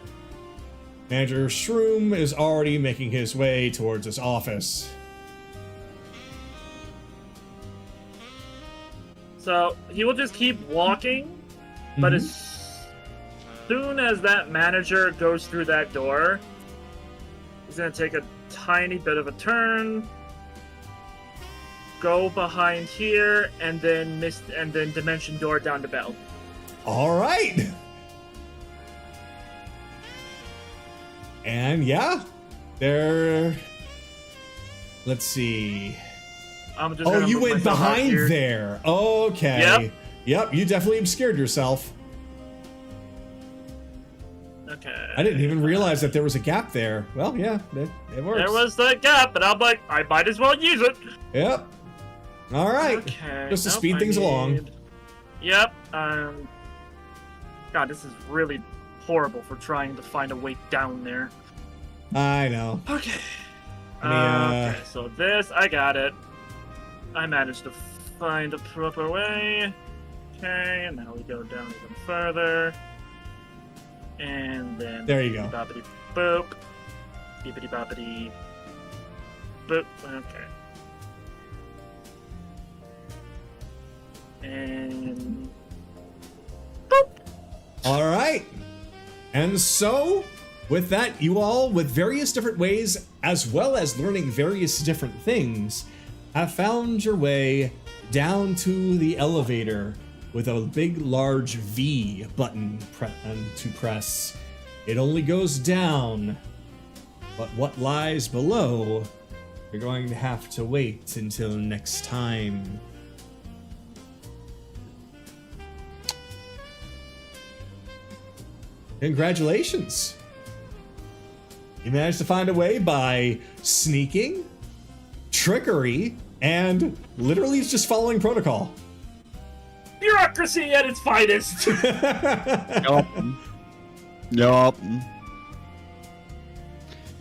Manager Shroom is already making his way towards his office. So he will just keep walking, but as soon as that manager goes through that door, he's gonna take a tiny bit of a turn, go behind here, and then dimension door down to Bell. All right. And yeah, there. Let's see. I'm just Oh, gonna you move went myself out behind here. there. Okay. Yep. Yep, you definitely obscured yourself. Okay. I didn't even realize that there was a gap there. Well, yeah, it works. There was the gap, but I'm like, I might as well use it. Yep. All right. Okay. Just to nope, speed things along. Yep. God, this is really horrible for trying to find a way down there. I know. Okay. Let Okay, so this, I got it. I managed to find a proper way. Okay, and now we go down even further. And then... There you go. Boppity boop. Beepity boppity boop. Okay. And... boop! Alright. And so, with that, you all, with various different ways, as well as learning various different things, have found your way down to the elevator with a big, large V button to press. It only goes down, but what lies below, you're going to have to wait until next time. Congratulations! You managed to find a way by sneaking, trickery, and literally just following protocol. Bureaucracy at its finest! Yup.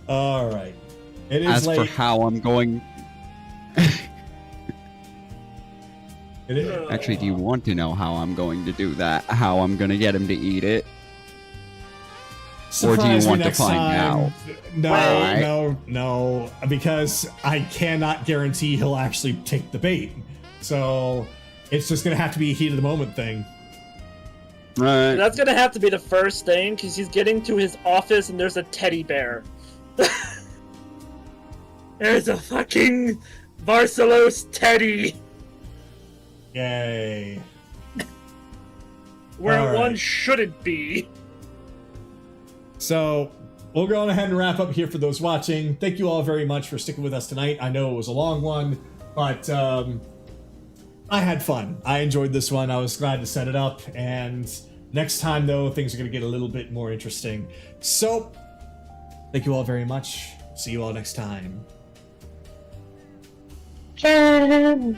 Alright. It is As late. for how I'm going... It is... Actually, do you want to know how I'm going to do that? How I'm going to get him to eat it? Or do you Surprise me want to next find time. out? No, Right. no, because I cannot guarantee he'll actually take the bait. So it's just gonna have to be a heat of the moment thing. Right. That's gonna have to be the first thing, because he's getting to his office and there's a teddy bear. There's a fucking Barcelos teddy! Yay. Where All right. one shouldn't be. So we'll go on ahead and wrap up here for those watching. Thank you all very much for sticking with us tonight. I know it was a long one, but I had fun. I enjoyed this one. I was glad to set it up. And next time, though, things are going to get a little bit more interesting. So thank you all very much. See you all next time. Jam.